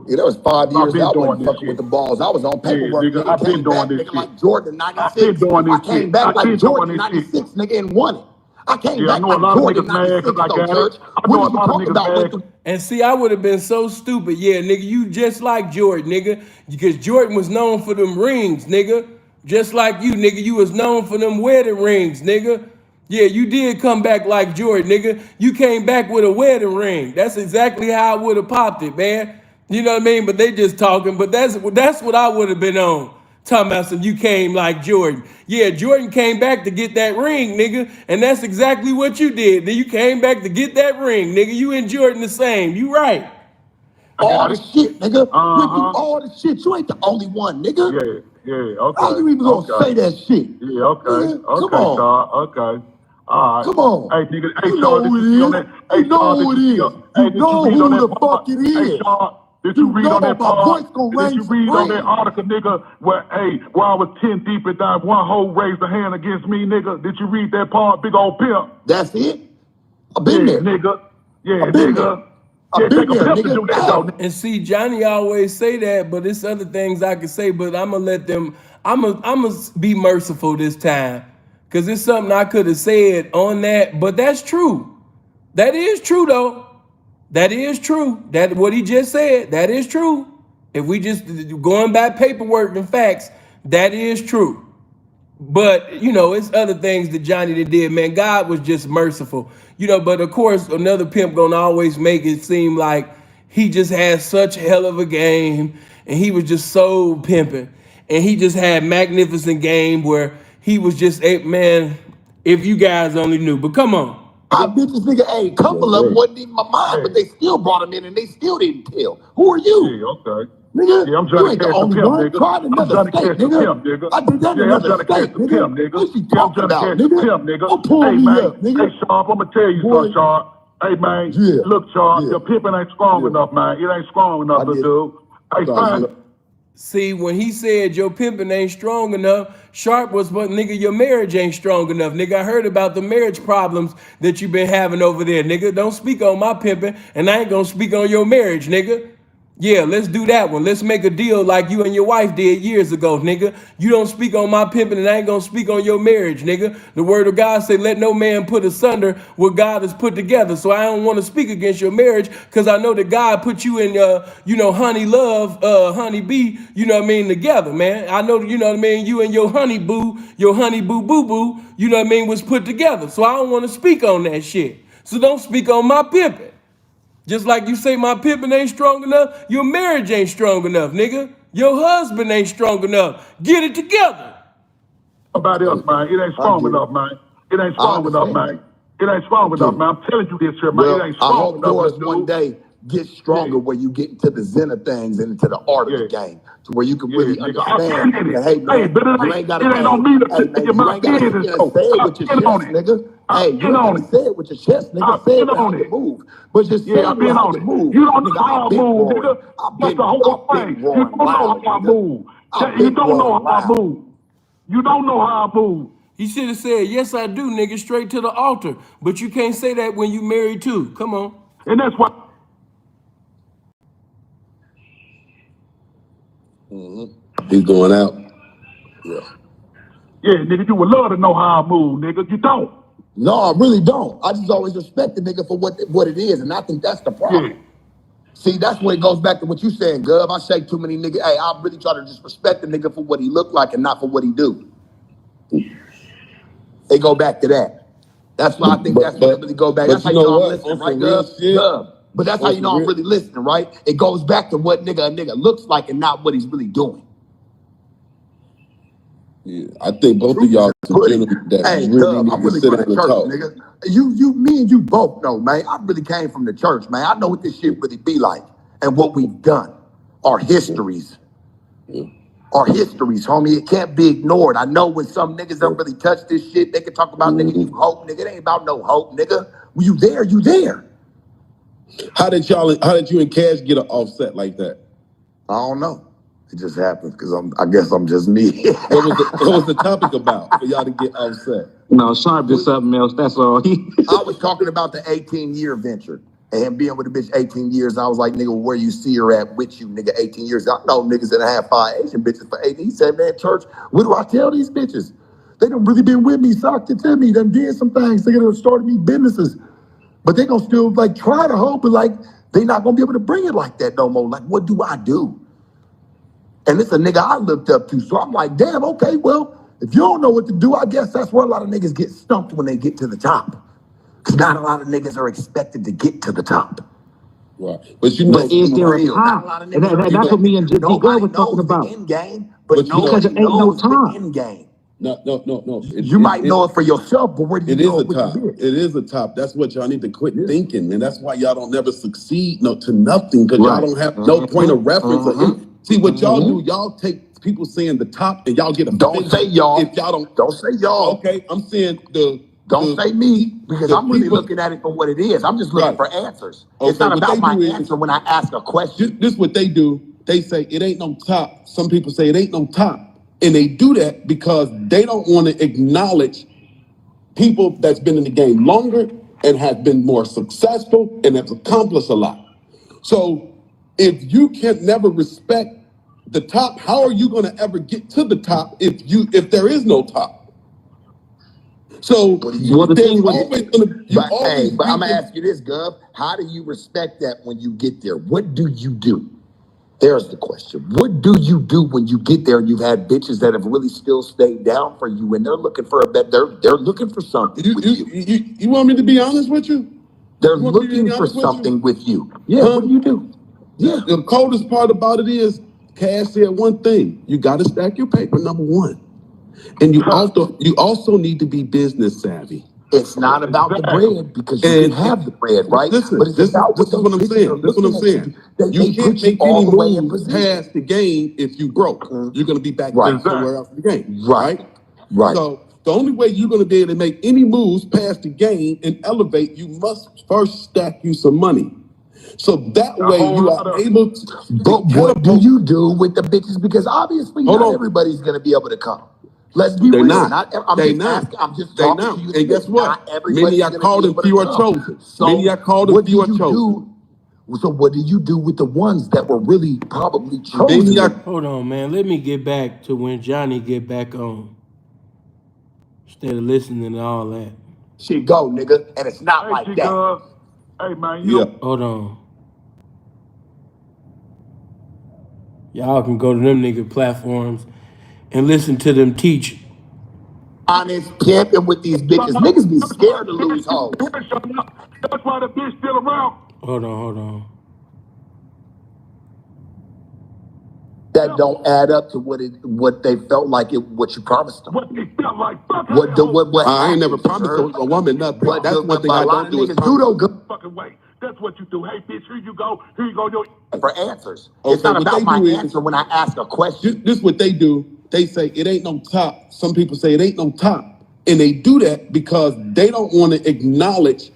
Yeah, that was 5 years I wasn't fucking with the balls. I was on paperwork. Yeah, nigga, I've been doing this shit. Like Jordan 96. I came back like Jordan 96, nigga, and won it. I came Yeah, I back know a like lot of Jordan niggas mad because 96 I though, got it. Church. I What know are a you lot of talking niggas about? mad. And see, I would have been so stupid. Yeah, nigga, you just like Jordan, nigga. Because Jordan was known for them rings, nigga. Just like you, nigga. You was known for them wedding rings, nigga. Yeah, you did come back like Jordan, nigga. You came back with a wedding ring. That's exactly how I would have popped it, man. You know what I mean? But they just talking. But that's what I would have been on. Talking about some you came like Jordan. Yeah, Jordan came back to get that ring, nigga. And that's exactly what you did. Then you came back to get that ring, nigga. You and Jordan the same. You right. I All got the it. shit, nigga. Went through Uh-huh. all the shit. You ain't the only one, nigga. Yeah, How okay, you even gonna okay. say that shit? Yeah, okay, Nigga, come okay, on. Char, okay. All right. Come on. Hey, nigga, hey, You Char, know did who you see it on is. that? You Hey, Char, know who did it you see is. on, You hey, did you know read on who that the part? fuck it Hey, is. Char, did you You read on know that my voice part? gonna Did reign you read on that supreme. article, nigga, where, hey, where I was 10 deep and that one hoe raised a hand against me, nigga? Did you read that part, big old pimp? That's it. I've been Yeah, there. nigga. Yeah, I've been there. nigga. Yeah, I've take been a there, pimp to nigga. do that, Hey, though. And see, Johnny always say that, but it's other things I could say, but I'm gonna let them, I'm gonna be merciful this time. Cause it's something I could have said on that, but that's true. That is true though. That is true. That what he just said, that is true. If we just going by paperwork and facts, that is true. But you know, it's other things that Johnny did, man. God was just merciful, you know. But of course, another pimp gonna always make it seem like he just had such hell of a game, and he was just so pimping, and he just had magnificent game where he was just a man. If you guys only knew, but come on, I bet this nigga, hey, a couple of them wasn't even my mind, but they still brought him in and they still didn't tell. Who are you? Yeah, okay. Nigga, Yeah, I'm you trying to ain't the catch the only pimp, one. nigga. Try in I'm another trying to state, catch the nigga. pimp, nigga. I did that in Yeah, I'm another trying to catch state, the nigga. pimp, nigga. What you Yeah, I'm talking trying to about, catch the nigga? pimp, nigga. Don't pull Hey, me man. up, nigga. Hey, Sharp, I'm going to tell you Boy, something, Sharp. Hey, man. yeah, Look, Sharp, yeah, your pimping ain't strong yeah. enough, man. It ain't strong I enough, little get it. dude. Hey, No, fine. see, when he said your pimping ain't strong enough, Sharp was, but nigga, your marriage ain't strong enough. Nigga, I heard about the marriage problems that you been having over there, nigga. Don't speak on my pimping, and I ain't gonna speak on your marriage, nigga. Yeah, let's do that one. Let's make a deal like you and your wife did years ago, nigga. You don't speak on my pimping, and I ain't gonna speak on your marriage, nigga. The word of God say, let no man put asunder what God has put together. So I don't want to speak against your marriage, because I know that God put you in, you know, honey love, honey bee, you know what I mean, together, man. I know, you know what I mean, you and your honey boo boo boo, you know what I mean, was put together. So I don't want to speak on that shit. So don't speak on my pimping. Just like you say my pimping ain't strong enough, your marriage ain't strong enough, nigga. Your husband ain't strong enough. Get it together. Nobody else, man. It ain't I strong get it. enough, man. It ain't I strong enough, understand. man. It ain't I strong get enough, it. man. I'm telling you this here, man. It Well, ain't I strong hope enough, yours little one dude. day gets stronger Yeah, where you get into the zen of things and into the art of the yeah. game to where you can Yeah, really nigga, I've understand been in that, it. hey, Hey, man, but you ain't got to, it ain't on me to hey, tell man, you you my ain't got to sit business, there and though. say it with I've your been on chest, it. nigga. Hey, I've you been ain't got on to it. say it with your chest, nigga. I've Say been it with how on you it. move. But just say Yeah, it I've with been how on you it. move. You don't know Nigga, how I've I been move, roaring. nigga. That's the whole I've been thing. You roaring don't know loud, how I nigga. move. I've You been don't know roaring how I loud. move. You don't know how I move. He should have said, yes, I do, nigga, straight to the altar. But you can't say that when you married too. Come on. And that's why. He's going out. Yeah. Yeah, nigga, you would love to know how I move, nigga. You don't. No, I really don't. I just always respect the nigga for what it is, and I think that's the Yeah. problem. See, that's where it goes back to what you saying, Gov. I say too many niggas. Hey, I really try to just respect the nigga for what he look like and not for what he do. They go back to that. That's why I think that's what it really go back. That's how you you know know I'm what? listening, On right, some real Gov? shit. Gov. But that's how On you some know I'm real. really listening, right? It goes back to what a nigga looks like and not what he's really doing. Yeah, I think both of Truth is y'all in the some pudding. gentlemen that Hey, really Gov, need I'm to really sit from the down and church, talk. nigga. Me and you both know, man. I really came from the church, man. I know what this shit really be like and what we've done. Our histories. Our histories, homie. It can't be ignored. I know when some niggas don't really touch this shit, they can talk about nigga, you hope, nigga. It ain't about no hope, nigga. When you there, you there. How did you and Cash get an offset like that? I don't know. It just happens because I guess I'm just me. What was the topic about for y'all to get offset? No, Sharp is something else. That's all. I was talking about the 18-year venture and him being with a bitch 18 years. I was like, nigga, where you see her at with you, nigga, 18 years. I know niggas that have 5 Asian bitches for 18. He said, man, church, what do I tell these bitches? They done really been with me, socked it to me, done did some things. They done started me businesses. But they gonna still like try to hope, but like they not gonna be able to bring it like that no more. Like, what do I do? And it's a nigga I looked up to. So I'm like, damn, okay, well, if you don't know what to do, I guess that's where a lot of niggas get stumped when they get to the top. Because not a lot of niggas are expected to get to the top. Right. But you know, But is there a time? And that's what me and G Girl was talking about. End game, But you know- Because it ain't no time. end game. No. You might know it for yourself, but where do you It is know a it with the top. bitch? It is a top. That's what y'all need to quit thinking, and that's why y'all don't never succeed to nothing because y'all don't have no point of reference. See what y'all do? Y'all take people saying the top, and y'all get offended. Don't say y'all. If y'all Don't say y'all. Okay, I'm saying Don't say me, because the I'm really people- looking at it for what it is. I'm just looking Right. for answers. Okay, It's not what about they my do is- answer when I ask a question. This what they do. They say it ain't no top. Some people say it ain't no top. And they do that because they don't want to acknowledge people that's been in the game longer and have been more successful and have accomplished a lot. So if you can never respect the top, how are you going to ever get to the top if there is no top? So Well, the there's thing with- always going to But I'm gonna ask you this, Gov. How do you respect that when you get there? What do you do? There's the question. What do you do when you get there and you've had bitches that have really still stayed down for you and they're looking for they're looking for something with you. You want me to be honest with you? They're You want me to be looking for honest with you? something with you. Yeah, what do you do? Yeah. The coldest part about it is Cash said one thing: you got to stack your paper. Number one, and you also need to be business savvy. It's not about the bread because you can have the bread, right? Listen, but it's this about is what I'm saying. This is what I'm saying. They You can't put you make all any the way in moves position. past the game if you broke. You're going to be back Right. somewhere else in the game. Right. Right. So the only way you're going to be able to make any moves past the game and elevate, you must first stack you some money. So that way you are able to. But what do you do with the bitches? Because obviously Hold not on. everybody's going to be able to come. Let's be They're real. not. I'm They just not. asking. I'm just They talking not. to you. And guess what? Not everybody's Many are gonna called be and able to few are come. chosen. So Many are called and what few are do you chosen. do? So what do you do with the ones that were really probably chosen? Many are. Hold on, man. Let me get back to when Johnny get back on. Instead of listening to all that. Shit go, nigga. And it's not like that. Hey man, Yeah. Hold on. Y'all can go to them nigga platforms and listen to them teach. Honest pimping with these bitches. Niggas be scared to lose hoes. That's why the bitch still around. Hold on. That don't add up to what they felt like what you promised them. What they felt like. What I ain't never happened, promised sir? a woman nothing. But That's one thing I a lot don't of do is niggas do though. Fucking way. That's what you do. Hey bitch, here you go. Here you go. Your For answers. Okay, It's not what about they my do is- answer when I ask a question. This is what they do. They say it ain't no top. Some people say it ain't no top. And they do that because they don't want to acknowledge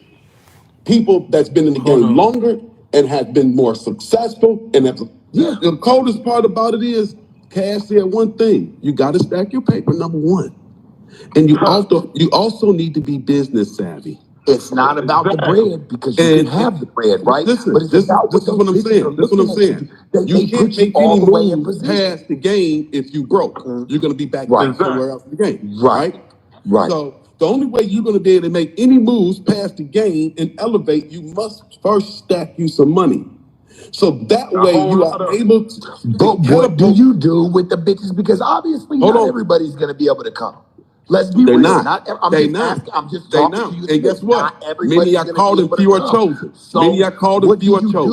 people that's been in the Hold game on. longer and have been more successful. And the coldest part about it is Cash said one thing: you got to stack your paper. Number one, and you also need to be business savvy. It's not about the bread because you And- can have the bread, right? Listen, but it's this about is what what those I'm bitches saying. are This is what I'm looking at saying. you. They You can't put you make all any the way in moves position. past the game if you broke. You're going to be back Right. somewhere else in the game. Right. Right. So the only way you're going to be able to make any moves past the game and elevate, you must first stack you some money. So that way you are able to. But what do you do with the bitches? Because obviously Hold not on. everybody's going to be able to come. Let's be They're real. not. I'm They just not. asking. I'm just They talking not. to you. And guess what? Not everybody's Many are gonna called be and able to few are come. chosen. So Many are called and what few are do you chosen.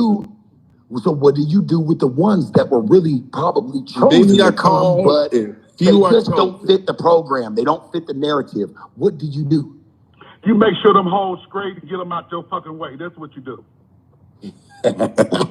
do? So what do you do with the ones that were really probably chosen Many to are come, called but and they few are just don't chosen. fit the program. They don't fit the narrative. What do you do? You make sure them hoes straight and get them out your fucking way. That's what you do. Give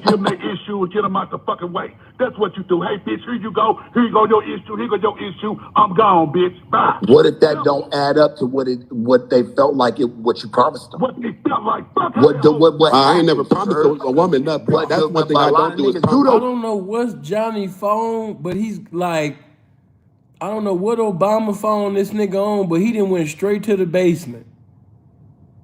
them their issue and get them out the fucking way. That's what you do. Hey, bitch, here you go. Here you go, your issue. Here go your issue. I'm gone, bitch. Bye. What if that don't add up to what they felt like what you promised them? What they felt like. Fuck What I ain't never happened, promised sir? a woman nothing. But That's one thing I a lot don't of do is niggas do promise. I though. don't know what's Johnny's phone, but he's like, I don't know what Obama phone this nigga on, but he didn't went straight to the basement.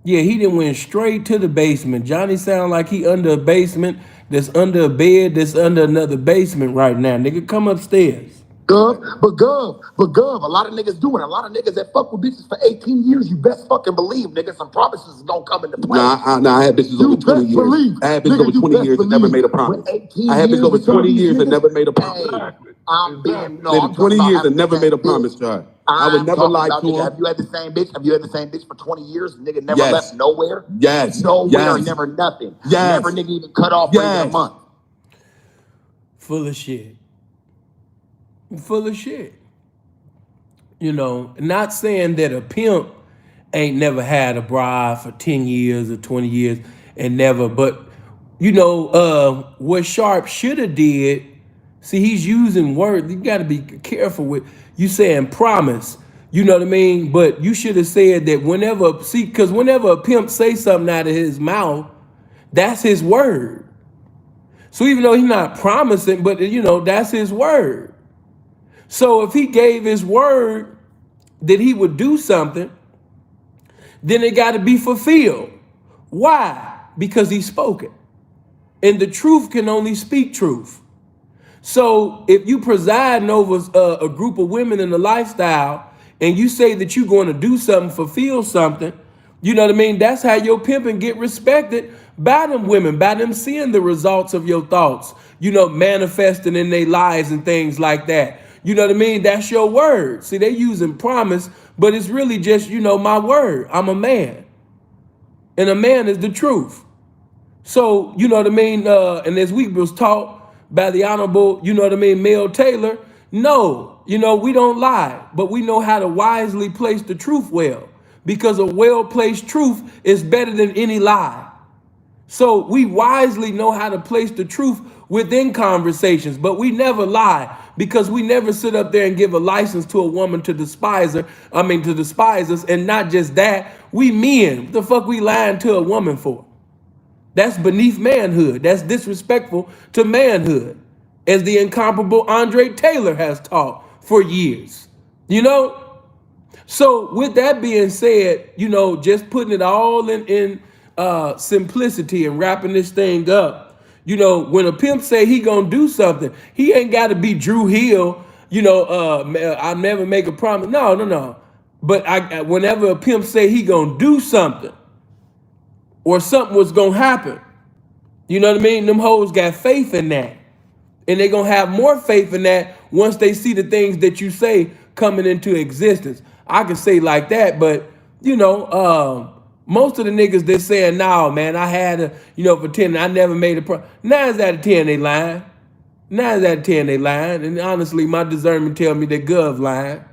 Yeah, he didn't went straight to the basement. Johnny sound like he under a basement, that's under a bed, that's under another basement right now. Nigga, come upstairs. Gov, a lot of niggas doing. A lot of niggas that fuck with bitches for 18 years, you best fucking believe, nigga, some promises is gonna come into play. I had bitches over 20 years. I had bitches over 20 years and never made a promise. I had bitches over 20 years and never made a promise. I'm being, no, Maybe I'm 20 talking years about and never made a promise, Chad. I would never lie to nigga, him. have you had the same bitch? Have you had the same bitch for 20 years? Nigga never Yes. left nowhere? Yes. Nowhere, Yes. never nothing. Yes. Never nigga even cut off for even a month. Full of shit. Full of shit. You know, not saying that a pimp ain't never had a bride for 10 years or 20 years and never, but you know, what Sharp should have did, see, he's using words. You got to be careful with you saying promise. You know what I mean? But you should have said that whenever, see, because whenever a pimp say something out of his mouth, that's his word. So even though he's not promising, but you know, that's his word. So if he gave his word that he would do something, then it got to be fulfilled. Why? Because he spoke it. And the truth can only speak truth. So if you presiding over a group of women in a lifestyle and you say that you're going to do something, fulfill something, you know what I mean? That's how your pimping get respected by them women, by them seeing the results of your thoughts, you know, manifesting in their lives and things like that. You know what I mean? That's your word. See, they using promise, but it's really just, you know, my word. I'm a man. And a man is the truth. So, you know what I mean? And as we was taught by the Honorable, you know what I mean, Mel Taylor, no, you know, we don't lie, but we know how to wisely place the truth well, because a well-placed truth is better than any lie. So we wisely know how to place the truth within conversations, but we never lie, because we never sit up there and give a license to a woman to despise her. To despise us. And not just that, we men, what the fuck we lying to a woman for? That's beneath manhood. That's disrespectful to manhood, as the incomparable Andre Taylor has taught for years. You know? So with that being said, you know, just putting it all in simplicity and wrapping this thing up. You know, when a pimp say he gonna do something, he ain't got to be Drew Hill. You know, I never make a promise. No. But whenever a pimp say he gonna do something, or something was gonna happen, you know what I mean? Them hoes got faith in that. And they gonna have more faith in that once they see the things that you say coming into existence. I can say like that, but you know, most of the niggas that saying, "No, man, I had a, you know, for 10, I never made a pro." 9 out of 10 they lying. 9 out of 10 they lying. And honestly, my discernment tell me that Gov lying.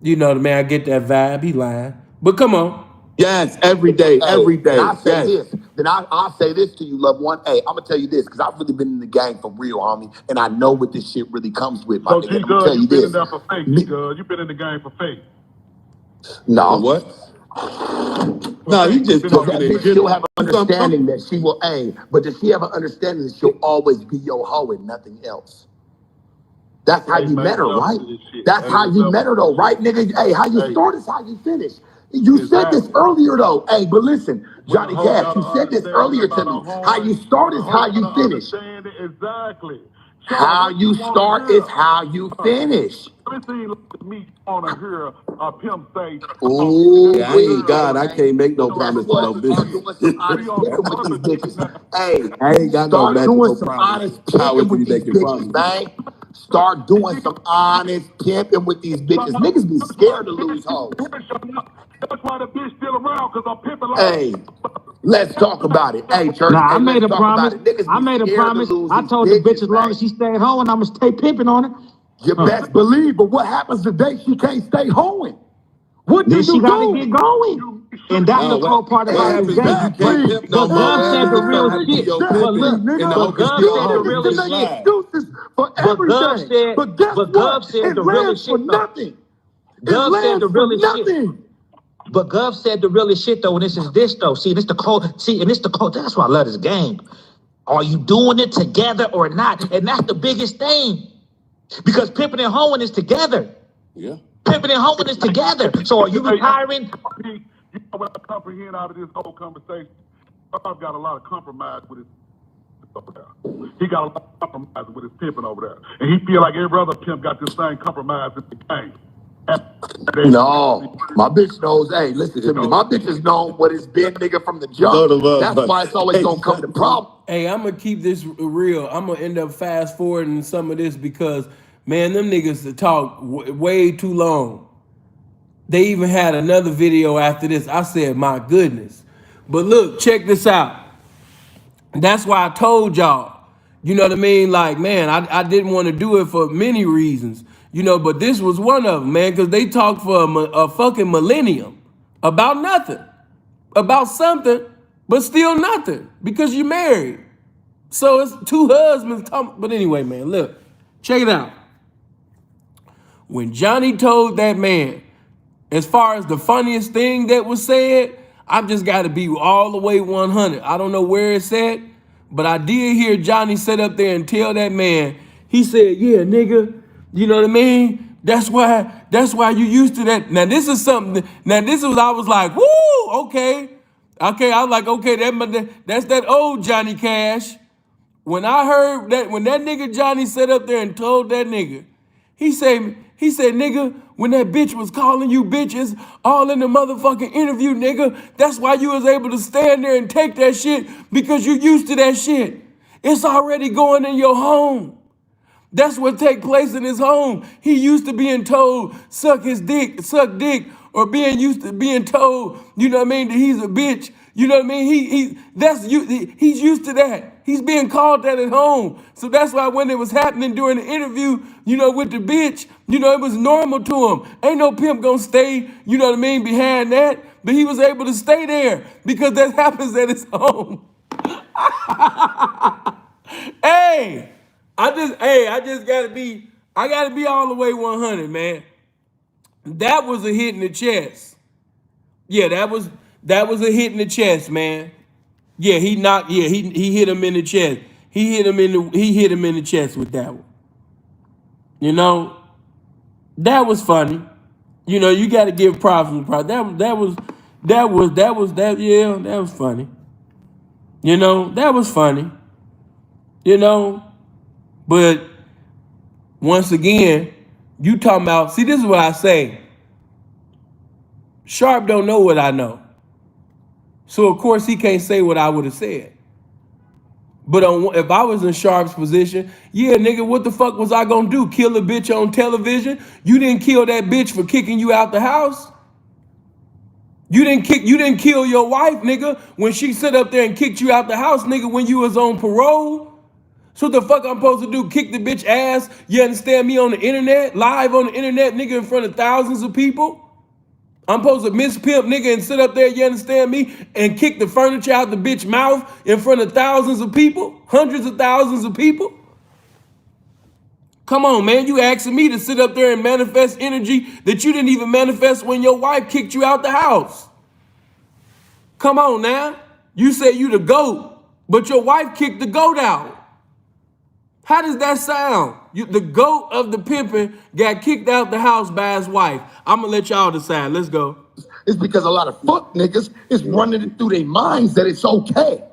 You know, the man, I get that vibe. He lying. But come on. Yes, every day, every day. And I say Yes. this, then I'll say this to you, loved one. Hey, I'm gonna tell you this, because I've really been in the game for real, homie, and I know what this shit really comes with, my So, nigga. G, I'm gonna tell you you've been this. in there for fake, you've been in the game for fake. No. What? No, you just Does talking that in bitch still general. have an understanding that she will, but does she have an understanding that she'll always be your hoe and nothing else? That's how you met her, right? That's how you met her, though, right, nigga? Hey, how you start is how you finish. You said this earlier, though. Hey, but listen, Johnny Cash, you said this earlier to me. How you start is how you finish. Exactly. How you start is how you finish. Everything like me want to hear a pimp say, Ooh, Yeah, I ain't God. I can't make no promise to no start doing some bitch. honest pimping with these bitches. Hey, I ain't got no start doing magical some promise. honest How pimping is with you these making bitches, promises? man. Start doing some honest pimping with these bitches. Niggas be scared to lose hoes. that's why the bitch still around, because I'm pimping like. Hey, let's talk about it. Hey, church. Nah, I Hey, made let's a talk promise. about it. Niggas I be made a scared to promise. lose I these told the bitch bitches, as long man. as she stayed home, and I'ma stay pimping on her. You best believe, but what happens the day she can't stay home? What do Then she you gotta do? get going. And that's No, the cold part what about this happens when you game. can't pimp no But more Gov said after the you real start shit. your But pimping look, and the but hoe can Gov still said the hold you Niggas can realest just make shit. lied. excuses for But Gov everything. said, But guess but what? Gov said It the realest lands for shit though. nothing. It Gov said the lands for realest shit. nothing. But Gov said the realest shit though, and this though. See, this the code. See, and this the code. That's why I love this game. Are you doing it together or not? And that's the biggest thing. Because pimping and hoeing is together. Yeah. Pimping and hoeing is together. So are you retiring? You know what I comprehend out of this whole conversation? I've got a lot of compromise with it. over there. He got a lot of compromise with his pimping over there. And he feel like every other pimp got this same compromise in the game. No, my bitch knows. Hey, listen to me. My bitch is known what it's been, nigga, from the jump. That's why it's always gonna come to problem. Hey, I'm gonna keep this real. I'm gonna end up fast forwarding some of this because, man, them niggas talk way too long. They even had another video after this. I said, my goodness. But look, check this out. That's why I told y'all, you know what I mean? Like, man, I didn't want to do it for many reasons, you know, but this was one of them, man, because they talked for a fucking millennium about nothing, about something, but still nothing because you're married. So it's two husbands talking. But anyway, man, look, check it out. When Johnny told that man, as far as the funniest thing that was said, I've just got to be all the way 100. I don't know where it's at, but I did hear Johnny sit up there and tell that man, he said, yeah, nigga, you know what I mean? That's why you used to that. Now, this is something, I was like, woo, okay. Okay, I was like, okay, that's that old Johnny Cash. When I heard that, when that nigga Johnny sat up there and told that nigga, he said, nigga, when that bitch was calling you bitches all in the motherfucking interview, nigga, that's why you was able to stand there and take that shit because you used to that shit. It's already going in your home. That's what take place in his home. He used to being told, suck dick, or used to being told, you know what I mean, that he's a bitch. You know what I mean? He's used to that. He's being called that at home. So that's why when it was happening during the interview, you know, with the bitch, you know, it was normal to him. Ain't no pimp gonna stay, you know what I mean, behind that. But he was able to stay there because that happens at his home. Hey, I just gotta be all the way 100, man. That was a hit in the chest. Yeah, that was a hit in the chest, man. Yeah, he hit him in the chest. He hit him in the chest with that one. You know, that was funny. You know, you got to give props and props. That was funny. You know, that was funny. You know, but once again, you talking about, see, this is what I say. Sharp don't know what I know. So, of course, he can't say what I would have said. But if I was in Sharp's position, yeah, nigga, what the fuck was I gonna do? Kill a bitch on television? You didn't kill that bitch for kicking you out the house? You didn't kill your wife, nigga, when she sit up there and kicked you out the house, nigga, when you was on parole? So what the fuck I'm supposed to do? Kick the bitch ass? You understand me on the internet? Live on the internet, nigga, in front of thousands of people? I'm supposed to mispimp nigga and sit up there, you understand me, and kick the furniture out the bitch mouth in front of thousands of people, hundreds of thousands of people? Come on, man, you asking me to sit up there and manifest energy that you didn't even manifest when your wife kicked you out the house. Come on now. You say you the GOAT, but your wife kicked the GOAT out. How does that sound? The GOAT of the pimping got kicked out the house by his wife. I'm going to let y'all decide. Let's go. It's because a lot of fuck niggas is running it through their minds that it's okay.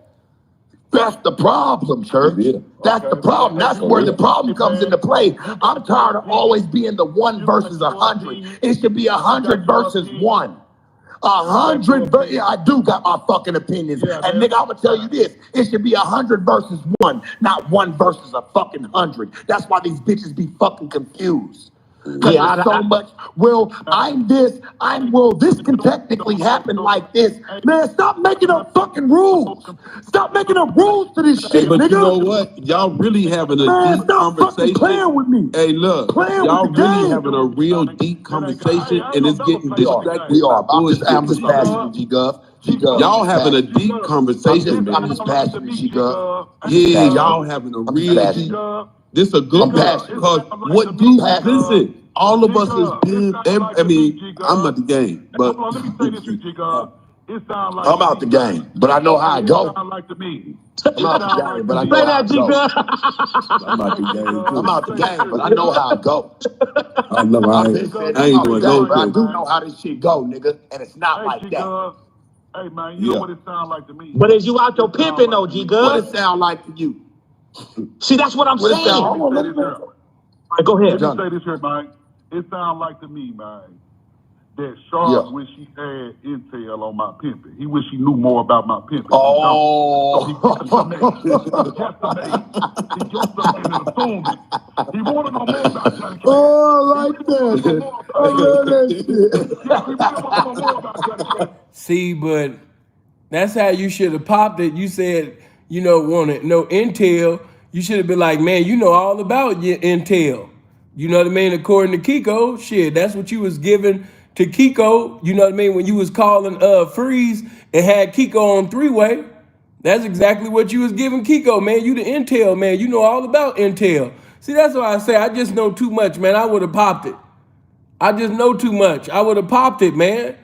That's the problem, church. Yeah. That's the problem. That's where the problem comes into play. I'm tired of always being the 1 versus 100. It should be 100 versus 1. 100, yeah, I do got my fucking opinions. And nigga, I'm gonna tell you this. It should be 100 versus 1, not 1 versus a fucking 100. That's why these bitches be fucking confused. Yeah, there's so much, this can technically happen like this. Man, stop making up fucking rules. Stop making up rules to this shit, but nigga. You know what? Y'all really having a deep conversation. Playing with me. Hey, look, y'all really having a real deep conversation, and it's getting distracted. We are. I'm just passionate, G-Gov. Y'all having a deep conversation. I'm just passionate, G-Gov. Yeah, y'all having a real deep. This a good one because what do listen? All of us is been. I mean, I'm at the game, but I'm out the game, but I know how it go. I'm out the game, but I know how it go. I'm out the game too. I'm out the game, but I know how it go. I ain't doing no but I do know how this shit go, nigga, and it's not like that. Hey man, you know what it sound like to me. But as you out your pimping though, G-Gov? What it sound like to you? See, that's what I'm What it saying. sound? Hold on, Let me say this here. All right, go ahead. Let me say this here, man. It sounds like to me, man, that Sharp wish he had intel on my pimping. He wish he knew more about my pimping. So he guesstimated and assumed it. He wanted to know more about Johnny Cash. Oh, I like that. I love that shit. Yeah, he really wanted to know more about Johnny Cash. See, but that's how you should have popped it. You said, wanted no intel. You should have been like, man, you know all about your intel. You know what I mean? According to Kiko, shit, that's what you was giving to Kiko. You know what I mean? When you was calling Freeze and had Kiko on three-way, that's exactly what you was giving Kiko, man. You the intel, man. You know all about intel. See, that's why I say I just know too much, man. I would have popped it. I just know too much. I would have popped it, man.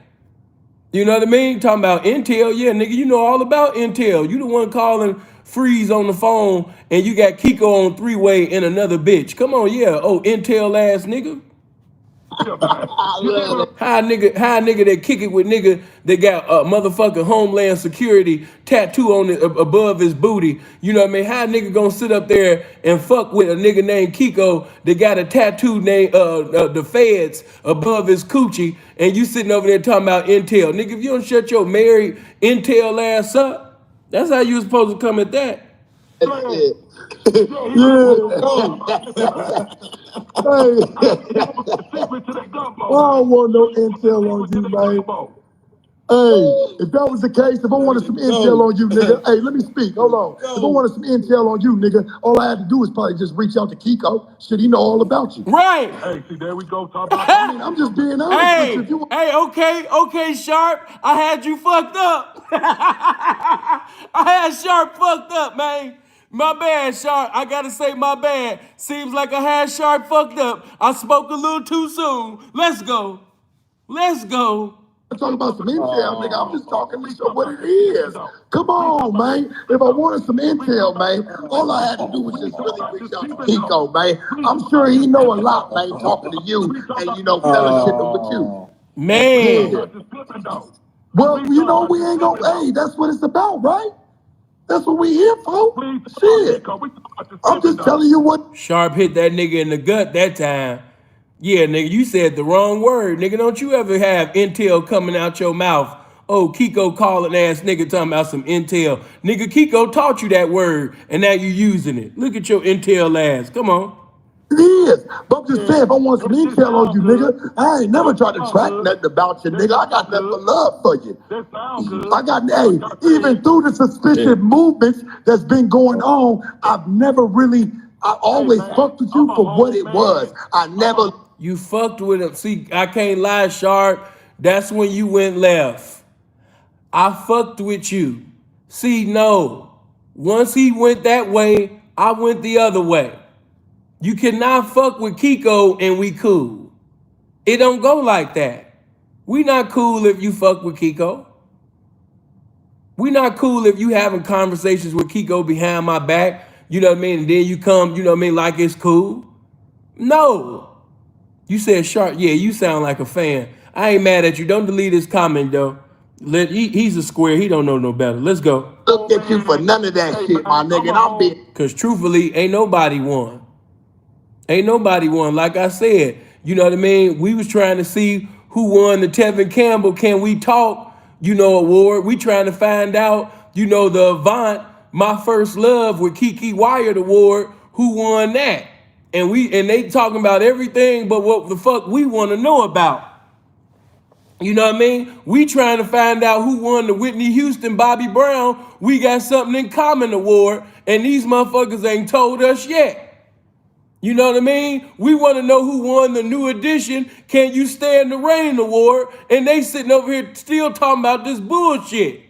You know what I mean? Talking about intel, yeah, nigga, you know all about intel. You the one calling Freeze on the phone, and you got Kiko on three-way and another bitch. Come on, yeah. Oh, intel ass nigga. How a nigga that kick it with nigga that got a motherfucking Homeland Security tattoo on it above his booty? You know what I mean? How a nigga gonna sit up there and fuck with a nigga named Kiko that got a tattoo named the Feds above his coochie, and you sitting over there talking about intel? Nigga, if you don't shut your married intel ass up, that's how you was supposed to come at that. Yeah. Hey, I don't want no intel on you, man. Hey, if that was the case, if I wanted some intel on you, nigga, hey, let me speak. Hold on. If I wanted some intel on you, nigga, all I had to do was probably just reach out to Kiko. Shit, he know all about you. Right. Hey, see, there we go. Talk about I mean, I'm just being honest with you. Okay, Sharp. I had you fucked up. I had Sharp fucked up, man. My bad, Sharp. I gotta say my bad. Seems like I had Sharp fucked up. I spoke a little too soon. Let's go. Let's go. I'm talking about some intel, nigga. I'm just talking to you what it is. Come on, man. If I wanted some intel, man, all I had to do was just really reach out to Kiko, man. I'm sure he know a lot, man, talking to you and, fellowshipping with you. Man. Yeah. Well, we ain't gonna, hey, that's what it's about, right? That's what we here for. Shit. I'm just telling you what. Sharp hit that nigga in the gut that time. Yeah, nigga, you said the wrong word. Nigga, don't you ever have intel coming out your mouth. Oh, Kiko calling ass nigga talking about some intel. Nigga, Kiko taught you that word, and now you using it. Look at your intel ass. Come on. It is. But I'm just saying, if I want some intel on you, nigga, I ain't never tried to track nothing about you, nigga. I got nothing but love for you. I got, hey, even through the suspicious movements that's been going on, I've never really, I always fucked with you for what it was. I never. You fucked with him. See, I can't lie, Sharp. That's when you went left. I fucked with you. See, no. Once he went that way, I went the other way. You cannot fuck with Kiko and we cool. It don't go like that. We not cool if you fuck with Kiko. We not cool if you having conversations with Kiko behind my back, you know what I mean? And then you come, you know what I mean, like it's cool. No. You said Sharp, yeah, you sound like a fan. I ain't mad at you. Don't delete his comment, though. He's a square. He don't know no better. Let's go. Look at you for none of that shit, my nigga. And I'm being. Because truthfully, ain't nobody won. Ain't nobody won. Like I said, you know what I mean? We was trying to see who won the Tevin Campbell Can We Talk, award. We trying to find out, the Avant, My First Love with Kiki Wyatt award, who won that. And they talking about everything but what the fuck we want to know about. You know what I mean? We trying to find out who won the Whitney Houston, Bobby Brown, We Got Something in Common award, and these motherfuckers ain't told us yet. You know what I mean? We want to know who won the New Edition, Can You Stand the Rain award, and they sitting over here still talking about this bullshit.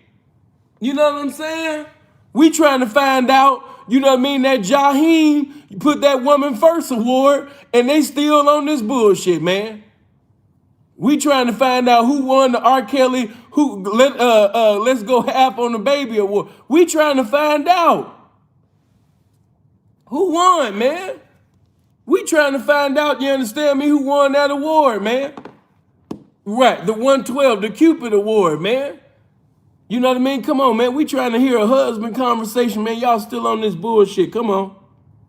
You know what I'm saying? We trying to find out, you know what I mean, that Jaheim put that Woman First award, and they still on this bullshit, man. We trying to find out who won the R. Kelly, Let's Go Half on the Baby award. We trying to find out who won, man. We trying to find out, you understand me, who won that award, man. Right, the 112, the Cupid Award, man. You know what I mean? Come on, man. We trying to hear a husband conversation, man. Y'all still on this bullshit. Come on.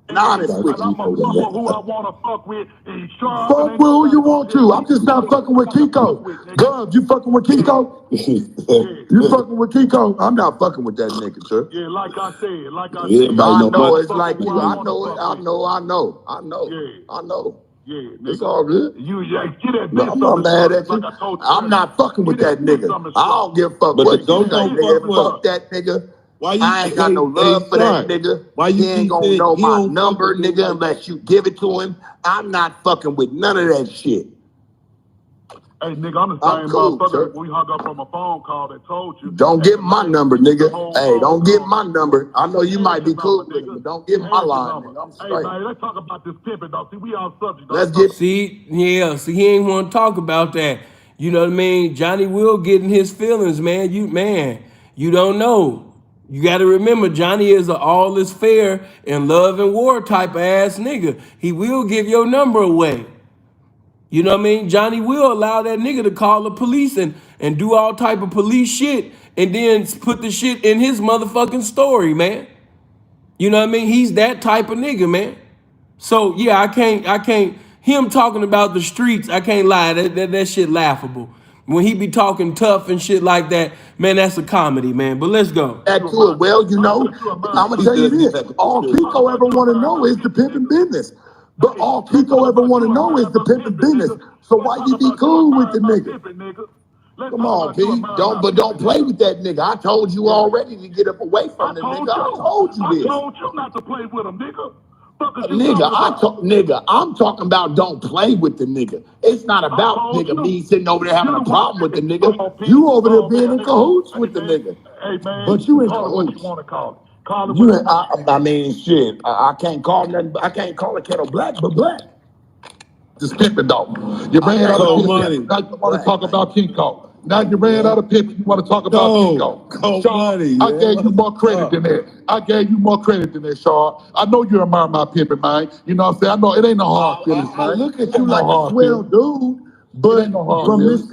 And honest with I'm you. a fuck who I want to fuck with, and sharp. Fuck with who you want to. I'm just not fucking with Kiko. Gov, you fucking with Kiko? You fucking with Kiko? I'm not fucking with that nigga, sir. Yeah, like I said, I know it's like you. I know it. I know. Yeah, nigga. It's all good. Get that No, bitch I'm not mad at you. like I told you. I'm not fucking with that nigga. I don't give a fuck what you say, nigga. Fuck that nigga. I ain't got no love for that nigga. He ain't gonna know my number, nigga, unless you give it to him. I'm not fucking with none of that shit. Hey, nigga, I'm the same motherfucker we hung up from a phone call that told you. Don't get my number, nigga. Hey, don't get my number. I know you might be cool with it, but don't get my line, nigga. I'm straight. Hey, man, let's talk about this pimping, dog. See, we all subject. Let's get. See, he ain't want to talk about that. You know what I mean? Johnny will get in his feelings, man. You don't know. You got to remember, Johnny is an all is fair and love and war type of ass nigga. He will give your number away. You know what I mean? Johnny will allow that nigga to call the police and do all type of police shit and then put the shit in his motherfucking story, man. You know what I mean? He's that type of nigga, man. So yeah, I can't, him talking about the streets, I can't lie, that shit laughable. When he be talking tough and shit like that, man, that's a comedy, man. But let's go. Back to it. Well, you know, I'm gonna tell you this. All Kiko ever want to know is the pimping business. But all Kiko ever want to know is the pimping business. So why you be cool with the nigga? Come on, P. Don't play with that nigga. I told you already to get up away from the nigga. I told you this. I told you not to play with him, nigga. Nigga, I'm talking about don't play with the nigga. It's not about me sitting over there having a problem with the nigga. You over there being in cahoots with the nigga. Hey man, but you in cahoots. What you want to call it? Call it. I mean, shit. I can't call nothing. I can't call a kettle black, but black. Just pimping, dog. You ran out of pimping. Now you want to talk about Kiko. Now you ran out of pimping. You want to talk about Kiko. Sean, I gave you more credit than that. Sean. I know you admire my pimping, man. You know what I'm saying? I know it ain't no hard feelings, man. I look at you like a swell dude, but from this,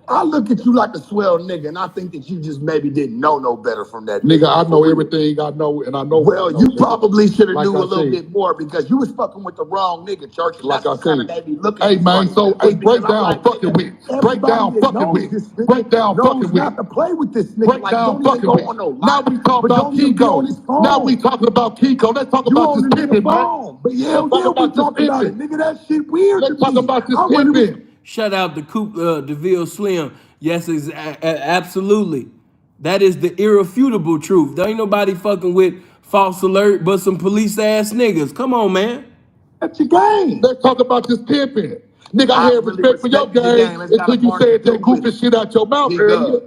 I look at you like a swell nigga, and I think that you just maybe didn't know no better from that nigga. I know everything I know, and I know. Well, you probably should have knew a little bit more because you was fucking with the wrong nigga, Church. Like I said, hey man, so hey, break down fucking with, break down fucking with, break down fucking with. Not to play with this nigga. Break down fucking with. Now we talk about Kiko. Now we talking about Kiko. Let's talk about this pimping, man. But yeah, we talking about it, nigga. That shit weird. Let's talk about this pimping. Shout out to Coop DeVille Slim. Yes, absolutely. That is the irrefutable truth. There ain't nobody fucking with false alert but some police ass niggas. Come on, man. That's your game. Let's talk about this pimping. Nigga, I had respect for your game until you said that goofy shit out your mouth earlier.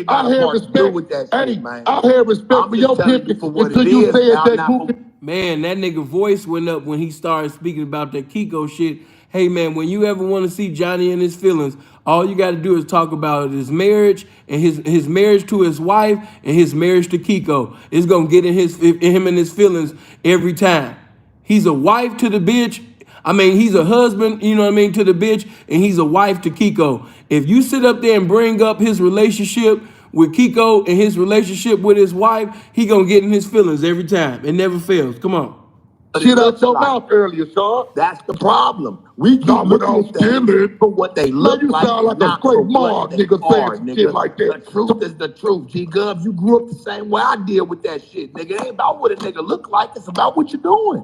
I had respect. I had respect for your pimping until you said that goofy. Man, that nigga voice went up when he started speaking about that Kiko shit. Hey man, when you ever want to see Johnny in his feelings, all you got to do is talk about his marriage and his marriage to his wife and his marriage to Kiko. It's gonna get in him and his feelings every time. He's a wife to the bitch. I mean, he's a husband, you know what I mean, to the bitch, and he's a wife to Kiko. If you sit up there and bring up his relationship with Kiko and his relationship with his wife, he gonna get in his feelings every time. It never fails. Come on. Shit out your mouth earlier, Sean. That's the problem. We keep looking at them for what they look like. You sound like a straight mob nigga saying shit like that. The truth is the truth, G-Gov. You grew up the same way I did with that shit, nigga. It ain't about what a nigga look like. It's about what you're doing.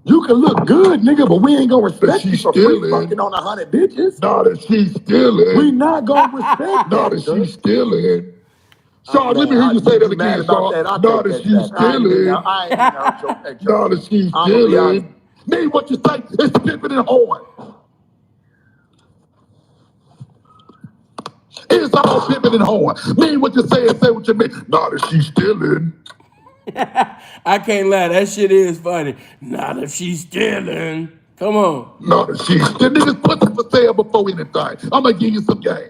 You can look good, nigga, but we ain't gonna respect you for fucking on 100 bitches. Nah, that she's stealing. We not gonna respect nah, that she's stealing. Sean, let me hear you say that again, Sean. Nah, that she's stealing. Nah, that she's stealing. Mean what you say, it's pimping and horn. It's all pimping and horn. Mean what you say and say what you mean. Nah, that she's stealing. I can't lie, that shit is funny. Not if she's stealing. Come on. Not if she's stealing. Niggas put it for sale before anything. I'm gonna give you some game.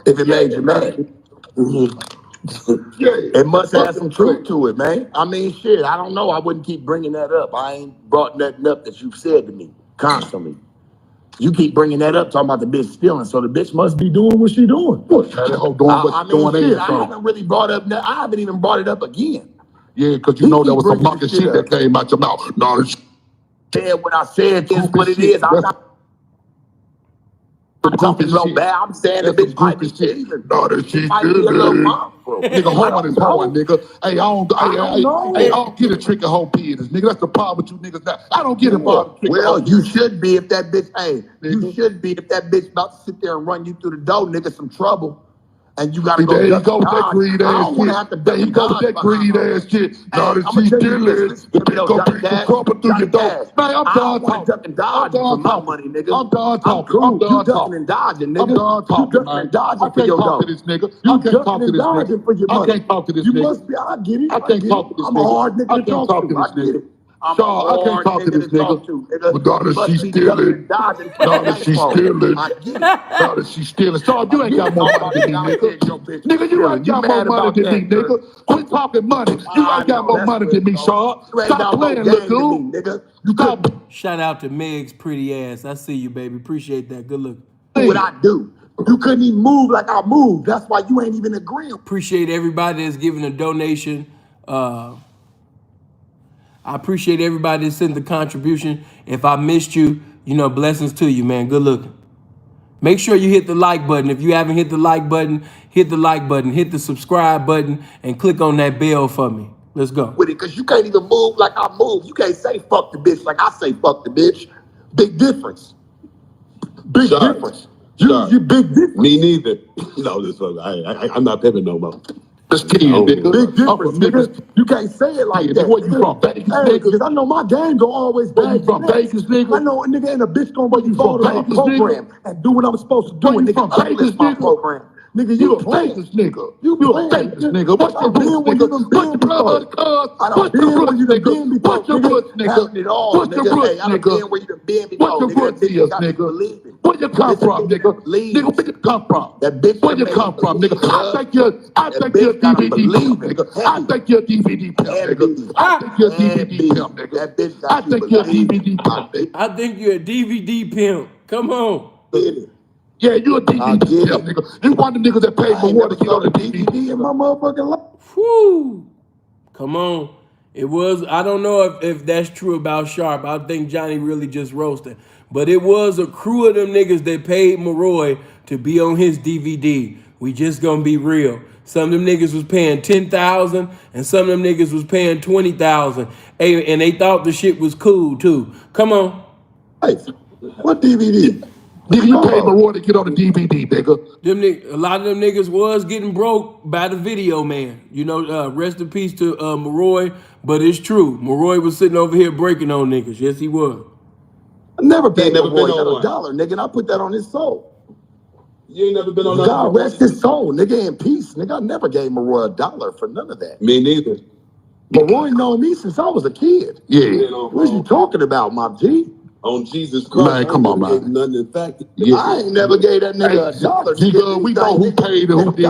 If it made you mad. Yeah, it must have some truth to it, man. I mean, shit, I don't know. I wouldn't keep bringing that up. I ain't brought nothing up that you've said to me constantly. You keep bringing that up, talking about the bitch stealing, so the bitch must be doing what she doing. What? That hoe doing what she doing there? I haven't really brought up. I haven't even brought it up again. Yeah, because you know there was some monkey shit that came out your mouth. No, said what I said is what it is. I'm not talking no bad. I'm saying the bitch might be cheating. No, that shit Might be a little mom, bro. Nigga, hard is hard, nigga. Hey, I don't get a trick of whole business, nigga. That's the problem with you niggas now. I don't get involved. Well, you should be if that bitch, you should be if that bitch about to sit there and run you through the door, nigga, some trouble. And you gotta go. There you go with that greed ass shit. There you go with that greed ass shit. No, that she still is. The bitch gon' bring some trouble through your door. Man, I'm done talking. Duck and dodge for my money, nigga. I'm done talking. I'm done talking and dodging, nigga. I'm done talking, man. And dodging I can't talk to this nigga. I can't talk to this nigga. I can't talk to this nigga. You must be. I get it. I can't talk to this nigga. I'm a hard nigga to talk to. I get it. Shaw, I can't talk to this nigga. But daughter, she's stealing. Daughter, she's stealing. Daughter, she's stealing. Shaw, you ain't got more money than me, nigga. Nigga, you ain't got more money than me, nigga. Quit talking money. You ain't got more money than me, Shaw. Stop playing, little dude. Shout out to Meg's pretty ass. I see you, baby. Appreciate that. Good look. What I do. You couldn't even move like I moved. That's why you ain't even agreeing. Appreciate everybody that's giving a donation. I appreciate everybody that sent the contribution. If I missed you, you know, blessings to you, man. Good looking. Make sure you hit the like button. If you haven't hit the like button, hit the like button, hit the subscribe button, and click on that bell for me. Let's go. With it, because you can't even move like I move. You can't say fuck the bitch like I say fuck the bitch. Big difference. Big difference. You big difference. Me neither. No, this one, I'm not pimping no more. This kid, nigga. Big difference, nigga. You can't say it like that. Where you from, Vegas, nigga? Because I know my game go always back. Where you from, Vegas, nigga? I know a nigga and a bitch gonna be involved in my program and do what I'm supposed to do. Where you from, Vegas, nigga? Program. Nigga, you a Vegas nigga. You a Vegas nigga. What's your roots, nigga? What's your blood, cuz? What's your roots, nigga? What's your roots, nigga? What's your roots, nigga? What's your roots is, nigga? Where you come from, nigga? Nigga, where you come from? Where you come from, nigga? I think you're a DVD pimp, nigga. I think you're a DVD pimp, nigga. I think you're a DVD pimp, nigga. I think you're a DVD pimp, nigga. I think you're a DVD pimp. Come on. Yeah, you a DVD pimp, nigga. You one of the niggas that paid for water to get on the DVD in my motherfucking life. Whoo. Come on. It was, I don't know if that's true about Sharp. I think Johnny really just roasted. But it was a crew of them niggas that paid Maroy to be on his DVD. We just gonna be real. Some of them niggas was paying $10,000 and some of them niggas was paying $20,000. And they thought the shit was cool too. Come on. Hey, what DVD? Nigga, you paid Maroy to get on the DVD, nigga. A lot of them niggas was getting broke by the video man. You know, rest in peace to Maroy, but it's true. Maroy was sitting over here breaking on niggas. Yes, he was. I never paid Maroy not $1, nigga, and I put that on his soul. You ain't never been on God rest his soul, nigga, in peace. Nigga, I never gave Maroy $1 for none of that. Me neither. Maroy known me since I was a kid. Yeah. What you talking about, my G? On Jesus Christ. Man, come on, man. Nothing in fact. I ain't never gave that nigga $1. G-Good, we know who paid and who did,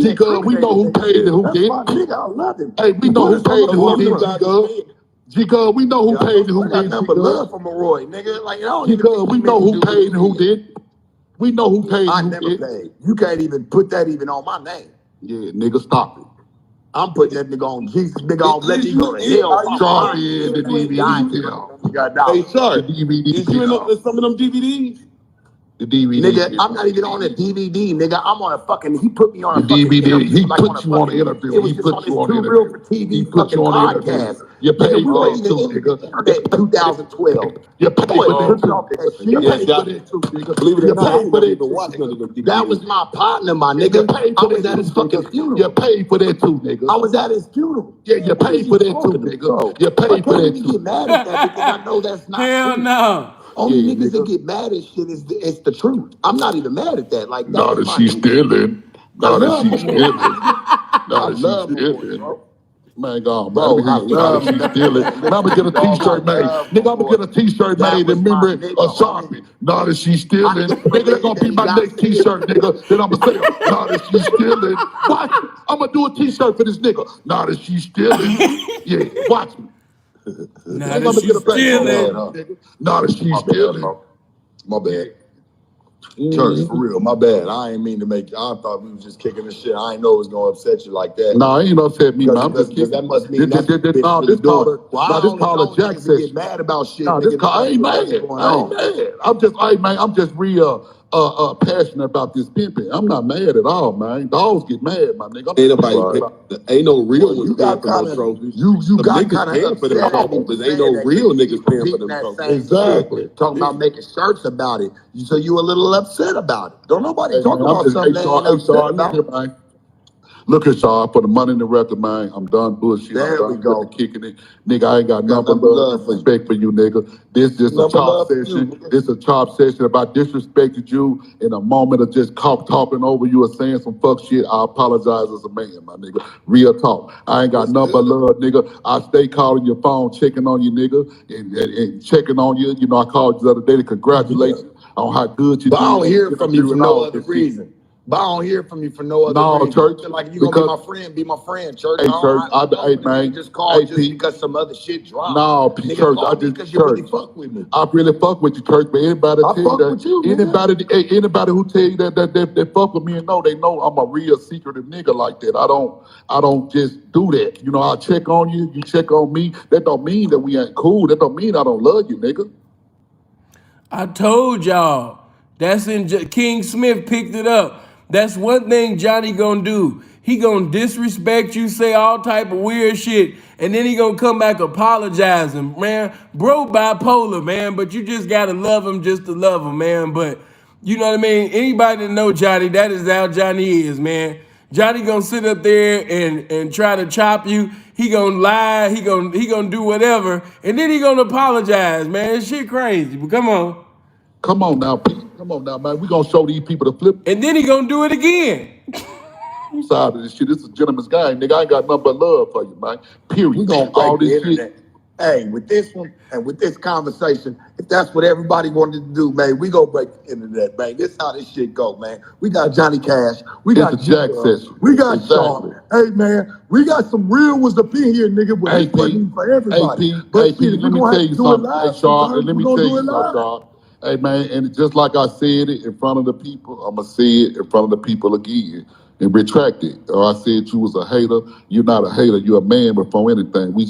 G-Good. We know who paid and who did. That's my nigga, I love him. Hey, we know who paid and who did, G-Good. G-Good, we know who paid and who did, G-Good. Love for Maroy, nigga. Like, G-Good, we know who paid and who did. We know who paid and who did. I never paid. You can't even put that even on my name. Yeah, nigga, stop it. I'm putting that nigga on Jesus, nigga, on let me go to hell. Sorry, the DVD. Hey, sorry. The DVD. Is you in some of them DVDs? The DVD. Nigga, I'm not even on a DVD, nigga. I'm on a fucking, he put me on a DVD. He put you on an interview. He put you on an interview. For TV he put you on an interview. You paid for that too, nigga. That 2012. You paid for that too. You paid for that too, nigga. Believe it or not, I wouldn't even watch none of them DVDs. That was my partner, my nigga. I was at his fucking funeral. You paid for that too, nigga. I was at his funeral. Yeah, you paid for that too, nigga. You paid for that too. I get mad at that because I know that's not Hell true. no. Only niggas that get mad at shit is it's the truth. I'm not even mad at that. Like, now that she's stealing. Now that she's stealing. Now that she's stealing. Man, God, bro, I love she's stealing. I'm gonna get a t-shirt made. Nigga, I'm gonna get a t-shirt made in memory of Sharpie. Now that she's stealing. Nigga, that's gonna be my next t-shirt, nigga. Then I'm gonna say, now that she's stealing. Watch me. I'm gonna do a t-shirt for this nigga. Now that she's stealing. Yeah, watch me. Now that she's stealing. Now that she's stealing. My bad. Church, for real, my bad. I ain't mean to make you. I thought we was just kicking the shit. I ain't know it was gonna upset you like that. No, it ain't upset me, man. I'm just Because kidding. that must mean that's This called a Jack niggas get session. mad about shit. No, this call, I ain't mad. I ain't mad. I'm just real passionate about this pimping. I'm not mad at all, man. Dogs get mad, my nigga. Ain't no real Well, ones you paying got for no kinda trophies. you The got niggas kind of paying for them upset at me trophies, for but ain't no saying that real you niggas paying for repeating them that trophies. same Exactly. shit, talking about making shirts about it. So you a little upset about it. Don't nobody Hey, talk man, I'm about just, something they ain't upset look about. here, man. Look here, Shaw, for the money in the record, man. I'm done bullshit. There I'm we done go. with the kicking it. Nigga, I ain't got Got nothing but number love love and for you. respect for you, nigga. This just a Number chop love for you, session. nigga. This a chop session. If I disrespected you in a moment of just talking over you or saying some fuck shit, I apologize as a man, my nigga. Real talk. I ain't got nothing but love, nigga. I stay calling your phone, checking on you, nigga, and checking on you. You know, I called you the other day to congratulate you on how good you But I did. don't hear You know, from you for doing no all other this shit. reason. But I don't hear from you for no other No, reason. church, I feel like if you gonna be my friend, church. Hey, I church, don't hey, want man. to just call Hey, just Pete. because some other shit dropped. No, Nigga, church, call I me just because you really church. fuck with me. I really fuck with you, church, but anybody I tell you fuck that, with you, nigga. anybody who tell you that fuck with me and know they know I'm a real secretive nigga like that. I don't just do that. You know, I check on you, you check on me. That don't mean that we ain't cool. That don't mean I don't love you, nigga. I told y'all. That's in King Smith picked it up. That's one thing Johnny gonna do. He gonna disrespect you, say all type of weird shit, and then he gonna come back apologizing, man. Bro, bipolar, man, but you just gotta love him just to love him, man. But you know what I mean? Anybody that know Johnny, that is how Johnny is, man. Johnny gonna sit up there and try to chop you. He gonna lie. He gonna do whatever, and then he gonna apologize, man. This shit crazy. But come on. Come on now, Pete. Come on now, man. We gonna show these people the flip And then he gonna do it again. side of this shit. This is a gentleman's guy, nigga. I ain't got nothing but love for you, man. Period. We gonna All break the this shit. internet. Hey, with this one and with this conversation, if that's what everybody wanted to do, man, we gonna break the internet, man. This how this shit go, man. We got Johnny Cash, we got It's a Jack session. we got Exactly. Sean. Hey, man, we got some real ones up in here, nigga. But Hey, this wasn't for everybody. Hey, Pete. But Hey, shit, Pete, if let we me gonna tell have to you do it something. Hey, live, Shaw, sometimes let we me gonna tell do you it something, live. Shaw. Hey, man, and just like I said it in front of the people, I'm going to say it in front of the people again and retract it. Or I said you was a hater. You're not a hater. You're a man before anything. We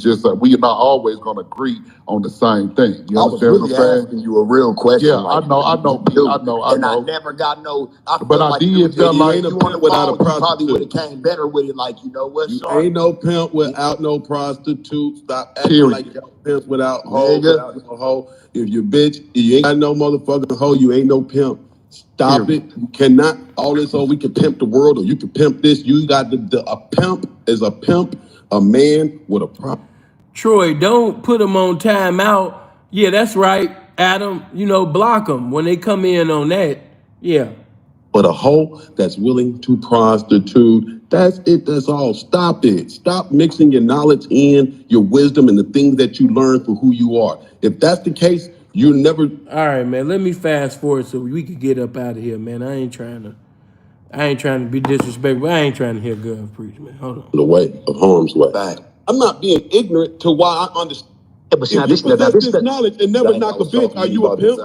are not always going to agree on the same thing. You I was understand really what I'm saying? asking you a real question. Yeah, like, I know, Pete. do? I And I know. never got no. I But felt I like did if it was feel just like you on the phone, you probably would have came better with it. Like, you know what, You Sean? ain't no pimp without no prostitute. Stop acting period. like y'all pimps without hoe, Nigga. without no hoe. If you bitch, you ain't got no motherfucking hoe, you ain't no pimp. Stop Period. it. You cannot all this, oh, we can pimp the world or you can pimp this. You got a pimp is a pimp, a man with a problem. Troy, don't put them on timeout. Yeah, that's right, Adam. You know, block them when they come in on that. Yeah. But a hoe that's willing to prostitute, that's it, that's all. Stop it. Stop mixing your knowledge in, your wisdom, and the things that you learn for who you are. If that's the case, you never. All right, man. Let me fast forward so we can get up out of here, man. I ain't trying to be disrespectful. I ain't trying to hear God preach, man. Hold on. The way of harm's way. I'm not being ignorant to why I understand. Yeah, but see, now If you this, now possess this, this knowledge and never knock a bitch, are you a pimp?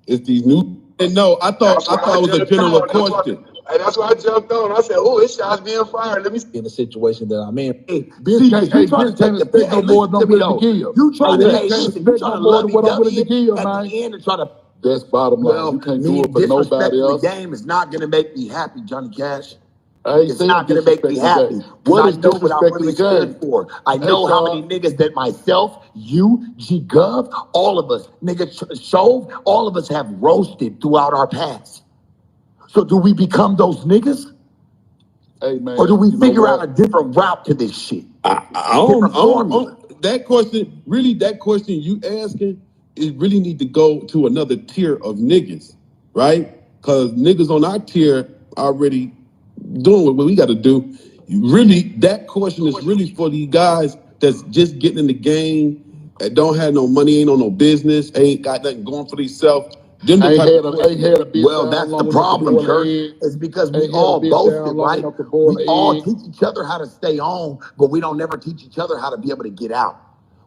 It's these new. And no, I thought it was a general question. Hey, that's why I jumped on. I said, "Oh, this shot's being fired. Let me." In the situation that I'm in, hey, Bitch can't expect no more than I'm willing to give. You trying to Bitch can't expect no more than what I'm willing to give, at man. the end and try to. That's bottom line. Well, You can't me do it for nobody disrespecting the else. game is not gonna make me happy, Johnny Cash. I ain't It's saying not gonna make me disrespecting the happy game. because What I is know what I'm disrespecting really the game? stood for. I Hey, know how Shaw. many niggas that myself, you, G Gov, all of us, nigga Shove, all of us have roasted throughout our past. So do we become those niggas? Hey, man. Or do we you know figure what? out a different route to this shit? That question you asking, it really need to go to another tier of niggas, right? Because niggas on our tier already doing what we got to do. Really, that question is really for these guys that's just getting in the game, that don't have no money, ain't on no business, ain't got nothing going for themselves. Them the Ain't type had of a questions. bitch Well, down that's the long enough to problem, boil Kurt. an egg. It's because we Ain't had a all bitch boasted, down long right? enough to boil We an all egg. teach each other how to stay on, but we don't never teach each other how to be able to get out.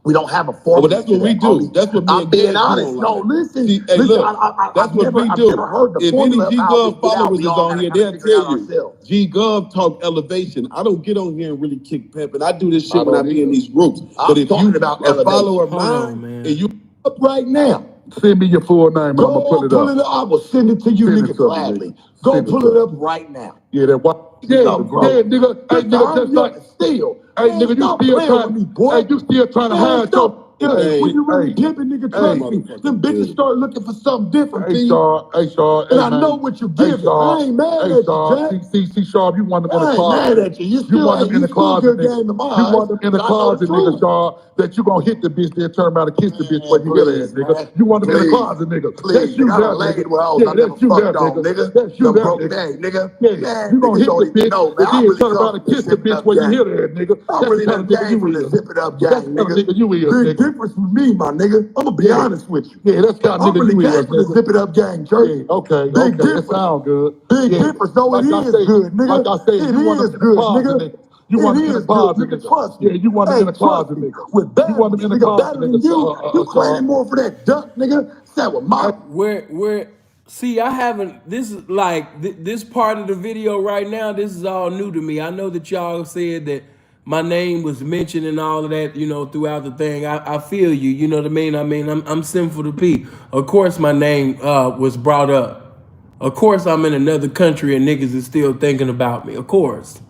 We don't have a formula. But that's what we do. That's what me I'm and being Cat do honest. No, online. listen. See, hey, listen, look, I've that's what never, we I've do. never heard the If any formula of G how we Gov get out. followers We is all on gotta here, kind of they'll figure it out tell you. ourselves. G Gov talk elevation. I don't get on here and really kick pimping. I do this shit when I don't be in either. these groups. I'm But if talking you about a follower elevation. of Hold on, mine man. and you up right now, Send me your full name. I'm gonna pull it Pull up. it up. I will send it to you, Send it nigga, to me, gladly. nigga. Go Send it pull to it me. up right now. Yeah, that what? Yeah, nigga. Hey, nigga, just like Still. hey, Man, nigga, you stop still playing trying. with me, boy. Hey, you still trying to Man, hide your. stop. When you really Hey, pimping, nigga, trust me. Them bitches start looking for something different, Hey, P. Shaw. Hey, Shaw. And Hey, I man. know what you Hey, giving. Shaw. I ain't mad Hey, at you, Shaw. Jack. See, Shaw, you want them in the I ain't closet. mad at you. You still, want them in the you still a closet, good nigga. game in my You eyes. want them in the but I know the closet, nigga, truth. Shaw, that you gonna hit the bitch, then turn around and kiss the bitch Man, when you hit her, please, nigga. man. You want them in the Please. closet, nigga. Please, That's you nigga, I there, done laid nigga. with hoes Yeah, I never that's you there, fucked on, nigga. That's you Them there, broke nigga. days, nigga. Yeah, Man, you gonna niggas hit don't the even bitch, know, man. and I then really turn come around from and the kiss the Zip It bitch Up when you gang. hit her, nigga. I That's really the kind of done nigga came you from the is. Zip It Up That's gang, the kind of nigga. nigga you is, Big nigga. difference with me, my nigga. I'm gonna be Yeah. honest with you. Yeah, that's the kind of I nigga really you came is, from the nigga. Zip It Up gang, church. Yeah, okay, Big okay, that difference. sound good. Big Yeah, difference. No, like it I is say, good, nigga. like I say, It you want them is in the good, closet, nigga. nigga. You want them in the It is good, closet, nigga. nigga. Trust me. Yeah, you want them in the Trust closet, me. nigga. With You bad want them in the nigga closet, better than you. You nigga. claim more for that duck, nigga. That with my Where see, I haven't, this is like this part of the video right now, this is all new to me. I know that y'all said that my name was mentioned and all of that, you know, throughout the thing. I feel you, you know what I mean? I'm sinful to P. Of course my name was brought up. Of course I'm in another country and niggas is still thinking about me. Of course.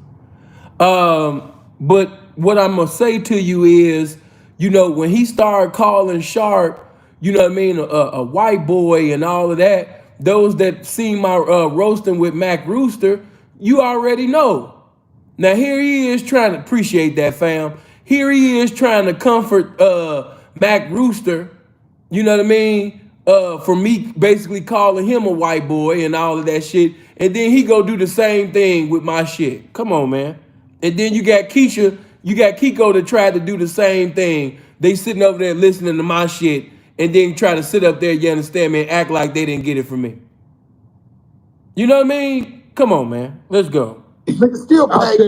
But what I'm gonna say to you is, you know, when he started calling Sharp, you know what I mean, a white boy and all of that, those that seen my roasting with Mac Rooster, you already know. Now here he is trying to appreciate that, fam. Here he is trying to comfort Mac Rooster, you know what I mean? For me basically calling him a white boy and all of that shit. And then he go do the same thing with my shit. Come on, man. And then you got Kiko that tried to do the same thing. They sitting over there listening to my shit and then try to sit up there, you understand me, and act like they didn't get it from me. You know what I mean? Come on, man. Let's go. nigga still play.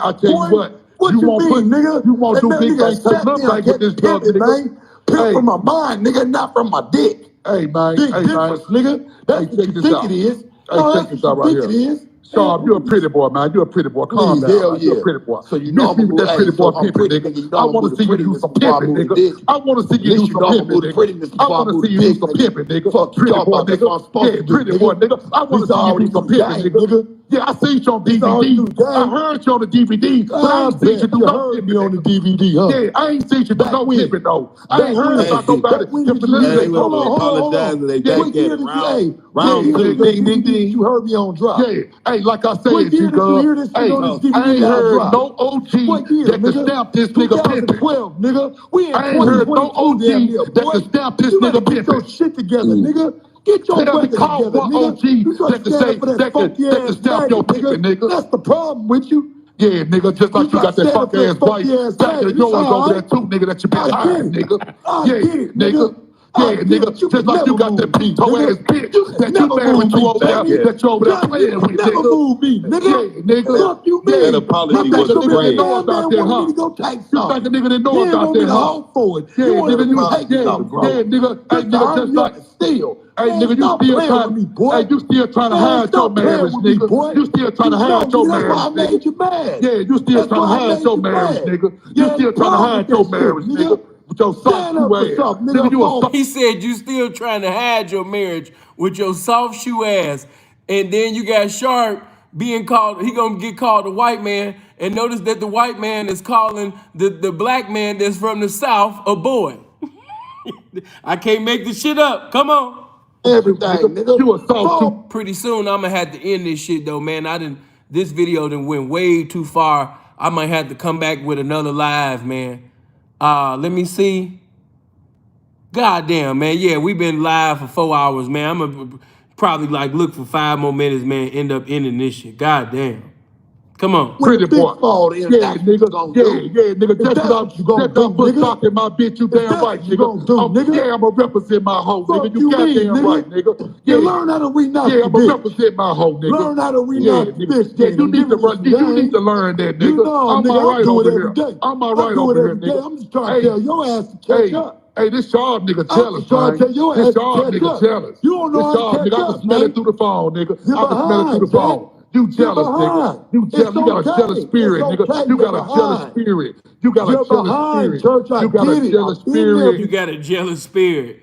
I tell you what, What you won't mean, nigga? you won't And do that big nigga things for sat nothing there and with this kept drug, pimping, nigga. man. Pimp from my mind, nigga, not from my dick. Hey, man. Big Hey, difference, man. nigga. That's Hey, what you think it is. No, check that's this what out you right think it here. is. Sharp, you're a pretty boy, man. You're a pretty boy. Calm Please, down, hell man. You're a yeah. pretty boy. So you know Miss I'm me gonna with move. that pretty Hey, so boy if I'm pimping, pretty, nigga. nigga, you know I I'm gonna want move to the see you do prettiness some before I pimping, move the nigga. dick. I want to see At you do least you some know I'm gonna pimping, move the nigga. prettiness I before I want to move see the you do dick, some nigga. pimping, nigga. Fuck you Pretty talking boy, about. That's what nigga. I'm supposed Yeah, to do, pretty boy, nigga. nigga. I want This to see you already do some new pimping, game, nigga. nigga. Yeah, I seen you on This already new DVD. I game. heard you on the DVD, but I I ain't seen you bet do you no heard me pimping, on the nigga. DVD, huh? Yeah, I ain't seen you do Back no when? pimping, though. I ain't Back heard when? about nobody. Back when If did the you hear listen, this? Hold on. What year did you? Hey, what year did that DVD that you heard me on drop? Yeah, hey, like I said, What year did you hear this shit hey, on this DVD I ain't that I heard dropped? no OG What year, that can nigga? stamp this nigga pimping. 2012, nigga. We in I ain't heard no 2022 damn near, OG that boy. can stamp this You better nigga get your pimping. shit together, nigga. Get your Tell me, record call together, one nigga. OG You try that can standing say for that funky that can ass stamp faggot, your pimping, nigga. That's the problem with you. Yeah, nigga, just like you try got that standing funk for that ass white funky ass back of faggot. It's yours all over there right. too, nigga, that you been I get hiding, it. nigga. I Yeah, get it, nigga. nigga. Yeah, I get nigga, it. You just can like you never got that move me, pinto nigga. ass bitch You can that you never married move to me, over there, faggot. that you over there John, you playing can with, never nigga. move me, nigga. Yeah, nigga. Fuck you, Yeah, mean? you think a nigga didn't know about that, wanted me huh? to go take You think something. a nigga didn't know He didn't about want me that, to huh? hold for it. Yeah, You wanted nigga, me to take something from yeah, it. nigga, hey, Just to nigga, hurt just me like, up and steal. hey, Man, nigga, you stop still playing with trying, me, boy. hey, you still trying to Man, hide your stop playing marriage, with me, nigga. boy. You still trying to You know hide me. your That's why marriage, I nigga. made you mad. Yeah, you still That's trying to why I hide made your you marriage, mad. nigga. You You had a still trying to problem with hide your that shit, marriage, nigga. nigga. With your soft Stand shoe up for ass. something, Nigga, nigga. you a soft He said you still trying to hide your marriage with your soft shoe ass. And then you got Sharp being called, he gonna get called a white man. And notice that the white man is calling the black man that's from the South a boy. I can't make this shit up. Come on. Everything, nigga. you a soft shoe. Pretty soon I'm gonna have to end this shit though, man. This video done went way too far. I might have to come back with another live, man. Let me see. God damn, man. Yeah, we've been live for 4 hours, man. I'm gonna probably like look for 5 more minutes, man. End up ending this shit. God damn. Come on. When Pretty the big boy. fall in, Yeah, that's what nigga. you gonna Yeah, do. yeah, nigga. If Just that's about what you gonna just about do, put nigga. stock in my bitch, you damn that's right, what you nigga. gonna do, nigga. Yeah, I'ma represent my hoe, nigga. Fuck You you mean, goddamn nigga? right, nigga. You Yeah. learn how to re-knock Yeah, your I'ma bitch. represent my hoe, nigga. Learn how to Yeah, re-knock your nigga. bitch. Yeah, Then you and need give to her run. some You need game. to learn that, You nigga. know, I'm nigga, all right I do over it every here. day. I'm all I right do over it here, every day. nigga. I'm just trying Hey, to tell your ass to catch hey, up. hey, this y'all nigga I'm jealous, just trying to man. tell your This ass to y'all catch nigga up. jealous. You don't know This how to y'all catch nigga, I can up, smell it man. through the phone, nigga. You're I can smell it through behind, the Jack. phone. You You're jealous, nigga. behind. You It's jealous. You got a jealous okay. It's spirit, nigga. okay. You You're got a jealous behind. spirit. You got a You're jealous behind, spirit. church. I You got a get it. jealous I've been there spirit. You got a jealous spirit.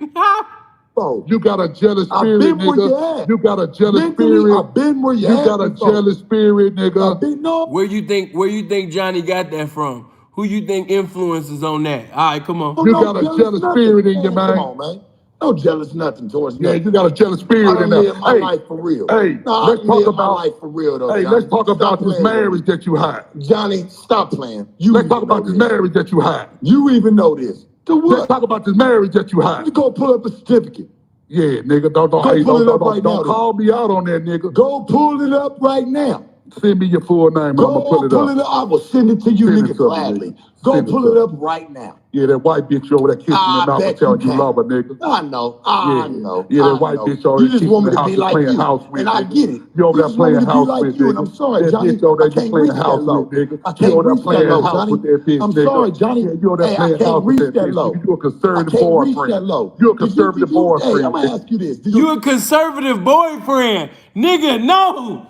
before. You got a jealous I've spirit, been where you nigga. at. You got a jealous Mentally, spirit. I've been where you You at got a before. jealous spirit, nigga. I've been no. Where you think Johnny got that from? Who you think influences on that? All right, come on. You No got a jealous jealous nothing. spirit in you, Man, come man. on, man. No jealous nothing towards Yeah, nothing. you got a jealous I spirit in don't there. live my life for real. Hey, No, I let's don't talk live my about. life for real though, Hey, Johnny. let's talk Stop about this playing with me. marriage that you had. Johnny, stop playing. You Let's even talk about know this this. marriage that you had. You even know this. To Let's what? talk about this marriage that you You had. go pull up a certificate. Yeah, nigga, don't Go hey, pull it up right don't now, then. call me out on that, nigga. Go pull it up right now. Send me your full name. And I'm gonna pull Go it pull up. it up. I will send it to you, Send it nigga, to me, gladly. nigga. Go Send it pull to it me. up right now. Yeah, that white bitch over there kissing I your mouth and bet you telling you can. love her, nigga. I know. I know. Yeah, that I white know. bitch over You there just kissing want me the to house be you like playing you, house with, and I nigga. get it. You over You there just want me playing to be house like with, you, and nigga. I'm sorry, That Johnny. bitch over I there you can't playing reach that house with, low. nigga. I You can't over there reach that playing low, house Johnny. with that bitch, I'm nigga. sorry, Johnny. Yeah, you over there Hey, I playing can't house with reach that that bitch, low. nigga. You a I conservative can't reach boyfriend. that low. You a conservative Hey, I'm boyfriend. gonna ask you this. You a conservative boyfriend. Nigga, no.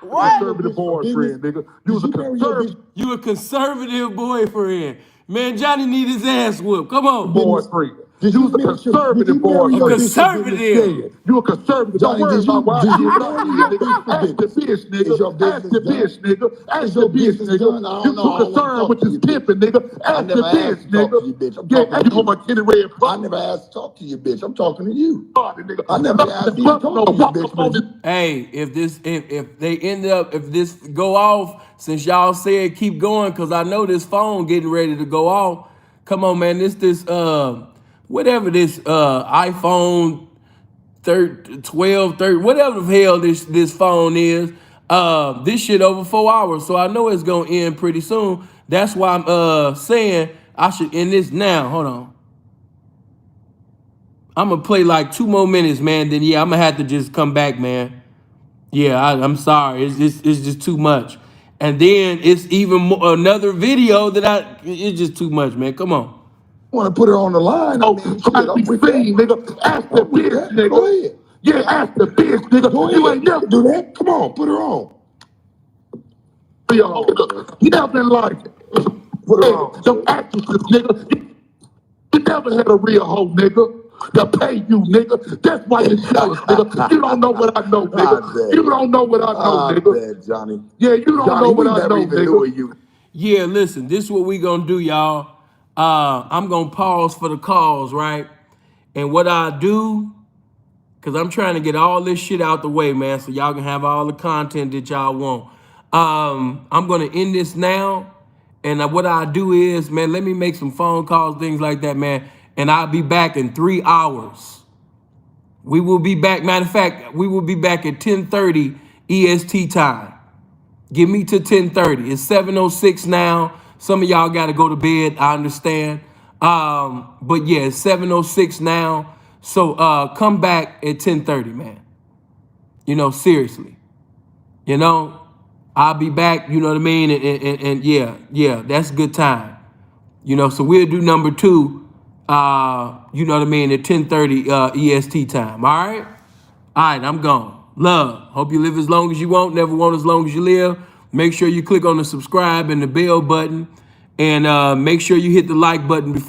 What? Conservative boyfriend, nigga. You was a Did you marry your bitch conservative You a conservative boyfriend. Man, Johnny need his ass whooped. Come on. boyfriend. Did You you was a marry conservative marry A your boyfriend. bitch for business? conservative. Yeah, you a conservative. Don't Johnny, worry did you about what did I you did, what I marry did, your nigga. bitch for Ask the business? bitch, nigga. Is your Ask business the done? bitch, nigga. Ask Is the your bitch, business nigga. done? I You don't know. too I don't want to concerned talk with to this you, bitch. pimping, nigga. I Ask the never asked bitch, to talk nigga. to you, bitch. I'm Yeah, talking ask to him you. a kitty red I puppy. never asked to talk to you, bitch. I'm talking to you. Nigga. I never asked you to talk to you, Walk bitch. up on But this. Hey, if they end up, if this go off, since y'all said keep going, cause I know this phone getting ready to go off. Come on, man. This whatever this iPhone 12, 30, whatever the hell this phone is. This shit over 4 hours, so I know it's gonna end pretty soon. That's why I'm saying I should end this now. Hold on. I'm gonna play like 2 more minutes, man. Then yeah, I'm gonna have to just come back, man. Yeah, I'm sorry. It's just too much. And then it's even more, another video that it's just too much, man. Come on. want to put her on the line. I Oh, mean, shit, trying to I'm be with seen, that. nigga. Ask the I'm with bitch, that. Go nigga. ahead. Yeah, ask the bitch, nigga. Go You ahead. ain't You never can do that. Come on, put her on. be a hoe, nigga. You never been like it. Put her Hey, on. them actresses, nigga. You never had a real hoe, nigga. To pay you, nigga. That's why you're jealous, nigga. You don't know what I know, nigga. You don't know what I know, nigga. Bet, Johnny. Yeah, you don't Johnny, know we what I never know, even knew nigga. of you. Yeah, listen, this is what we gonna do, y'all. I'm gonna pause for the calls, right? And what I do, because I'm trying to get all this shit out the way, man, so y'all can have all the content that y'all want. I'm gonna end this now. And what I do is, man, let me make some phone calls, things like that, man. And I'll be back in 3 hours. We will be back. Matter of fact, we will be back at 10:30 EST time. Give me to 10:30. It's 7:06 now. Some of y'all got to go to bed. I understand. But yeah, it's 7:06 now. So come back at 10:30, man. Seriously. I'll be back, you know what I mean? And yeah, that's a good time. So we'll do number two, you know what I mean, at 10:30 EST time. All right? All right, I'm gone. Love. Hope you live as long as you want, never want as long as you live. Make sure you click on the subscribe and the bell button. And make sure you hit the like button before.